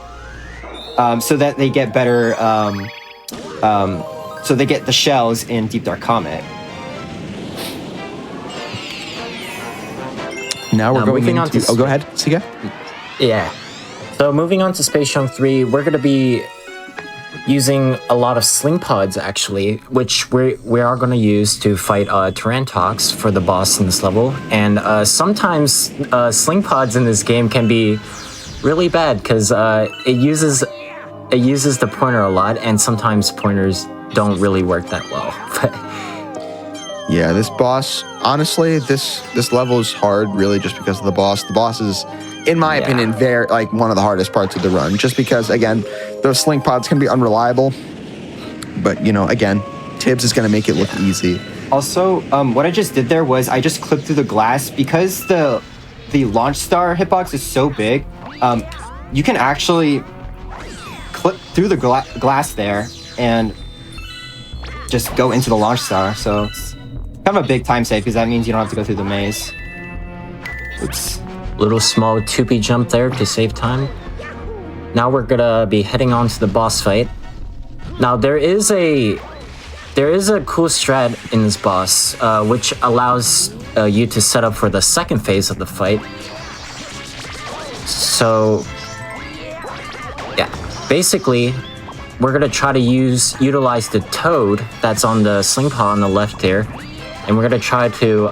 so that they get better so they get the shells in Deep Dark Comet. Now we're going moving on into... to... Oh, go ahead, Sika. Yeah. So moving on to Space Chunk 3, we're going to be using a lot of sling pods, actually, which we are going to use to fight Tarantox for the boss in this level. And sometimes sling pods in this game can be really bad because it uses the pointer a lot, and sometimes pointers don't really work that well. Yeah, this boss, honestly, this level is hard really just because of the boss. The boss is, in my opinion, very like one of the hardest parts of the run, just because, again, those sling pods can be unreliable. But, you know, again, Tibbs is going to make it look easy. Also, what I just did there was I just clipped through the glass because the launch star hitbox is so big. You can actually clip through the glass there and just go into the launch star. So it's kind of a big time save because that means you don't have to go through the maze. Oops. Little small 2P jump there to save time. Now we're gonna be heading on to the boss fight. Now there is a cool strat in this boss, which allows you to set up for the second phase of the fight. So, yeah, basically, we're gonna try to utilize the toad that's on the sling pod on the left here, and we're gonna try to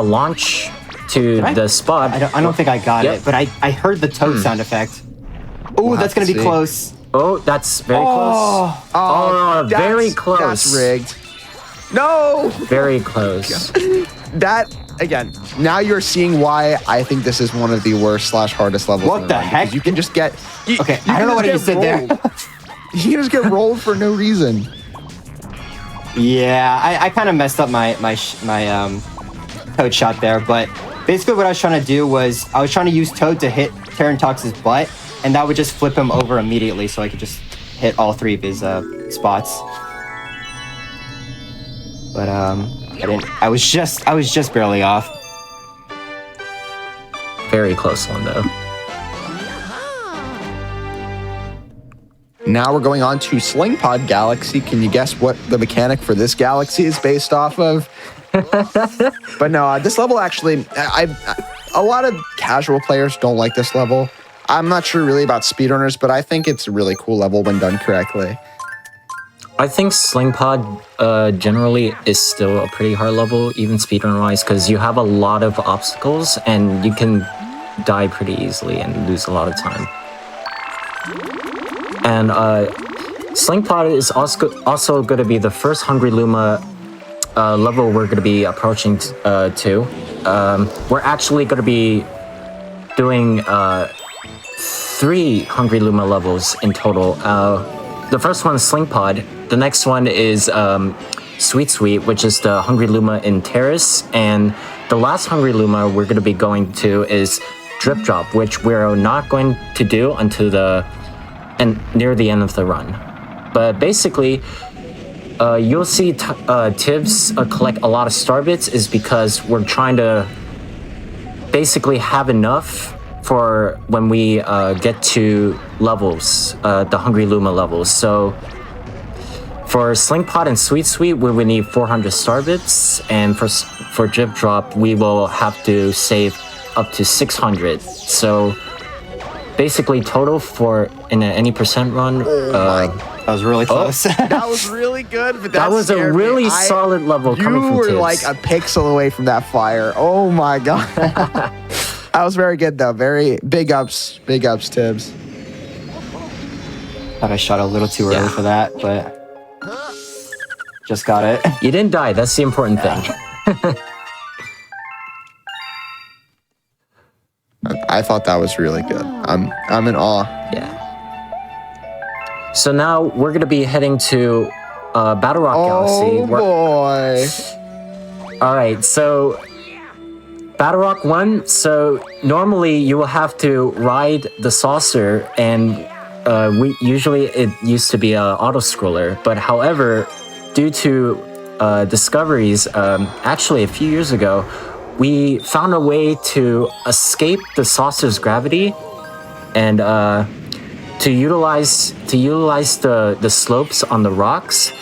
launch to the spot. I don't think I got Yep. it, but I heard the toad sound effect. Oh, that's gonna be close. Oh, that's very close. Oh, very close. That's rigged. No! Very close. That, again, now you're seeing why I think this is one of the worst / hardest levels. What in the run, heck? because you can just get... Okay, I don't know what I just did there. You can just get rolled for no reason. Yeah, I kind of messed up my Toad shot there, but basically what I was trying to do was I was trying to use Toad to hit Terrantox's butt, and that would just flip him over immediately, so I could just hit all 3 of his spots. But I didn't. I was just barely off. Very close one though. Now we're going on to Sling Pod Galaxy. Can you guess what the mechanic for this galaxy is based off of? But no, this level actually, a lot of casual players don't like this level. I'm not sure really about speedrunners, but I think it's a really cool level when done correctly. I think Sling Pod generally is still a pretty hard level, even speedrun-wise, because you have a lot of obstacles and you can die pretty easily and lose a lot of time. And Sling Pod is also going to be the first Hungry Luma level we're going to be approaching to. We're actually going to be doing 3 Hungry Luma levels in total. The first one is Sling Pod. The next one is Sweet Sweet, which is the Hungry Luma in Terrace. And the last Hungry Luma we're going to be going to is Drip Drop, which we're not going to do until near the end of the run. But basically, you'll see Tibbs collect a lot of star bits is because we're trying to basically have enough for when we get to levels, the Hungry Luma levels. So for Sling Pod and Sweet Sweet, we would need 400 star bits, and for Drip Drop, we will have to save up to 600. So basically total for in any percent run. That was really close. That was really good, but that was a really solid level coming from You were Tibbs. like a pixel away from that fire. Oh my god. That was very good though. Very big ups, Tibbs. Thought I shot a little too early for that, but just got it. You didn't die. That's the important thing. I thought that was really good. I'm in awe. Yeah. So now we're gonna be heading to Battle Rock Galaxy. Oh boy. All right, so Battle Rock 1. So normally you will have to ride the saucer, and usually it used to be a auto scroller. But however, due to discoveries, actually a few years ago, we found a way to escape the saucer's gravity, and to utilize the slopes on the rocks,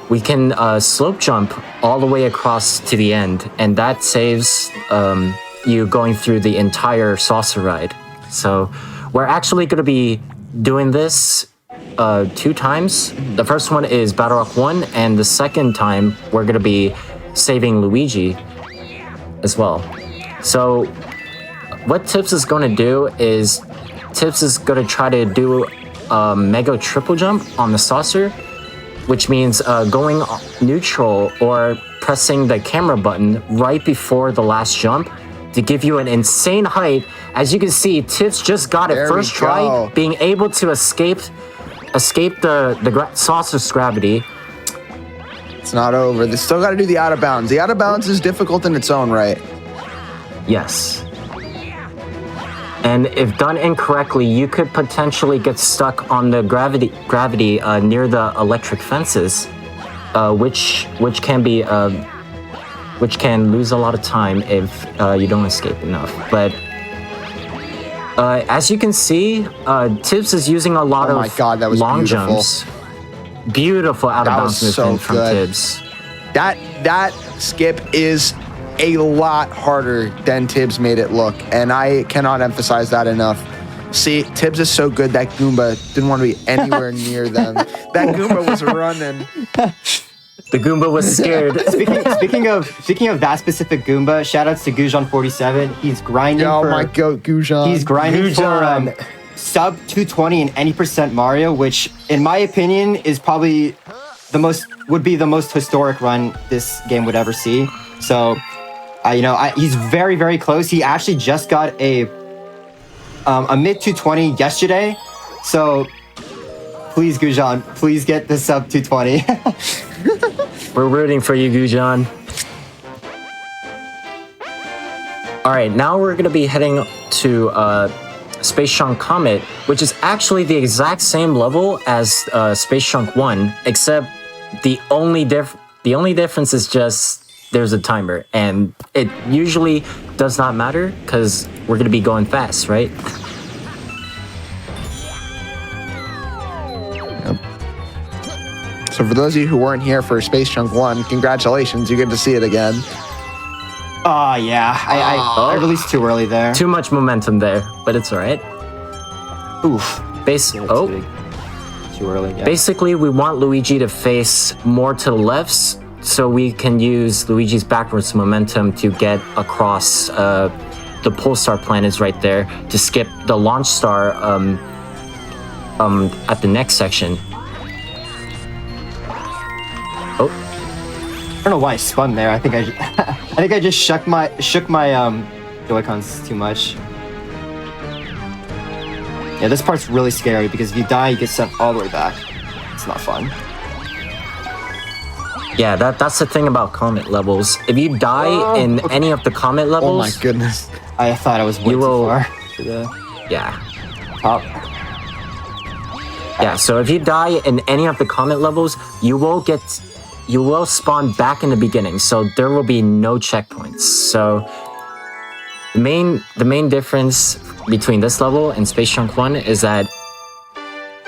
we can slope jump all the way across to the end, and that saves you going through the entire saucer ride. So we're actually going to be doing this 2 times. The first one is Battle Rock 1, and the second time we're going to be saving Luigi as well. So what Tibbs is going to do is Tibbs is going to try to do a mega triple jump on the saucer, which means going neutral or pressing the camera button right before the last jump to give you an insane height. As you can see, Tibbs just got it first try, being able to escape the saucer's gravity. It's not over. They still got to do the out of bounds. The out of bounds is difficult in its own right. Yes. And if done incorrectly, you could potentially get stuck on the gravity near the electric fences, which can lose a lot of time if you don't escape enough. But as you can see, Tibbs is using a lot of long jumps. Beautiful out of bounds movement from Tibbs. That skip is a lot harder than Tibbs made it look, and I cannot emphasize that enough. See, Tibbs is so good that Goomba didn't want to be anywhere near them. That Goomba was running. The Goomba was scared. Speaking of that specific Goomba, shoutouts to Gujan47. He's grinding for my goat Gujan. He's grinding for sub 220 in any % Mario, which in my opinion is probably the most historic run this game would ever see. So he's very, very close. He actually just got a mid 220 yesterday. So please, Gujan, please get the sub 220. We're rooting for you, Gujan. All right, now we're going to be heading to Space Chunk Comet, which is actually the exact same level as Space Chunk 1, except the only difference is just there's a timer, and it usually does not matter because we're gonna be going fast, right? So for those of you who weren't here for Space Chunk 1, congratulations, you get to see it again. Oh, yeah. I released too early there. Too much momentum there, but it's all right. Oof. Too early. Yeah. Basically, we want Luigi to face more to the left, so we can use Luigi's backwards momentum to get across the Pulsar planets right there to skip the launch star at the next section. Oh, I don't know why I spun there. I think I just shook my Joy-Cons too much. Yeah, this part's really scary because if you die, you get sent all the way back. It's not fun. yeah, that's the thing about comet levels. If you die in any of the comet levels, Oh my goodness. I thought I was way You too will- far to the yeah. top. Yeah, so if you die in any of the comet levels, you will spawn back in the beginning, so there will be no checkpoints. So the main difference between this level and Space Chunk 1 is that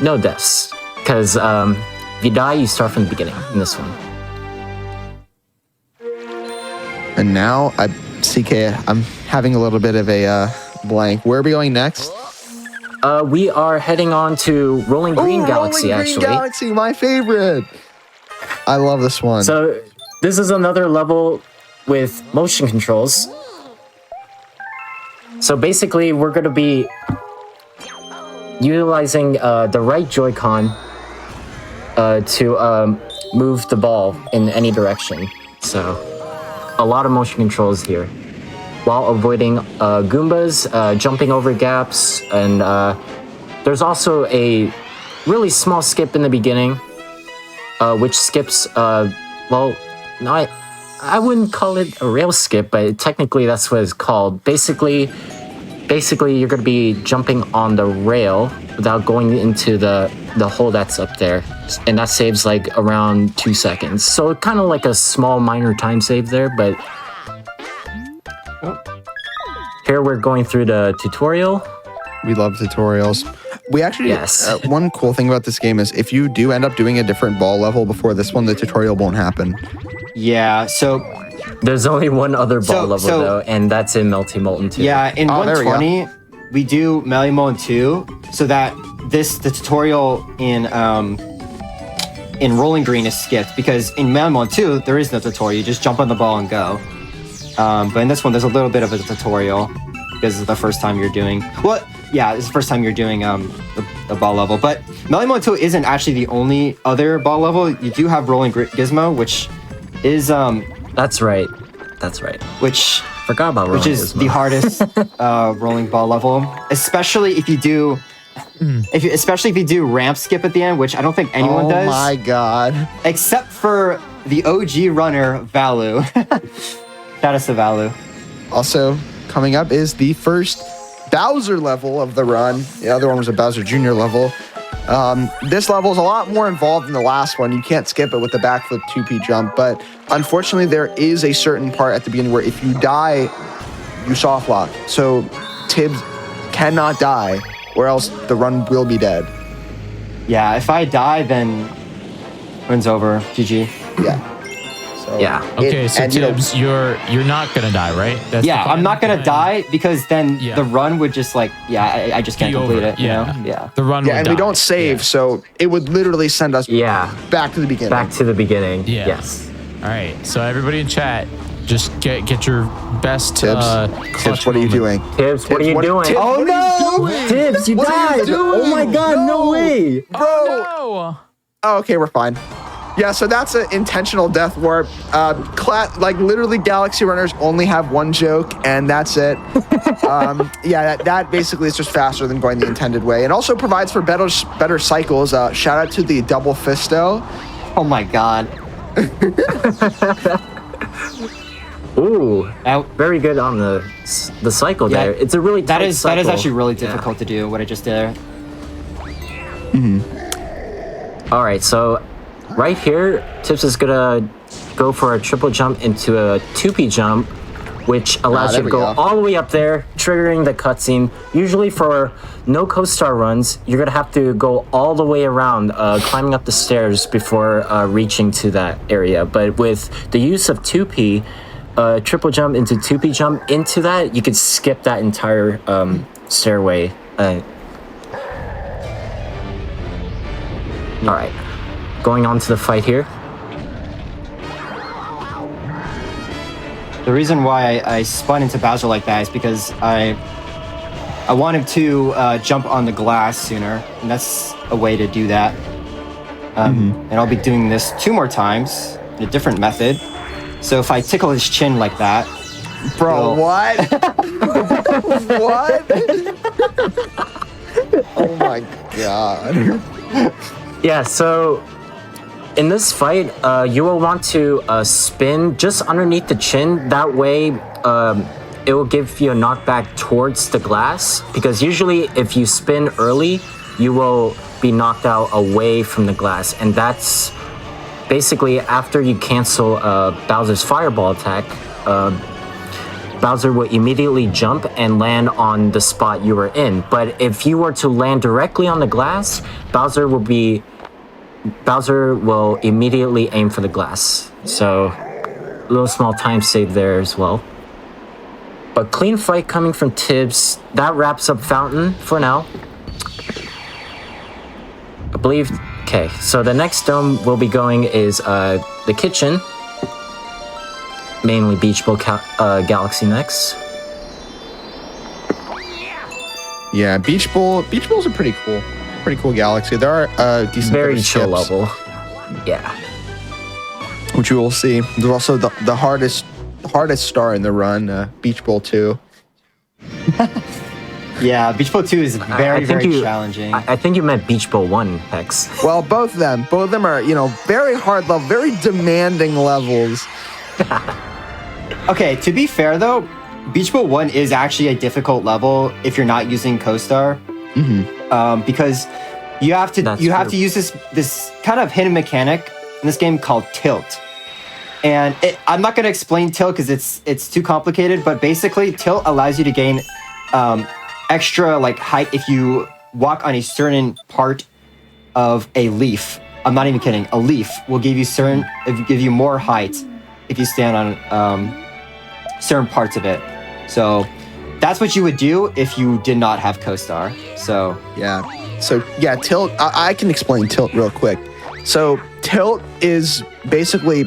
no deaths. Because if you die, you start from the beginning in this one. And now, CK, I'm having a little bit of a blank. Where are we going next? We are heading on to Rolling Green Galaxy, Rolling Green actually. Galaxy, my favorite. I love this one. So this is another level with motion controls. So basically, we're going to be utilizing the right Joy-Con to move the ball in any direction. So a lot of motion controls here, while avoiding Goombas, jumping over gaps, and there's also a really small skip in the beginning, which skips, well, not, I wouldn't call it a rail skip, but technically that's what it's called. Basically, you're going to be jumping on the rail without going into the hole that's up there, and that saves like around 2 seconds. So kind of like a small minor time save there, but here we're going through the tutorial. We love tutorials. We actually, Yes. one cool thing about this game is if you do end up doing a different ball level before this one, the tutorial won't happen. Yeah, so There's only one other ball So- level so- though, and that's in Melty Molten 2. yeah, in Oh, there we go. 120 we do Melee Mode 2, so that the tutorial in Rolling Green is skipped because in Melee Mode 2 there is no tutorial. You just jump on the ball and go. But in this one there's a little bit of a tutorial because it's the first time you're doing. Well, yeah, it's the first time you're doing the ball level. But Melee Mode 2 isn't actually the only other ball level. You do have Rolling Gizmo, which is That's right. That's right. which Forgot about Rolling which is Gizmo. the hardest rolling ball level, especially if you do especially if you do ramp skip at the end, which I don't think anyone Oh does, my god. except for the OG runner Valu. Shout out to Valu. Also, coming up is the first Bowser level of the run. The other one was a Bowser Jr. level. This level is a lot more involved than the last one. You can't skip it with the backflip 2P jump, but unfortunately there is a certain part at the beginning where if you die, you soft lock. So Tibbs cannot die, or else the run will be dead. Yeah, if I die, then run's over. GG. Yeah. So Yeah. Okay, so and, you know, Tibbs, you're not gonna die, right? That's Yeah, the I'm not gonna plan. die because then Yeah. the run would just like, I just can't Be complete over. it. You know? Yeah. The run. yeah, would and we die. don't save, Yeah. so it would literally send us Yeah. back to the beginning. Back to the beginning. Yeah. Yes. All right, so everybody in chat, just get your best Tibbs, clutch Tibbs, what are you moment. doing? Tibbs, what are you doing? Tibbs, Oh, what are you no! doing? Tibbs, you What are you died! doing? Oh my god, no way! Bro! Oh, Oh, okay, we're fine. Yeah, so that's an intentional death warp. Like literally, Galaxy Runners only have one joke, and that's it. Yeah, that basically is just faster than going the intended way, and also provides for better cycles. Shout out to the double fisto. Oh my god. Ooh, Out. very good on the cycle Yeah, there. It's a really tight that is cycle. actually really difficult to do. What I just did. All right, so right here, Tips is gonna go for a triple jump into a 2P jump, which allows there you to we go go. all the way up there, triggering the cutscene. Usually for no co-star runs, you're gonna have to go all the way around, climbing up the stairs before reaching to that area. But with the use of 2P, triple jump into 2P jump into that, you could skip that entire stairway. All right, going on to the fight here. The reason why I spun into Bowser like that is because I wanted to jump on the glass sooner, and that's a way to do that. And I'll be doing this 2 more times in a different method. So if I tickle his chin like that, Bro, what? What? Oh my god. Yeah, so in this fight, you will want to spin just underneath the chin. That way, it will give you a knockback towards the glass. Because usually, if you spin early, you will be knocked out away from the glass. And that's basically after you cancel Bowser's fireball attack. Bowser will immediately jump and land on the spot you were in. But if you were to land directly on the glass, Bowser will immediately aim for the glass. So a little small time save there as well. But clean fight coming from Tibbs. That wraps up Fountain for now. I believe. Okay, so the next dome we'll be going is the kitchen. Mainly Beach Bowl Galaxy next. Yeah, Beach Bowl. Beach Bowl's a pretty cool galaxy. There are decent Very bit of chill ships, level. Yeah. which you will see. There's also the hardest star in the run, Beach Bowl 2. yeah, Beach Bowl 2 is very you, challenging. I think you meant Beach Bowl 1, Hex. Well, both of them are, very hard level, very demanding levels. Okay, to be fair though, Beach Bowl 1 is actually a difficult level if you're not using CoStar. Because you have to use this kind of hidden mechanic in this game called tilt. And I'm not going to explain tilt because it's too complicated, but basically tilt allows you to gain extra height if you walk on a certain part of a leaf. I'm not even kidding. A leaf will give you more height if you stand on certain parts of it. So that's what you would do if you did not have CoStar. So yeah, tilt. I can explain tilt real quick. So tilt is basically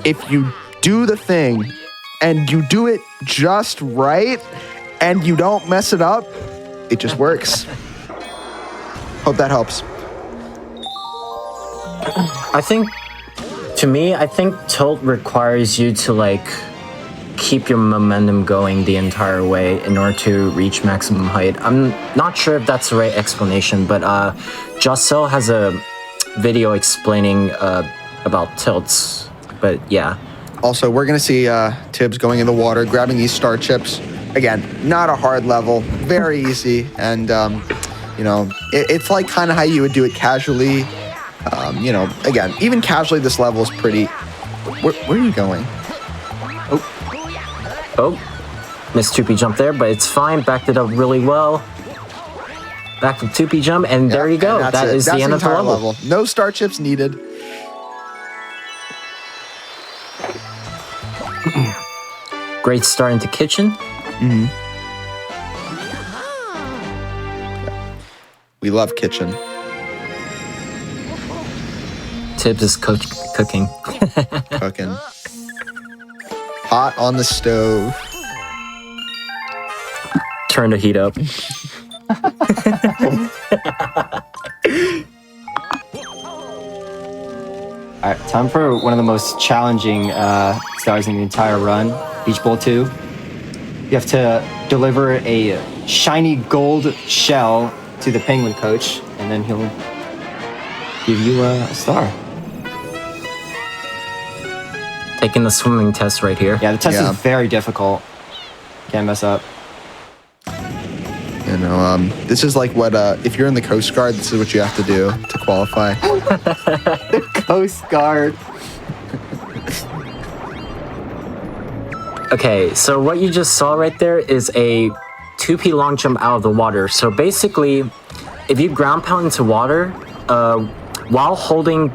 if you do the thing and you do it just right and you don't mess it up, it just works. Hope that helps. I think tilt requires you to keep your momentum going the entire way in order to reach maximum height. I'm not sure if that's the right explanation, but Jocelyn has a video explaining about tilts. But yeah. Also, we're gonna see Tibbs going in the water, grabbing these star chips. Again, not a hard level, very easy, and it's like kind of how you would do it casually. Again, even casually, this level is pretty. Where are you going? Oh, missed 2P jump there, but it's fine. Backed it up really well. Back to 2P jump, and there you go. That is the end of the level. No star chips needed. Great start into kitchen. We love kitchen. Tibbs is cooking. Cooking. Hot on the stove. Turn the heat up. all right, time for one of the most challenging stars in the entire run, Beach Bowl 2. You have to deliver a shiny gold shell to the penguin coach, and then he'll give you a star. taking the swimming test right here. Yeah, the test Yeah. is very difficult. Can't mess up. You know, this is like what if you're in the Coast Guard, this is what you have to do to qualify. Coast Guard. Okay, so what you just saw right there is a 2P long jump out of the water. So basically, if you ground pound into water, while holding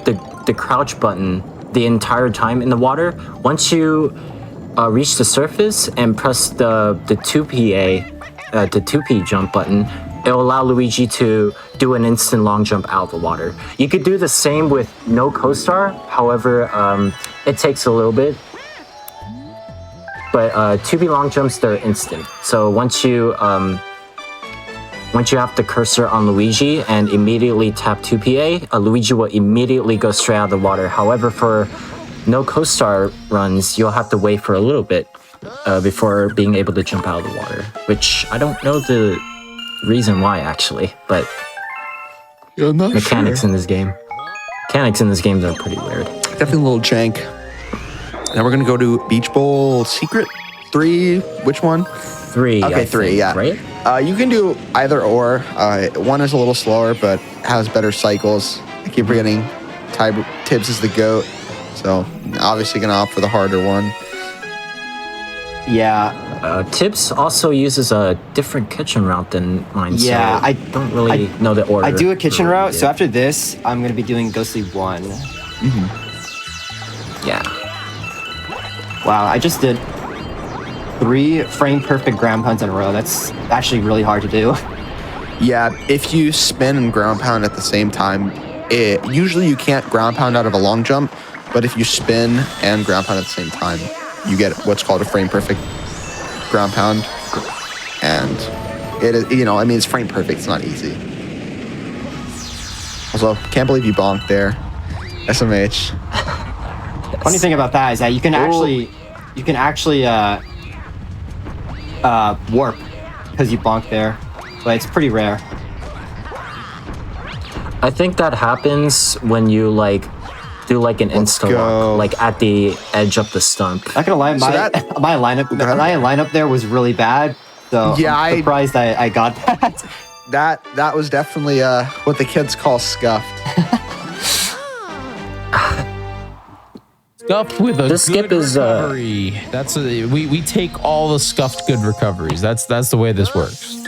the crouch button the entire time in the water, once you reach the surface and press the 2P jump button, it'll allow Luigi to do an instant long jump out of the water. You could do the same with no co-star, however, it takes a little bit. But 2P long jumps, they're instant. So once you have the cursor on Luigi and immediately tap 2PA, Luigi will immediately go straight out of the water. However, for no co-star runs, you'll have to wait for a little bit before being able to jump out of the water, which I don't know the reason why actually, but mechanics in this game. Mechanics in this game are pretty weird. Definitely a little jank. Now we're gonna go to Beach Bowl Secret 3. Which one? 3. Okay, I 3. think, Yeah. right? You can do either or. One is a little slower, but has better cycles. I keep forgetting Tibbs is the GOAT, so obviously gonna opt for the harder one. Yeah. Tibbs also uses a different kitchen route than mine. Yeah, so I don't really know the order. I do a kitchen route, so Yeah. after this, I'm gonna be doing Ghostly 1. Yeah. Wow, I just did 3 frame perfect ground pounds in a row. That's actually really hard to do. Yeah, if you spin and ground pound at the same time, usually you can't ground pound out of a long jump, but if you spin and ground pound at the same time, you get what's called a frame perfect ground pound. And it is, it's frame perfect, it's not easy. Also, can't believe you bonked there. SMH. Funny thing about that is that you can actually warp because you bonk there, but it's pretty rare. I think that happens when you do an insta go. lock, at the edge of the stump. Not gonna lie, So my lineup, my lineup there was really bad. So Yeah, I'm surprised I got that. That was definitely what the kids call scuffed. Scuffed with a This good skip is, recovery. We take all the scuffed good recoveries. That's the way this works.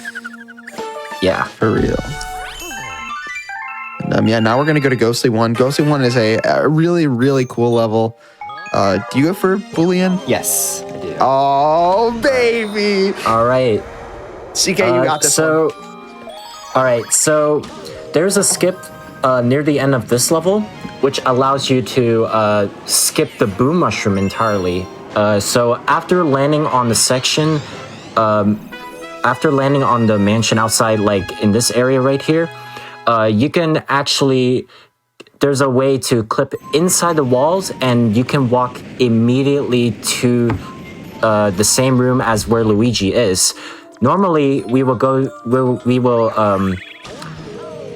Yeah. For real. And, yeah, now we're gonna go to Ghostly 1. Ghostly 1 is a really, really cool level. Do you go for Boolean? Yes, I do. Oh, baby! All right. CK, you got this one. All right. So there's a skip near the end of this level, which allows you to skip the boom mushroom entirely. So after landing on the section, after landing on the mansion outside, in this area right here, you can actually, there's a way to clip inside the walls and you can walk immediately to the same room as where Luigi is. Normally,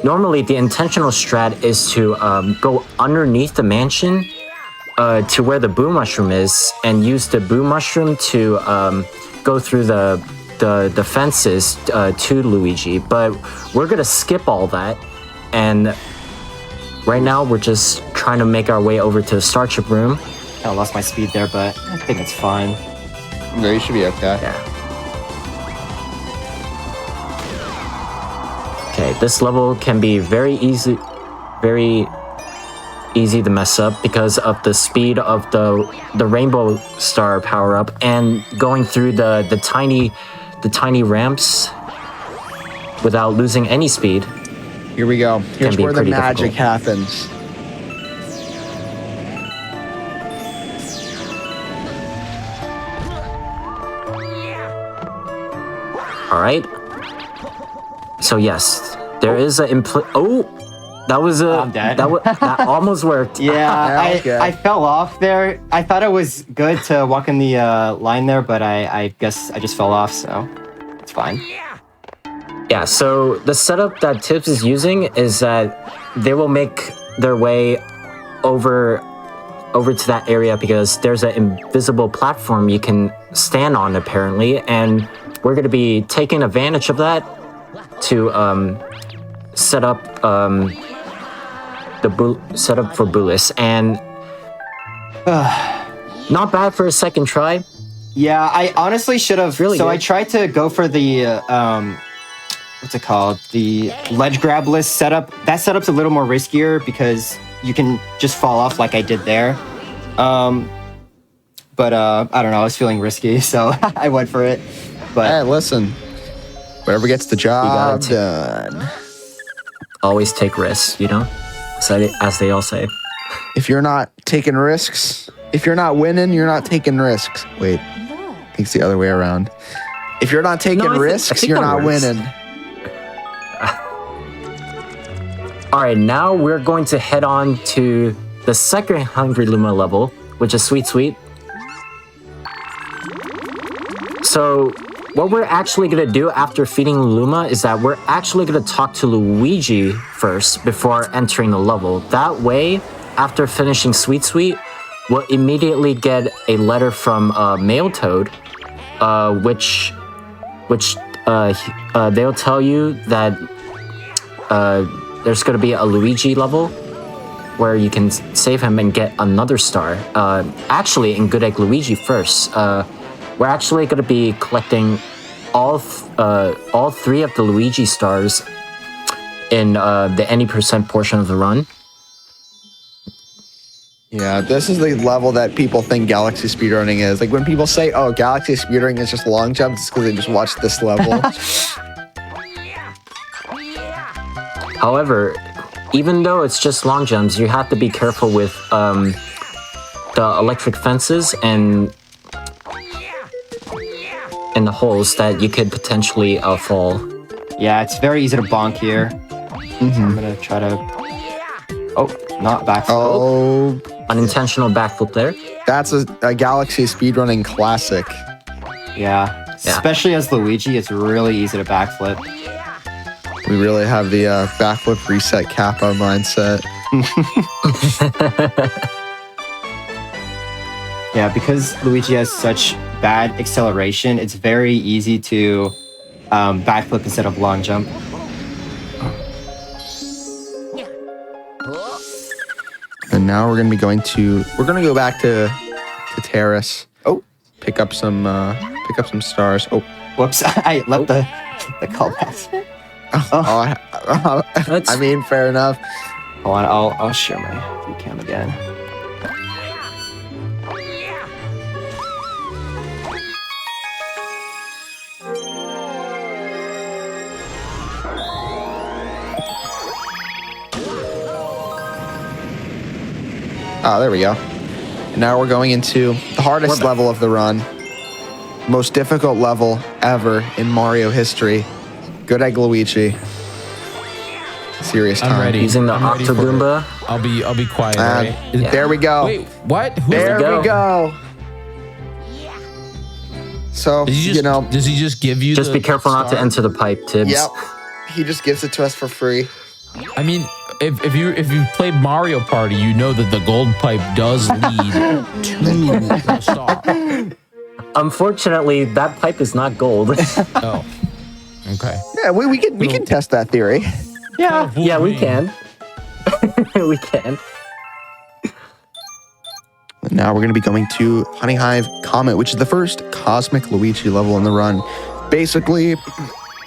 normally the intentional strat is to go underneath the mansion to where the boom mushroom is and use the boom mushroom to go through the fences to Luigi, but we're gonna skip all that, and right now we're just trying to make our way over to the Starship room. I lost my speed there, but I think it's fine. No, you should be okay. Yeah. Okay, this level can be very easy to mess up because of the speed of the rainbow star power up and going through the tiny ramps without losing any speed. Here we go. Here's be where the pretty magic difficult. happens. All right. So yes, there is a that was a I'm dead. that almost worked. Yeah, okay. I fell off there. I thought it was good to walk in the line there, but I guess I just fell off, so it's fine. Yeah, so the setup that Tibbs is using is that they will make their way over over to that area because there's an invisible platform you can stand on apparently, and we're going to be taking advantage of that to set up set up for Bulis, and not bad for a second try. Yeah, I honestly should have. Really so good. I tried to go for the what's it called? The ledge grab list setup. That setup's a little more riskier because you can just fall off like I did there. But I don't know. I was feeling risky, so I went for it. But Hey, listen. Whatever gets the job gotta done. Always take risks, you know, as they all say. If you're not taking risks, if you're not winning, you're not taking risks. Wait, I think it's the other way around. If you're not taking I risks, think you're that not works. winning. All right, now we're going to head on to the second Hungry Luma level, which is Sweet Sweet. So what we're actually going to do after feeding Luma is that we're actually going to talk to Luigi first before entering the level. That way, after finishing Sweet Sweet, we'll immediately get a letter from Mail Toad, which they'll tell you that there's going to be a Luigi level where you can save him and get another star. Actually, in Good Egg Luigi first, we're actually going to be collecting all three of the Luigi stars in the any % portion of the run. Yeah, this is the level that people think Galaxy speedrunning is. Like when people say, "Oh, Galaxy speedrunning is just long jumps," it's because they just watched this level. However, even though it's just long jumps, you have to be careful with the electric fences and the holes that you could potentially fall. yeah, it's very easy to bonk here. So I'm gonna try to. Oh, not back. Oh, Unintentional backflip there. that's a Galaxy speedrunning classic. Yeah, especially as Luigi, it's really easy to backflip. We really have the backflip reset Kappa mindset. Yeah, because Luigi has such bad acceleration, it's very easy to backflip instead of long jump. And now we're gonna be going go back to Terrace. Oh, Pick up some stars. Oh, whoops! I left the callback. I mean, fair enough. Hold on, I'll share my view cam again. Oh, there we go. And now we're going into the hardest level of the run. Most difficult level ever in Mario history. Good Egg Luigi. Serious time. I'm ready. Using the I'm ready for Octogoomba. it. I'll be quiet. all right? There we go. Wait, what? Who There go. we go. So, Does he just, does he just give you? Just the be careful not to star? enter the pipe, Tibbs. Yep. He just gives it to us for free. I mean, if you played Mario Party, you know that the gold pipe does lead to the star. Unfortunately, that pipe is not gold. Oh, okay. Yeah, we can test that theory. Yeah, we can. We can. Now we're going to be going to Honey Hive Comet, which is the first Cosmic Luigi level in the run. Basically,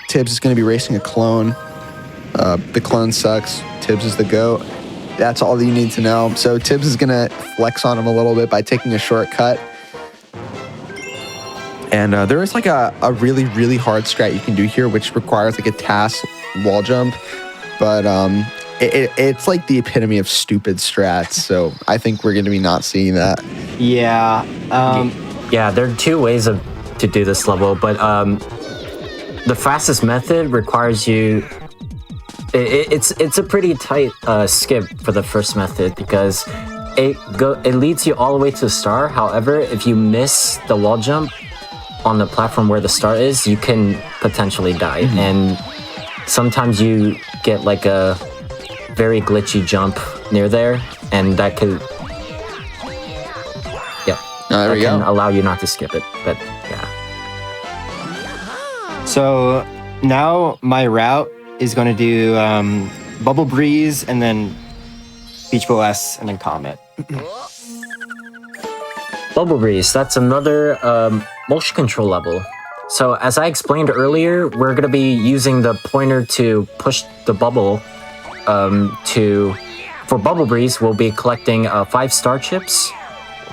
Tibbs is going to be racing a clone. The clone sucks. Tibbs is the GOAT. That's all that you need to know. So Tibbs is going to flex on him a little bit by taking a shortcut. And there is like a really, really hard strat you can do here, which requires like a TAS wall jump. But it's like the epitome of stupid strats. So I think we're going to be not seeing that. Yeah. Yeah, there are two ways to do this level, but the fastest method requires you. It's a pretty tight skip for the first method because it leads you all the way to the star. However, if you miss the wall jump on the platform where the star is, you can potentially die. And sometimes you get like a very glitchy jump near there, and that could there that we can go. allow you not to skip it. But yeah. So now my route is going to do Bubble Breeze and then Beach Bowl S and then Comet. Bubble Breeze, that's another motion control level. So as I explained earlier, we're going to be using the pointer to push the bubble. For Bubble Breeze, we'll be collecting 5 star chips.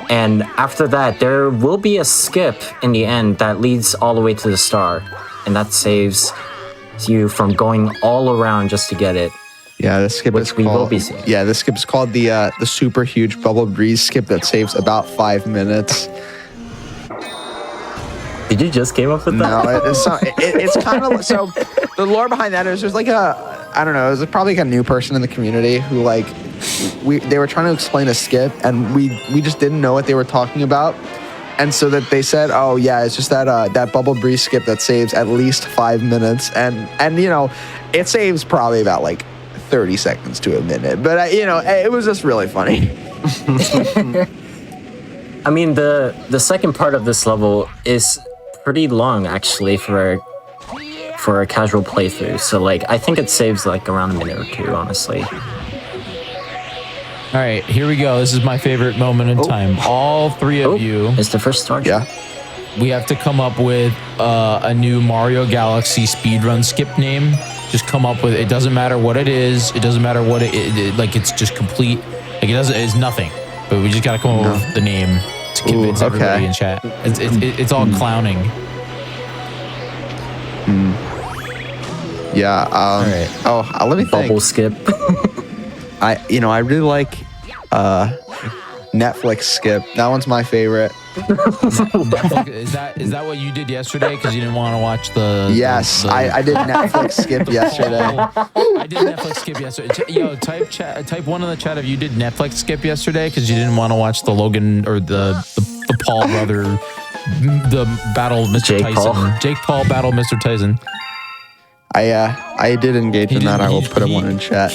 And after that, there will be a skip in the end that leads all the way to the star. And that saves you from going all around just to get it. Yeah, this skip Which is we will called. be seeing. Yeah, this skip is called the super huge Bubble Breeze skip that saves about 5 minutes. Did you just came up with that? No, it's kind of so. The lore behind that is there's like I don't know. It was probably like a new person in the community who like they were trying to explain a skip and we just didn't know what they were talking about, and so that they said, oh yeah, it's just that Bubble Breeze skip that saves at least 5 minutes, and you know, it saves probably about like 30 seconds to a minute, but you know, it was just really funny. I mean, the second part of this level is pretty long actually for a casual playthrough. So like, I think it saves like around a minute or two, honestly. All right, here we go. This is my favorite moment in time. All 3 of you, It's the first star. Yeah. we have to come up with a new Mario Galaxy speedrun skip name. Just come up with it. Doesn't matter what it is. It doesn't matter what it like. It's just complete. Like it doesn't. It's nothing. But we just gotta come up with the name to convince everybody in chat. It's all clowning. Yeah. right. Oh, let me think. Bubble skip. I really like Netflix skip. That one's my favorite. Is that what you did yesterday? Because you didn't want to watch the. Yes, I did Netflix skip yesterday. I did Netflix skip yesterday. Yo, type one in the chat if you did Netflix skip yesterday because you didn't want to watch the Logan or the Paul brother, the battle Mr. Jake Tyson. Paul. Jake Paul battle Mr. Tyson. I did engage in that. I will put one in chat.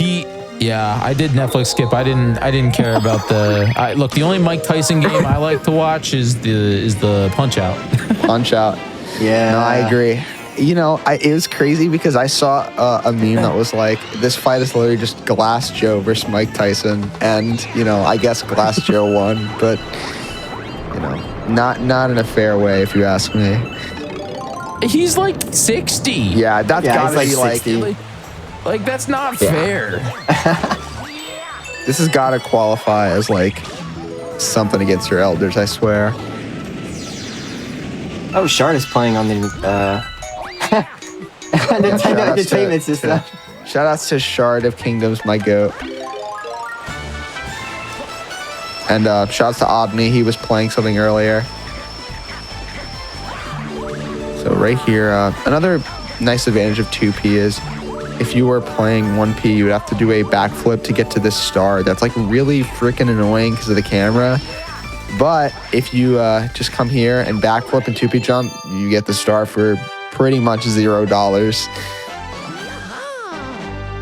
Yeah, I did Netflix skip. I didn't care about the. Look, the only Mike Tyson game I like to watch is the Punch Out. Punch Out. Yeah. No, I agree. You know, it was crazy because I saw a meme that was like, this fight is literally just Glass Joe versus Mike Tyson, and you know, I guess Glass Joe won, but you know, not in a fair way if you ask me. He's like 60. Yeah, that's gotta he's be like like 60. Like that's not fair. This has got to qualify as like something against your elders, I swear. Oh, Shard is playing on the Nintendo Entertainment System. Shout outs to Shard of Kingdoms, my goat. And shouts to Omni, he was playing something earlier. So right here, another nice advantage of 2P is if you were playing 1P, you would have to do a backflip to get to this star. That's like really freaking annoying because of the camera. But if you just come here and backflip and 2P jump, you get the star for pretty much $0.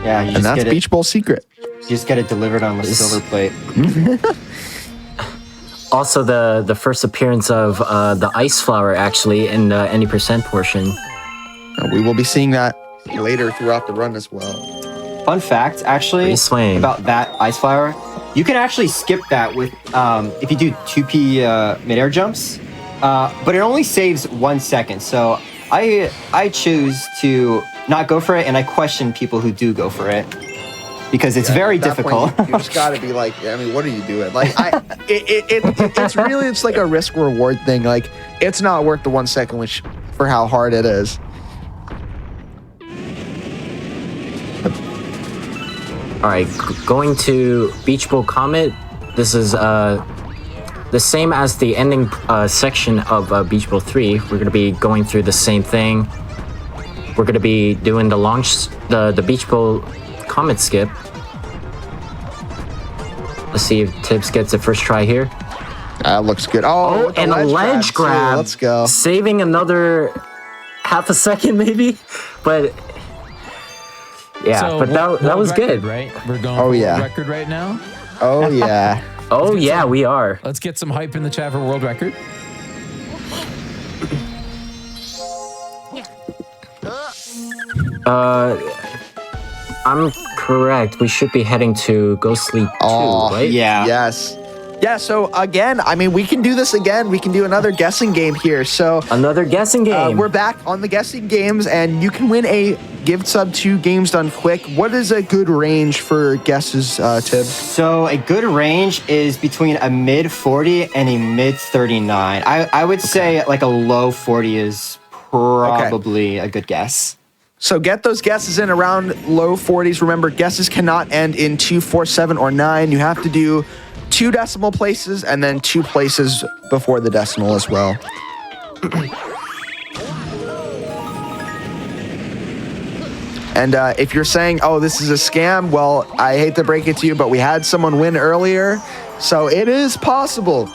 Yeah, you And just that's get Beach Bowl secret. You just get it delivered on the silver plate. Also, the first appearance of the ice flower actually in the any percent portion. And we will be seeing that later throughout the run as well. Fun fact, actually, Reswing. about that ice flower, you can actually skip that with if you do 2P midair jumps, but it only saves 1 second. So I choose to not go for it, and I question people who do go for it because it's very At that difficult. point, you just got to be like, I mean, what are you doing? Like, it's really, it's like a risk reward thing. Like, it's not worth the 1 second, which for how hard it is. All right, going to Beach Bowl Comet. This is the same as the ending section of Beach Bowl 3. We're going to be going through the same thing. We're going to be doing the launch, the Beach Bowl Comet skip. Let's see if Tibbs gets it first try here. That looks good. Oh, with the and a ledge too. grab. Let's go. Saving another half a second maybe, but yeah, So but that was record, good. right? We're going Oh, for yeah. record right now. Oh, yeah. Oh yeah, we are. Let's get some hype in the chat for world record. I'm correct. We should be heading to Ghostly 2, right? Yeah. Yes. Yeah, so again, I mean, we can do this again. We can do another guessing game here. So Another guessing game. we're back on the guessing games, and you can win a gift sub to Games Done Quick. What is a good range for guesses, Tib? So a good range is between a mid 40 and a mid 39. I would say like a low 40 is probably a good guess. So get those guesses in around low 40s. Remember, guesses cannot end in 2, 4, 7, or 9. You have to do 2 decimal places and then 2 places before the decimal as well. And if you're saying, oh, this is a scam, well, I hate to break it to you, but we had someone win earlier, so it is possible.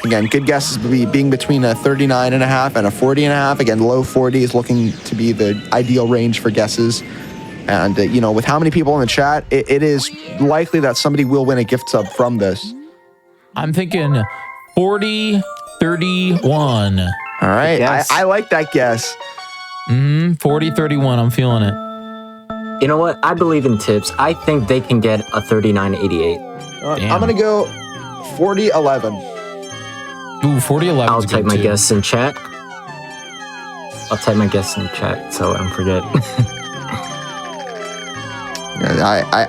Again, good guesses would be being between a 39.5 and a 40.5. Again, low 40 is looking to be the ideal range for guesses. And, you know, with how many people in the chat, it is likely that somebody will win a gift sub from this. I'm thinking 40, 31. All right. I like that guess. 40, 31. I'm feeling it. You know what? I believe in tips. I think they can get a 39.88. I'm going to go 40-11. Ooh, 40-11. I'll type my guess in chat. I'll type my guess in chat so I don't forget.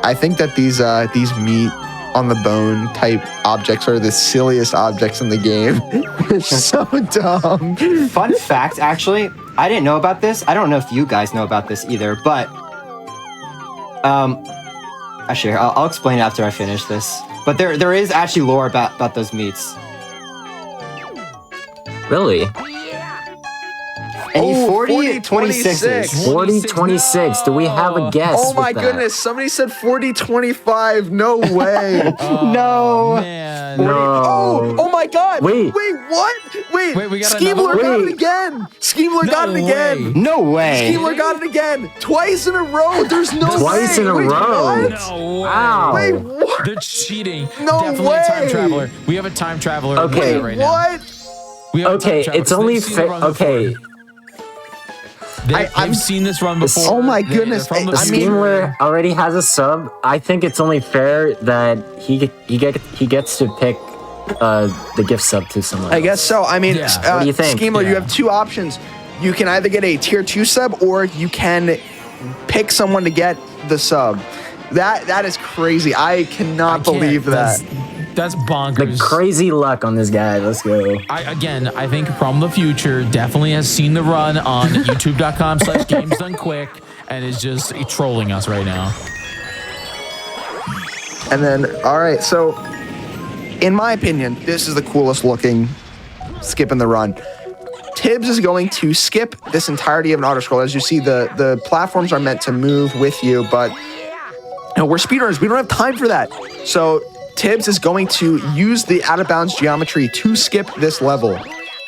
I think that these meat on the bone type objects are the silliest objects in the game. It's so dumb. Fun fact, actually, I didn't know about this. I don't know if you guys know about this either, but actually, I'll explain after I finish this. But there is actually lore about those meats. Really? Any 40, 26s. 40, 26. Do we have a guess? Oh my with that? goodness, somebody said 40-25. No way. No. Man. Oh my god. Wait. What? Wait, we got Skeemler another- got it Wait. again. Skeemler got it again. No way. Skeemler got it again. Twice in a row. There's no way. Twice in a Wait, row. What? No way. Wow. Wait, what? They're cheating. No Definitely a time way. traveler. We have a time traveler in the Okay. chat right now. What? We have a time Okay, traveler. it's only They've seen the fair. run before. Okay, They've seen this run before. Oh my They're goodness. from the I mean- Skeemler already has a sub. I think it's only fair that he gets to pick the gift sub to someone. I guess so. I mean, Yeah. What do you think? Skeemler, you Yeah. have 2 options. You can either get a tier 2 sub or you can pick someone to get the sub. That is crazy. I cannot believe that. That's The bonkers. crazy luck on this guy. Let's go. I think From the Future definitely has seen the run on youtube.com/gamesdonequick and is just trolling us right now. And then, all right, so in my opinion, this is the coolest looking skip in the run. Tibbs is going to skip this entirety of an auto scroll. As you see, the platforms are meant to move with you, but we're speedrunners. We don't have time for that. So Tibbs is going to use the out of bounds geometry to skip this level,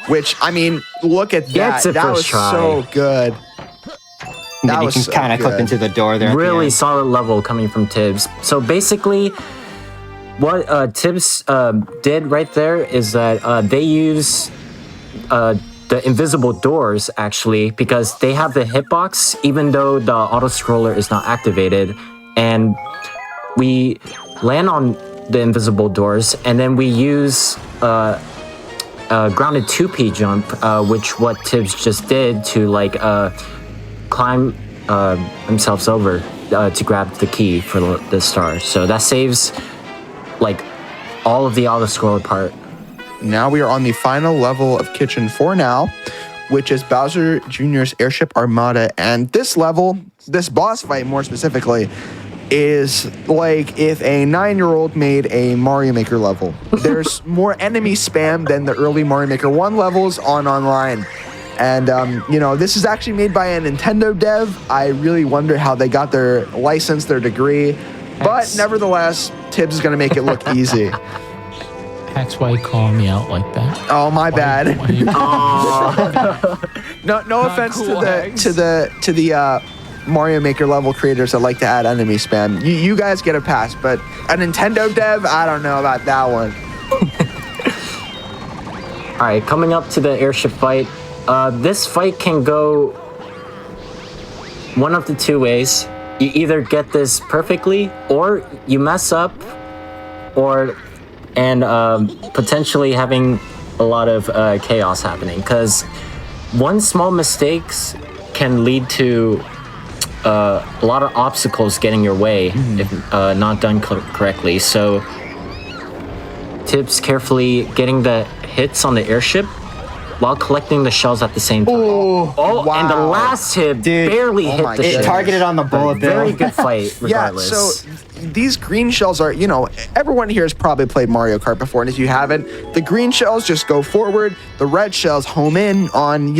which, I mean, look at that. Gets it That first was try. so good. And then That you was can so kind of clip good. into the door there. at the Really end. solid level coming from Tibbs. So basically, what Tibbs did right there is that they use the invisible doors actually because they have the hitbox even though the auto scroller is not activated, and we land on the invisible doors and then we use grounded 2P jump, which what Tibbs just did to like climb themselves over to grab the key for the star. So that saves like all of the auto scroller part. Now we are on the final level of Kitchen 4 now, which is Bowser Jr.'s Airship Armada. And this level, this boss fight more specifically, is like if a 9-year-old made a Mario Maker level. There's more enemy spam than the early Mario Maker 1 levels on online. And, you know, this is actually made by a Nintendo dev. I really wonder how they got their license, their degree. But nevertheless, Tibbs is going to make it look easy. Hex, why you calling me out like that? Oh, my bad. Why you- No offense cool, to the Hex. to the Mario Maker level creators that like to add enemy spam. You guys get a pass, but a Nintendo dev, I don't know about that one. All right, coming up to the airship fight. This fight can go one of the two ways. You either get this perfectly, or you mess up, and potentially having a lot of chaos happening. Because one small mistakes can lead to a lot of obstacles getting your way if not done correctly. So tips carefully getting the hits on the airship while collecting the shells at the same time. Wow. And the last hit barely hit the It ship. targeted on the bullet bill. Very good fight, regardless. Yeah, so these green shells are, everyone here has probably played Mario Kart before, and if you haven't, the green shells just go forward, the red shells home in on,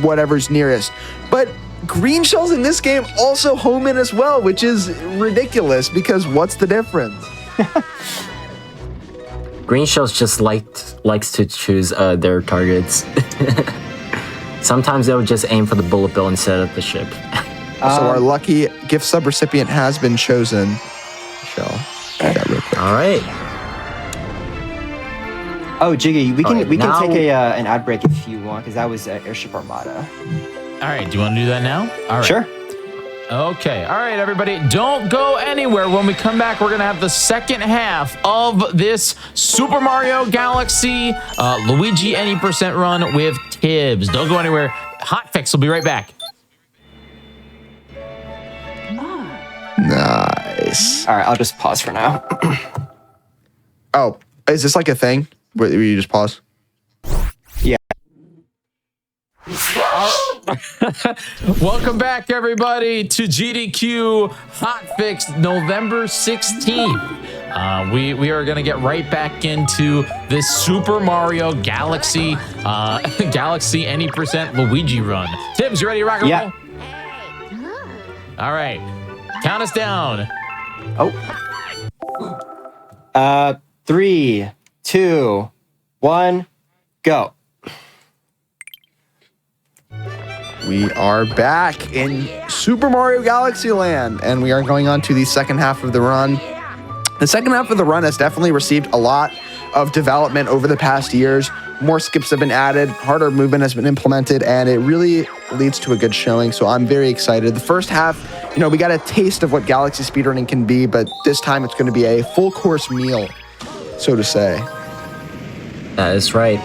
whatever's nearest. But green shells in this game also home in as well, which is ridiculous, because what's the difference? Green shells just likes to choose their targets. Sometimes they'll just aim for the bullet bill instead of the ship. So our lucky gift sub recipient has been chosen. Shell. All right. Oh, Jiggy, we can now- take an ad break if you want, because that was Airship Armada. All right, do you want to do that now? All right. Sure. Okay. All right, everybody. Don't go anywhere. When we come back, we're going to have the second half of this Super Mario Galaxy Luigi Any Percent run with Tibbs. Don't go anywhere. Hotfix will be right back. Nice. All right, I'll just pause for now. Oh, is this like a thing where you just pause? Yeah. Welcome back, everybody, to GDQ Hotfix November 16th. We are going to get right back into this Super Mario Galaxy Galaxy Any Percent Luigi run. Tibbs, you ready to rock and roll? All right. Count us down. 3, 2, 1, go. We are back in Super Mario Galaxy Land, and we are going on to the second half of the run. The second half of the run has definitely received a lot of development over the past years. More skips have been added, harder movement has been implemented, and it really leads to a good showing, so I'm very excited. The first half, we got a taste of what Galaxy speedrunning can be, but this time it's going to be a full course meal, so to say. That is right.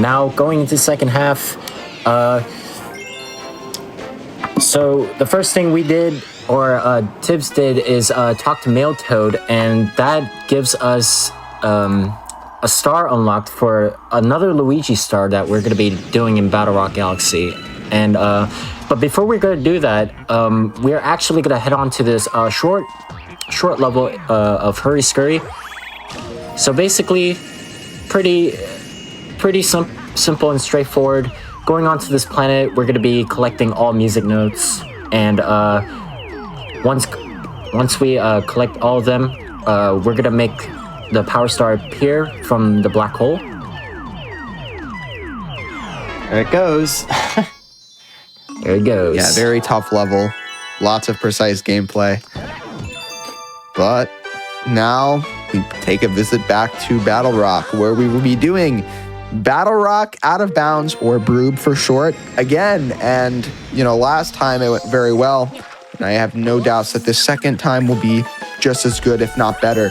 Now, going into the second half, so the first thing we did, or Tibbs did, is talk to Male Toad, and that gives us a star unlocked for another Luigi star that we're going to be doing in Battle Rock Galaxy. And but before we're going to do that, we're actually going to head on to this short level of Hurry Scurry. So basically, pretty simple and straightforward. Going onto this planet, we're going to be collecting all music notes, and once we collect all of them, we're going to make the Power Star appear from the black hole. There it goes. There it goes. Yeah, very tough level. Lots of precise gameplay. But now we take a visit back to Battle Rock, where we will be doing Battle Rock Out of Bounds, or Broob for short, again. And, last time it went very well. And I have no doubts that this second time will be just as good, if not better.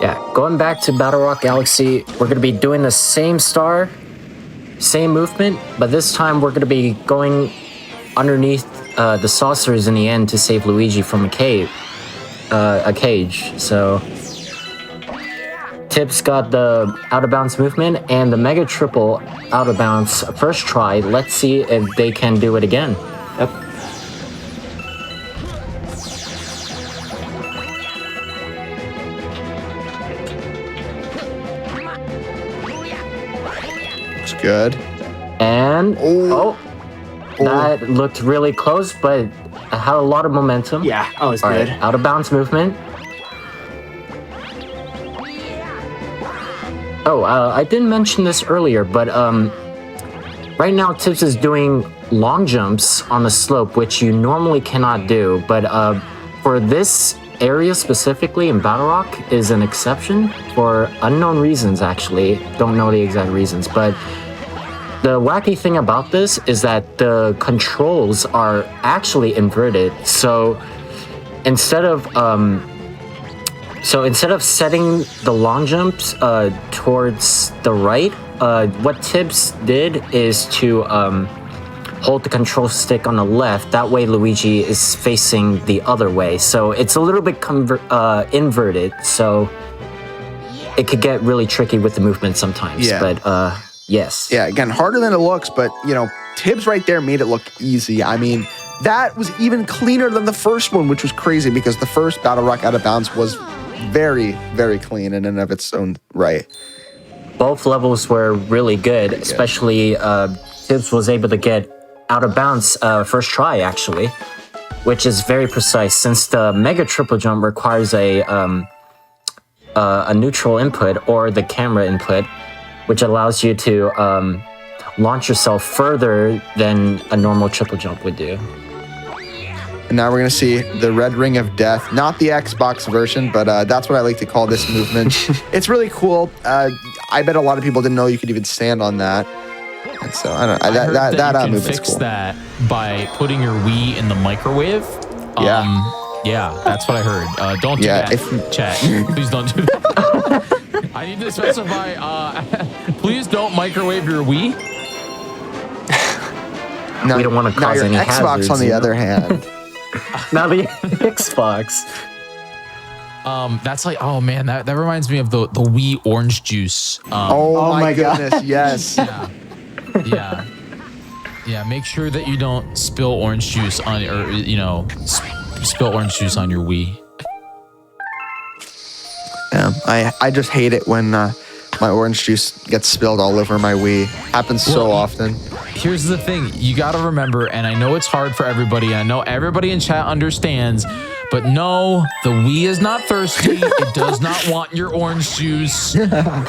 Yeah, going back to Battle Rock Galaxy, we're going to be doing the same star, same movement, but this time we're going to be going underneath the saucers in the end to save Luigi from a cage. So Tibbs got the out of bounds movement and the mega triple out of bounds first try. Let's see if they can do it again. Yep. Looks good. And that looked really close, but it had a lot of momentum. Yeah, that was All good. right, out of bounds movement. Oh, I didn't mention this earlier, but right now Tibbs is doing long jumps on the slope, which you normally cannot do, but for this area specifically in Battle Rock is an exception for unknown reasons, actually. Don't know the exact reasons, but the wacky thing about this is that the controls are actually inverted. So instead of setting the long jumps towards the right, what Tibbs did is to hold the control stick on the left. That way Luigi is facing the other way. So it's a little bit inverted. So it could get really tricky with the movement sometimes. Yeah. But yes. Yeah, again, harder than it looks, but, you know, Tibbs right there made it look easy. I mean, that was even cleaner than the first one, which was crazy because the first Battle Rock Out of Bounds was very, very clean in and of its own right. Both levels were really good, especially Tibbs was able to get out of bounds first try, actually, which is very precise since the Mega Triple Jump requires a neutral input or the camera input, which allows you to launch yourself further than a normal triple jump would do. And now we're going to see the Red Ring of Death, not the Xbox version, but that's what I like to call this movement. It's really cool. I bet a lot of people didn't know you could even stand on that. And so I don't know. That you can movement's fix cool. that by putting your Wii in the microwave. Yeah, that's what I heard. Don't do that, chat. Please don't do that. I need to specify, please don't microwave your Wii. Now, We don't want to now cause your any Xbox, hazards, on the you know? other hand. Now the Xbox. That's like, oh man, that reminds me of the Wii orange juice. Oh my God. goodness, yes. Yeah, make sure that you don't spill orange juice on, or, you know, spill orange juice on your Wii. I just hate it when my orange juice gets spilled all over my Wii. Happens so often. Here's the thing. You got to remember, and I know it's hard for everybody. I know everybody in chat understands, but no, the Wii is not thirsty. It does not want your orange juice. You got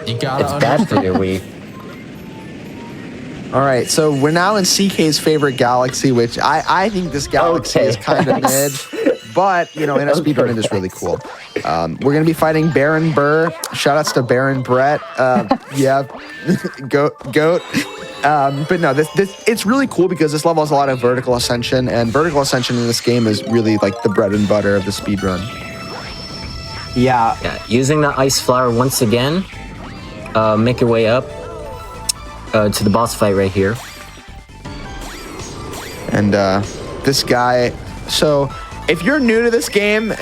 to It's bad for your Wii. All right, so we're now in CK's favorite galaxy, which I think this galaxy is kind of mid, but, you know, in a speedrun, it is really cool. We're going to be fighting Baron Burr. Shoutouts to Baron Brett. Yeah, goat. But no, this it's really cool because this level has a lot of vertical ascension, and vertical ascension in this game is really like the bread and butter of the speedrun. Yeah. Using the ice flower once again, make your way up to the boss fight right here. And this guy, so if you're new to this game,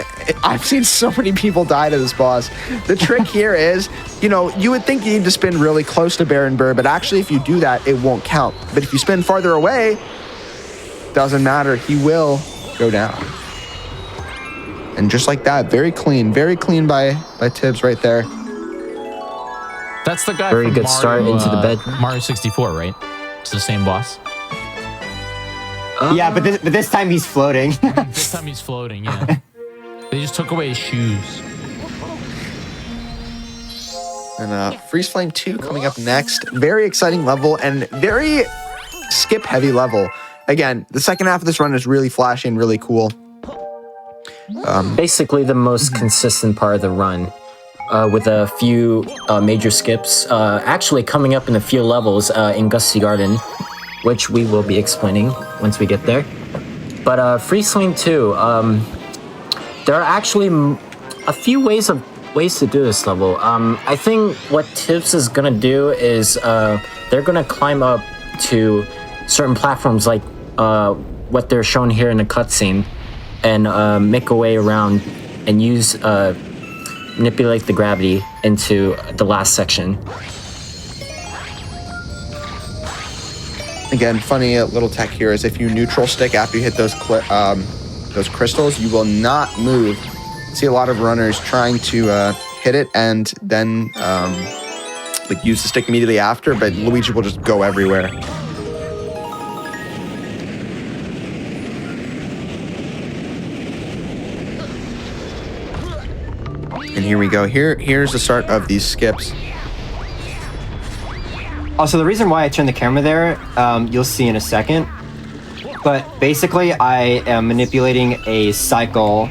I've seen so many people die to this boss. The trick here is, you know, you would think you need to spin really close to Baron Burr, but actually if you do that, it won't count. But if you spin farther away, doesn't matter. He will go down. And just like that, very clean by Tibbs right there. That's the guy Very from good start into the bed. Mario 64, right? It's the same boss. Yeah, but this time he's floating. This time he's floating, yeah. They just took away his shoes. And Freeze Flame 2 coming up next. Very exciting level and very skip heavy level. Again, the second half of this run is really flashy and really cool. Basically the most consistent part of the run, with a few major skips. Actually coming up in a few levels in Gusty Garden, which we will be explaining once we get there. But Freeze Flame 2, there are actually a few ways to do this level. I think what Tibbs is gonna do is they're gonna climb up to certain platforms like what they're shown here in the cutscene, and make a way around and use manipulate the gravity into the last section. Again, funny little tech here is if you neutral stick after you hit those crystals, you will not move. See a lot of runners trying to hit it and then like use the stick immediately after, but Luigi will just go everywhere. And here we go. Here's the start of these skips. Also, the reason why I turned the camera there, you'll see in a second. But basically, I am manipulating a cycle,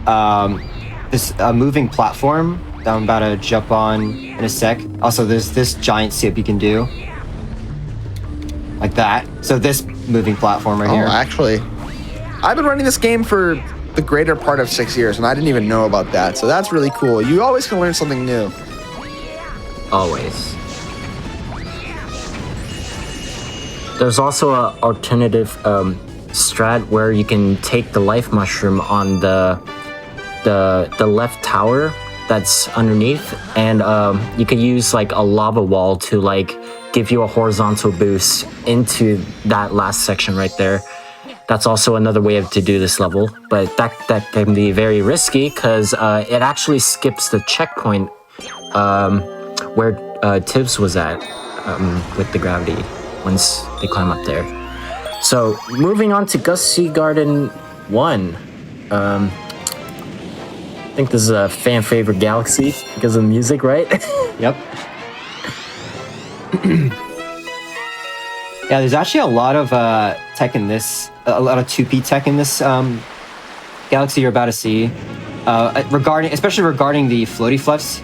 a moving platform that I'm about to jump on in a sec. Also, there's this giant skip you can do. Like that. So this moving platform right here. Actually, I've been running this game for the greater part of 6 years, and I didn't even know about that. So that's really cool. You always can learn something new. Always. There's also an alternative strat where you can take the life mushroom on the left tower that's underneath, and you could use like a lava wall to like give you a horizontal boost into that last section right there. That's also another way to do this level, but that can be very risky because it actually skips the checkpoint where Tibbs was at with the gravity once they climb up there. So moving on to Gusty Garden 1. I think this is a fan favorite galaxy because of the music, right? Yep. Yeah, there's actually a lot of tech in this, a lot of 2P tech in this galaxy you're about to see, especially regarding the floaty fluffs.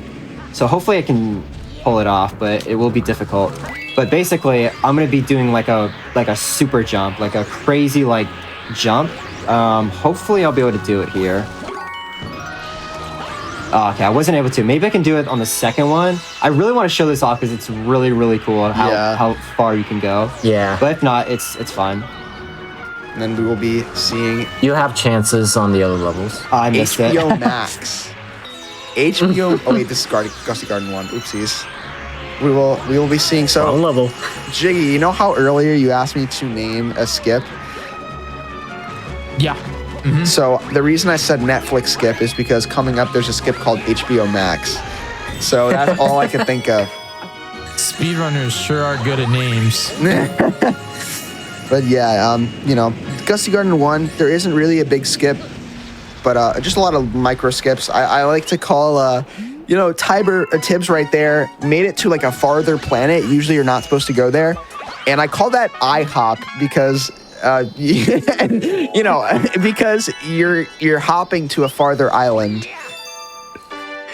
So hopefully I can pull it off, but it will be difficult. But basically, I'm gonna be doing like a super jump, like a crazy like jump. Hopefully I'll be able to do it here. Oh, okay, I wasn't able to. Maybe I can do it on the second one. I really want to show this off because it's really, really cool how far you can go. Yeah. But if not, it's fine. And then we will be seeing You have chances on the other levels. I missed it. HBO Max. HBO. Oh wait, this is Gusty Garden 1. Oopsies. We will be seeing. So Wrong level. Jiggy, you know how earlier you asked me to name a skip? Yeah. So the reason I said Netflix skip is because coming up there's a skip called HBO Max. So that's all I could think of. Speedrunners sure are good at names. But yeah, you know, Gusty Garden 1, there isn't really a big skip, but just a lot of micro skips. I like to call, you know, Tibbs right there made it to like a farther planet. Usually you're not supposed to go there. And I call that IHOP because, you know, because you're hopping to a farther island.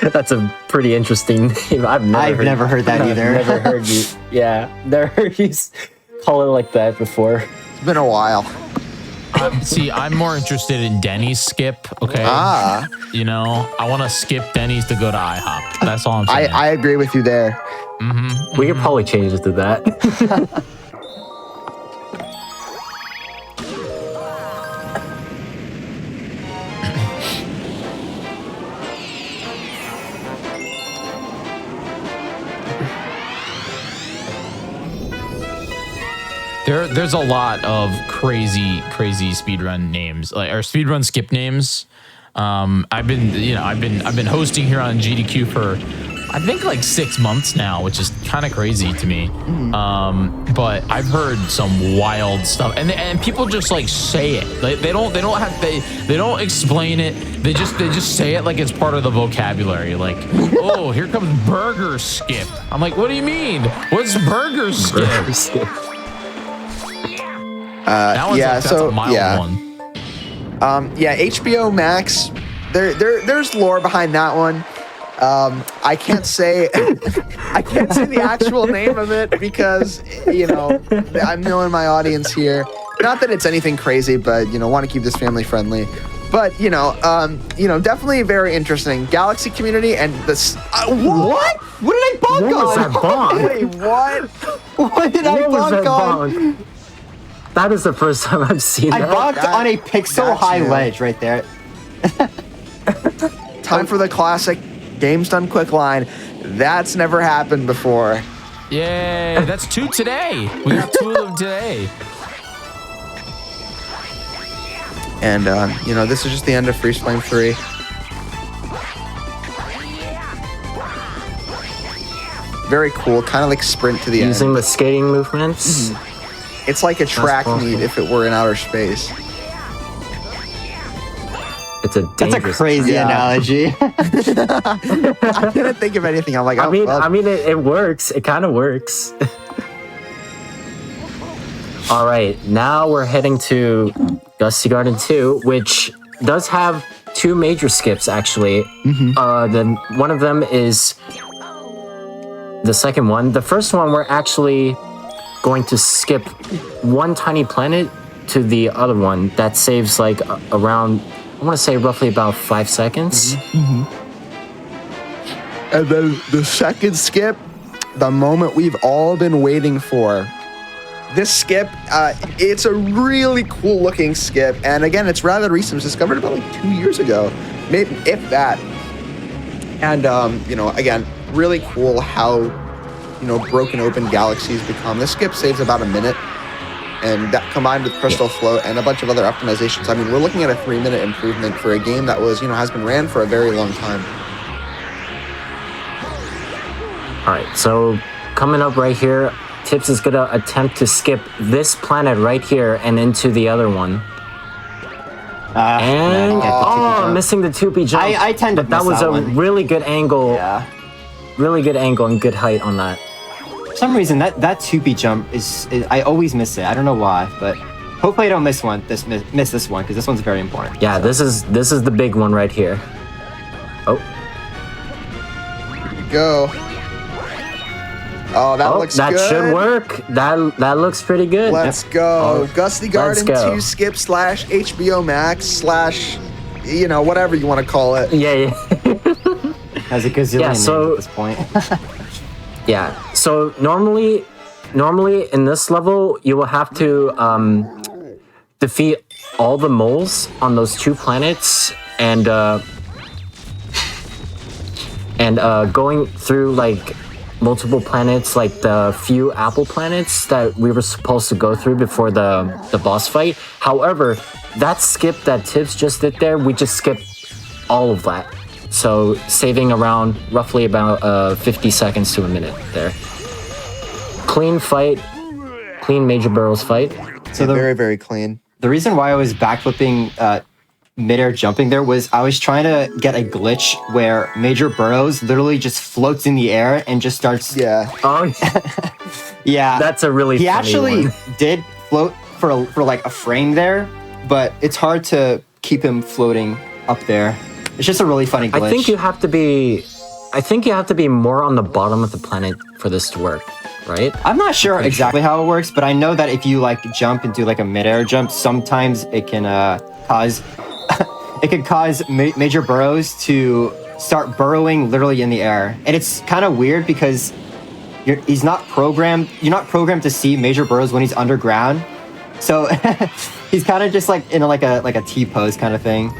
That's a pretty interesting name. I've never heard that either. I've never heard you. Yeah, never heard you call it like that before. It's been a while. See, I'm more interested in Denny's skip. Okay. You know, I want to skip Denny's to go to IHOP. That's all I'm saying. I agree with you there. We could probably change it to that. There's a lot of crazy speedrun names, like or speedrun skip names. I've been hosting here on GDQ for I think like 6 months now, which is kind of crazy to me. But I've heard some wild stuff, and people just like say it. They don't explain it. They just say it like it's part of the vocabulary. Like, oh, here comes burger skip. I'm like, what do you mean? What's burger skip? Burger skip. That one's that's a mild one. Yeah, HBO Max. There's lore behind that one. I can't say the actual name of it because you know I'm knowing my audience here. Not that it's anything crazy, but you know, want to keep this family friendly. But you know, definitely very interesting galaxy community and this. What? What did I bonk on? What was that bonk? Wait, what? What did I What was that bonk on? bonk? That is the first time I've seen I that. bonked on a pixel high ledge right there. Time for the classic games done quick line. That's never happened before. Yay! That's 2 today. We got 2 of them today. And you know, this is just the end of Freeze Flame 3. Very cool, kind of like sprint to the end. Using the skating movements. It's like a track awesome. meet if it were in outer space. It's a That's a dangerous crazy Yeah. analogy. I couldn't think of anything. I'm like, I oh, mean, well. it works. It kind of works. All right, now we're heading to Gusty Garden 2, which does have two major skips actually. Then one of them is the second one. The first one, we're actually going to skip one tiny planet to the other one that saves like around, I want to say roughly about 5 seconds. And then the second skip, the moment we've all been waiting for. This skip, it's a really cool looking skip. And again, it's rather recent. It was discovered about like 2 years ago, maybe if that. And, again, really cool how, broken open galaxies become. This skip saves about a minute. And that combined with Crystal Float and a bunch of other optimizations. I mean, we're looking at a 3-minute improvement for a game that was, has been ran for a very long time. All right, so coming up right here, Tips is gonna attempt to skip this planet right here and into the other one. Missing the 2P jump. I tend to but that miss was that a one. really good angle. Yeah. Really good angle and good height on that. For some reason, that 2P jump is I always miss it. I don't know why, but hopefully I don't miss this one because this one's very important. Yeah, this is the big one right here. Oh. Here we go. Oh, that looks that good. should work. That looks pretty good. Let's go. Oh, Gusty Garden let's go. 2 skip / HBO Max / whatever you want to call it. Yeah. Has a gazillion names at this point. Yeah. So normally in this level, you will have to defeat all the moles on those 2 planets and going through like multiple planets, like the few apple planets that we were supposed to go through before the boss fight. However, that skip that Tibbs just did there, we just skipped all of that. So saving around roughly about 50 seconds to a minute there. Clean fight, clean Major Burrows fight. So very, very clean. The reason why I was backflipping mid-air jumping there was I was trying to get a glitch where Major Burrows literally just floats in the air and just starts. Yeah. Oh, yeah. That's a really He funny actually one. did float for like a frame there, but it's hard to keep him floating up there. It's just a really funny glitch. I think you have to be more on the bottom of the planet for this to work, right? I'm not sure exactly how it works, but I know that if you like jump and do like a mid-air jump, sometimes it can cause Major Burrows to start burrowing literally in the air, and it's kind of weird because you're not programmed to see Major Burrows when he's underground, so he's kind of just like in like a T pose kind of thing.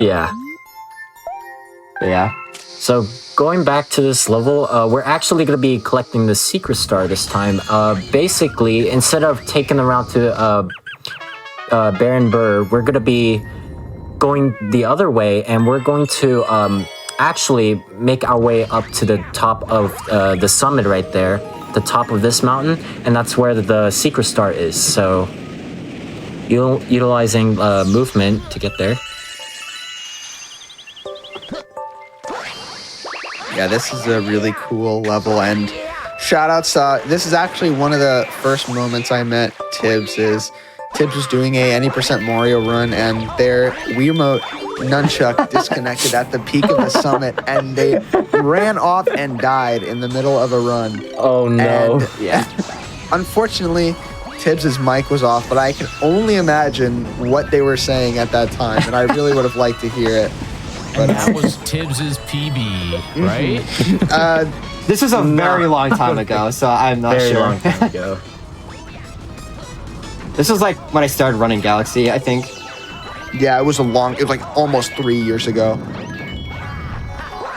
Yeah. So going back to this level, we're actually going to be collecting the secret star this time. Basically, instead of taking the route to Baron Burr, we're going to be going the other way, and we're going to actually make our way up to the top of the summit right there, the top of this mountain, and that's where the secret star is. So utilizing movement to get there. Yeah, this is a really cool level, and shout outs. This is actually one of the first moments I met Tibbs. Tibbs was doing a any % Mario run, and their Wiimote nunchuck disconnected at the peak of the summit, and they ran off and died in the middle of a run. Oh no! And, yeah, unfortunately, Tibbs's mic was off, but I can only imagine what they were saying at that time, and I really would have liked to hear it. And that was Tibbs's PB, right? This was a very long time ago, so I'm not Very sure. long time ago. This was like when I started running Galaxy, I think. Yeah, it was like almost 3 years ago.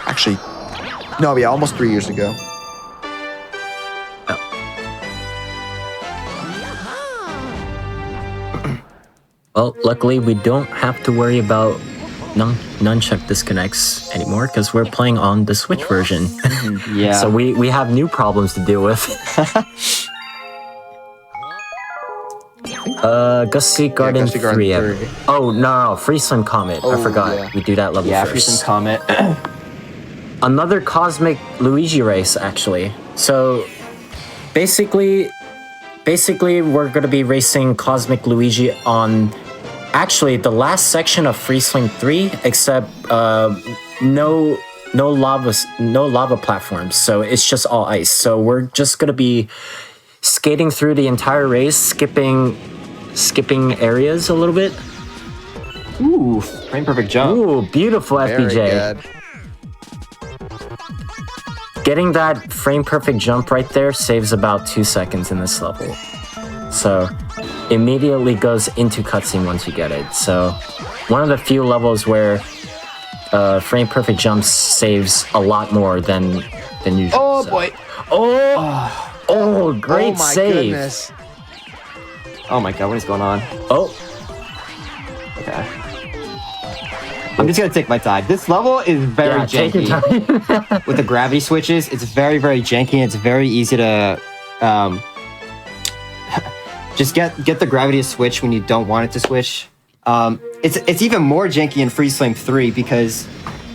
Actually, no, yeah, almost 3 years ago. Well, luckily we don't have to worry about nunchuck disconnects anymore because we're playing on the Switch version. Yeah. So we have new problems to deal with. I think Gusty Garden, Gusty Garden 3. 3. Oh, no, Free Slim Comet. I forgot. yeah. We do that level Yeah, first. Freezing Comet. Another Cosmic Luigi race, actually. So, basically, we're going to be racing Cosmic Luigi on, actually, the last section of Free Slim 3, except no lava platforms. So, it's just all ice. So, we're just going to be skating through the entire race, skipping areas a little bit. Ooh, frame perfect jump. Ooh, beautiful Very FPJ. good. Getting that frame perfect jump right there saves about 2 seconds in this level. So immediately goes into cutscene once you get it. So one of the few levels where frame perfect jumps saves a lot more than usual. Oh so. boy. Oh, great Oh my save. goodness. Oh my god, what is going on? Oh, Okay. I'm just gonna take my time. This level is very yeah, take your janky. time. With the gravity switches, it's very, very janky. It's very easy to just get the gravity to switch when you don't want it to switch. It's even more janky in Free Slim 3 because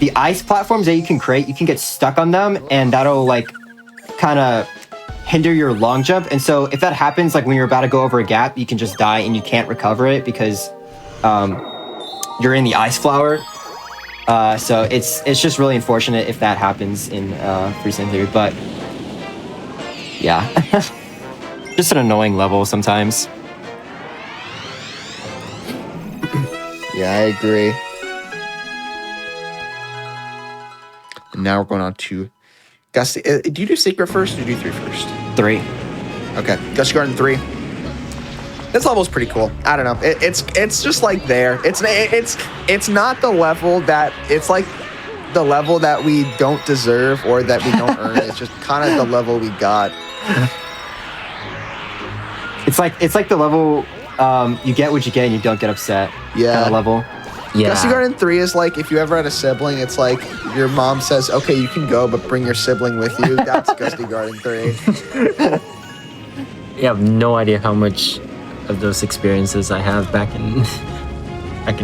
the ice platforms that you can create, you can get stuck on them, and that'll like kind of hinder your long jump. And so if that happens, like when you're about to go over a gap, you can just die and you can't recover it because you're in the ice flower. So it's just really unfortunate if that happens in Free Slim 3, but yeah. Just an annoying level sometimes. Yeah, I agree. And now we're going on to Gusty. Do you do Secret first or do you do 3 first? 3. Okay, Gusty Garden 3. This level's pretty cool. I don't know. It's just like there. It's not the level that it's like the level that we don't deserve or that we don't earn. It's just kind of the level we got. It's like the level you get what you get and you don't get upset. Yeah. Kind of level. Yeah. Gusty Garden 3 is like if you ever had a sibling, it's like your mom says, okay, you can go, but bring your sibling with you. That's Gusty Garden 3. You have no idea how much of those experiences I have back in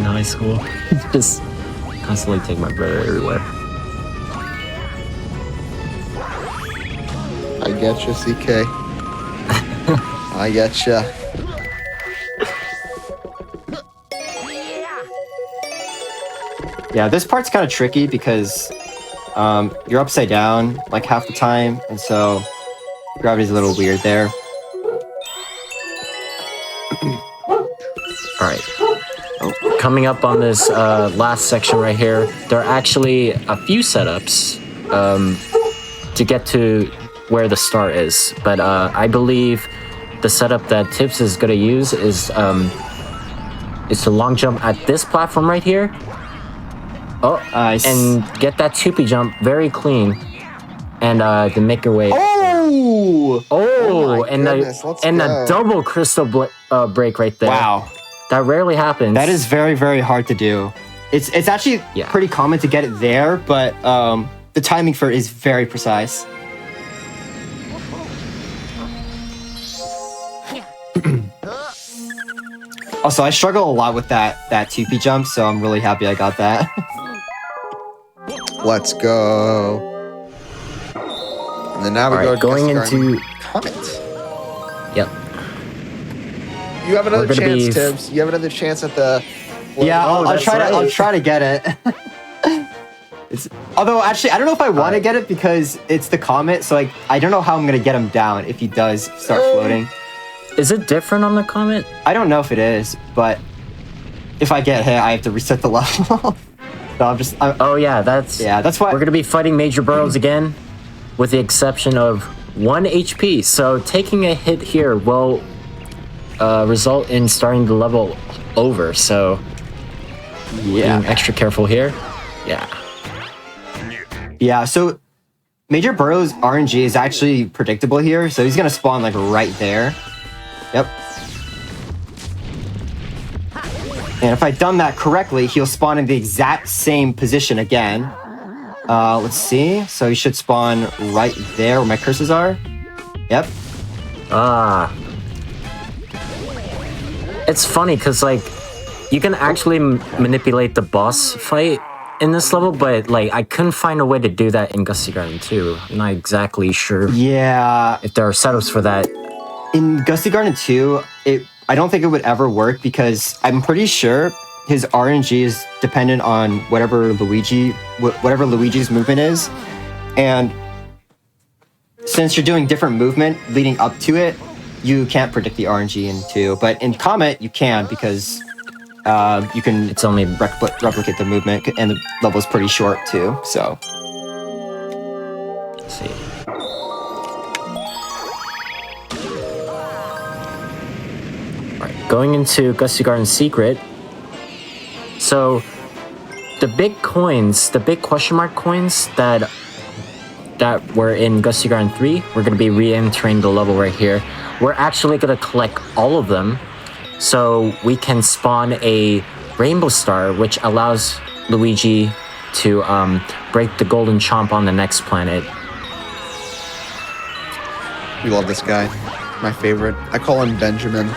high school. Just constantly take my brother everywhere. I getcha, CK. I getcha. Yeah, this part's kind of tricky because you're upside down like half the time, and so gravity's a little weird there. All right. Coming up on this last section right here, there are actually a few setups to get to where the start is. But I believe the setup that Tips is going to use is to long jump at this platform right here. Oh, Nice. and get that 2P jump very clean, and to make your way. Oh! Oh, my and goodness, let's a go. double crystal break right there. Wow. That rarely happens. That is very, very hard to do. It's actually Yeah. pretty common to get it there, but the timing for it is very precise. Also, I struggle a lot with that 2P jump, so I'm really happy I got that. Let's go. And then now we All go right, going Gusty Garden into- Comet. Yep. You have another We're gonna chance, be- Tibbs. You have another chance at the. Yeah, I'll that's try to. I'll right. try to get it. Although, actually, I don't know if I want to get it because it's the comet. So, like, I don't know how I'm gonna get him down if he does start floating. Is it different on the Comet? I don't know if it is, but if I get hit, I have to reset the level. So I'm just. Oh yeah, that's why we're gonna be fighting Major Burrows again, with the exception of 1 HP. So taking a hit here will result in starting the level over. So being extra careful here. Yeah. Yeah. So Major Burrow's RNG is actually predictable here, so he's gonna spawn like right there. Yep. And if I'd done that correctly, he'll spawn in the exact same position again. Let's see. So he should spawn right there where my cursors are. Yep. Ah. it's funny because like you can actually manipulate the boss fight in this level, but like I couldn't find a way to do that in Gusty Garden 2. I'm not exactly sure Yeah, if there are setups for that. in Gusty Garden 2, I don't think it would ever work because I'm pretty sure his RNG is dependent on whatever Luigi's movement is, and since you're doing different movement leading up to it, you can't predict the RNG in 2. But in Comet, you can because you can. It's only replicate the movement, and the level's pretty short too. So. Let's see. All right, going into Gusty Garden Secret. So, the big coins, the big question mark coins that were in Gusty Garden 3, we're going to be re-entering the level right here. We're actually going to collect all of them, so we can spawn a Rainbow Star, which allows Luigi to break the Golden Chomp on the next planet. We love this guy. My favorite. I call him Benjamin.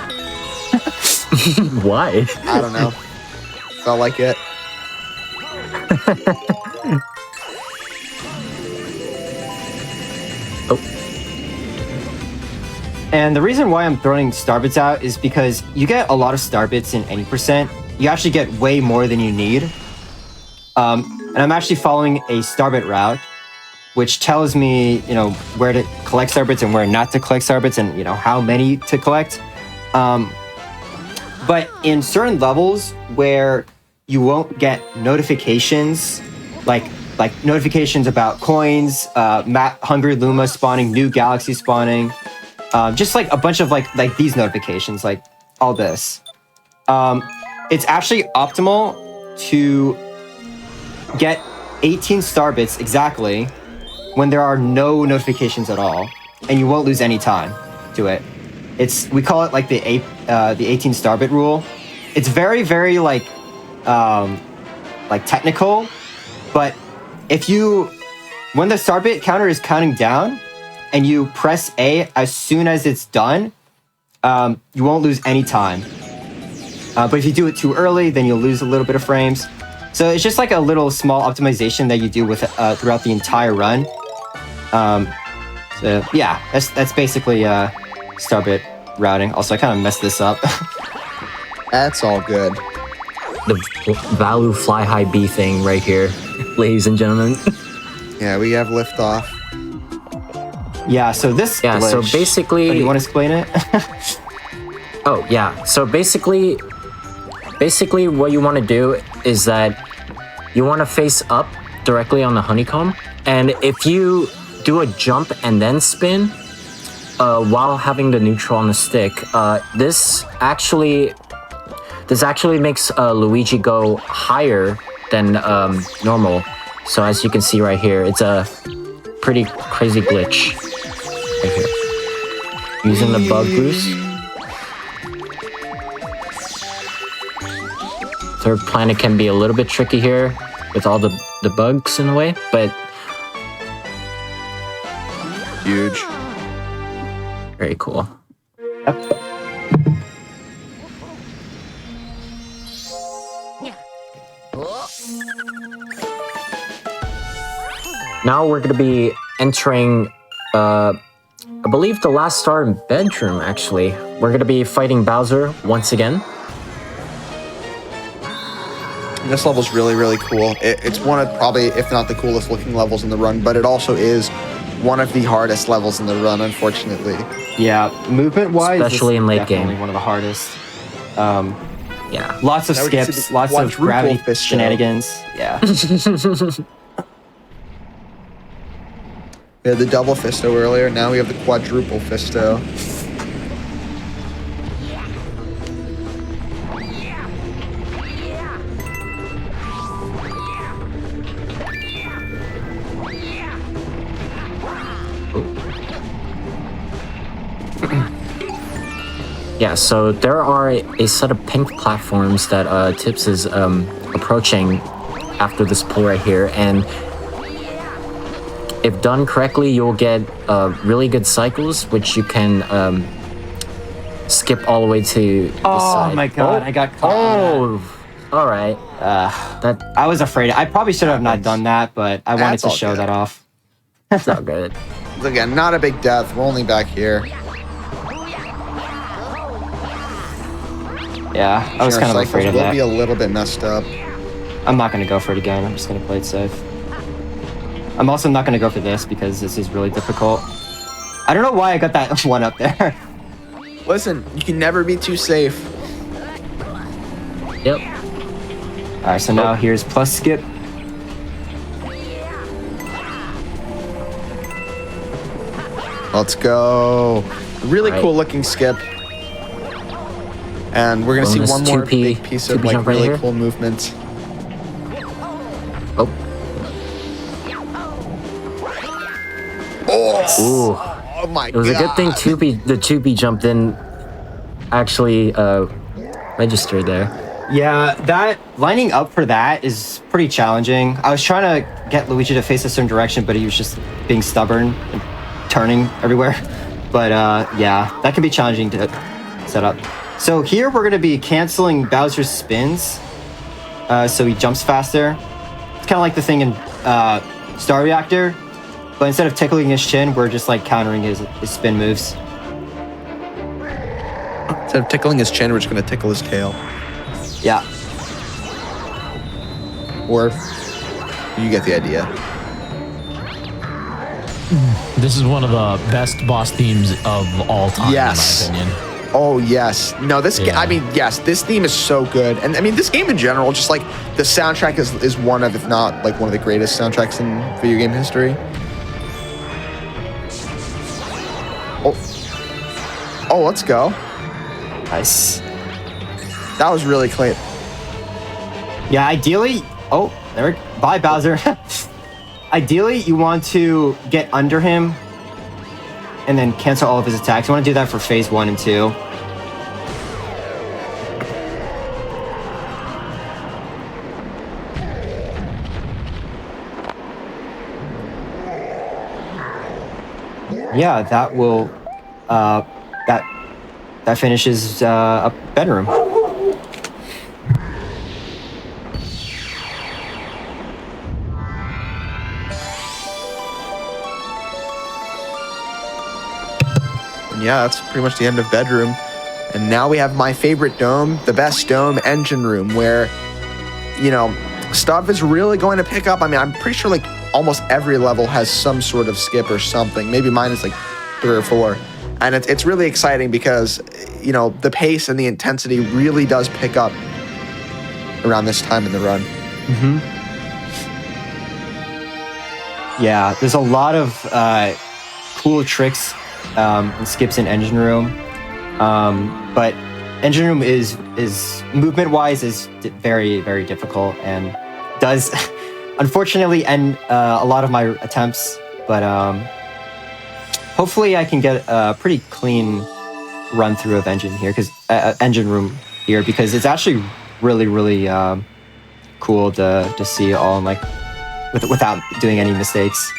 Why? I don't know. Felt like it. And the reason why I'm throwing star bits out is because you get a lot of star bits in any percent. You actually get way more than you need. And I'm actually following a star bit route, which tells me, where to collect star bits and where not to collect star bits, and how many to collect. But in certain levels where you won't get notifications, like notifications about coins, Hungry Luma spawning, new galaxy spawning, just like a bunch of like these notifications, like all this. It's actually optimal to get 18 star bits exactly when there are no notifications at all, and you won't lose any time to it. We call it like the 18 star bit rule. It's very, very like technical, but when the star bit counter is counting down and you press A as soon as it's done, you won't lose any time. But if you do it too early, then you'll lose a little bit of frames. So it's just like a little small optimization that you do with throughout the entire run. So yeah, that's basically Starbit routing. Also, I kind of messed this up. That's all good. The value fly high B thing right here, ladies and gentlemen. Yeah, we have liftoff. Yeah, so this Yeah, glitch, so basically... Oh, you want to explain it? Oh, yeah. So basically what you want to do is that you want to face up directly on the honeycomb. And if you do a jump and then spin, while having the neutral on the stick, this actually makes Luigi go higher than normal. So as you can see right here, it's a pretty crazy glitch right here. Using the bug boost. Third planet can be a little bit tricky here with all the bugs in the way, but Huge. very cool. Now we're going to be entering, I believe the last star in bedroom, actually. We're going to be fighting Bowser once again. This level's really, really cool. It's one of probably, if not the coolest looking levels in the run, but it also is one of the hardest levels in the run, unfortunately. Yeah, movement-wise, Especially in late game. One of the hardest. Yeah. Lots of Now we can see skips, the lots of quadruple gravity fisto. shenanigans. Yeah. We had the double fisto earlier, now we have the quadruple fisto. Yeah, so there are a set of pink platforms that Tips is approaching after this pull right here, and if done correctly, you'll get really good cycles, which you can skip all the way to this Oh side. my god, I got caught. Oh, all right. That I was afraid. I probably should have not done that, but I wanted That's to all show good. that off. that's not good. Again, not a big death. We're only back here. Yeah, I was Our kind of cycles afraid of will that. be a little bit messed up. I'm not gonna go for it again. I'm just gonna play it safe. I'm also not gonna go for this because this is really difficult. I don't know why I got that one up there. Listen, you can never be too safe. Yep. All right, so now here's plus skip. Let's go. Really Right. cool looking skip. And we're gonna see Bonus one more 2P big piece of 2P like jump right really here. cool movement. Oh. Ooh. Oh my god. It was a good thing the 2P jump didn't actually register there. Yeah, that lining up for that is pretty challenging. I was trying to get Luigi to face a certain direction, but he was just being stubborn and turning everywhere. But yeah, that can be challenging to set up. So here we're gonna be canceling Bowser's spins, so he jumps faster. It's kind of like the thing in Star Reactor, but instead of tickling his chin, we're just like countering his spin moves. Instead of tickling his chin, we're just gonna tickle his tail. Yeah. Or you get the idea. This is one of the best boss themes of all time, Yes. in my opinion. Oh yes. No, this Yeah. I mean, yes, this theme is so good. And I mean this game in general, just like the soundtrack is one of, if not like one of the greatest soundtracks in video game history. Oh, let's go. Nice. That was really clean. Yeah, ideally, oh, there, bye Bowser. Ideally, you want to get under him and then cancel all of his attacks. You want to do that for phase 1 and 2. Yeah, that will, that finishes a bedroom. And yeah, that's pretty much the end of bedroom. And now we have my favorite dome, the best dome, engine room, where, you know, stuff is really going to pick up. I mean, I'm pretty sure like almost every level has some sort of skip or something. Maybe mine is like 3 or 4. And it's really exciting because, you know, the pace and the intensity really does pick up around this time in the run. Yeah, there's a lot of cool tricks and skips in Engine Room, but Engine Room is movement-wise is very, very difficult and does unfortunately end a lot of my attempts. But hopefully, I can get a pretty clean run through of Engine Room here because it's actually really, really cool to see it all in like without doing any mistakes.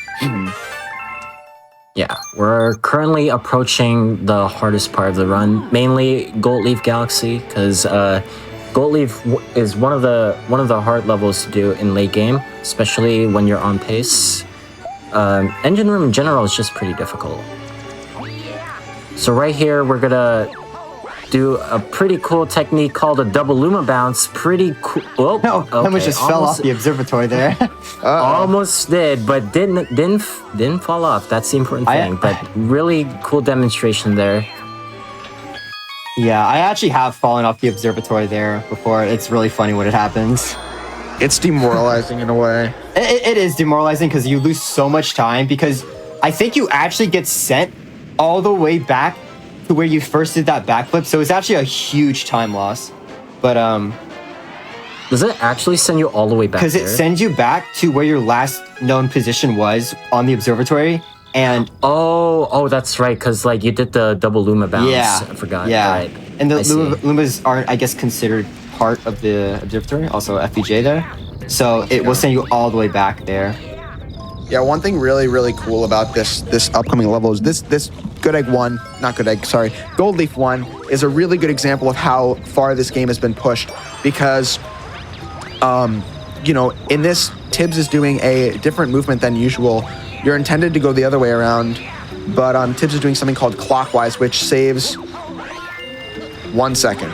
Yeah, we're currently approaching the hardest part of the run, mainly Gold Leaf Galaxy, because Gold Leaf is one of the hard levels to do in late game, especially when you're on pace. Engine Room in general is just pretty difficult. So right here, we're gonna do a pretty cool technique called a double Luma bounce. Pretty cool. Oh, No, okay, Thomas just fell off the observatory there. Almost did, but didn't fall off. That's the important thing. But really cool demonstration there. Yeah, I actually have fallen off the observatory there before. It's really funny when it happens. It's demoralizing in a way. It is demoralizing because you lose so much time because I think you actually get sent all the way back to where you first did that backflip. So it's actually a huge time loss. But Does it actually send you all the way back because it sends you back to where your last known position was on the observatory. And oh, that's right. Because like you did the double Luma bounce. yeah, I forgot. Yeah, Right. and the I see. Lumas aren't, I guess, considered part of the observatory. Also FPJ there, so it will send you all the way back there. Yeah, one thing really, really cool about this upcoming level is this Good Egg 1, not Good Egg, sorry, Gold Leaf 1 is a really good example of how far this game has been pushed because, you know, in this, Tibbs is doing a different movement than usual. You're intended to go the other way around, but Tibbs is doing something called clockwise, which saves 1 second.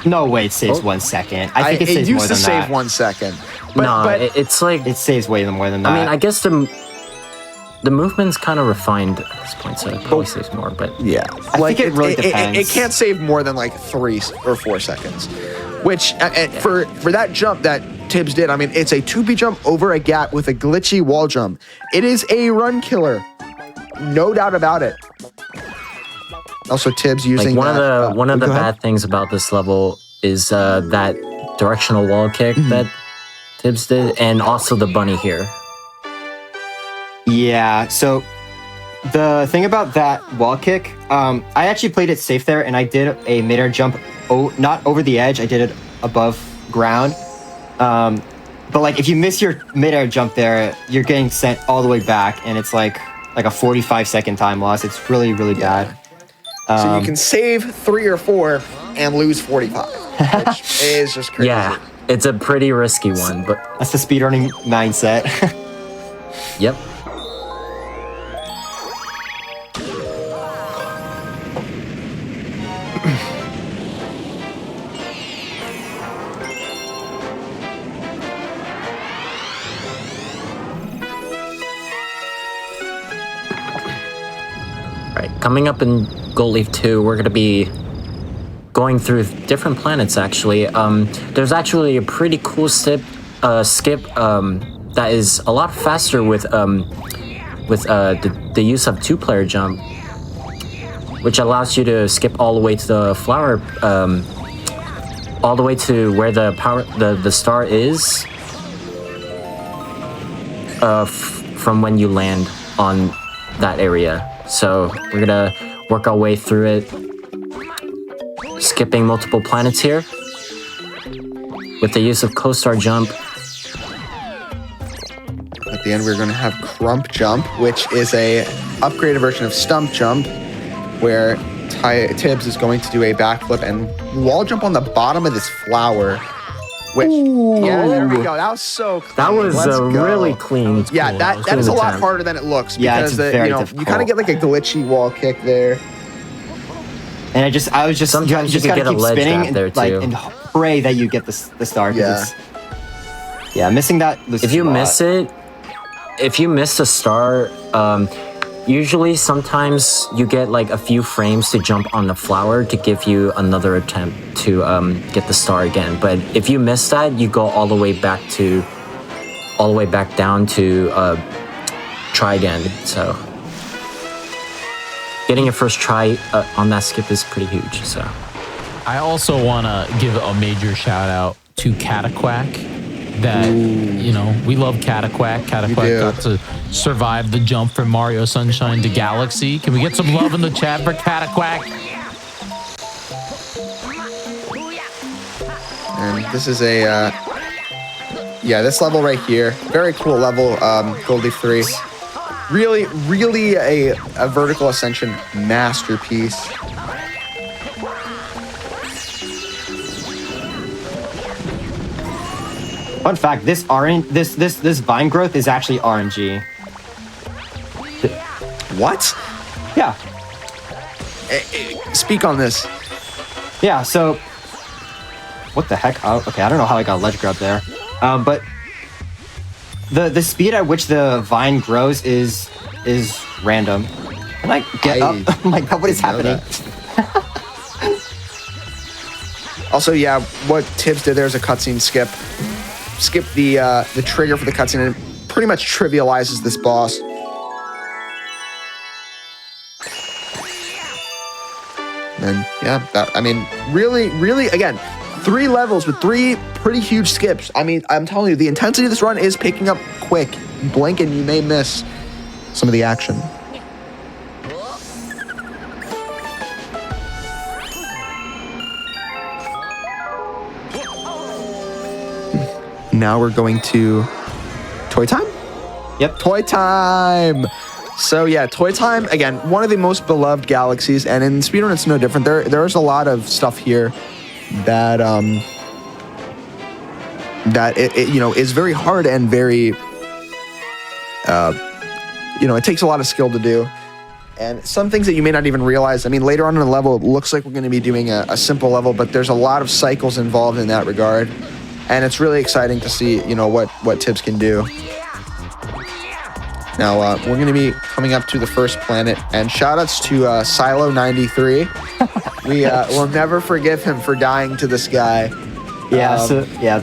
No way it saves 1 second. I think it saves more than that. It used to save 1 second. But it's like... It saves way more than that. I mean, I guess the movement's kind of refined at this point, so it probably saves more, but... Yeah. I think it really depends. It can't save more than like 3 or 4 seconds. Which, for that jump that Tibbs did, I mean, it's a 2P jump over a gap with a glitchy wall jump. It is a run killer. No doubt about it. Also, Tibbs using like one of the bad things about this level is that directional wall kick that Tibbs did, and also the bunny here. Yeah, so the thing about that wall kick, I actually played it safe there, and I did a midair jump, not over the edge, I did it above ground. But like if you miss your midair jump there, you're getting sent all the way back, and it's like a 45-second time loss. It's really, really bad. So you can save 3 or 4 and lose 45, which is just crazy. Yeah, it's a pretty risky one, but... That's the speedrunning mindset. Yep. Coming up in Gold Leaf 2, we're going to be going through different planets, actually. There's actually a pretty cool skip that is a lot faster with the use of 2-player jump, which allows you to skip all the way to the flower, all the way to where the star is, from when you land on that area. So we're gonna work our way through it, skipping multiple planets here with the use of co-star jump. At the end, we're going to have Crump Jump, which is a upgraded version of Stump Jump, where Tibbs is going to do a backflip and wall jump on the bottom of this flower. Which, yeah, there we go. That was so clean. That was really clean. Yeah, that is a lot harder than it looks because you kind of get like a glitchy wall kick there. And I was just sometimes you gotta keep spinning and, there too. And pray that you get the star. Yeah. Yeah, missing that. If you miss it, if you miss a star, usually sometimes you get like a few frames to jump on the flower to give you another attempt to get the star again. But if you miss that, you go all the way back down to try again. So getting your first try on that skip is pretty huge. So I also want to give a major shout out to Cataquack. That, you know, we love Cataquack. Cataquack got to survive the jump from Mario Sunshine to Galaxy. Can we get some love in the chat for Cataquack? And this is a, this level right here. Very cool level, Gold Leaf 3. Really, really a vertical ascension masterpiece. Fun fact: this vine growth is actually RNG. What? Yeah. Speak on this. Yeah. So, what the heck? Oh, okay, I don't know how I got ledge grab there, but the speed at which the vine grows is random. Can I get up? Oh my god, what is happening? Also, yeah, what Tibbs did there is a cutscene skip. Skip the trigger for the cutscene and it pretty much trivializes this boss. And yeah, I mean, really, really, again, 3 levels with 3 pretty huge skips. I mean, I'm telling you, the intensity of this run is picking up quick. Blink and you may miss some of the action. Now we're going to Toy Time? Yep. Toy Time! So yeah, Toy Time, again, one of the most beloved galaxies, and in Speedrun it's no different. There's a lot of stuff here that it you know, is very hard and very you know, it takes a lot of skill to do. And some things that you may not even realize. I mean, later on in the level, it looks like we're going to be doing a simple level, but there's a lot of cycles involved in that regard. And it's really exciting to see, you know, what Tibbs can do. Now, we're going to be coming up to the first planet, and shoutouts to Silo93. We will never forgive him for dying to this guy. Yeah,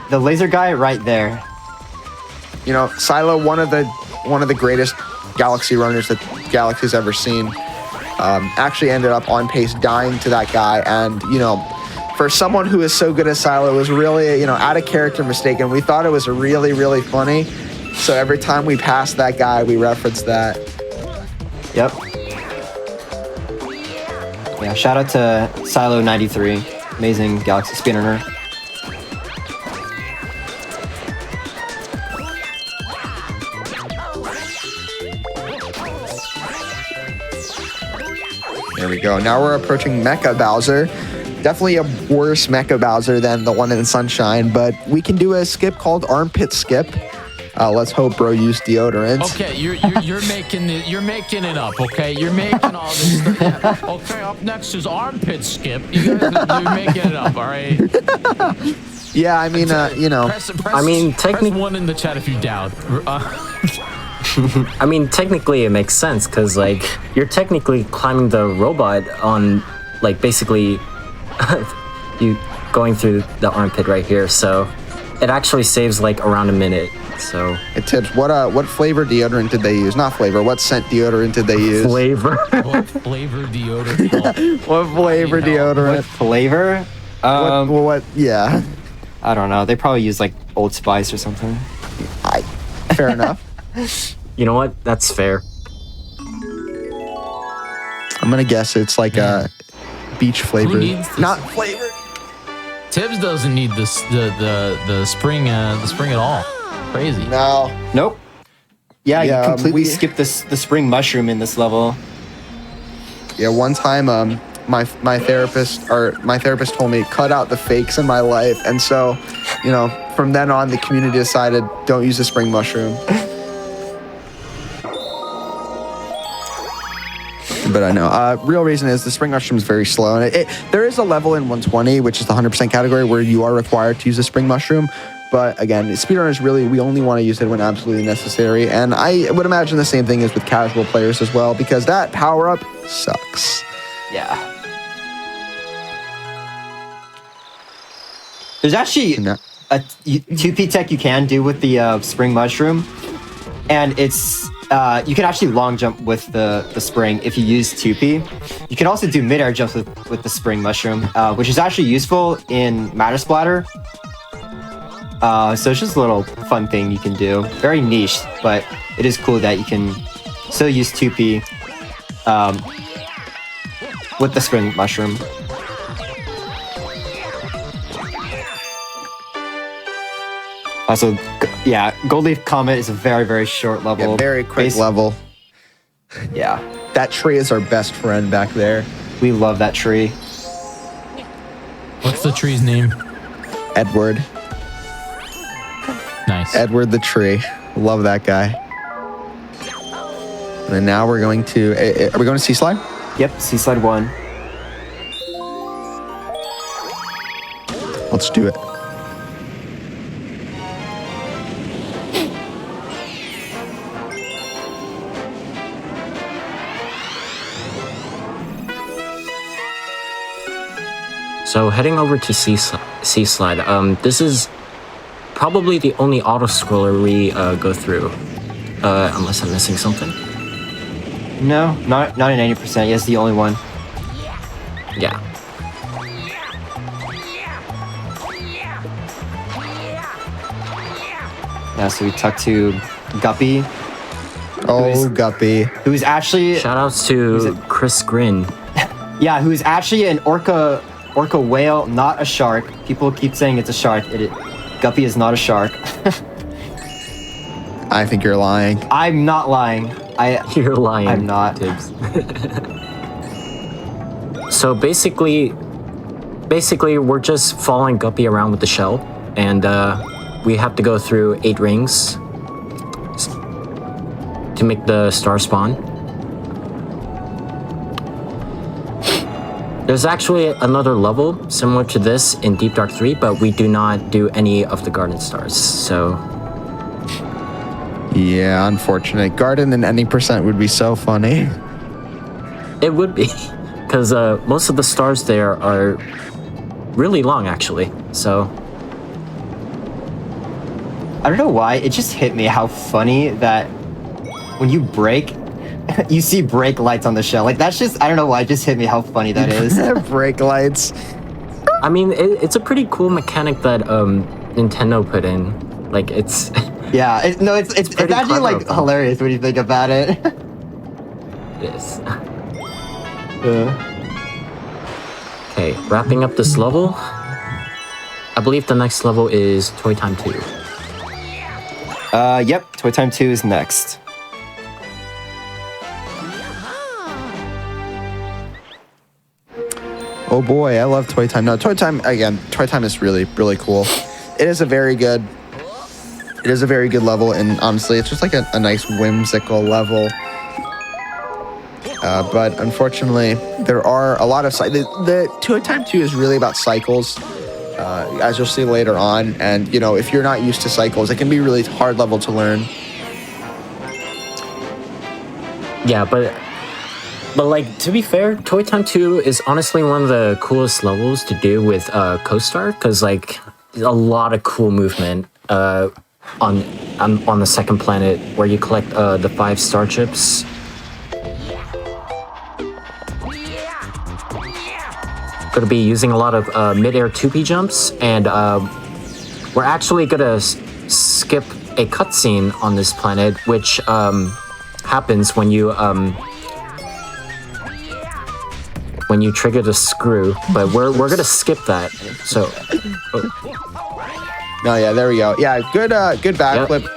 the laser guy right there. You know, Silo, one of the greatest galaxy runners that Galaxy's ever seen, actually ended up on pace dying to that guy. And, you know, for someone who is so good as Silo, it was really, you know, out of character mistake, and we thought it was really, really funny. So every time we pass that guy, we reference that. Yep. Yeah, shout out to Silo93, amazing galaxy speedrunner. There we go. Now we're approaching Mecha Bowser. Definitely a worse Mecha Bowser than the one in Sunshine, but we can do a skip called Armpit Skip. Let's hope bro used deodorant. Okay, you're making it up. Okay, you're making all this stuff. Yeah. Okay, up next is armpit skip. You guys are making it up. All right. Yeah, I mean, you know. Press one in the chat if you doubt. I mean, technically it makes sense because, like, you're technically climbing the robot on, like, basically you going through the armpit right here. So it actually saves like around a minute. So it tips. What flavor deodorant did they use? Not flavor. What scent deodorant did they use? Flavor. What flavor deodorant? What flavor deodorant? What flavor? What? Yeah. I don't know. They probably use like Old Spice or something. Fair enough. You know what? That's fair. I'm gonna guess it's like a beach flavor. Not flavor. Tibbs doesn't need this the spring at all. Crazy. No. Nope. Yeah, you completely skipped the spring mushroom in this level. Yeah, one time my therapist told me cut out the fakes in my life, and so, you know, from then on the community decided don't use the spring mushroom. But I know. Real reason is the spring mushroom is very slow, and there is a level in 120, which is the 100% category, where you are required to use the spring mushroom. But again, speedrunners we only want to use it when absolutely necessary, and I would imagine the same thing is with casual players as well, because that power up sucks. Yeah. There's actually a 2P tech you can do with the spring mushroom, and it's you can actually long jump with the spring if you use 2P. You can also do mid-air jumps with the spring mushroom, which is actually useful in Matter Splatter. So it's just a little fun thing you can do. Very niche, but it is cool that you can still use 2P with the spring mushroom. Also, yeah, Gold Leaf Comet is a very, very short level. Yeah, very quick level. Yeah. That tree is our best friend back there. We love that tree. What's the tree's name? Edward. Nice. Edward the tree. Love that guy. And then now we're going to... Are we going to Seaslide? Yep, Seaslide 1. Let's do it. So heading over to Seaslide, this is probably the only auto-scroller we go through, unless I'm missing something. No, not in 80%. Yes, the only one. Yeah. Yeah, so we talked to Guppy. Oh, Guppy. Who's actually... Shoutouts to Chris Grin. Yeah, who's actually an orca whale, not a shark. People keep saying it's a shark. Guppy is not a shark. I think you're lying. I'm not lying. You're lying. I'm not. Tibbs. So basically, we're just following Guppy around with the shell, and we have to go through 8 rings to make the star spawn. There's actually another level similar to this in Deep Dark 3, but we do not do any of the garden stars, so... Yeah, unfortunate. Garden and any percent would be so funny. It would be, because most of the stars there are really long, actually, so... I don't know why, it just hit me how funny that when you break, you see brake lights on the shell. Like, that's just, I don't know why, it just hit me how funny that is. Brake lights. I mean, it's a pretty cool mechanic that Nintendo put in. Like, it's... Yeah, it's actually, like, hilarious when you think about it. It is. Okay, wrapping up this level. I believe the next level is Toy Time 2. Yep, Toy Time 2 is next. Oh boy, I love Toy Time. No, Toy Time, again, Toy Time is really, really cool. It is a very good level, and honestly, it's just like a nice whimsical level. But unfortunately, there are a lot of the Toy Time 2 is really about cycles, as you'll see later on. And you know, if you're not used to cycles, it can be a really hard level to learn. Yeah, but like, to be fair, Toy Time 2 is honestly one of the coolest levels to do with Co-Star, because like a lot of cool movement on the second planet where you collect the 5 star chips. Going to be using a lot of mid-air 2P jumps, and we're actually going to skip a cutscene on this planet, which happens when you trigger the screw, but we're gonna skip that. So, No, yeah, there we go. Yeah, good backflip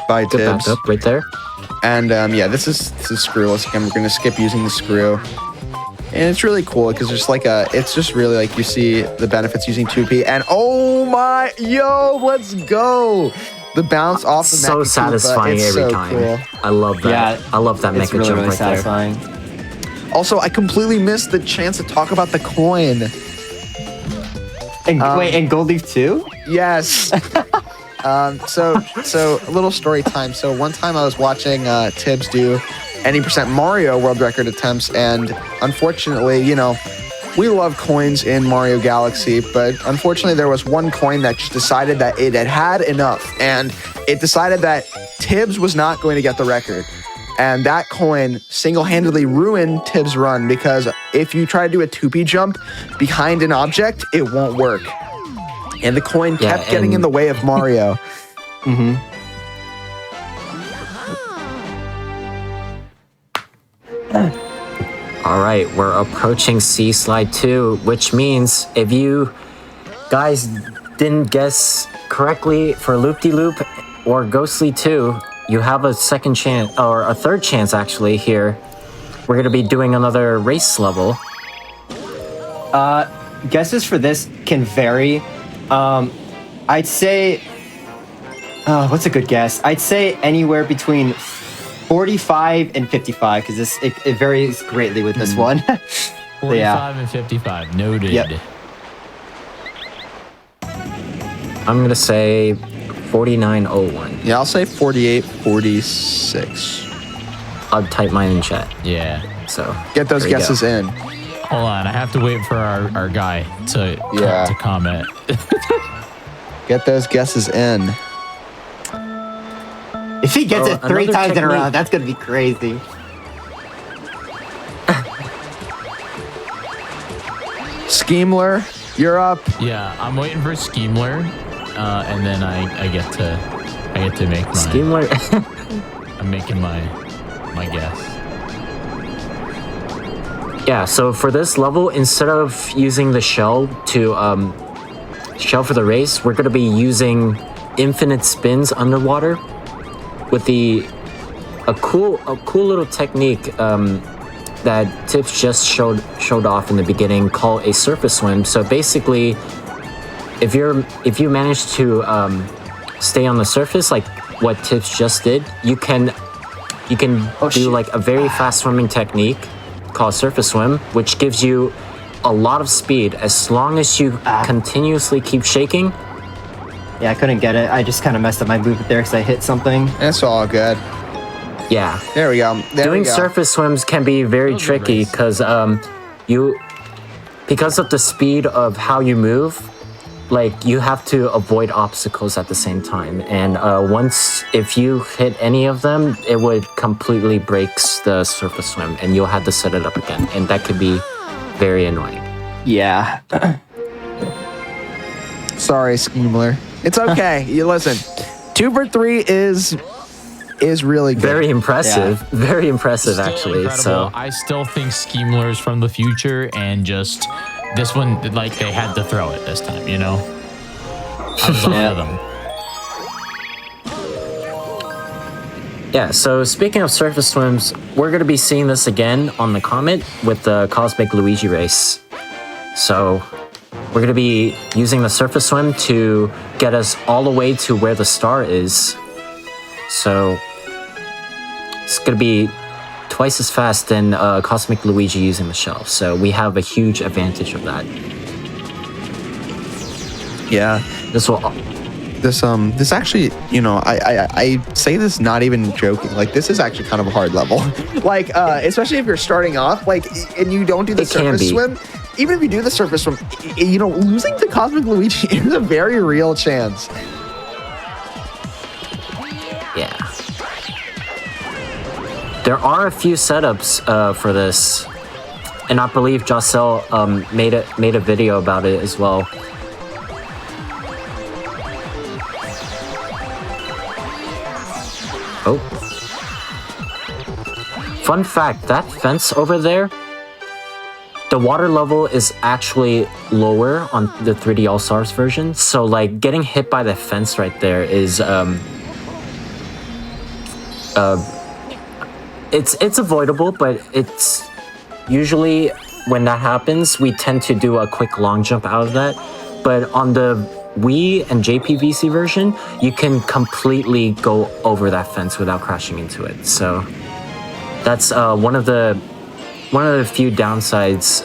by good Tibbs. backup right there. And yeah, this is screwless. Again, we're gonna skip using the screw, and it's really cool because it's just really like you see the benefits using 2P. And oh my, yo, let's go! The bounce off the so satisfying every so time. Cool. I love that. Yeah, I love that it's mecha really, jump really right satisfying. there. Also, I completely missed the chance to talk about the coin. And wait, and Gold Leaf 2? Yes. So a little story time. So one time I was watching Tibbs do any percent Mario world record attempts, and unfortunately, you know, we love coins in Mario Galaxy, but unfortunately there was one coin that just decided that it had had enough, and it decided that Tibbs was not going to get the record. And that coin single-handedly ruined Tibbs' run, because if you try to do a 2P jump behind an object, it won't work. And the coin kept getting in the way of Mario. Mm-hmm. All right, we're approaching Sea Slide 2, which means if you guys didn't guess correctly for Loop-de-Loop or Ghostly 2, you have a second chance, or a third chance actually here. We're gonna be doing another race level. Guesses for this can vary. I'd say, what's a good guess? I'd say anywhere between 45 and 55, because it varies greatly with this one. 45 yeah. and 55, noted. Yep. I'm gonna say 4901. Yeah, I'll say 48, 46. I'll type mine in chat. Yeah. So Get those there you guesses go. in. Hold on, I have to wait for our guy to comment. Get those guesses in. If he gets it 3 another times in a row, technique- that's gonna be crazy. Schemler, you're up. Yeah, I'm waiting for Schemler, and then I get to make my. Schemler. I'm making my guess. Yeah, so for this level, instead of using the shell to shell for the race, we're gonna be using infinite spins underwater with the a cool little technique that Tips just showed off in the beginning called a surface swim. So basically, if you manage to stay on the surface like what Tips just did, you can do like a very fast swimming technique called surface swim, which gives you a lot of speed as long as you continuously keep shaking. Yeah, I couldn't get it. I just kind of messed up my movement there because I hit something. It's all good. Yeah. There we go. Doing surface swims can be very tricky because because of the speed of how you move, like you have to avoid obstacles at the same time. And if you hit any of them, it would completely breaks the surface swim, and you'll have to set it up again, and that could be very annoying. Yeah. Sorry, Skeemler. It's okay. You listen. 2 for 3 is really good. Very impressive. Yeah. Very impressive, Still actually. incredible. So I still think Skeemler's from the future, and just this one, like they had to throw it this time, you know? I was on them. yeah, so speaking of surface swims, we're going to be seeing this again on the Comet with the Cosmic Luigi race. So we're going to be using the surface swim to get us all the way to where the star is. So it's going to be twice as fast than Cosmic Luigi using the shell. So we have a huge advantage of that. Yeah. This actually, you know, I say this not even joking. Like, this is actually kind of a hard level. Like, especially if you're starting off, like, and you don't do the surface swim. Even if you do the surface swim, you know, losing to Cosmic Luigi is a very real chance. Yeah. There are a few setups for this, and I believe Jocel made a video about it as well. Oh. Fun fact, that fence over there, the water level is actually lower on the 3D All-Stars version. So like getting hit by the fence right there is it's avoidable, but it's usually when that happens, we tend to do a quick long jump out of that. But on the Wii and JPVC version, you can completely go over that fence without crashing into it. So that's one of the few downsides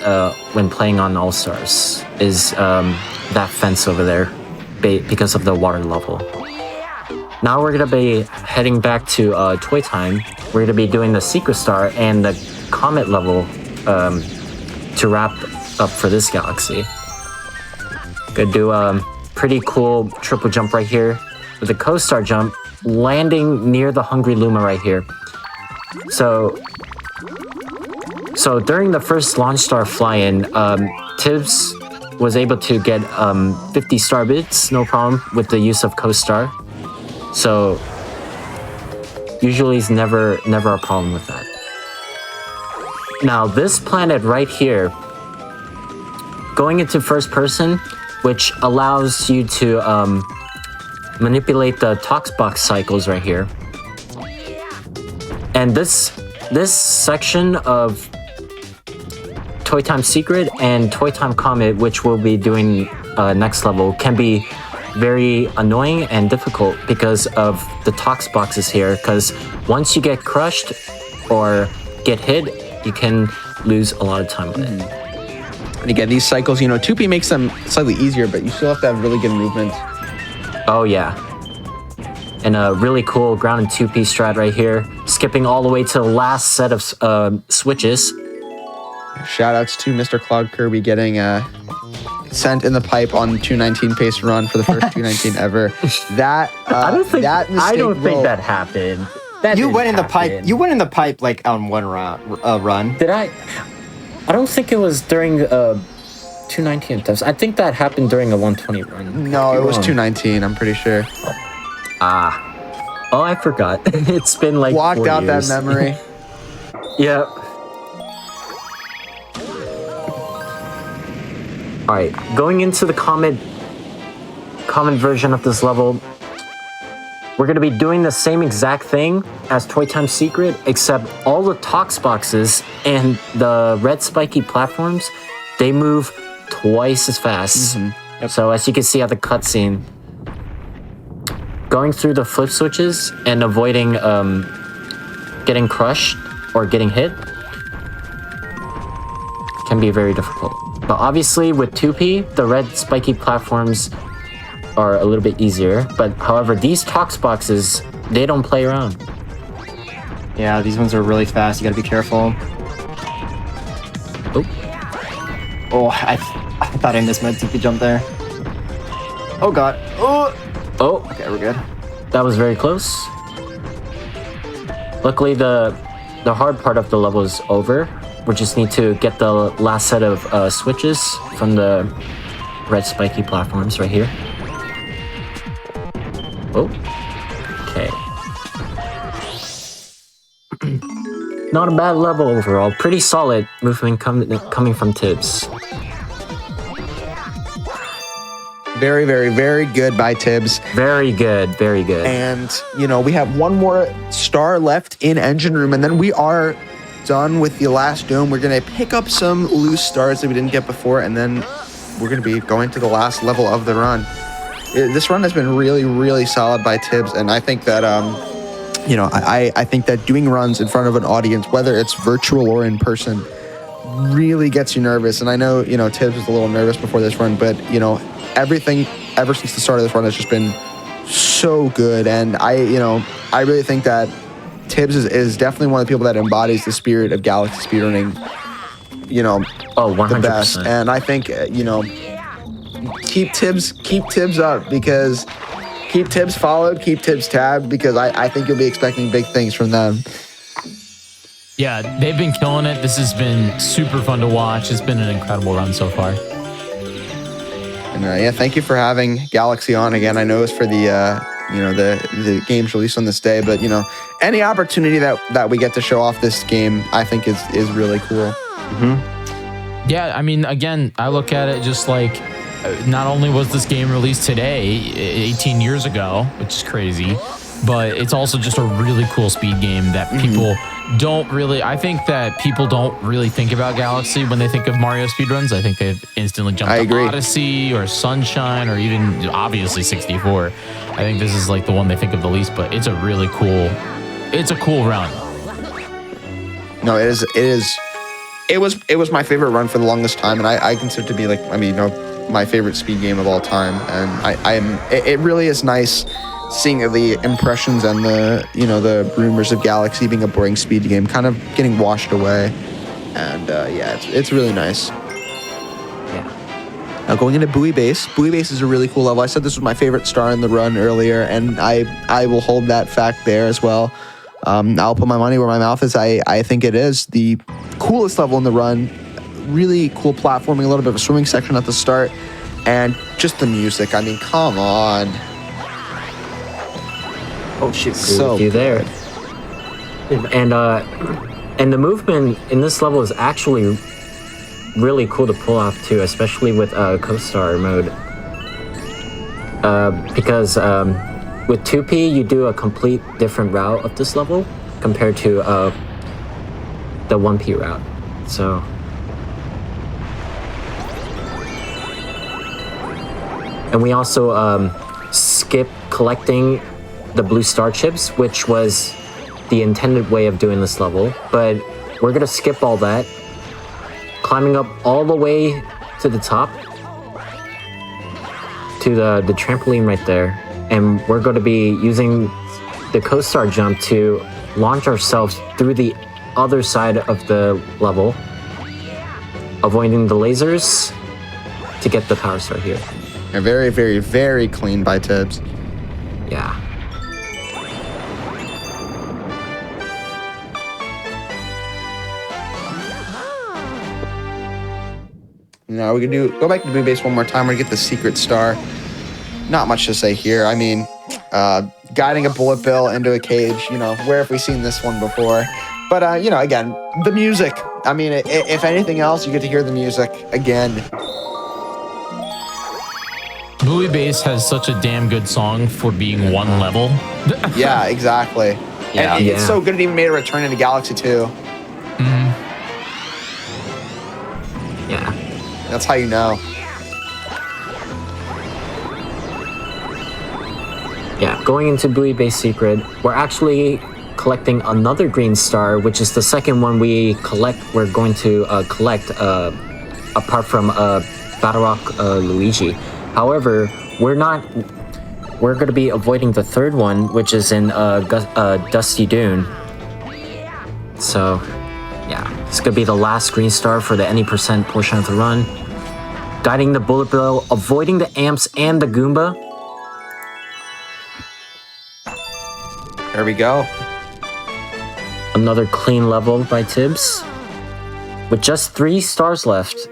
when playing on All Stars is that fence over there because of the water level. Now we're gonna be heading back to Toy Time. We're gonna be doing the Secret Star and the Comet level to wrap up for this galaxy. Gonna do a pretty cool triple jump right here with a co-star jump, landing near the Hungry Luma right here. So during the first launch star fly-in, Tibbs was able to get 50 star bits, no problem, with the use of co-star. So usually it's never a problem with that. Now this planet right here, going into first person, which allows you to manipulate the Toxbox cycles right here. And this section of Toy Time Secret and Toy Time Comet, which we'll be doing next level, can be very annoying and difficult because of the Tox boxes here, because once you get crushed or get hit, you can lose a lot of time with it. And again, these cycles, you know, 2P makes them slightly easier, but you still have to have really good movement. Oh yeah. And a really cool ground and 2P strat right here, skipping all the way to the last set of switches. Shoutouts to Mr. Cloud Kirby getting sent in the pipe on 219 pace run for the first 219 ever. That I don't think mistake that happened. That You went in the happen. pipe. You went in the pipe like on one run. Did I? I don't think it was during 219 attempts. I think that happened during a 120 run. No, it was 219. I'm pretty sure. Oh, I forgot. It's been like Blocked 4 out years. that memory. Yep. All right, going into the common version of this level. we're going to be doing the same exact thing as Toy Time Secret, except all the Tox boxes and the red spiky platforms, they move twice as fast. Yep. So as you can see at the cutscene, going through the flip switches and avoiding getting crushed or getting hit can be very difficult. But obviously with 2P, the red spiky platforms are a little bit easier. But however, these Tox boxes, they don't play around. Yeah, these ones are really fast. You gotta be careful. Oh, I thought I missed my TP jump there. Oh god. Oh, Okay, we're good. that was very close. Luckily, the hard part of the level is over. We just need to get the last set of switches from the red spiky platforms right here. Oh, okay. Not a bad level overall. Pretty solid movement coming from Tibbs. Very, very, very good by Tibbs. Very good, very good. And, you know, we have one more star left in Engine Room, and then we are done with the last dome. We're going to pick up some loose stars that we didn't get before, and then we're going to be going to the last level of the run. This run has been really, really solid by Tibbs, and I think that, you know, I think that doing runs in front of an audience, whether it's virtual or in person, really gets you nervous. And I know, you know, Tibbs was a little nervous before this run, but, you know, everything ever since the start of this run has just been so good. And I really think that Tibbs is definitely one of the people that embodies the spirit of Galaxy speedrunning, you know, 100%. the best. And I think, you know, keep Tibbs up, because keep Tibbs followed, keep Tibbs tabbed, because I think you'll be expecting big things from them. Yeah, they've been killing it. This has been super fun to watch. It's been an incredible run so far. And yeah, thank you for having Galaxy on again. I know it's for the you know, the game's released on this day, but you know, any opportunity that we get to show off this game, I think is really cool. Mm-hmm. Yeah, I mean, again, I look at it just like, not only was this game released today, 18 years ago, which is crazy, but it's also just a really cool speed game that people don't really, I think that people don't really think about Galaxy when they think of Mario speedruns. I think they've instantly jumped to Odyssey or Sunshine or even obviously 64. I think this is like the one they think of the least, but it's a really cool, it's a cool run. No, it is. It was my favorite run for the longest time, and I consider it to be like, I mean, you know, my favorite speed game of all time. And it really is nice seeing the impressions and the, you know, the rumors of Galaxy being a boring speed game kind of getting washed away. And yeah, it's really nice. Yeah. Now going into Buoy Base. Buoy Base is a really cool level. I said this was my favorite star in the run earlier, and I will hold that fact there as well. I'll put my money where my mouth is. I think it is the coolest level in the run. Really cool platforming, a little bit of a swimming section at the start, and just the music. I mean, come on. Oh shit. So with you there. And the movement in this level is actually really cool to pull off too, especially with co-star mode. Because with 2P, you do a complete different route of this level compared to the 1P route. So. And we also skip collecting the blue star chips, which was the intended way of doing this level. But we're gonna skip all that, climbing up all the way to the top, to the trampoline right there. And we're going to be using the co-star jump to launch ourselves through the other side of the level, avoiding the lasers to get the power star here. And very, very, very clean by Tibbs. Yeah. Now we can go back to Buoy Base one more time. We're gonna get the secret star. Not much to say here. I mean, guiding a bullet bill into a cage, you know, where have we seen this one before? But, you know, again, the music. I mean, if anything else, you get to hear the music again. Buoy Base has such a damn good song for being one level. Yeah, exactly. Yeah. And it's so good it even made a return into Galaxy 2. Yeah. That's how you know. Yeah, going into Buoy Base Secret, we're actually collecting another green star, which is the second one we're going to collect apart from Battle Rock Luigi. However, we're going to be avoiding the third one, which is in Dusty Dune. So, yeah, it's going to be the last green star for the any percent portion of the run. Guiding the bullet bill, avoiding the amps and the Goomba. There we go. Another clean level by Tibbs. With just 3 stars left.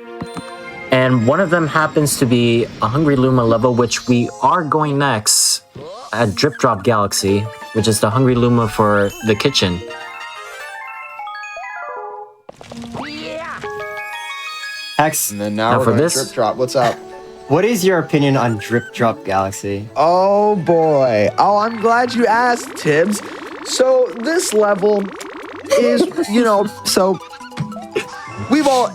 And one of them happens to be a Hungry Luma level, which we are going next at Drip Drop Galaxy, which is the Hungry Luma for the kitchen. Hex, And then now Now we're for going this- Drip Drop. What's up? what is your opinion on Drip Drop Galaxy? Oh boy. Oh, I'm glad you asked, Tibbs. So this level is, so we've all,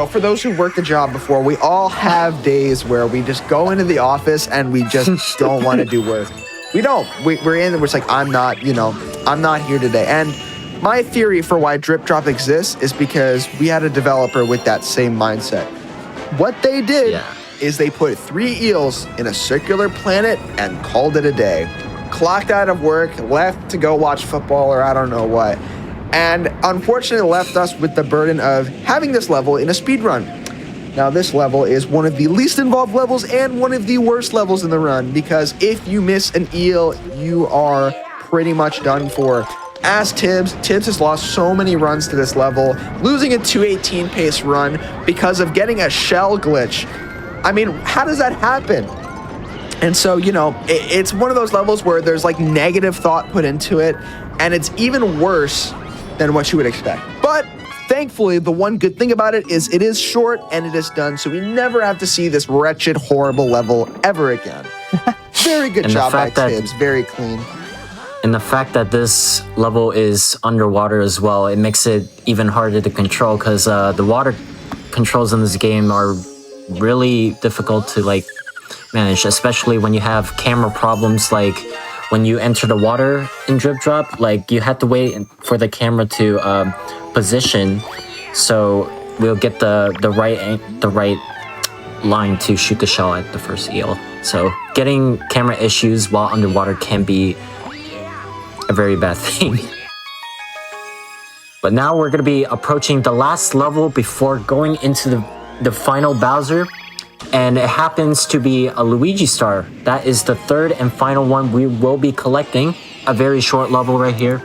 for those who've worked the job before, we all have days where we just go into the office and we just don't want to do work. We don't. We're in, we're just like, I'm not here today. And my theory for why Drip Drop exists is because we had a developer with that same mindset. What they did is they put 3 eels in a circular planet and called it a day. Clocked out of work, left to go watch football or I don't know what. And unfortunately left us with the burden of having this level in a speedrun. Now this level is one of the least involved levels and one of the worst levels in the run because if you miss an eel, you are pretty much done for. Ask Tibbs. Tibbs has lost so many runs to this level, losing a 218 pace run because of getting a shell glitch. I mean, how does that happen? And so, it's one of those levels where there's like negative thought put into it, and it's even worse than what you would expect. But thankfully, the one good thing about it is it is short and it is done, so we never have to see this wretched, horrible level ever again. Very good job by Tibbs. Very clean. And the fact that this level is underwater as well, it makes it even harder to control because the water controls in this game are really difficult to manage, especially when you have camera problems like when you enter the water in Drip Drop, you have to wait for the camera to position so we'll get the right line to shoot the shell at the first eel. So getting camera issues while underwater can be a very bad thing. But now we're going to be approaching the last level before going into the final Bowser. And it happens to be a Luigi star. That is the third and final one we will be collecting. A very short level right here.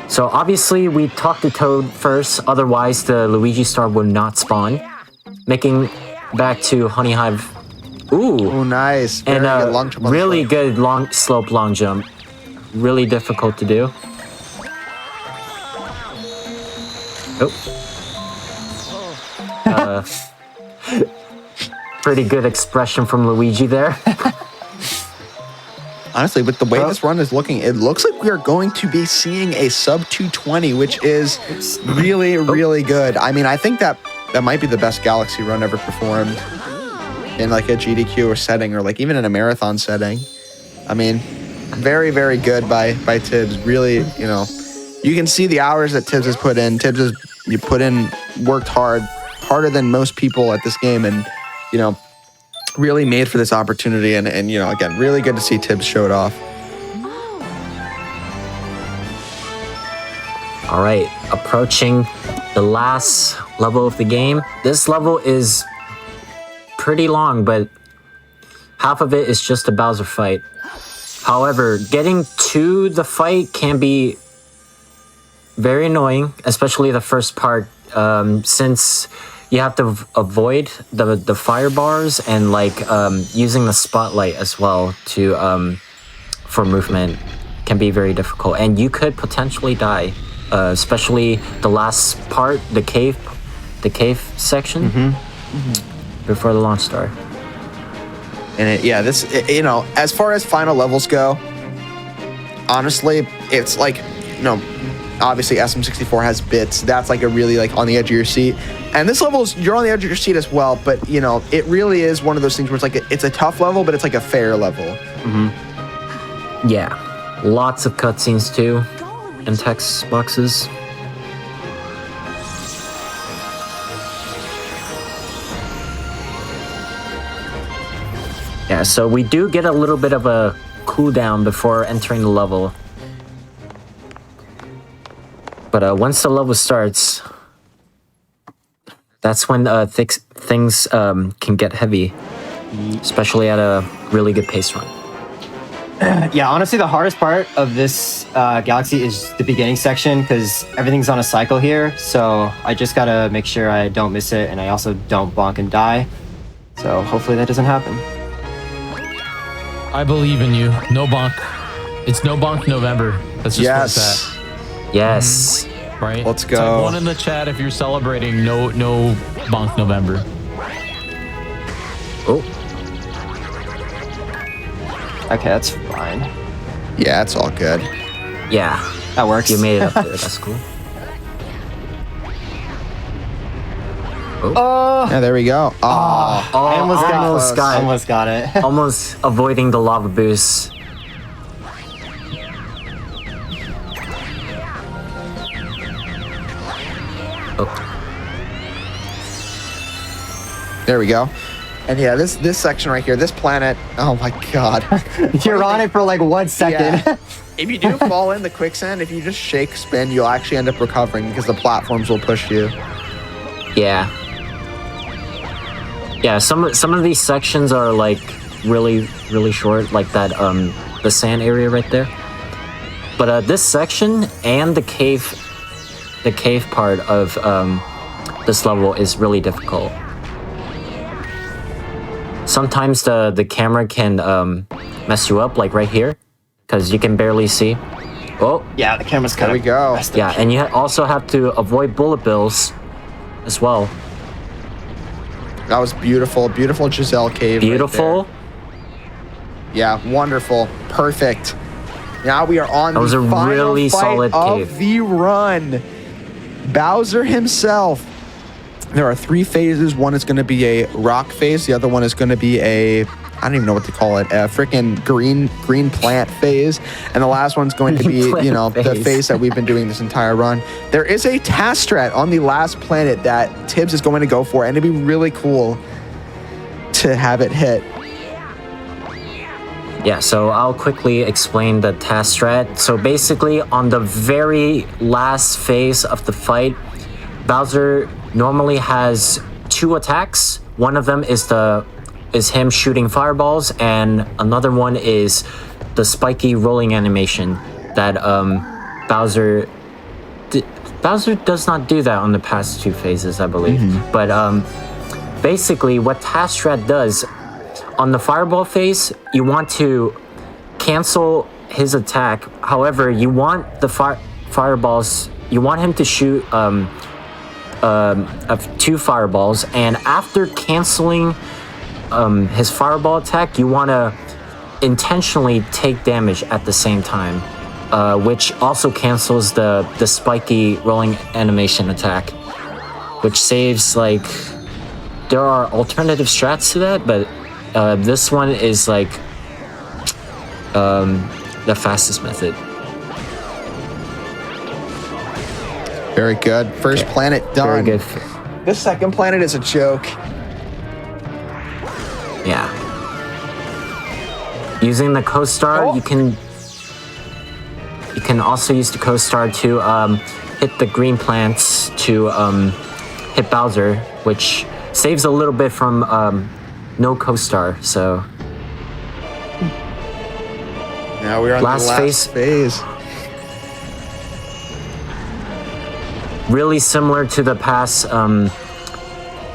So obviously we talked to Toad first, otherwise the Luigi star would not spawn. Making back to Honey Hive. Ooh, Oh, nice. Very and good long jump on the really slope. good long jump. Really difficult to do. Oh. Pretty good expression from Luigi there. Honestly, with the way this run is looking, it looks like we are going to be seeing a sub 220, which is really, really good. I mean, I think that might be the best Galaxy run ever performed in a GDQ or setting or even in a marathon setting. I mean, very, very good by Tibbs. Really, you can see the hours that Tibbs has put in. Tibbs has worked harder than most people at this game, and really made for this opportunity. And again, really good to see Tibbs show it off. All right, approaching the last level of the game. This level is pretty long, but half of it is just a Bowser fight. However, getting to the fight can be very annoying, especially the first part, since you have to avoid the fire bars and using the spotlight as well to for movement can be very difficult, and you could potentially die, especially the last part, the cave section before the launch star. And you know, as far as final levels go, honestly, it's like, you know, obviously SM64 has bits. That's like a really like on the edge of your seat. And this level you're on the edge of your seat as well, but you know, it really is one of those things where it's like it's a tough level, but it's like a fair level. Yeah, lots of cutscenes too, and text boxes. Yeah, so we do get a little bit of a cooldown before entering the level. But once the level starts, that's when things can get heavy, especially at a really good pace run. Yeah, honestly, the hardest part of this galaxy is the beginning section because everything's on a cycle here. So I just gotta make sure I don't miss it, and I also don't bonk and die. So hopefully that doesn't happen. I believe in you. No bonk. It's no bonk November. That's just where it's at. Yes. Right? Let's go. Type 1 in the chat if you're celebrating no bonk November. Oh. Okay, that's fine. Yeah, it's all good. Yeah. That works. You made it up there. That's cool. Yeah, there we go. Oh, I almost almost got it. almost avoiding the lava boost. there we go. And yeah, this section right here, this planet. Oh my God. You're on it for like 1 second. Yeah. If you do fall in the quicksand, if you just shake spin, you'll actually end up recovering because the platforms will push you. Yeah. Yeah, some of these sections are like really short, like that the sand area right there. But this section and the cave part of this level is really difficult. Sometimes the camera can mess you up, like right here, because you can barely see. Oh, Yeah, the camera's kind There we go. yeah, and you also have to avoid bullet bills as well. That was beautiful. Beautiful Giselle cave. Beautiful. Right there. Yeah, wonderful. Perfect. Now we are on That was the a final really fight solid of cave. the run. Bowser himself. There are 3 phases. One is going to be a rock phase. The other one is going to be I don't even know what to call it, a freaking green plant phase. And the last one's going to be, you know, the phase that we've been doing this entire run. There is a task strat on the last planet that Tibbs is going to go for, and it'd be really cool to have it hit. Yeah, so I'll quickly explain the task strat. So basically, on the very last phase of the fight, Bowser normally has 2 attacks. One of them is him shooting fireballs, and another one is the spiky rolling animation that Bowser does not do that on the past 2 phases, I believe. But basically, what task strat does on the fireball phase, you want to cancel his attack. However, you want the fireballs. You want him to shoot of 2 fireballs, and after canceling his fireball attack, you want to intentionally take damage at the same time, which also cancels the spiky rolling animation attack, which saves, like, there are alternative strats to that, but this one is like the fastest method. Very good. First planet done. Very good. This second planet is a joke. Yeah. Using the co-star, you can also use the co-star to hit the green plants to hit Bowser, which saves a little bit from no co-star. So Now we're on the last phase. Really similar to the past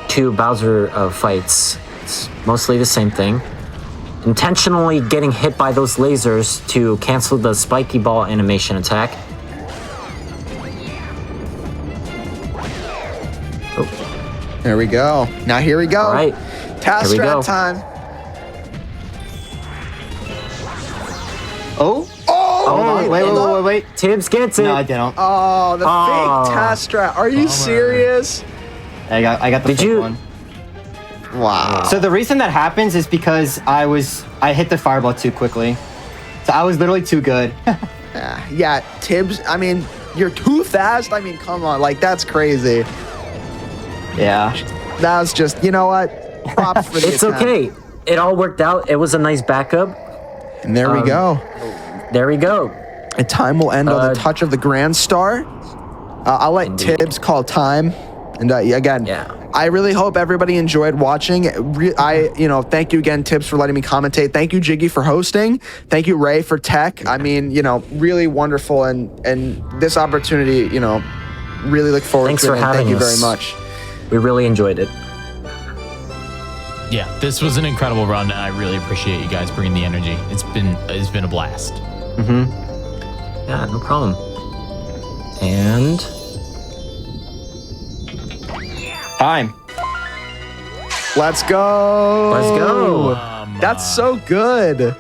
2 Bowser fights. It's mostly the same thing. Intentionally getting hit by those lasers to cancel the spiky ball animation attack. There we go. Now here we go. All right. Task Here we strat go. time. Oh, wait. Tibbs gets it. No, I didn't. Oh, the fake test strat. Are you serious? I got the Did fake you- one. Wow. So the reason that happens is because I hit the fireball too quickly. So I was literally too good. Yeah, Tibbs, I mean, you're too fast. I mean, come on. Like, that's crazy. Yeah. That was just, you know what? Props for the It's attempt. okay. It all worked out. It was a nice backup. And there we go. There we go. And time will end on the touch of the Grand Star. I'll let Indeed. Tibbs call time. And again, I really hope everybody enjoyed watching. Thank you again, Tibbs, for letting me commentate. Thank you, Jiggy, for hosting. Thank you, Ray, for tech. I mean, really wonderful. And this opportunity, really look forward Thanks to for it. And having thank you us. very much. We really enjoyed it. Yeah, this was an incredible run, and I really appreciate you guys bringing the energy. It's been a blast. Yeah, no problem. And Time. Let's go. let's go. That's so good.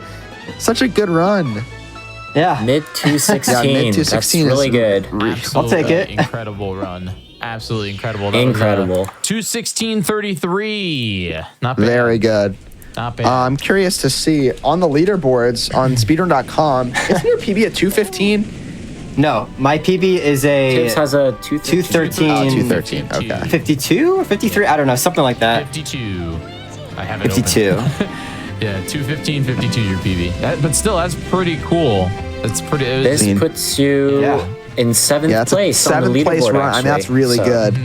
Such a good run. Yeah. Mid 216. Yeah, mid That's 216 really is good. I'll take it. Incredible run. Absolutely incredible. That Incredible. Was, 216.33. Not bad. Very good. Not bad. I'm curious to see on the leaderboards on speedrun.com, isn't your PB at 215? No, my PB is Tibbs a has a 213. 213. 213. Okay. 52 or 53? I don't know, something like that. 52. I have it 52. open. Yeah, 215, 52 your PB. But still, that's pretty cool. That's pretty. This puts you in seventh Yeah, it's a place on the seventh place leaderboard. run. I mean, that's actually. really So, good.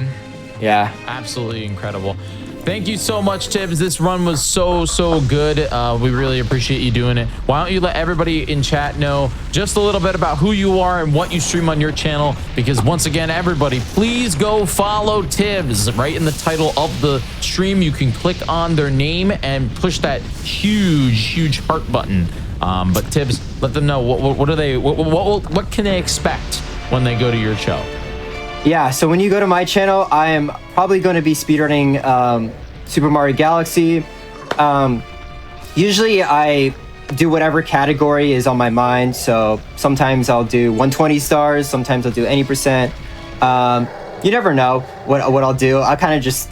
Yeah. Absolutely incredible. Thank you so much, Tibbs. This run was so good. We really appreciate you doing it. Why don't you let everybody in chat know just a little bit about who you are and what you stream on your channel? Because once again, everybody, please go follow Tibbs. Right in the title of the stream, you can click on their name and push that huge heart button. But Tibbs, let them know what can they expect when they go to your show? Yeah, so when you go to my channel, I am probably going to be speedrunning Super Mario Galaxy. Usually I do whatever category is on my mind. So sometimes I'll do 120 stars, sometimes I'll do any percent. You never know what I'll do. I kind of just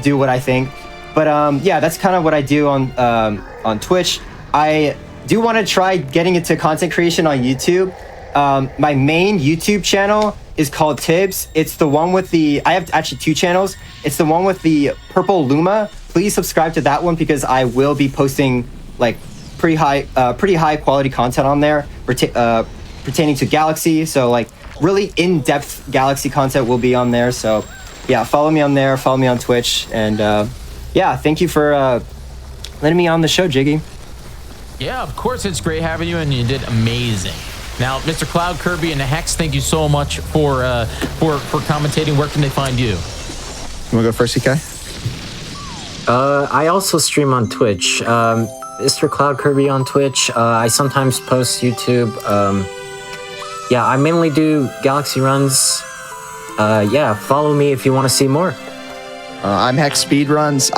do what I think. But yeah, that's kind of what I do on Twitch. I do want to try getting into content creation on YouTube. My main YouTube channel is called Tibbs. It's the one with I have actually two channels. It's the one with the purple Luma. Please subscribe to that one because I will be posting like pretty high quality content on there pertaining to Galaxy. So like really in-depth Galaxy content will be on there. So yeah, follow me on there, follow me on Twitch. And yeah, thank you for letting me on the show, Jiggy. Yeah, of course, it's great having you, and you did amazing. Now, Mr. Cloud, Kirby, and Hex, thank you so much for commentating. Where can they find you? You want to go first, EK? I also stream on Twitch. Mr. Cloud Kirby on Twitch. I sometimes post YouTube. Yeah, I mainly do Galaxy runs. Yeah, follow me if you want to see more. I'm Hex Speedruns.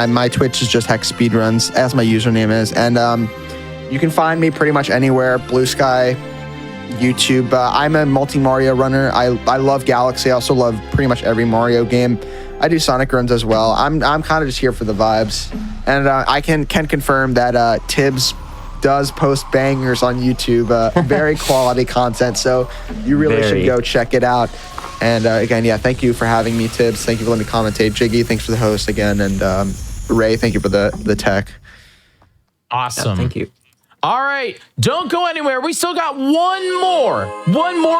My Twitch is just Hex Speedruns, as my username is. And you can find me pretty much anywhere. Blue Sky, YouTube. I'm a multi-Mario runner. I love Galaxy. I also love pretty much every Mario game. I do Sonic runs as well. I'm kind of just here for the vibes. And I can confirm that Tibbs does post bangers on YouTube. Very quality content. So you really should go check it out. And again, yeah, thank you for having me, Tibbs. Thank you for letting me commentate. Jiggy, thanks for the host again. And Ray, thank you for the tech. Awesome. Yeah, thank you. All right, don't go anywhere. We still got one more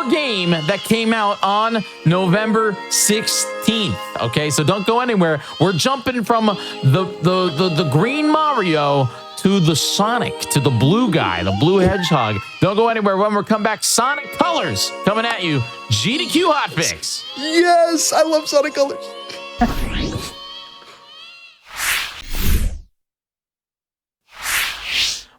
game that came out on November 16th. Okay, so don't go anywhere. We're jumping from the green Mario to the Sonic, to the blue guy, the blue hedgehog. Don't go anywhere. When we come back, Sonic Colors coming at you. GDQ Hotfix. Yes, I love Sonic Colors.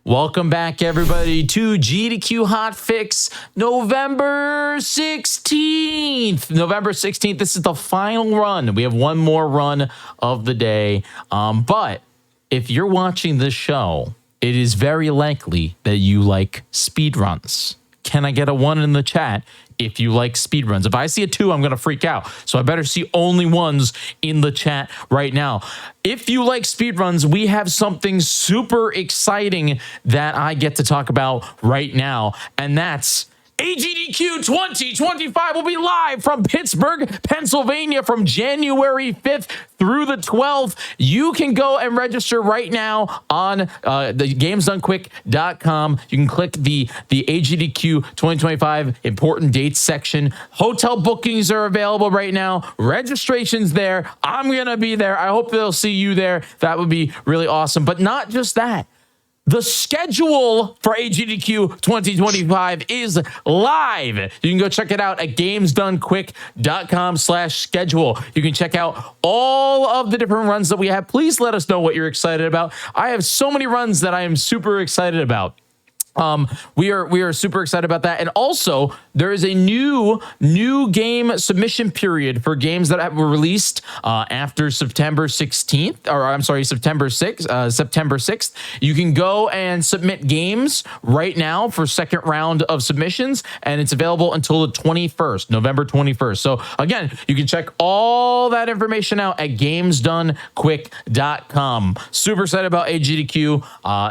Welcome back, everybody, to GDQ Hotfix, November 16th. November 16th, this is the final run. We have one more run of the day. But if you're watching this show it is very likely that you like speedruns. Can I get a 1 in the chat if you like speedruns? If I see a 2, I'm going to freak out. So I better see only 1s in the chat right now. If you like speedruns, we have something super exciting that I get to talk about right now, and that's AGDQ 2025 will be live from Pittsburgh, Pennsylvania from January 5th through the 12th. You can go and register right now on the gamesdonequick.com. You can click the AGDQ 2025 important dates section. Hotel bookings are available right now. Registration's there. I'm going to be there. I hope they'll see you there. That would be really awesome. But not just that. The schedule for AGDQ 2025 is live. You can go check it out at gamesdonequick.com/schedule. You can check out all of the different runs that we have. Please let us know what you're excited about. I have so many runs that I am super excited about. We are super excited about that. And also, there is a new game submission period for games that were released after September 16th, or I'm sorry, September 6th. You can go and submit games right now for second round of submissions, and it's available until the 21st, November 21st. So again, you can check all that information out at gamesdonequick.com. Super excited about AGDQ.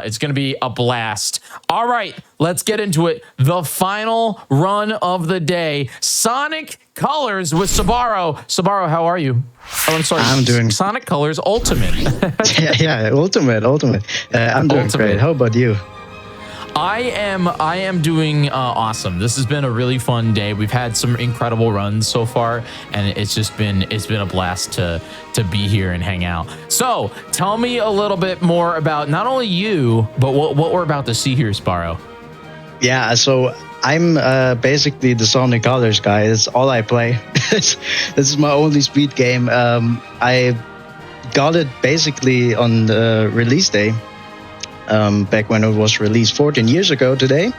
It's going to be a blast. All right, let's get into it. The final run of the day, Sonic Colors with Sabaro. Sabaro, how are you? Oh, I'm sorry. I'm doing Sonic Colors Ultimate. yeah, Ultimate. I'm doing great. How about you? I am doing awesome. This has been a really fun day. We've had some incredible runs so far, and it's been a blast to be here and hang out. So tell me a little bit more about not only you, but what we're about to see here, Sparrow. Yeah, so I'm basically the Sonic Colors guy. That's all I play. This is my only speed game. I got it basically on the release day. Back when it was released 14 years ago today.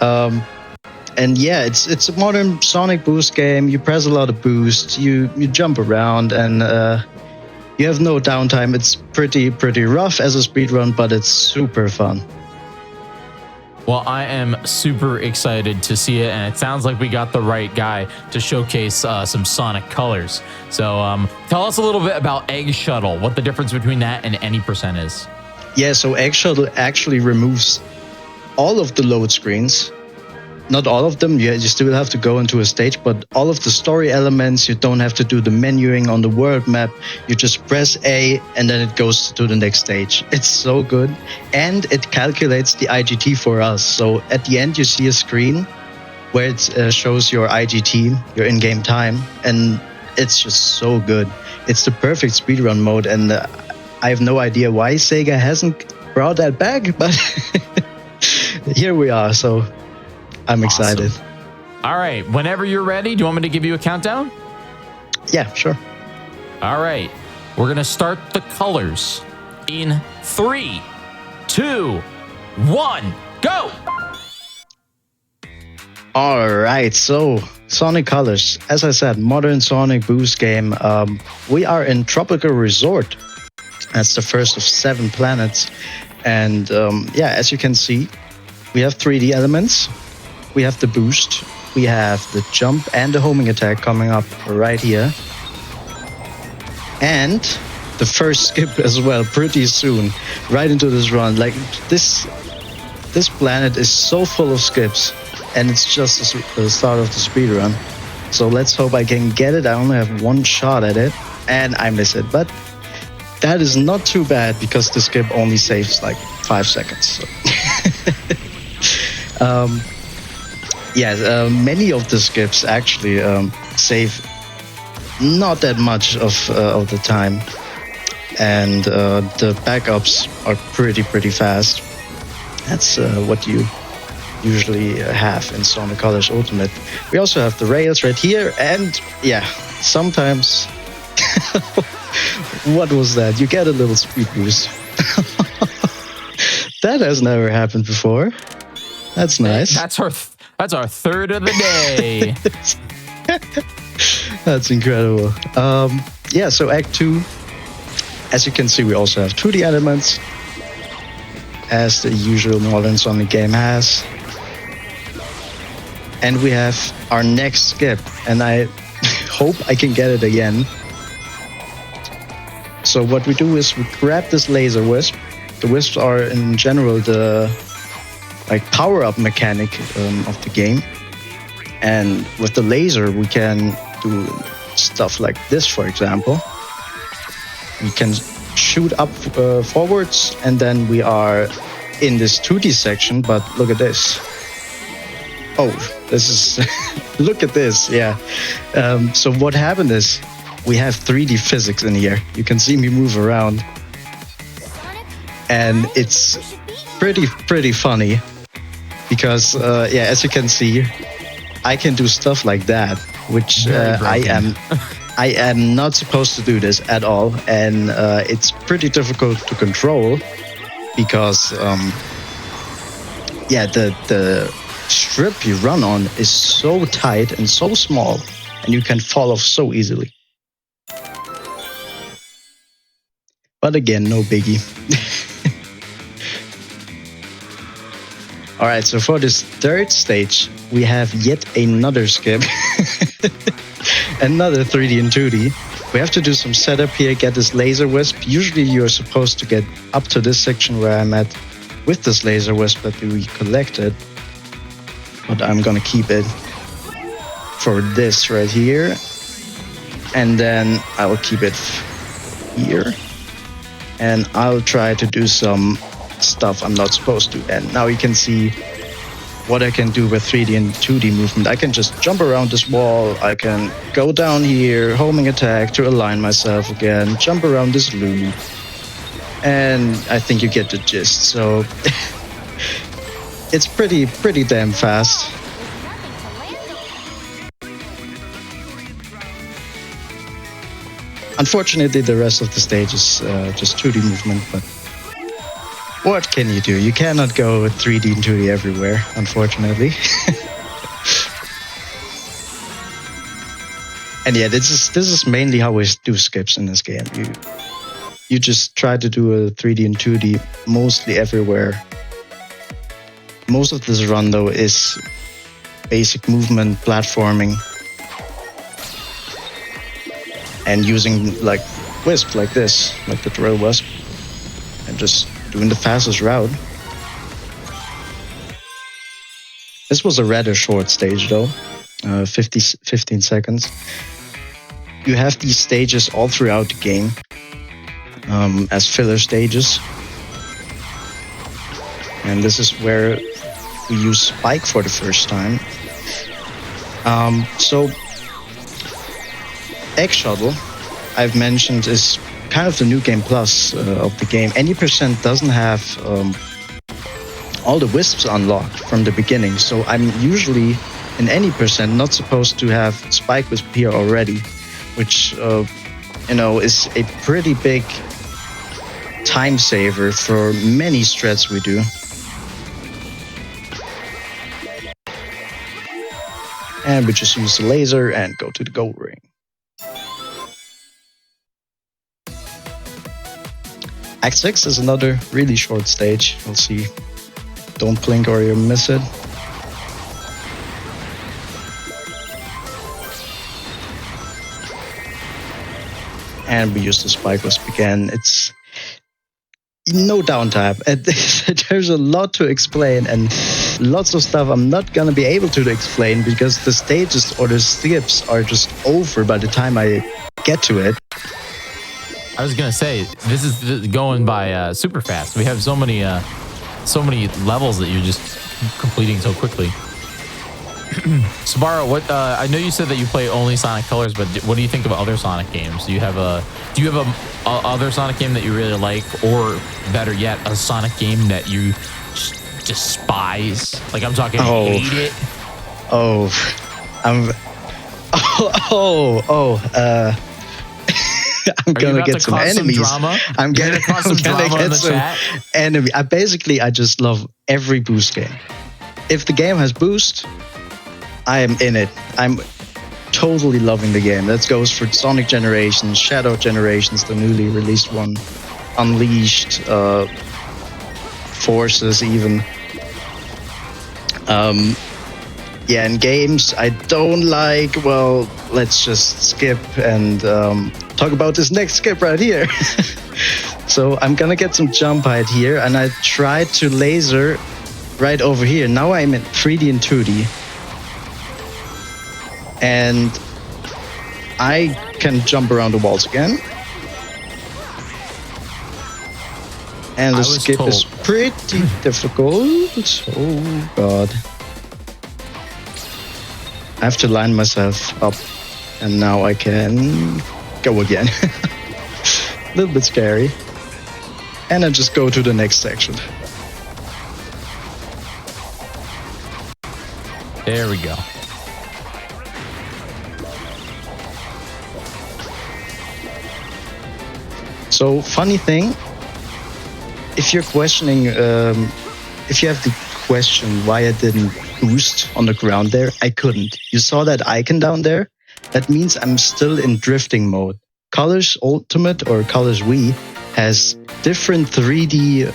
And yeah, it's a modern Sonic boost game. You press a lot of boost, you jump around, and you have no downtime. It's pretty rough as a speedrun, but it's super fun. Well, I am super excited to see it, and it sounds like we got the right guy to showcase some Sonic Colors. So tell us a little bit about Egg Shuttle, what the difference between that and any percent is. Yeah, so Egg Shuttle actually removes all of the load screens. Not all of them, you still have to go into a stage, but all of the story elements, you don't have to do the menuing on the world map. You just press A and then it goes to the next stage. It's so good. And it calculates the IGT for us. So at the end, you see a screen where it shows your IGT, your in-game time, and it's just so good. It's the perfect speedrun mode, and I have no idea why Sega hasn't brought that back, but here we are, so I'm excited. Awesome. All right, whenever you're ready, do you want me to give you a countdown? Yeah, sure. All right, we're going to start the colors in 3, 2, 1, go! All right, so Sonic Colors, as I said, modern Sonic boost game. We are in Tropical Resort. That's the first of 7 planets. And yeah, as you can see, we have 3D elements. We have the boost. We have the jump and the homing attack coming up right here. And the first skip as well, pretty soon, right into this run. Like, this planet is so full of skips, and it's just the start of the speedrun. So let's hope I can get it. I only have 1 shot at it, and I miss it. But that is not too bad, because the skip only saves like 5 seconds. So. Many of the skips actually save not that much of the time, and the backups are pretty fast. That's what you usually have in Sonic Colors Ultimate. We also have the rails right here, and yeah, sometimes what was that? You get a little speed boost. That has never happened before. That's nice. That's our third of the day. That's incredible. Yeah, so Act 2, as you can see, we also have 2D elements. as the usual modern Sonic game has. And we have our next skip, and I hope I can get it again. So what we do is we grab this laser wisp. The wisps are in general the power-up mechanic of the game. And with the laser, we can do stuff like this, for example. We can shoot up forwards, and then we are in this 2D section, but look at this. Oh, this is... look at this, yeah. So what happened is, we have 3D physics in here. You can see me move around. And it's pretty funny. Because, as you can see, I can do stuff like that, which I am not supposed to do this at all, and it's pretty difficult to control because, the strip you run on is so tight and so small, and you can fall off so easily. But again, no biggie. All right, so for this third stage, we have yet another skip. Another 3D and 2D. We have to do some setup here, get this laser wisp. Usually you're supposed to get up to this section where I'm at with this laser wisp that we collected. But I'm gonna keep it for this right here. And then I'll keep it here. And I'll try to do some stuff I'm not supposed to. And now you can see what I can do with 3D and 2D movement. I can just jump around this wall. I can go down here, homing attack to align myself again, jump around this loop. And I think you get the gist. So it's pretty damn fast. Unfortunately, the rest of the stage is just 2D movement, but what can you do? You cannot go with 3D and 2D everywhere, unfortunately. And yeah, this is mainly how we do skips in this game. You just try to do a 3D and 2D mostly everywhere. Most of this run though is basic movement, platforming, and using like wisp like this, like the drill wisp, and just doing the fastest route. This was a rather short stage though, 15 seconds. You have these stages all throughout the game as filler stages. And this is where we use Spike for the first time. So Egg Shuttle, I've mentioned, is kind of the new game plus of the game. Any percent doesn't have all the wisps unlocked from the beginning, so I'm usually in any percent not supposed to have Spike Wisp here already, which is a pretty big time saver for many strats we do. And we just use the laser and go to the gold ring. Act 6 is another really short stage. You'll see. Don't blink or you'll miss it. And we use the Spike Wisp again. It's no downtime. There's a lot to explain and lots of stuff I'm not gonna be able to explain because the stages or the skips are just over by the time I get to it. I was gonna say this is going by super fast. We have so many levels that you're just completing so quickly. Sbarro, what? I know you said that you play only Sonic Colors, but what do you think of other Sonic games? Do you have a other Sonic game that you really like, or better yet, a Sonic game that you despise? Like I'm talking, hate it. I'm gonna get some enemies. I'm gonna cause some drama in the chat. Enemy. I just love every boost game. If the game has boost, I am in it. I'm totally loving the game. That goes for Sonic Generations, Shadow Generations, the newly released one, Unleashed, forces even. Yeah, in games I don't like, well, let's just skip and talk about this next skip right here. So I'm gonna get some jump height here, and I tried to laser right over here. Now I'm in 3D and 2D. And I can jump around the walls again. And the skip is pretty difficult. Oh god. I have to line myself up, and now I can go again. A little bit scary. And I just go to the next section. There we go. So, funny thing, if you're questioning, if you have the question why I didn't boost on the ground there, I couldn't. You saw that icon down there? That means I'm still in drifting mode. Colors Ultimate or Colors Wii has different 3D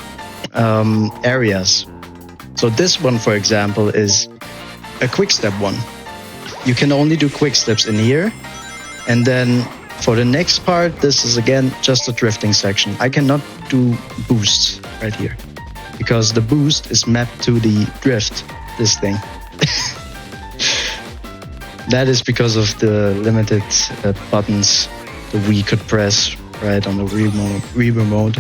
areas. So this one, for example, is a quick step one. You can only do quick steps in here. And then for the next part, this is again just a drifting section. I cannot do boosts right here because the boost is mapped to the drift, this thing. That is because of the limited buttons the Wii could press right on the remote mode.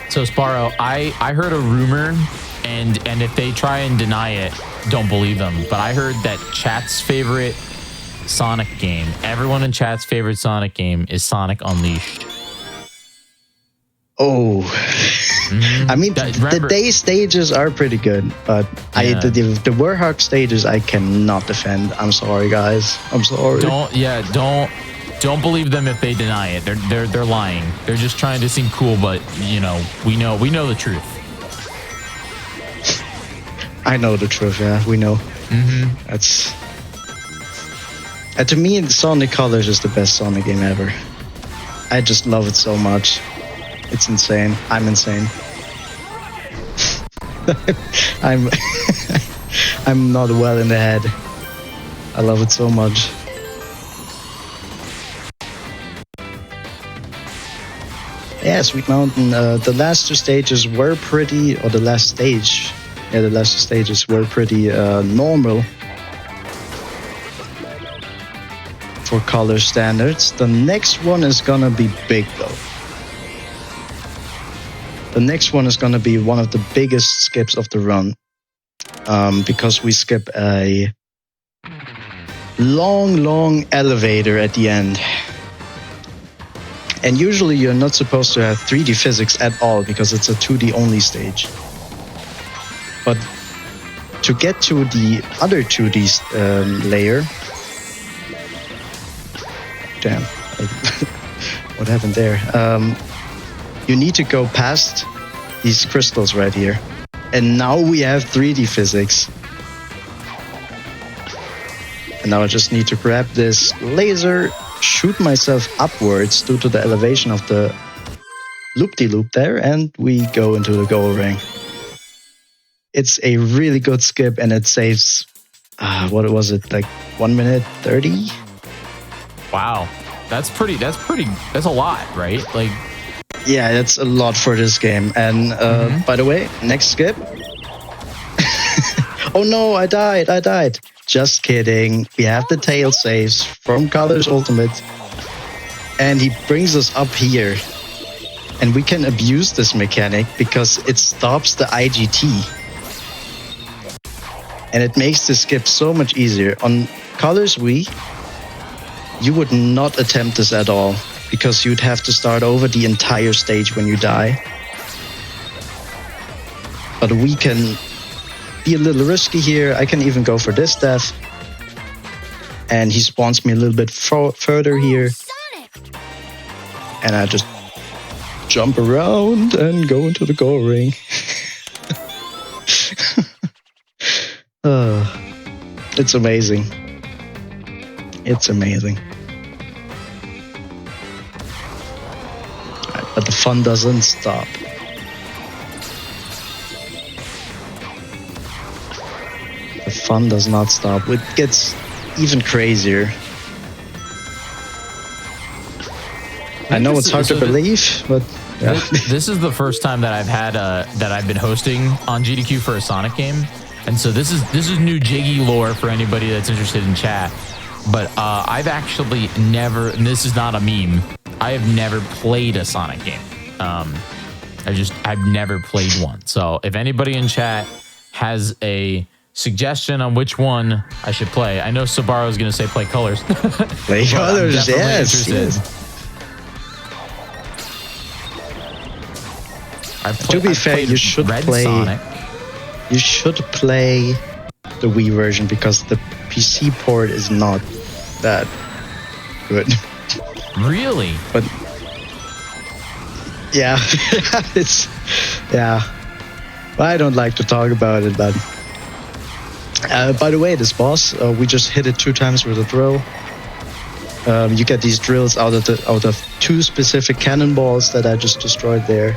So Sparrow, I heard a rumor, and if they try and deny it, don't believe them. But I heard that chat's favorite Sonic game, everyone in chat's favorite Sonic game, is Sonic Unleashed. Oh, I mean, the day stages are pretty good, but yeah. the Warhawk stages I cannot defend. I'm sorry, guys. I'm sorry. Don't believe them if they deny it. They're lying. They're just trying to seem cool, but you know, we know the truth. I know the truth. Yeah, we know. That's. To me, Sonic Colors is the best Sonic game ever. I just love it so much. It's insane. I'm insane. I'm not well in the head. I love it so much. Yeah, Sweet Mountain. The last two stages were pretty, or the last stage. Yeah, the last two stages were pretty normal for color standards. The next one is gonna be big though. The next one is gonna be one of the biggest skips of the run, because we skip a long elevator at the end. And usually you're not supposed to have 3D physics at all because it's a 2D only stage. But to get to the other 2D layer... Damn, what happened there? You need to go past these crystals right here. And now we have 3D physics. And now I just need to grab this laser, shoot myself upwards due to the elevation of the loop-de-loop there, and we go into the goal ring. It's a really good skip, and it saves, what was it, like 1 minute 30? Wow, that's a lot, right? Like, yeah, that's a lot for this game. And by the way, next skip. Oh no, I died. Just kidding. We have the tail saves from Colors Ultimate. And he brings us up here. And we can abuse this mechanic because it stops the IGT. And it makes the skip so much easier. On Colors Wii, you would not attempt this at all because you'd have to start over the entire stage when you die. But we can be a little risky here. I can even go for this death. And he spawns me a little bit further here. And I just jump around and go into the goal ring. It's amazing. It's amazing. fun doesn't stop. The fun does not stop. It gets even crazier. I know it's hard to believe, but yeah. This is the first time that I've been hosting on GDQ for a Sonic game, and so this is new Jiggy lore for anybody that's interested in chat. But I've actually never, and this is not a meme, I have never played a Sonic game. I've never played one. So if anybody in chat has a suggestion on which one I should play, I know Sabaro is going to say play Colors. Play Colors, yes. To be fair, you should play Sonic. You should play the Wii version because the PC port is not that good. Really? But yeah, Well, I don't like to talk about it, but by the way, this boss, we just hit it 2 times with a drill. You get these drills out of 2 specific cannonballs that I just destroyed there.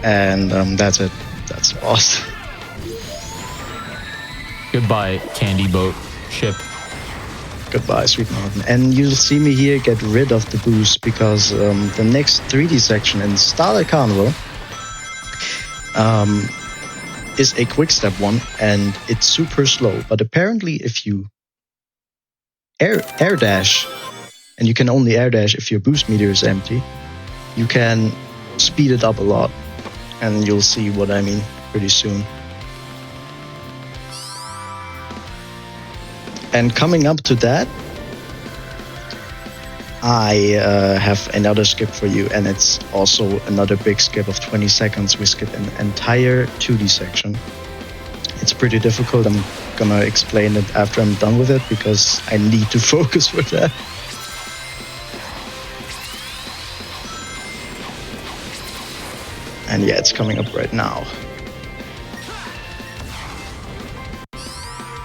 And that's it. That's the boss. Goodbye, Candy Boat ship. Goodbye, Sweet Mountain. And you'll see me here get rid of the boost because the next 3D section in Starlight Carnival is a quick step one, and it's super slow. But apparently, if you air dash, and you can only air dash if your boost meter is empty, you can speed it up a lot. And you'll see what I mean pretty soon. And coming up to that, I have another skip for you, and it's also another big skip of 20 seconds. We skip an entire 2D section. It's pretty difficult. I'm gonna explain it after I'm done with it because I need to focus with that. And yeah, it's coming up right now.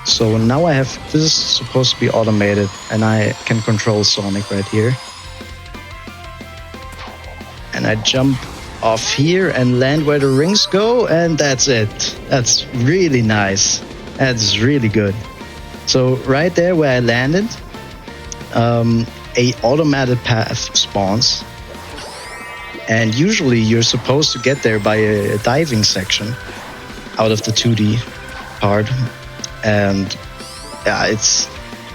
So now I have, this is supposed to be automated, and I can control Sonic right here. And I jump off here and land where the rings go, and that's it. That's really nice. That's really good. So right there where I landed, a automated path spawns. And usually you're supposed to get there by a diving section out of the 2D part. And yeah, it's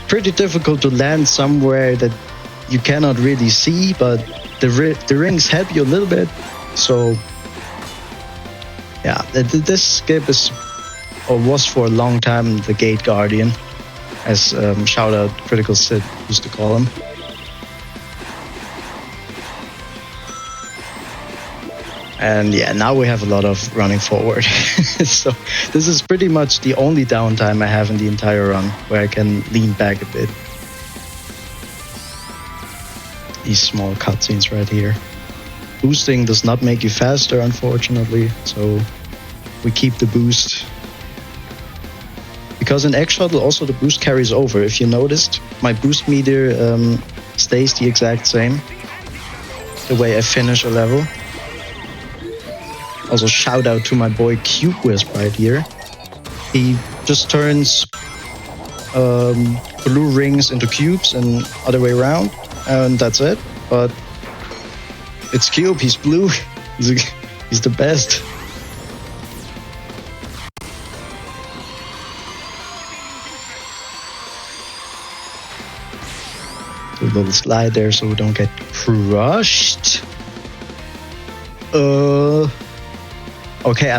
pretty difficult to land somewhere that you cannot really see, but the rings help you a little bit. So yeah, this skip is or was for a long time the Gate Guardian, as shout out Critical Sid used to call him. And yeah, now we have a lot of running forward. So this is pretty much the only downtime I have in the entire run where I can lean back a bit. These small cutscenes right here. Boosting does not make you faster, unfortunately, so we keep the boost. Because in X Shuttle also the boost carries over. If you noticed, my boost meter stays the exact same the way I finish a level. Also, shout out to my boy Cube Wisp right here. He just turns blue rings into cubes and other way around, and that's it. But it's Cube, he's blue, he's the best. Do a little slide there so we don't get crushed. Okay,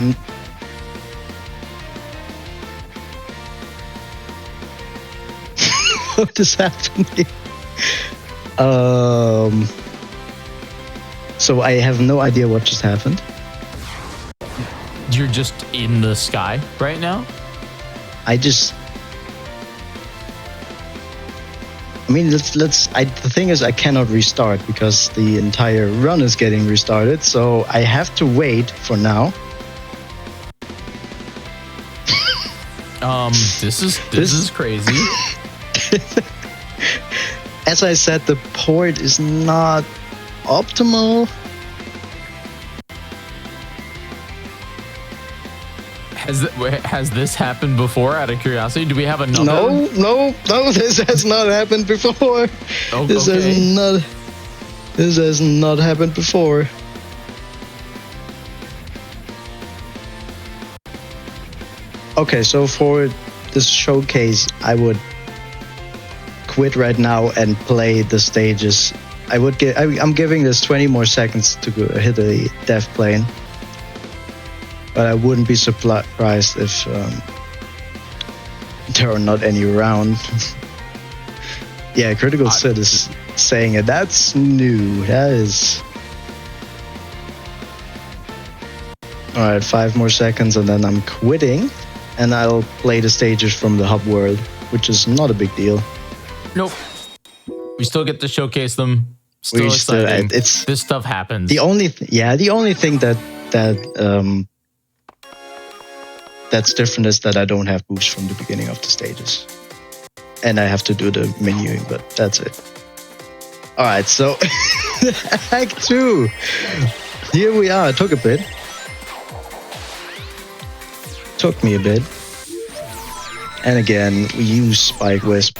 what is happening? So I have no idea what just happened. You're just in the sky right now? The thing is, I cannot restart because the entire run is getting restarted, so I have to wait for now. This is crazy. As I said, the port is not optimal, Has this happened before? Out of curiosity, do we have another? No, this has not happened before. Oh, This has not happened before. Okay, so for this showcase, I would quit right now and play the stages. I'm giving this 20 more seconds to hit the death plane. But I wouldn't be surprised if there are not any around. Yeah, Critical Sid is saying it. That's new. That is. Alright, 5 more seconds and then I'm quitting. And I'll play the stages from the hub world, which is not a big deal. Nope. We still get to showcase them. Still exciting. This stuff happens. The only thing that's different is that I don't have boost from the beginning of the stages. And I have to do the menuing, but that's it. Alright, so Act 2. Here we are. It took a bit. Took me a bit. And again, we use Spike Wisp.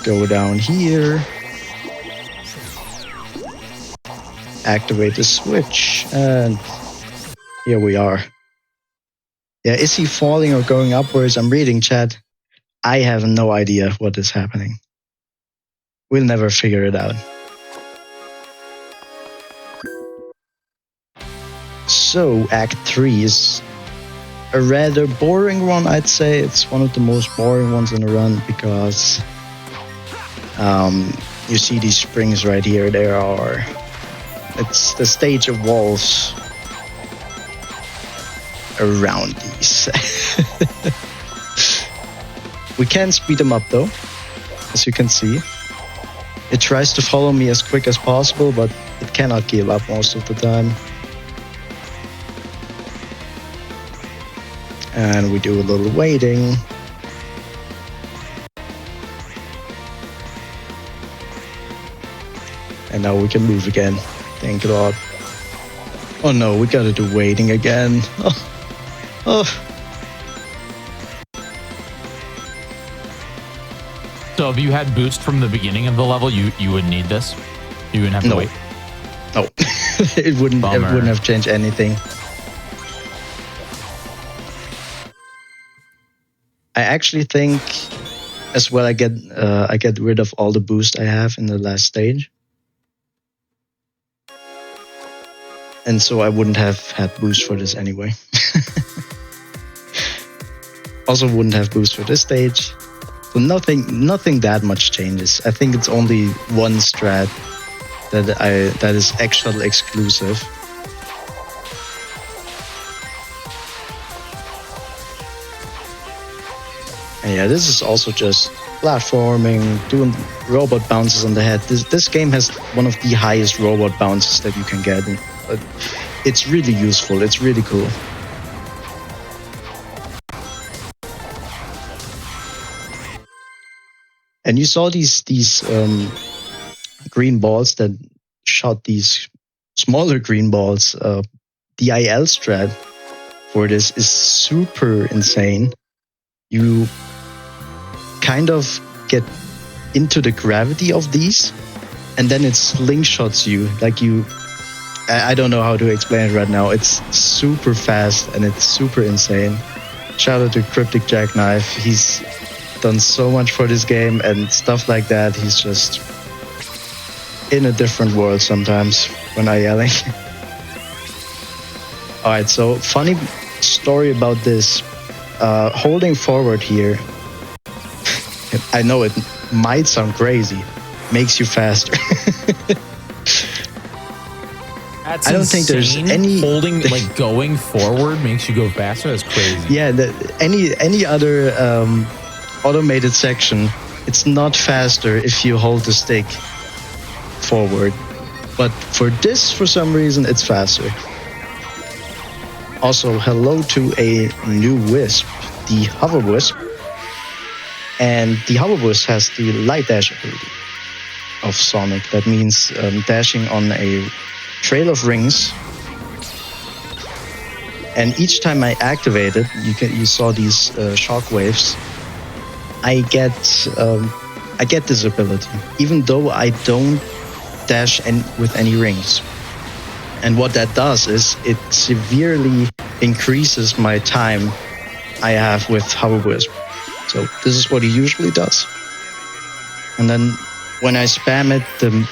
Go down here. Activate the switch, and here we are. Yeah, is he falling or going upwards? I'm reading chat. I have no idea what is happening. We'll never figure it out. So, Act 3 is a rather boring one, I'd say. It's one of the most boring ones in the run because you see these springs right here. It's the stage evolves around these. We can speed them up though, as you can see. It tries to follow me as quick as possible, but it cannot keep up most of the time. And we do a little waiting. And now we can move again. Thank God. Oh no, we gotta do waiting again. Oh. So if you had boost from the beginning of the level, you wouldn't need this? You wouldn't have to wait? No. It wouldn't have changed anything. I actually think as well I get rid of all the boost I have in the last stage. And so I wouldn't have had boost for this anyway. Also wouldn't have boost for this stage. So nothing that much changes. I think it's only one strat that is actual exclusive. And yeah, this is also just platforming, doing robot bounces on the head. This game has one of the highest robot bounces that you can get. It's really useful. It's really cool. And you saw these green balls that shot these smaller green balls. The IL strat for this is super insane. You kind of get into the gravity of these, and then it slingshots you. Like I don't know how to explain it right now. It's super fast and it's super insane. Shout out to Cryptic Jackknife. He's done so much for this game and stuff like that. He's just in a different world sometimes when I'm yelling. Alright, so funny story about this. Holding forward here, I know it might sound crazy, makes you faster. That's I don't think there's any holding like going forward makes you go faster. That's crazy. Yeah, any other automated section, it's not faster if you hold the stick forward, but for this, for some reason, it's faster. Also, hello to a new wisp, the Hover Wisp, and the Hover Wisp has the light dash ability of Sonic. That means dashing on a trail of rings. And each time I activate it, you saw these shock waves. I get this ability, even though I don't dash with any rings. And what that does is it severely increases my time I have with Hover Wisp. So this is what he usually does. And then when I spam it, the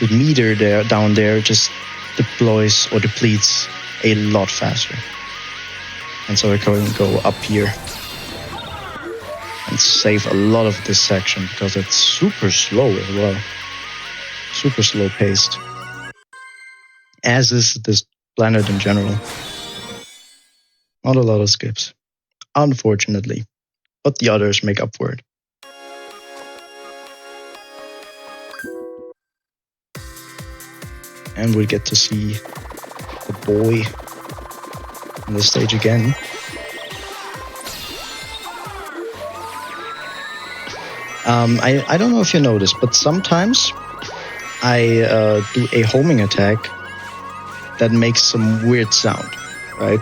meter down there just deploys or depletes a lot faster. And so I can go up here and save a lot of this section because it's super slow as well. Super slow paced. As is this planet in general. Not a lot of skips, unfortunately, but the others make up for it. And we get to see the boy on the stage again. I don't know if you noticed, but sometimes I do a homing attack that makes some weird sound, right?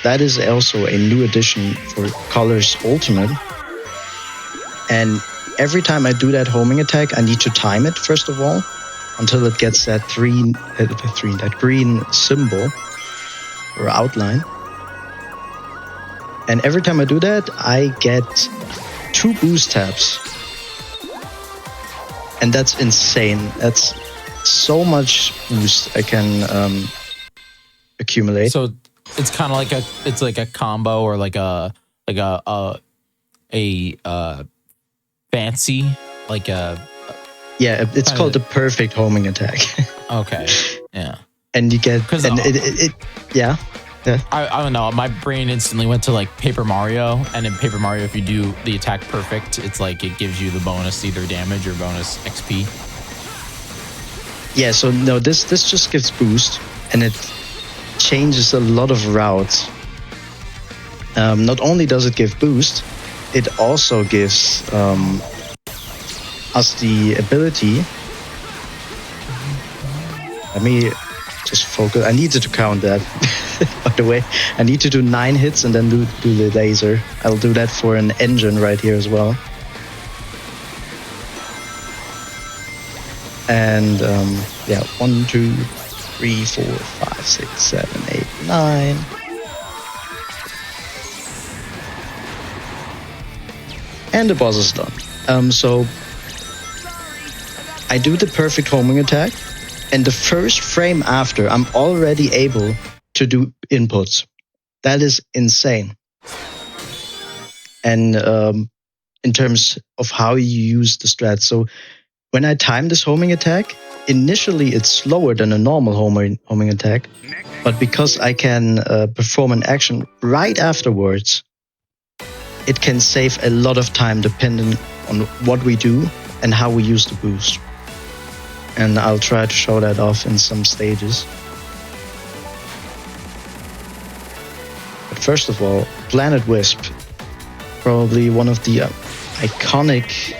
That is also a new addition for Color's Ultimate. And every time I do that homing attack, I need to time it, first of all, until it gets that green symbol or outline. And every time I do that, I get 2 boost taps. And that's insane. That's so much boost I can accumulate. So it's kind of like a combo or like a fancy yeah, it's called the perfect homing attack. Okay, yeah. And you get yeah. I don't know. My brain instantly went to like Paper Mario, and in Paper Mario, if you do the attack perfect, it's like it gives you the bonus either damage or bonus XP. Yeah. So no, this just gives boost, and it changes a lot of routes. Not only does it give boost, it also gives us the ability. Let me just focus. I needed to count that. By the way, I need to do 9 hits and then do the laser. I'll do that for an engine right here as well. And yeah, 1, 2, 3, 4, 5, 6, 7, 8, 9. And the boss is done. So I do the perfect homing attack, and the first frame after, I'm already able to do inputs. That is insane. And in terms of how you use the strat. So when I time this homing attack, initially it's slower than a normal homing attack, but because I can perform an action right afterwards, it can save a lot of time depending on what we do and how we use the boost. And I'll try to show that off in some stages. But first of all, Planet Wisp, probably one of the iconic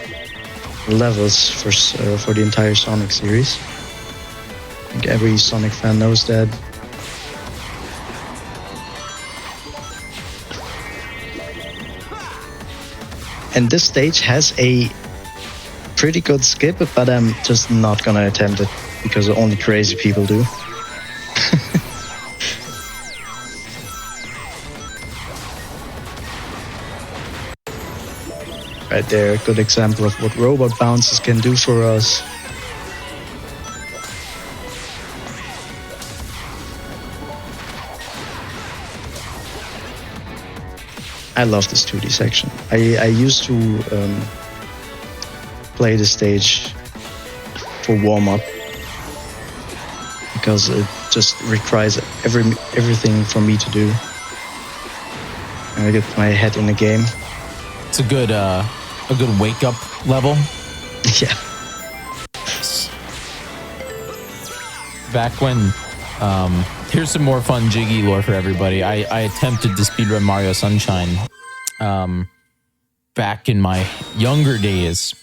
levels for the entire Sonic series. I think every Sonic fan knows that. And this stage has a pretty good skip, but I'm just not gonna attempt it because only crazy people do. Right there, good example of what robot bounces can do for us. I love this 2D section. I used to play the stage for warm-up because it just requires everything for me to do. And I get my head in the game. It's a good wake-up level. Yeah. Back when, here's some more fun Jiggy lore for everybody. I attempted to speedrun Mario Sunshine back in my younger days,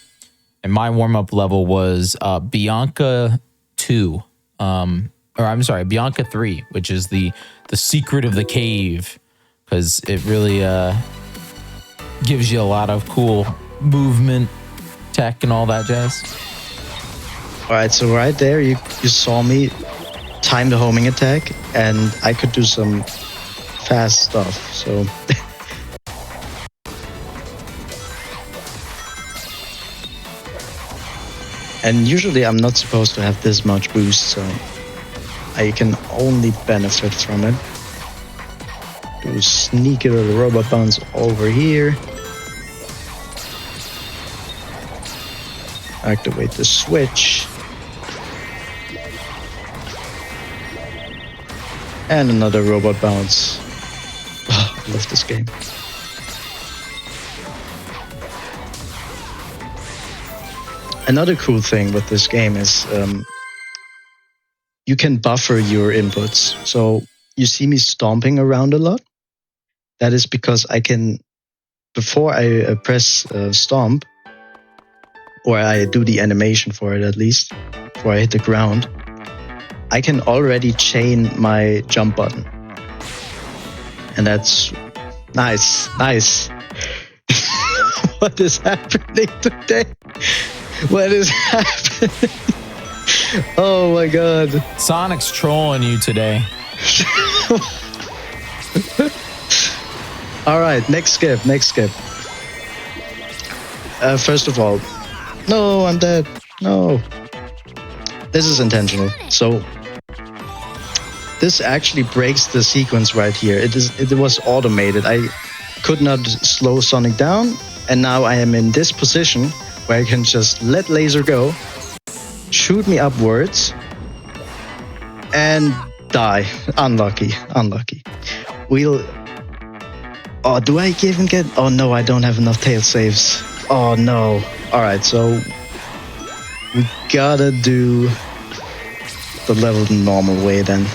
and my warm-up level was Bianca 2. or I'm sorry, Bianca 3, which is the secret of the cave, because it really gives you a lot of cool movement tech and all that jazz. All right, so right there, you saw me time the homing attack, and I could do some fast stuff. So. And usually I'm not supposed to have this much boost, so I can only benefit from it. Do a sneaky little robot bounce over here. Activate the switch. And another robot bounce. Oh, I love this game. Another cool thing with this game is you can buffer your inputs. So you see me stomping around a lot. That is because I can, before I press stomp, or I do the animation for it at least, before I hit the ground, I can already chain my jump button. And that's nice. What is happening today? What is happening? Oh my god. Sonic's trolling you today. Alright, next skip. First of all, no, I'm dead. No. This is intentional. So, this actually breaks the sequence right here. It was automated. I could not slow Sonic down, and now I am in this position where I can just let laser go, shoot me upwards, and die. Unlucky. Oh, do I even get... Oh no, I don't have enough tail saves. Oh no. Alright, so we gotta do the level the normal way then.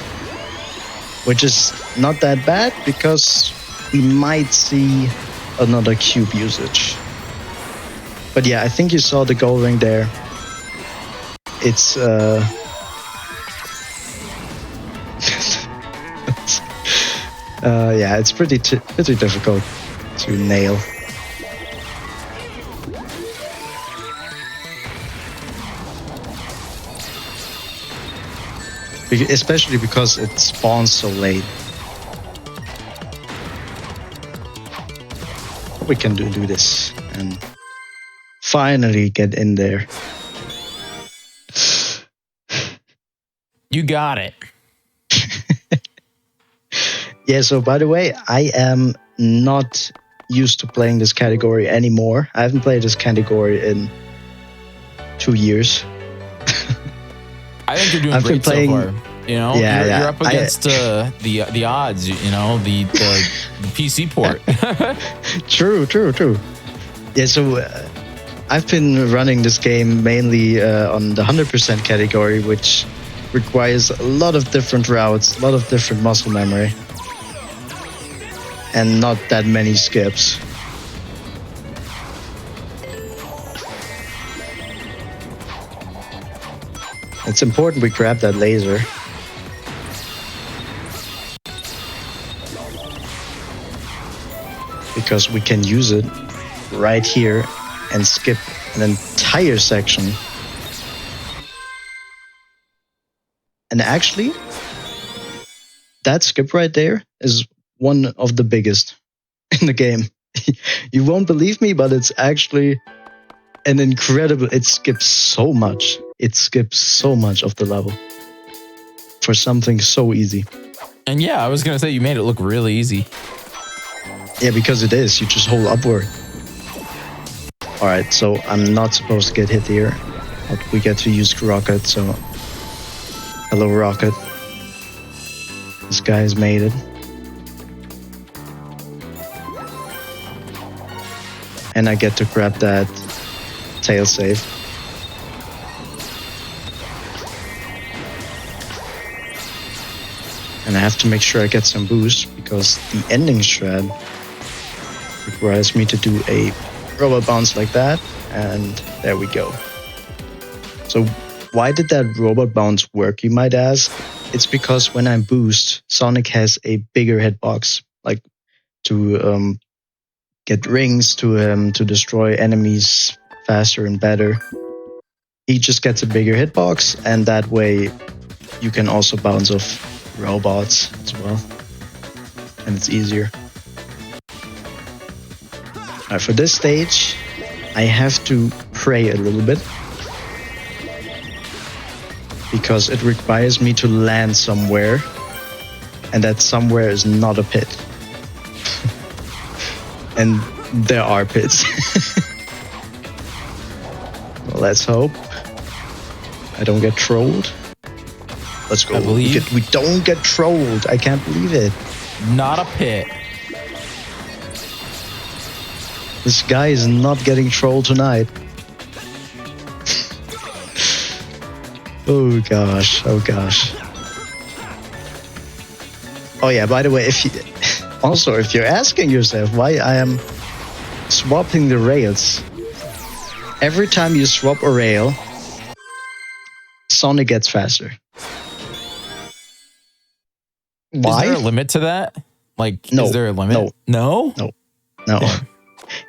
Which is not that bad because we might see another cube usage. But yeah, I think you saw the gold ring there. It's yeah, it's pretty difficult to nail. Especially because it spawns so late. We can do this and finally get in there. You got it. Yeah, so by the way, I am not used to playing this category anymore. I haven't played this category in 2 years. I think you're doing great so far. You know, yeah, you're up against the odds. You know, the PC port. True. Yeah, so I've been running this game mainly on the 100% category, which requires a lot of different routes, a lot of different muscle memory, and not that many skips. It's important we grab that laser. Because we can use it right here and skip an entire section. And actually, that skip right there is one of the biggest in the game. You won't believe me, but it's actually an incredible... It skips so much. It skips so much of the level for something so easy. And yeah, I was going to say you made it look really easy. Yeah, because it is. You just hold upward. Alright, so I'm not supposed to get hit here. But we get to use Rocket, so... Hello, Rocket. This guy's made it. And I get to grab that tail save. And I have to make sure I get some boost, because the ending shred requires me to do a robot bounce like that, and there we go. So why did that robot bounce work, you might ask? It's because when I boost, Sonic has a bigger hitbox, like to get rings, to destroy enemies faster and better. He just gets a bigger hitbox, and that way you can also bounce off robots as well. And it's easier. Alright, for this stage, I have to pray a little bit. Because it requires me to land somewhere. And that somewhere is not a pit. And there are pits. Well, let's hope I don't get trolled. Let's go. We don't get trolled. I can't believe it. Not a pit. This guy is not getting trolled tonight. Oh gosh, oh gosh. Oh yeah, by the way, if you're asking yourself why I am swapping the rails, every time you swap a rail, Sonic gets faster. Why? Is there a limit to that? Like, No, is there a limit? No? No.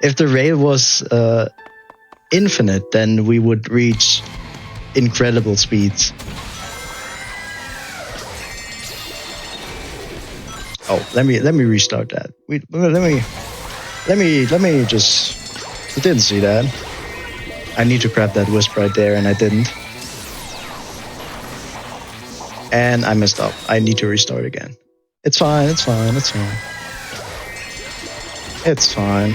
If the rail was infinite, then we would reach incredible speeds. Oh, let me restart that. Let me just. I didn't see that. I need to grab that wisp right there, and I didn't. And I messed up. I need to restart again. It's fine. It's fine. It's fine. It's fine.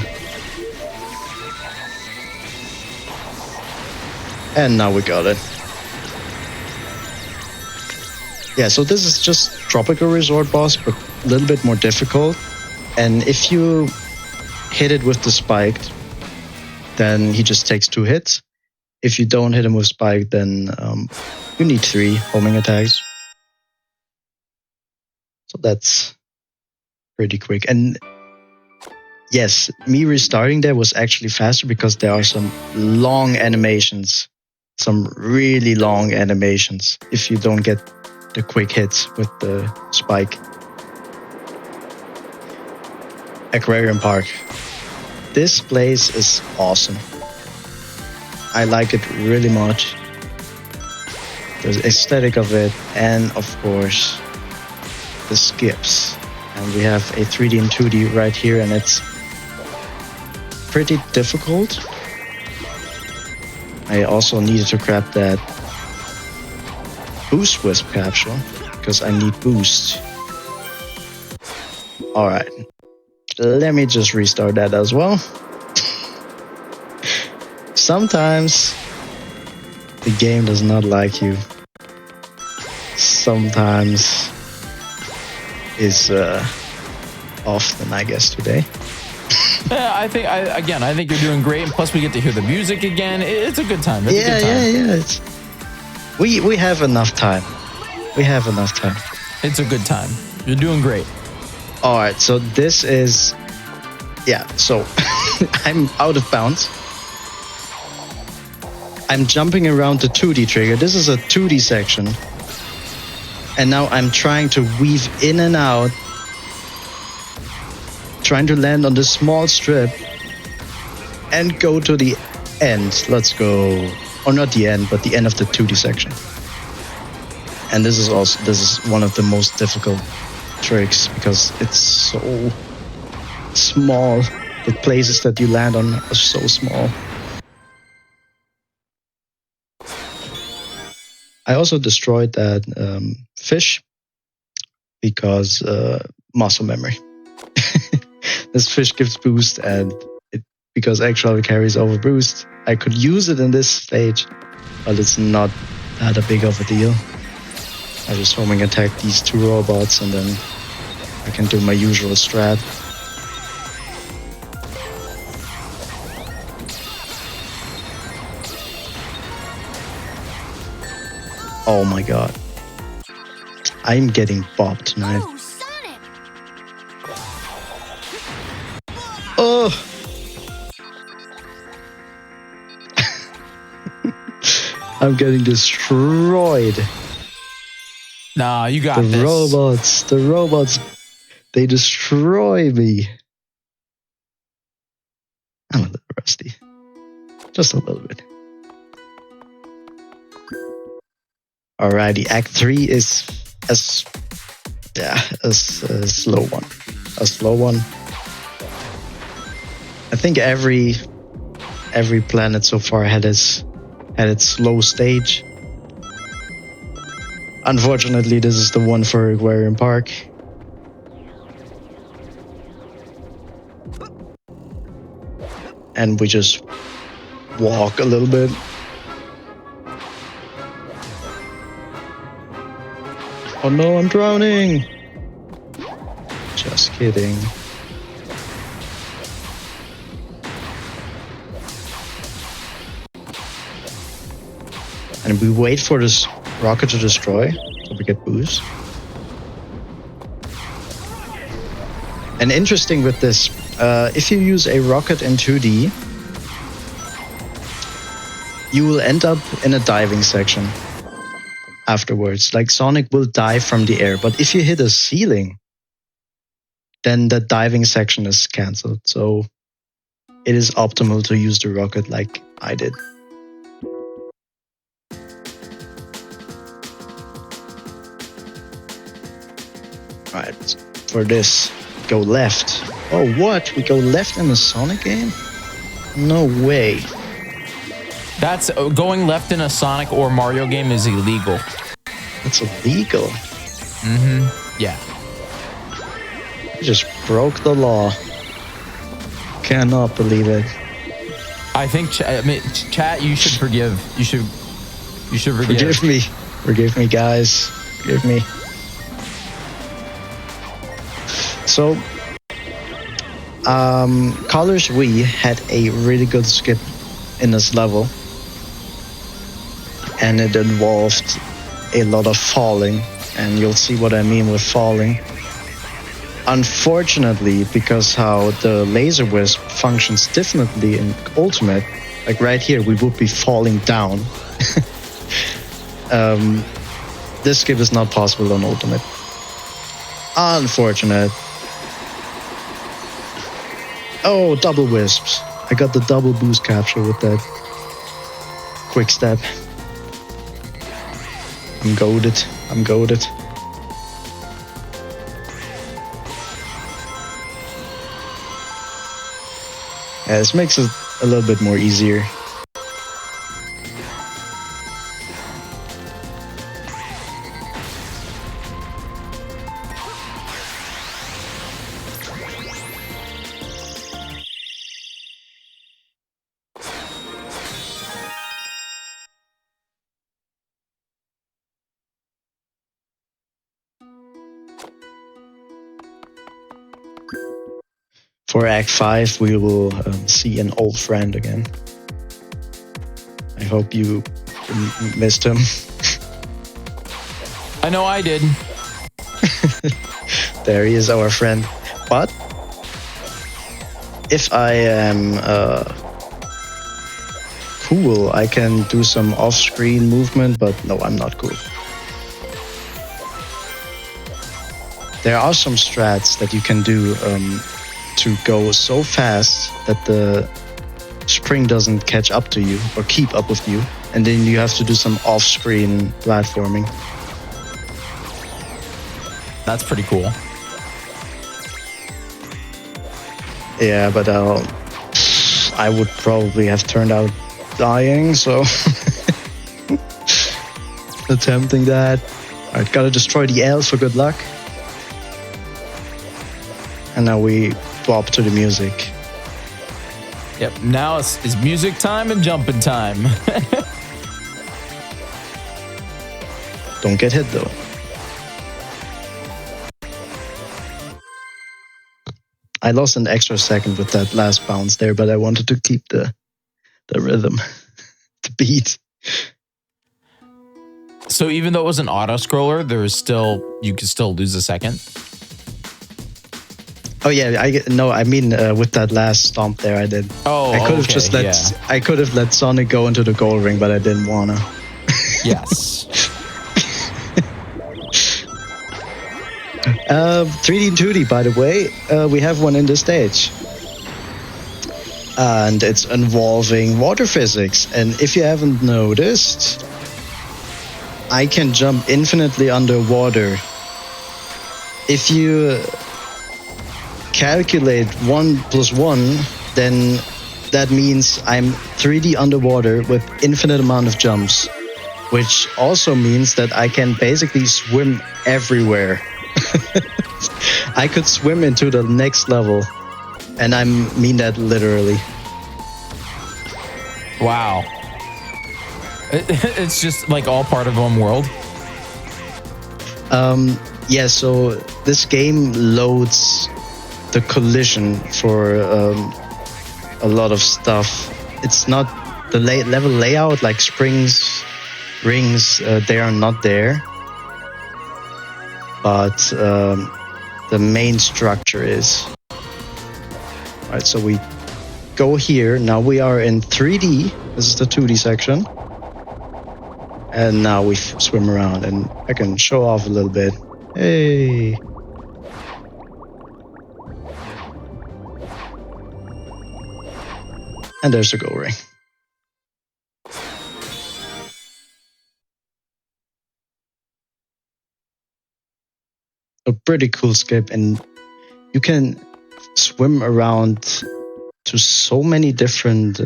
And now we got it. Yeah, so this is just Tropical Resort boss, but a little bit more difficult. And if you hit it with the spike, then he just takes 2 hits. If you don't hit him with spike, then you need 3 homing attacks. So that's pretty quick. And yes, me restarting there was actually faster because there are some long animations. Some really long animations if you don't get the quick hits with the spike. Aquarium Park. This place is awesome. I like it really much. The aesthetic of it, and of course the skips. And we have a 3D and 2D right here, and it's pretty difficult. I also needed to grab that boost wisp capsule because I need boost. Alright, let me just restart that as well. Sometimes the game does not like you. Sometimes is often, I guess, today. Yeah, I think you're doing great, and plus we get to hear the music again. It's a good time. It's a good time. Yeah. We have enough time. We have enough time. It's a good time. You're doing great. All right, so this is, so I'm out of bounds. I'm jumping around the 2D trigger. This is a 2D section. And now I'm trying to weave in and out, trying to land on this small strip and go to the end. Let's go, or not the end, but the end of the 2D section. And this is one of the most difficult tricks because it's so small. The places that you land on are so small. I also destroyed that fish because muscle memory. This fish gives boost, and because actually carries over boost, I could use it in this stage, but it's not that a big of a deal. I just homing attack these 2 robots, and then I can do my usual strat. Oh my god. I'm getting bopped tonight. Oh! I'm getting destroyed. Nah, you got The this. robots, they destroy me. I'm a little rusty. Just a little bit. Alrighty, Act 3 is a slow one. A slow one. I think every planet so far had its slow stage. Unfortunately, this is the one for Aquarium Park. And we just walk a little bit. Oh no, I'm drowning! Just kidding. And we wait for this rocket to destroy, so we get boost. And interesting with this, if you use a rocket in 2D, you will end up in a diving section afterwards. Like Sonic will dive from the air, but if you hit a ceiling, then the diving section is cancelled. So it is optimal to use the rocket like I did. Right, for this, go left. Oh, what? We go left in a Sonic game? No way. That's going left in a Sonic or Mario game is illegal. It's illegal. Yeah. You just broke the law. Cannot believe it. I think chat. You should forgive. You should forgive. Forgive me, guys. Forgive me. So, Colors We had a really good skip in this level, and it involved a lot of falling, and you'll see what I mean with falling. Unfortunately, because how the laser wisp functions differently in Ultimate, like right here, we would be falling down. This skip is not possible on Ultimate. Unfortunate. Oh, double wisps. I got the double boost capture with that quick step. I'm goated. Yeah, this makes it a little bit more easier. For Act 5, we will see an old friend again. I hope you missed him. I know I did. There he is, our friend. But if I am cool, I can do some off-screen movement, but no, I'm not cool. There are some strats that you can do to go so fast that the spring doesn't catch up to you or keep up with you, and then you have to do some off-screen platforming. That's pretty cool. Yeah, but I would probably have turned out dying, so attempting that. Alright, gotta destroy the L for good luck. And now we swap to the music. Yep, now it's music time and jumping time. Don't get hit though. I lost an extra second with that last bounce there, but I wanted to keep the rhythm, the beat. So even though it was an auto scroller, you could still lose a second. Oh yeah, I mean with that last stomp there, I did. Oh, I could have just let Sonic go into the gold ring, but I didn't wanna. Yes. 3D and 2D, by the way, we have one in the stage. And it's involving water physics. And if you haven't noticed, I can jump infinitely underwater. If you calculate 1 + 1, then that means I'm 3D underwater with infinite amount of jumps, which also means that I can basically swim everywhere. I could swim into the next level, and I mean that literally. Wow. It's just like all part of one world. Yeah, so this game loads the collision for a lot of stuff. It's not the level layout, like springs, rings, they are not there. But the main structure is. Alright, so we go here. Now we are in 3D. This is the 2D section. And now we swim around, and I can show off a little bit. Hey! And there's the goal ring. A pretty cool skip, and you can swim around to so many different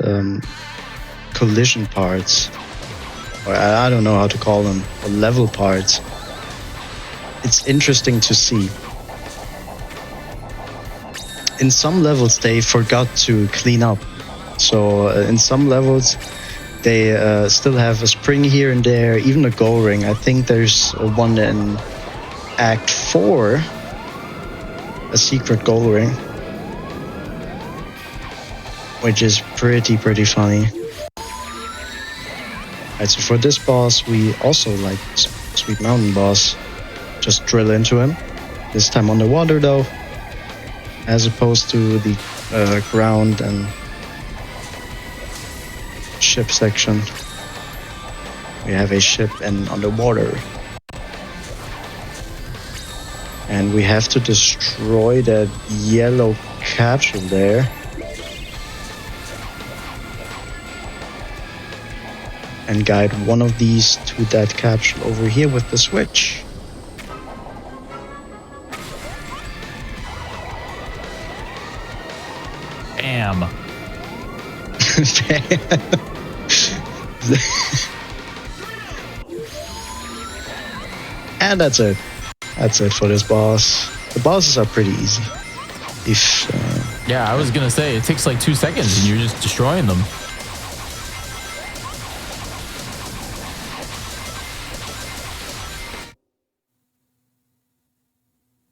collision parts, or I don't know how to call them, or level parts. It's interesting to see. In some levels they forgot to clean up, so in some levels they still have a spring here and there, even a goal ring. I think there's one in Act 4, a secret goal ring, which is pretty funny. Alright, so for this boss, we also like Sweet Mountain boss. Just drill into him. This time underwater though, as opposed to the ground and ship section. We have a ship and underwater. And we have to destroy that yellow capsule there. And guide one of these to that capsule over here with the switch. Bam. And that's it. That's it for this boss. The bosses are pretty easy. If Yeah, I was gonna say it takes like 2 seconds and you're just destroying them.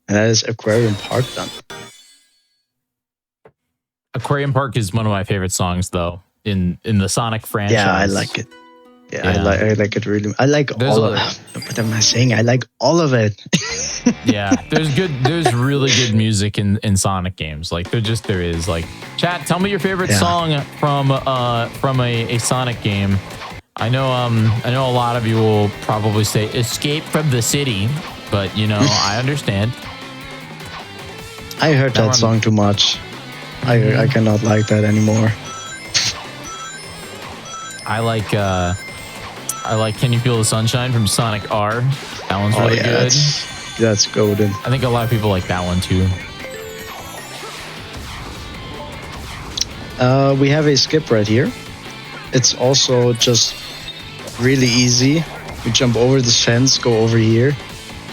and that is Aquarium Park done. Aquarium Park is one of my favorite songs, though, in the Sonic franchise. Yeah, I like it. Yeah. I like it really. I like all of it. What am I saying? I like all of it. Yeah, there's really good music in Sonic games. Like there is. Like, chat, tell me your favorite song from a Sonic game. I know a lot of you will probably say Escape from the City, but you know, I understand. I heard that song too much. I cannot like that anymore. I like Can You Feel the Sunshine from Sonic R. That one's really good. That's golden. I think a lot of people like that one too. We have a skip right here. It's also just really easy. We jump over this fence, go over here,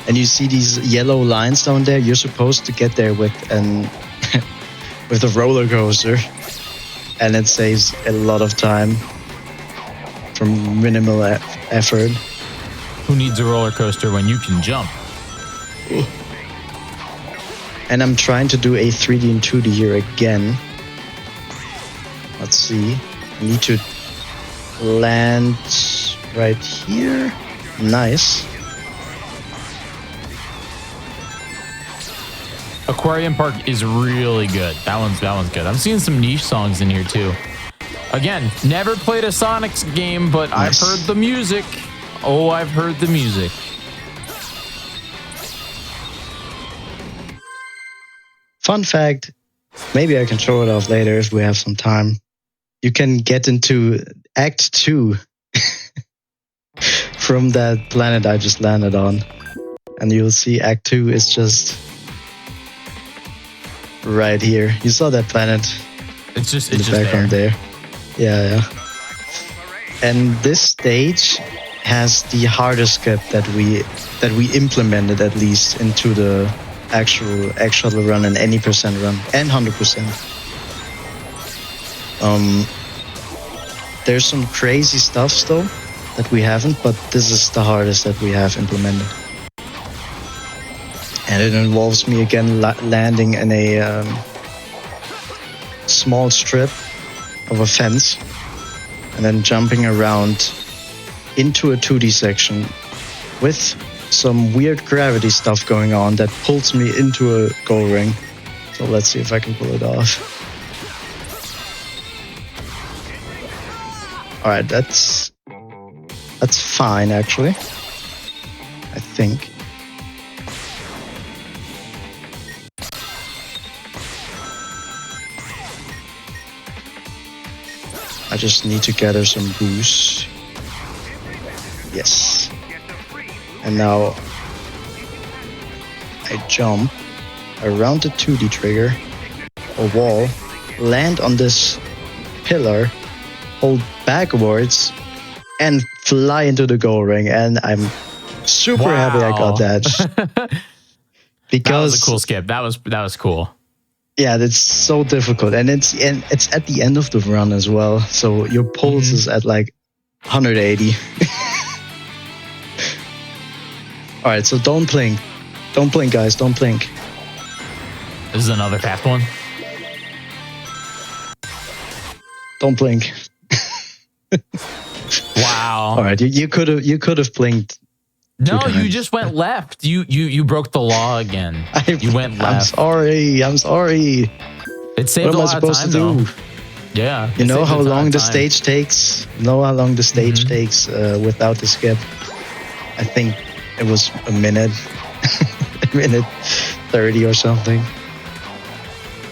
and you see these yellow lines down there. You're supposed to get there with with a roller coaster, and it saves a lot of time from minimal effort. Who needs a roller coaster when you can jump? And I'm trying to do a 3D and 2D here again. Let's see. I need to land right here. Nice. Aquarium Park is really good. That one's good. I'm seeing some niche songs in here too. Again, never played a Sonic game, but I've heard the music. Oh, I've heard the music. Fun fact, maybe I can show it off later if we have some time. You can get into Act 2 from that planet I just landed on. And you'll see Act 2 is just right here. You saw that planet. It's just in the background there. Yeah. And this stage has the harder skip that we implemented at least into the actual run and any percent run and 100%. There's some crazy stuff still that we haven't, but this is the hardest that we have implemented. And it involves me again landing in a small strip of a fence and then jumping around into a 2D section with some weird gravity stuff going on that pulls me into a goal ring. So let's see if I can pull it off. Alright, that's fine actually. I think. I just need to gather some boost. Yes. And now I jump around the 2D trigger, a wall, land on this pillar, hold backwards, and fly into the goal ring. And I'm super happy I got that. Because that was a cool skip. That was cool. Yeah, that's so difficult, and it's at the end of the run as well. So your pulse is at like 180. All right, so don't blink, guys, don't blink. This is another fast one. Don't blink. Wow. All right, you could have blinked. No, you just went left. You broke the law again. You went left. I'm sorry. It saved a lot of time, though. Yeah. You know how long the stage takes? Takes without the skip? I think it was a minute. A minute 30 or something.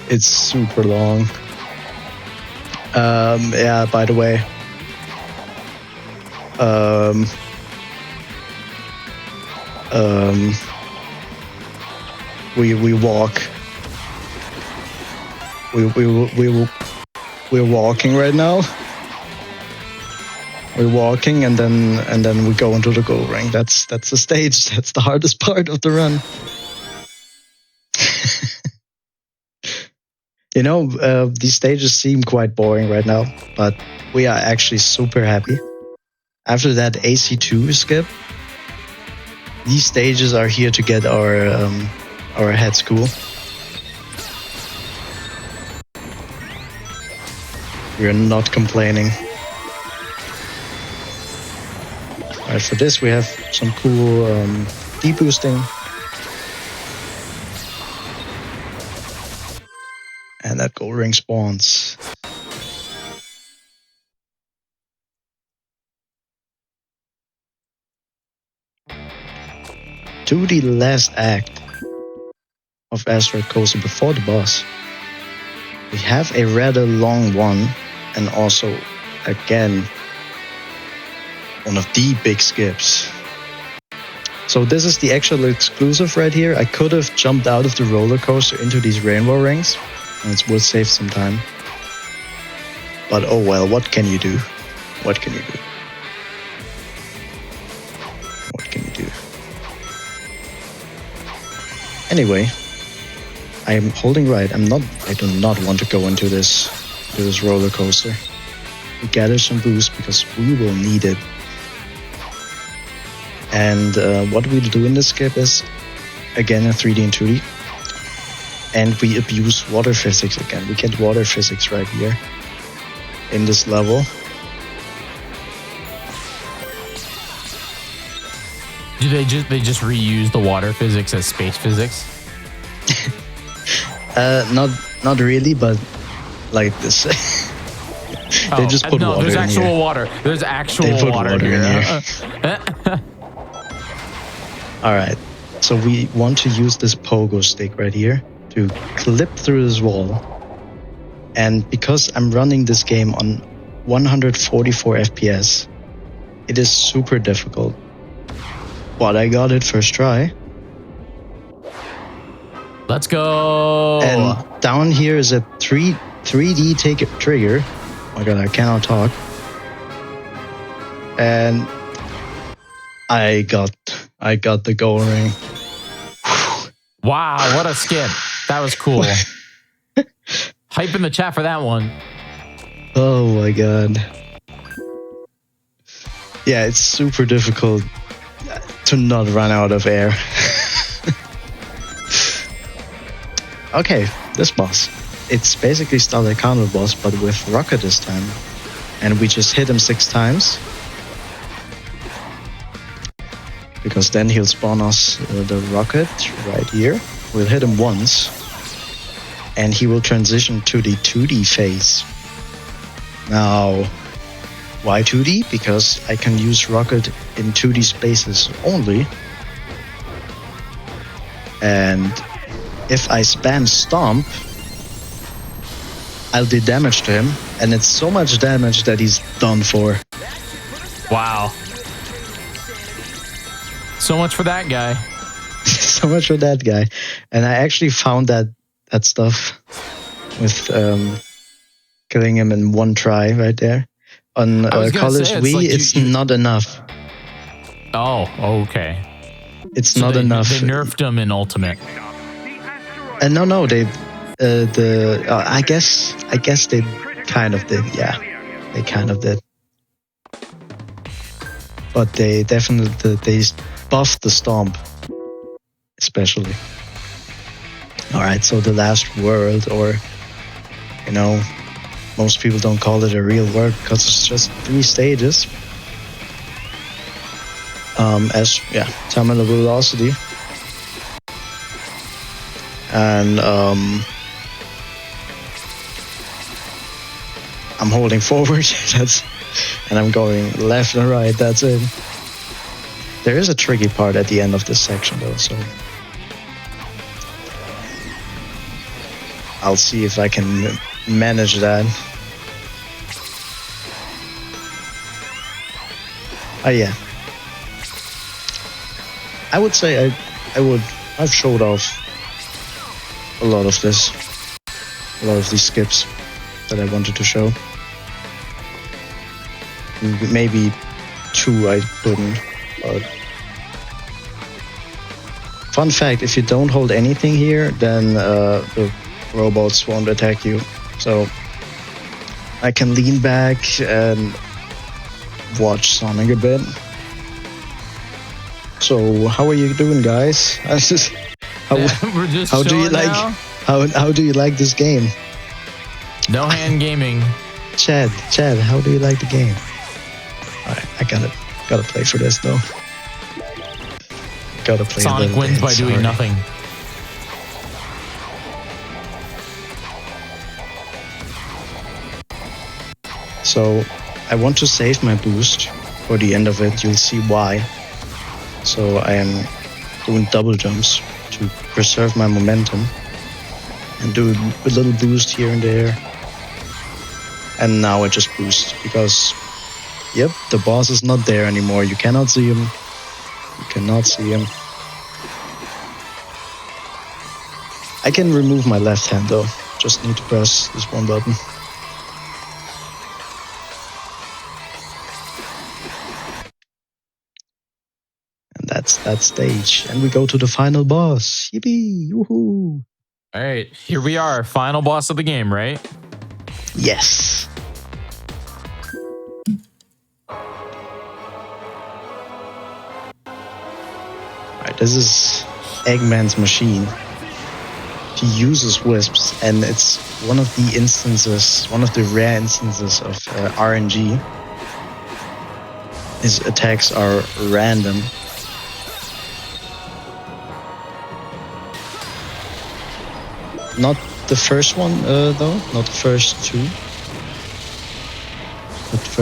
It's super long. Yeah, by the way. We walk. We're walking right now. We're walking and then we go into the goal ring. That's the stage. That's the hardest part of the run. You know, these stages seem quite boring right now, but we are actually super happy. After that AC2 skip, these stages are here to get our heads cool. We're not complaining. Alright, for this we have some cool deboosting. And that gold ring spawns. To the last act of Asteroid Coaster before the boss. We have a rather long one, and also, again, one of the big skips. So this is the actual exclusive right here. I could have jumped out of the roller coaster into these rainbow rings, and it would save some time. But oh well, what can you do? What can you do? What can you do? Anyway, I am holding right. I do not want to go into this roller coaster. We gather some boost because we will need it. And what we'll do in this skip is, again, a 3D and 2D. And we abuse water physics again. We get water physics right here in this level. Do they just reuse the water physics as space physics? Not really, but like this. They just put no, water there's in actual here. water. There's actual They put water water in here. All right. So we want to use this pogo stick right here to clip through this wall. And because I'm running this game on 144 FPS, it is super difficult. But I got it first try. Let's go. And down here is a 3D trigger. Oh my god, I cannot talk. And I got the gold ring. Wow, what a skip. That was cool. Hype in the chat for that one. Oh my god. Yeah, it's super difficult to not run out of air. Okay, this boss. It's basically still a counter boss, but with rocket this time. And we just hit him 6 times. Because then he'll spawn us the rocket right here. We'll hit him once. And he will transition to the 2D phase. Now, why 2D? Because I can use rocket in 2D spaces only. And if I spam stomp, I'll do damage to him, and it's so much damage that he's done for. Wow. So much for that guy. So much for that guy. And I actually found that stuff with killing him in one try right there. On College Wii, it's not enough. Oh, okay. It's not enough. They nerfed him in Ultimate. And no, they I guess they kind of did. Yeah, they kind of did. But they definitely they buffed the stomp, especially. All right, so the last world, or you know, most people don't call it a real world because it's just 3 stages. Terminal velocity. And I'm holding forward. And I'm going left and right. That's it. There is a tricky part at the end of this section, though. So I'll see if I can manage that. Oh yeah. I would say I've showed off a lot of these skips that I wanted to show. Maybe 2 I couldn't, but fun fact, if you don't hold anything here, then the robots won't attack you. So I can lean back and watch Sonic a bit. So how are you doing, guys? We're just how do you like now. how do you like this game? No hand gaming. Chad, how do you like the game? Alright, I gotta play for this though. Gotta play. Sonic wins by doing nothing. So I want to save my boost for the end of it. You'll see why. So I am doing double jumps to preserve my momentum and do a little boost here and there. And now I just boost because, yep, the boss is not there anymore. You cannot see him. You cannot see him. I can remove my left hand though. Just need to press this one button. And that's that stage. And we go to the final boss. Yippee! Woohoo! All right, here we are, final boss of the game, right? Yes. Alright, this is Eggman's machine. He uses wisps, and it's one of the instances, one of the rare instances of RNG. His attacks are random. Not the first one, though. Not the first 2.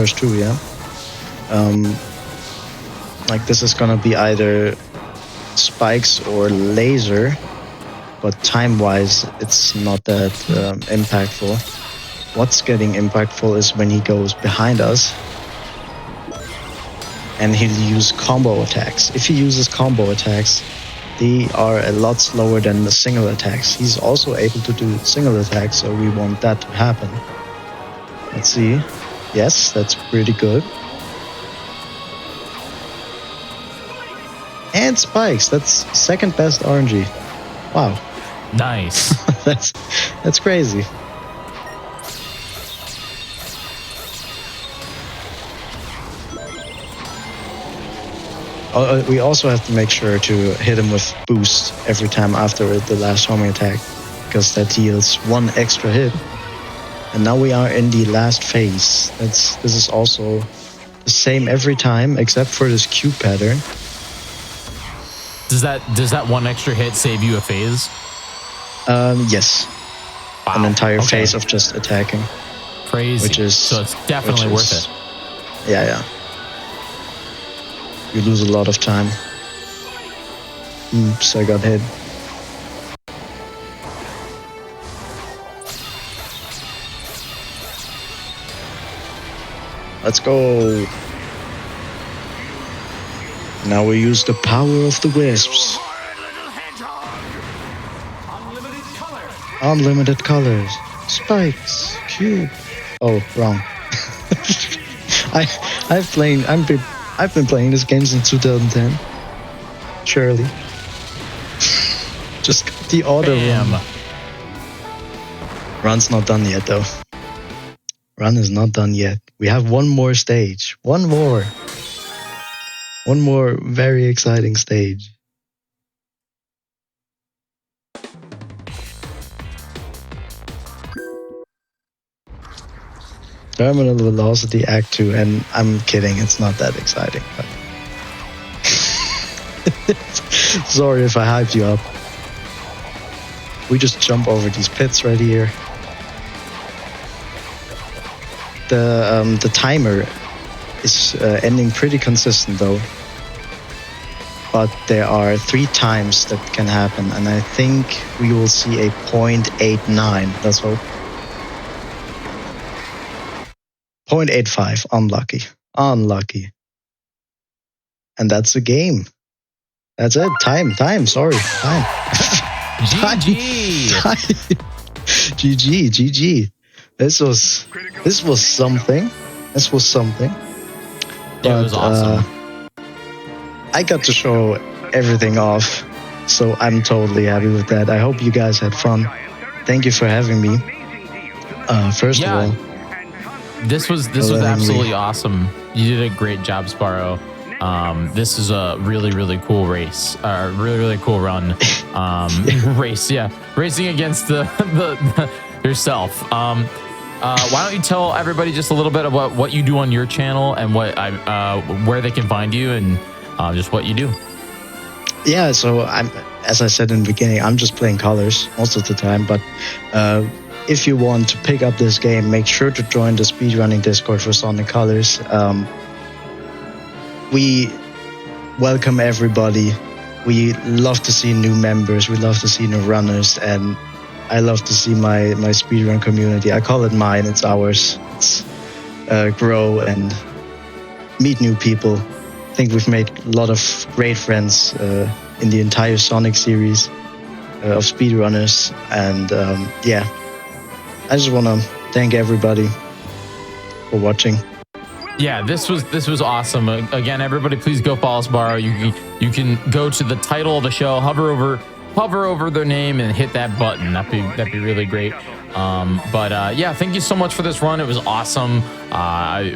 first two, yeah. Like this is gonna be either spikes or laser, but time-wise, it's not that impactful. What's getting impactful is when he goes behind us, and he'll use combo attacks. If he uses combo attacks, they are a lot slower than the single attacks. He's also able to do single attacks, so we want that to happen. Let's see. Yes, that's pretty good. And spikes, that's second best RNG. Wow. Nice. That's crazy. We also have to make sure to hit him with boost every time after the last homing attack, because that deals one extra hit. And now we are in the last phase. This is also the same every time, except for this Q pattern. Does that one extra hit save you a phase? Yes. Wow. An entire phase of just attacking. Crazy. So it's definitely worth it. Yeah, yeah. You lose a lot of time. Oops, I got hit. Let's go. Now we use the power of the wisps. Unlimited colors. Spikes. Cube. Oh, wrong. I've been playing this game since 2010. Surely. Just got the auto run. Run's not done yet though. Run is not done yet. We have one more stage. One more very exciting stage. Terminal Velocity Act 2, and I'm kidding, it's not that exciting. But sorry if I hyped you up. We just jump over these pits right here. The timer is ending pretty consistent though. But there are 3 times that can happen, and I think we will see a 0.89. Let's hope. 0.85. Unlucky. And that's the game. That's it. Time. Sorry. Time. GG. GG. This was something. It was awesome. I got to show everything off, so I'm totally happy with that. I hope you guys had fun. Thank you for having me. First of all, this was absolutely awesome. You did a great job, Sparrow. This is a really cool race. Really cool run. Race, yeah. Racing against the yourself. Why don't you tell everybody just a little bit about what you do on your channel and where they can find you and just what you do. Yeah, so as I said in the beginning, I'm just playing colors most of the time, but if you want to pick up this game, make sure to join the speedrunning Discord for Sonic Colors. We welcome everybody. We love to see new members. We love to see new runners, and I love to see my speedrun community. I call it mine. It's ours. It's grow and meet new people. I think we've made a lot of great friends in the entire Sonic series of speedrunners, and yeah, I just want to thank everybody for watching. Yeah, this was awesome. Again, everybody, please go follow Sparrow. You can go to the title of the show, hover over their name, and hit that button. That'd be really great. But yeah, thank you so much for this run. It was awesome.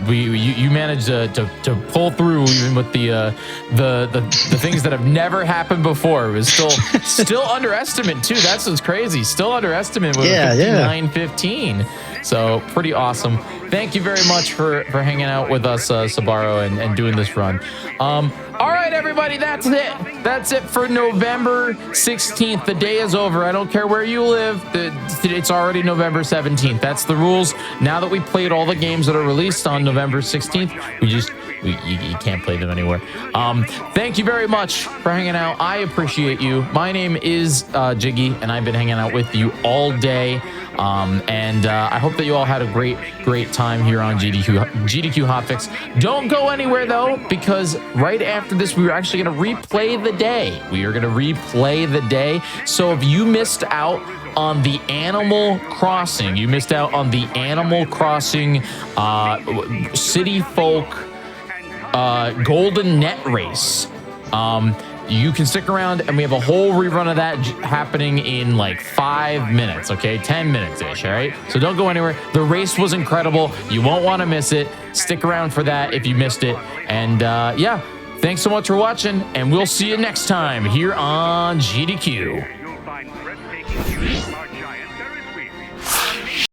You managed to pull through even with the things that have never happened before. It was still underestimate too. That's what's crazy. Still underestimate with 59-15. So pretty awesome. Thank you very much for hanging out with us, Sabaro, and doing this run. All right, everybody, that's it. That's it for November 16th. The day is over. I don't care where you live. It's already November 17th. That's the rules. Now that we played all the games that are released on November 16th, you can't play them anywhere. Thank you very much for hanging out. I appreciate you. My name is Jiggy, and I've been hanging out with you all day. I hope that you all had a great time here on GDQ Hotfix. Don't go anywhere though, because right after this, we are actually going to replay the day. We are going to replay the day. So if you missed out on the Animal Crossing, City Folk Golden Net Race. You can stick around, and we have a whole rerun of that happening in like 5 minutes, okay? 10 minutes-ish, all right? So don't go anywhere. The race was incredible. You won't want to miss it. Stick around for that if you missed it. And yeah, thanks so much for watching, and we'll see you next time here on GDQ.